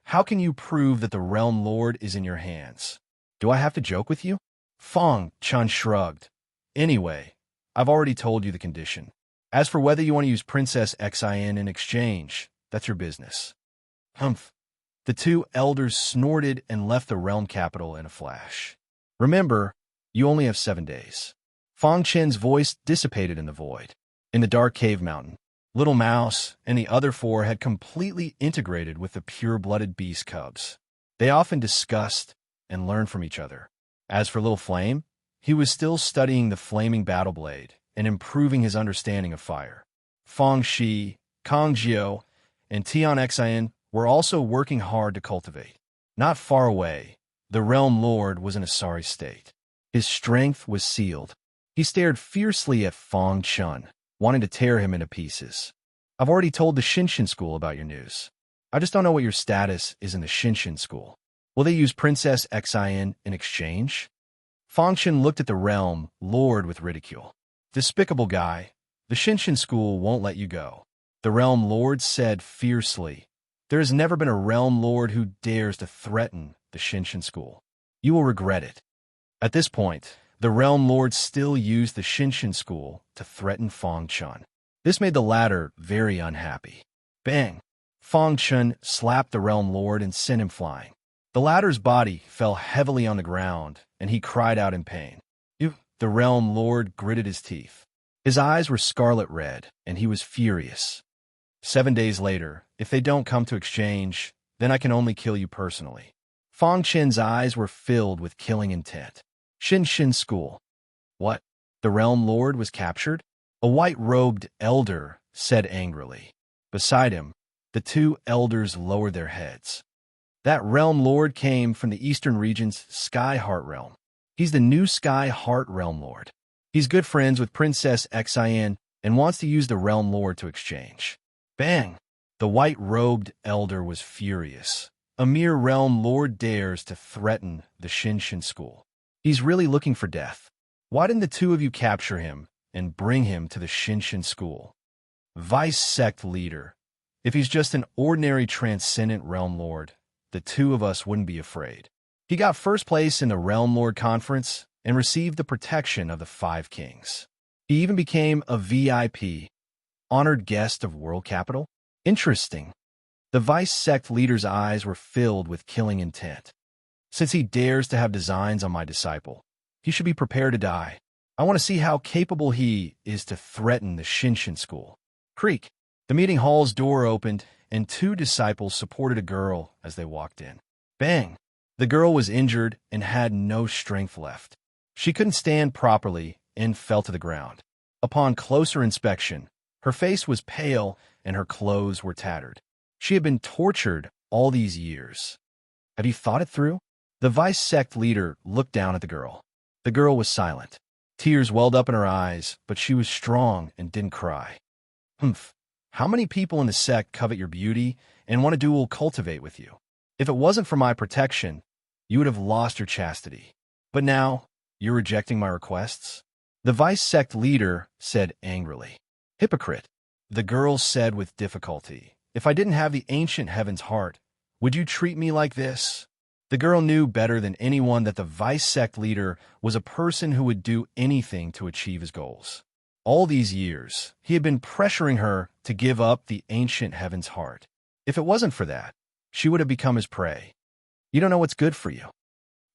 "How can you prove that the Realm Lord is in your hands? Do I have to joke with you?" Fong Chun shrugged. "Anyway, I've already told you the condition. As for whether you want to use Princess Xin in exchange, that's your business." Humph. The two elders snorted and left the realm capital in a flash. "Remember, you only have 7 days." Fong Chun's voice dissipated in the void. In the dark cave mountain, Little Mouse and the other four had completely integrated with the pure-blooded beast cubs. They often discussed and learned from each other. As for Little Flame, he was still studying the flaming battle blade and improving his understanding of fire. Fong Shi, Kong Jiao, and Tian Xin were also working hard to cultivate. Not far away, the Realm Lord was in a sorry state. His strength was sealed. He stared fiercely at Fong Chun, wanting to tear him into pieces. "I've already told the Shinshin school about your news. I just don't know what your status is in the Shinshin school. Will they use Princess Xin in exchange?" Fong Chun looked at the Realm Lord with ridicule. "Despicable guy, the Shinshin school won't let you go." The Realm Lord said fiercely, "There has never been a Realm Lord who dares to threaten the Shinshin school. You will regret it." At this point, the Realm Lord still used the Shinshin school to threaten Fong Chun. This made the latter very unhappy. Bang! Fong Chun slapped the Realm Lord and sent him flying. The latter's body fell heavily on the ground, and he cried out in pain. The Realm Lord gritted his teeth. His eyes were scarlet red, and he was furious. 7 days later, if they don't come to exchange, then I can only kill you personally. Fong Chun's eyes were filled with killing intent. Shinshin school. What? The Realm Lord was captured? A white-robed elder said angrily. Beside him, the two elders lowered their heads. That Realm Lord came from the eastern region's Sky Heart Realm. He's the new Sky Heart Realm Lord. He's good friends with Princess Xin and wants to use the Realm Lord to exchange. Bang! The white-robed elder was furious. A mere Realm Lord dares to threaten the Shinshin school. He's really looking for death. Why didn't the two of you capture him and bring him to the Shinshin school? Vice-sect leader If he's just an ordinary transcendent realm lord, the two of us wouldn't be afraid. He got first place in the Realm Lord Conference and received the protection of the 5 kings. He even became a VIP, honored guest of World Capital. Interesting. The vice sect leader's eyes were filled with killing intent. Since he dares to have designs on my disciple, he should be prepared to die. I want to see how capable he is to threaten the Shinshin school. Creak. The meeting hall's door opened, and 2 disciples supported a girl as they walked in. Bang! The girl was injured and had no strength left. She couldn't stand properly and fell to the ground. Upon closer inspection, her face was pale and her clothes were tattered. She had been tortured all these years. Have you thought it through? The vice sect leader looked down at the girl. The girl was silent. Tears welled up in her eyes, but she was strong and didn't cry. Humph. How many people in the sect covet your beauty and want to dual cultivate with you? If it wasn't for my protection, you would have lost your chastity. But now, you're rejecting my requests? The vice sect leader said angrily. Hypocrite. The girl said with difficulty, if I didn't have the ancient heaven's heart, would you treat me like this? The girl knew better than anyone that the vice sect leader was a person who would do anything to achieve his goals. All these years, he had been pressuring her to give up the ancient heaven's heart. If it wasn't for that, she would have become his prey. You don't know what's good for you.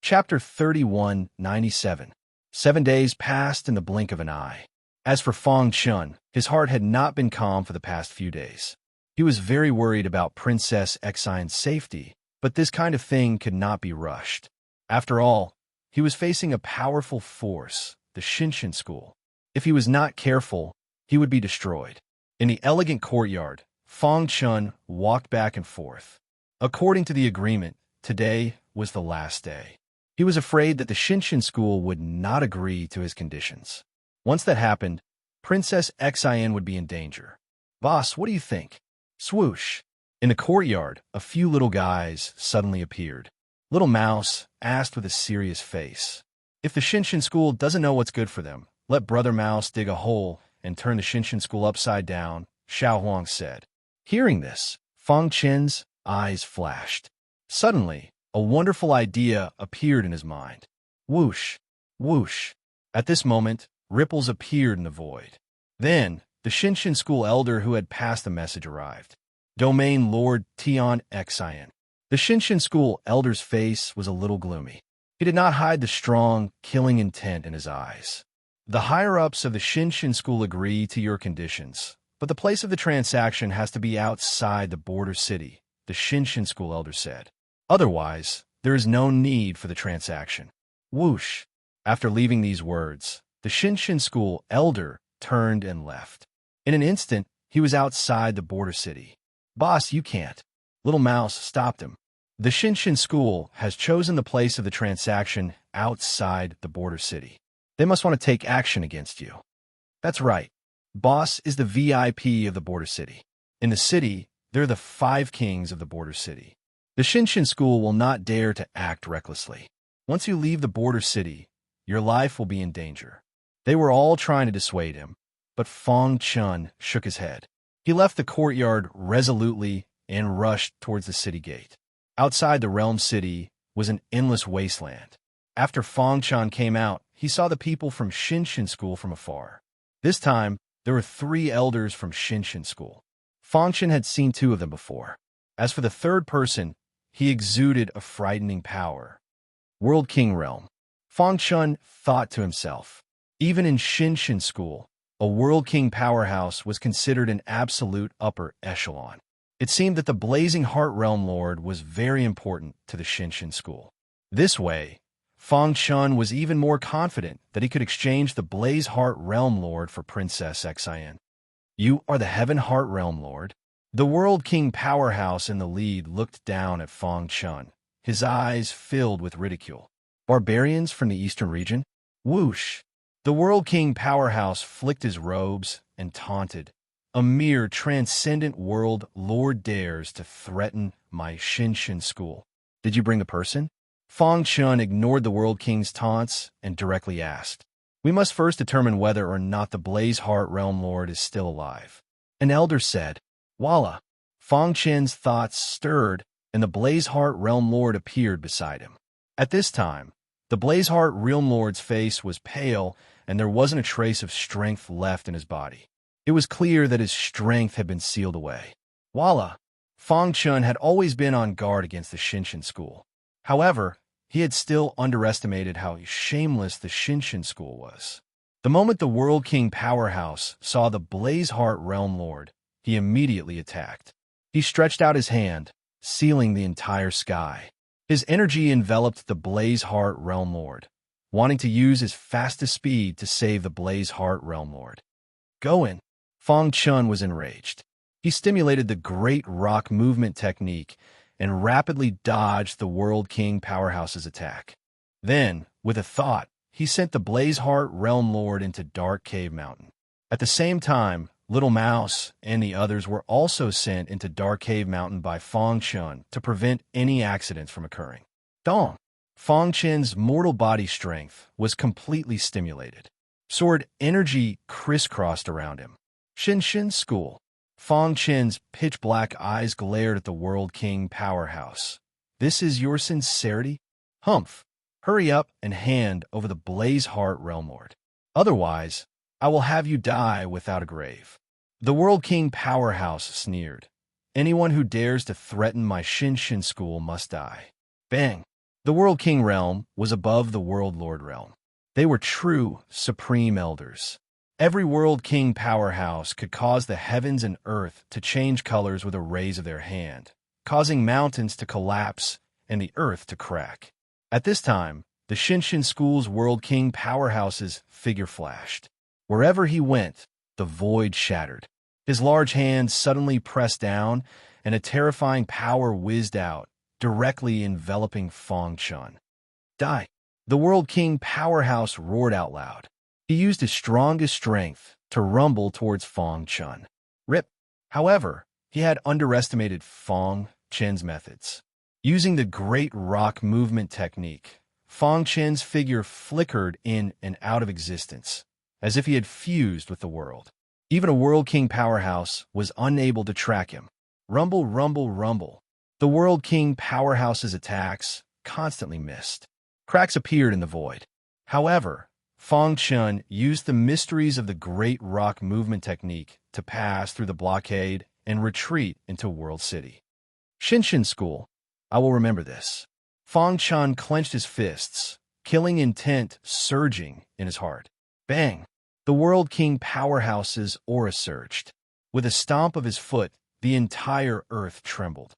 Chapter 31:97. 7 days passed in the blink of an eye. As for Fong Chun, his heart had not been calm for the past few days. He was very worried about Princess Xian's safety, but this kind of thing could not be rushed. After all, he was facing a powerful force, the Shinshin school. If he was not careful, he would be destroyed. In the elegant courtyard, Fong Chun walked back and forth. According to the agreement, today was the last day. He was afraid that the Shinshin school would not agree to his conditions. Once that happened, Princess Xian would be in danger. Boss, what do you think? Swoosh. In the courtyard, a few little guys suddenly appeared. Little Mouse asked with a serious face. If the Shinshin school doesn't know what's good for them, let Brother Mouse dig a hole and turn the Shinshin school upside down, Xiao Huang said. Hearing this, Fong Chen's eyes flashed. Suddenly, a wonderful idea appeared in his mind. Whoosh, whoosh. At this moment, ripples appeared in the void. Then, the Shinshin school elder who had passed the message arrived. Domain Lord Tian Xian. The Shinshin school elder's face was a little gloomy. He did not hide the strong, killing intent in his eyes. The higher-ups of the Shinshin school agree to your conditions, but the place of the transaction has to be outside the border city, the Shinshin school elder said. Otherwise, there is no need for the transaction. Whoosh. After leaving these words, the Shinshin school elder turned and left. In an instant, he was outside the border city. Boss, you can't. Little Mouse stopped him. The Shinshin school has chosen the place of the transaction outside the border city. They must want to take action against you. That's right. Boss is the VIP of the border city. In the city, they're the 5 kings of the border city. The Shinshin school will not dare to act recklessly. Once you leave the border city, your life will be in danger. They were all trying to dissuade him, but Fong Chun shook his head. He left the courtyard resolutely and rushed towards the city gate. Outside the realm city was an endless wasteland. After Fong Chun came out, he saw the people from Shinshin school from afar. This time, there were 3 elders from Shinshin school. Fong Chun had seen 2 of them before. As for the third person, he exuded a frightening power. World King Realm. Fong Chun thought to himself, even in Shinshin school, a World King powerhouse was considered an absolute upper echelon. It seemed that the Blazing Heart Realm Lord was very important to the Shinshin school. This way, Fong Chun was even more confident that he could exchange the Blaze Heart Realm Lord for Princess Xian. You are the Heaven Heart Realm Lord? The World King powerhouse in the lead looked down at Fong Chun, his eyes filled with ridicule. Barbarians from the eastern region? Whoosh! The World King powerhouse flicked his robes and taunted. A mere transcendent world lord dares to threaten my Shinshin school. Did you bring the person? Fong Chun ignored the World King's taunts and directly asked. We must first determine whether or not the Blaze Heart Realm Lord is still alive. An elder said, Walla. Fong Chen's thoughts stirred, and the Blazeheart Realm Lord appeared beside him. At this time, the Blazeheart Realm Lord's face was pale, and there wasn't a trace of strength left in his body. It was clear that his strength had been sealed away. Voila! Fong Chun had always been on guard against the Shinshin school. However, he had still underestimated how shameless the Shinshin school was. The moment the World King Powerhouse saw the Blazeheart Realm Lord, he immediately attacked. He stretched out his hand, sealing the entire sky. His energy enveloped the Blazeheart Realm Lord, wanting to use his fastest speed to save the Blazeheart Realm Lord. Go in! Fong Chun was enraged. He stimulated the Great Rock Movement technique and rapidly dodged the World King Powerhouse's attack. Then, with a thought, he sent the Blazeheart Realm Lord into Dark Cave Mountain. At the same time, Little Mouse and the others were also sent into Dark Cave Mountain by Fong Chun to prevent any accidents from occurring. Dong! Fong Chen's mortal body strength was completely stimulated. Sword energy crisscrossed around him. Shinshin School. Fong Chen's pitch-black eyes glared at the World King Powerhouse. This is your sincerity? Humph! Hurry up and hand over the Blazeheart Realm Lord. Otherwise, I will have you die without a grave. The World King Powerhouse sneered. Anyone who dares to threaten my Shinshin school must die. Bang! The World King realm was above the World Lord realm. They were true, supreme elders. Every World King Powerhouse could cause the heavens and earth to change colors with a raise of their hand, causing mountains to collapse and the earth to crack. At this time, the Shinshin School's World King Powerhouse's figure flashed. Wherever he went, the void shattered. His large hands suddenly pressed down, and a terrifying power whizzed out, directly enveloping Fong Chun. Die! The World King Powerhouse roared out loud. He used his strongest strength to rumble towards Fong Chun. Rip! However, he had underestimated Fong Chen's methods. Using the Great Rock Movement technique, Fong Chen's figure flickered in and out of existence, as if he had fused with the world. Even a World King Powerhouse was unable to track him. Rumble, rumble, rumble. The World King Powerhouse's attacks constantly missed. Cracks appeared in the void. However, Fong Chun used the mysteries of the Great Rock Movement technique to pass through the blockade and retreat into World City. Shinshin School. I will remember this. Fong Chun clenched his fists, killing intent surging in his heart. Bang! The World King Powerhouse's aura surged. With a stomp of his foot, the entire earth trembled.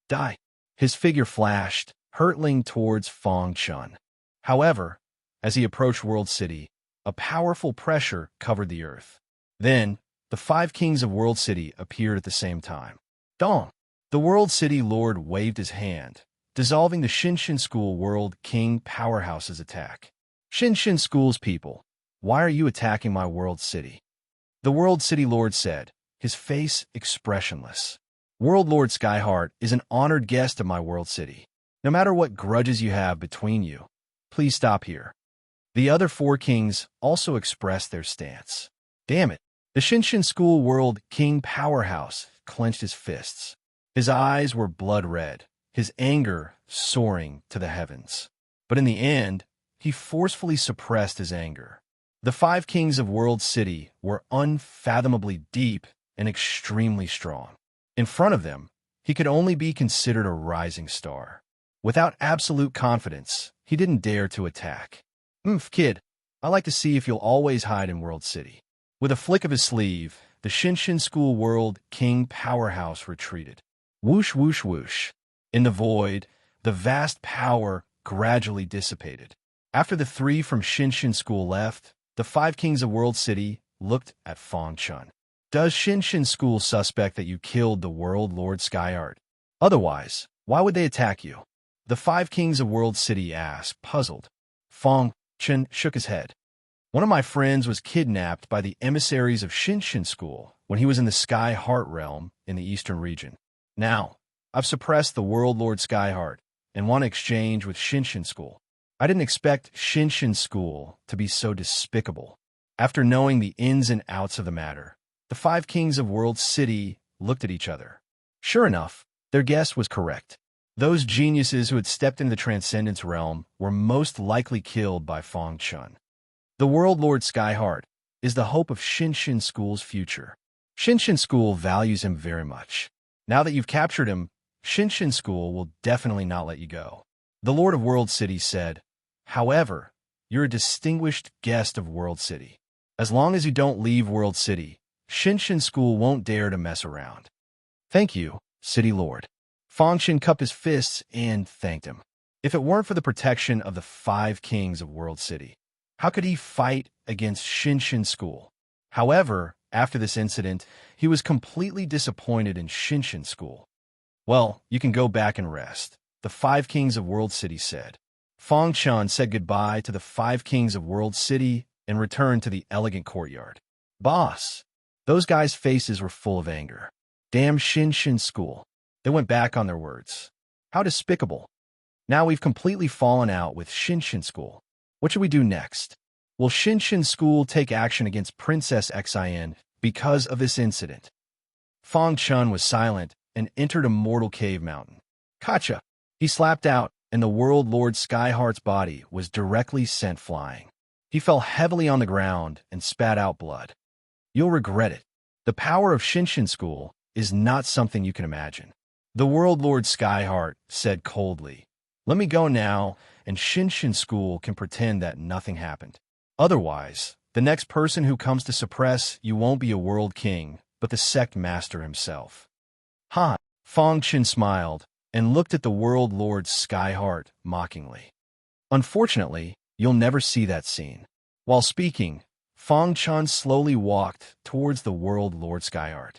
Die! His figure flashed, hurtling towards Fong Chun. However, as he approached World City, a powerful pressure covered the earth. Then, the 5 kings of World City appeared at the same time. Dong! The World City Lord waved his hand, dissolving the Shinshin School World King Powerhouse's attack. Shinshin School's people, why are you attacking my World City? The World City Lord said, his face expressionless. World Lord Skyheart is an honored guest of my World City. No matter what grudges you have between you, please stop here. The other 4 kings also expressed their stance. Damn it! The Shinshin School World King Powerhouse clenched his fists. His eyes were blood red, his anger soaring to the heavens. But in the end, he forcefully suppressed his anger. The 5 kings of World City were unfathomably deep and extremely strong. In front of them, he could only be considered a rising star. Without absolute confidence, he didn't dare to attack. Kid, I like to see if you'll always hide in World City. With a flick of his sleeve, the Shinshin School World King Powerhouse retreated. Whoosh, whoosh, whoosh. In the void, the vast power gradually dissipated. After the 3 from Shinshin School left, the 5 kings of World City looked at Fong Chun. Does Shinshin School suspect that you killed the World Lord Skyheart? Otherwise, why would they attack you? The 5 kings of World City asked, puzzled. Fong Chun shook his head. One of my friends was kidnapped by the emissaries of Shinshin School when he was in the Sky Heart realm in the eastern region. Now, I've suppressed the World Lord Skyheart and want to exchange with Shinshin School. I didn't expect Shinshin School to be so despicable. After knowing the ins and outs of the matter, the 5 kings of World City looked at each other. Sure enough, their guess was correct. Those geniuses who had stepped into the Transcendence realm were most likely killed by Feng Chun. The World Lord Skyheart is the hope of Shinshin School's future. Shinshin School values him very much. Now that you've captured him, Shinshin School will definitely not let you go. The Lord of World City said, however, you're a distinguished guest of World City. As long as you don't leave World City, Shinshin School won't dare to mess around. Thank you, City Lord. Fengshen cupped his fists and thanked him. If it weren't for the protection of the 5 kings of World City, how could he fight against Shinshin School? However, after this incident, he was completely disappointed in Shinshin School. Well, you can go back and rest, the 5 kings of World City said. Feng Chan said goodbye to the 5 kings of World City and returned to the elegant courtyard. Boss! Those guys' faces were full of anger. Damn Shinshin School. They went back on their words. How despicable. Now we've completely fallen out with Shinshin School. What should we do next? Will Shinshin School take action against Princess Xin because of this incident? Feng Chun was silent and entered a mortal cave mountain. Gotcha! He slapped out, and the World Lord Skyheart's body was directly sent flying. He fell heavily on the ground and spat out blood. You'll regret it. The power of Shinshin School is not something you can imagine. The World Lord Skyheart said coldly, let me go now, and Shinshin School can pretend that nothing happened. Otherwise, the next person who comes to suppress you won't be a world king, but the sect master himself. Ha! Feng Chen smiled and looked at the World Lord Skyheart mockingly. Unfortunately, you'll never see that scene. While speaking, Feng Chan slowly walked towards the World Lord Skyheart.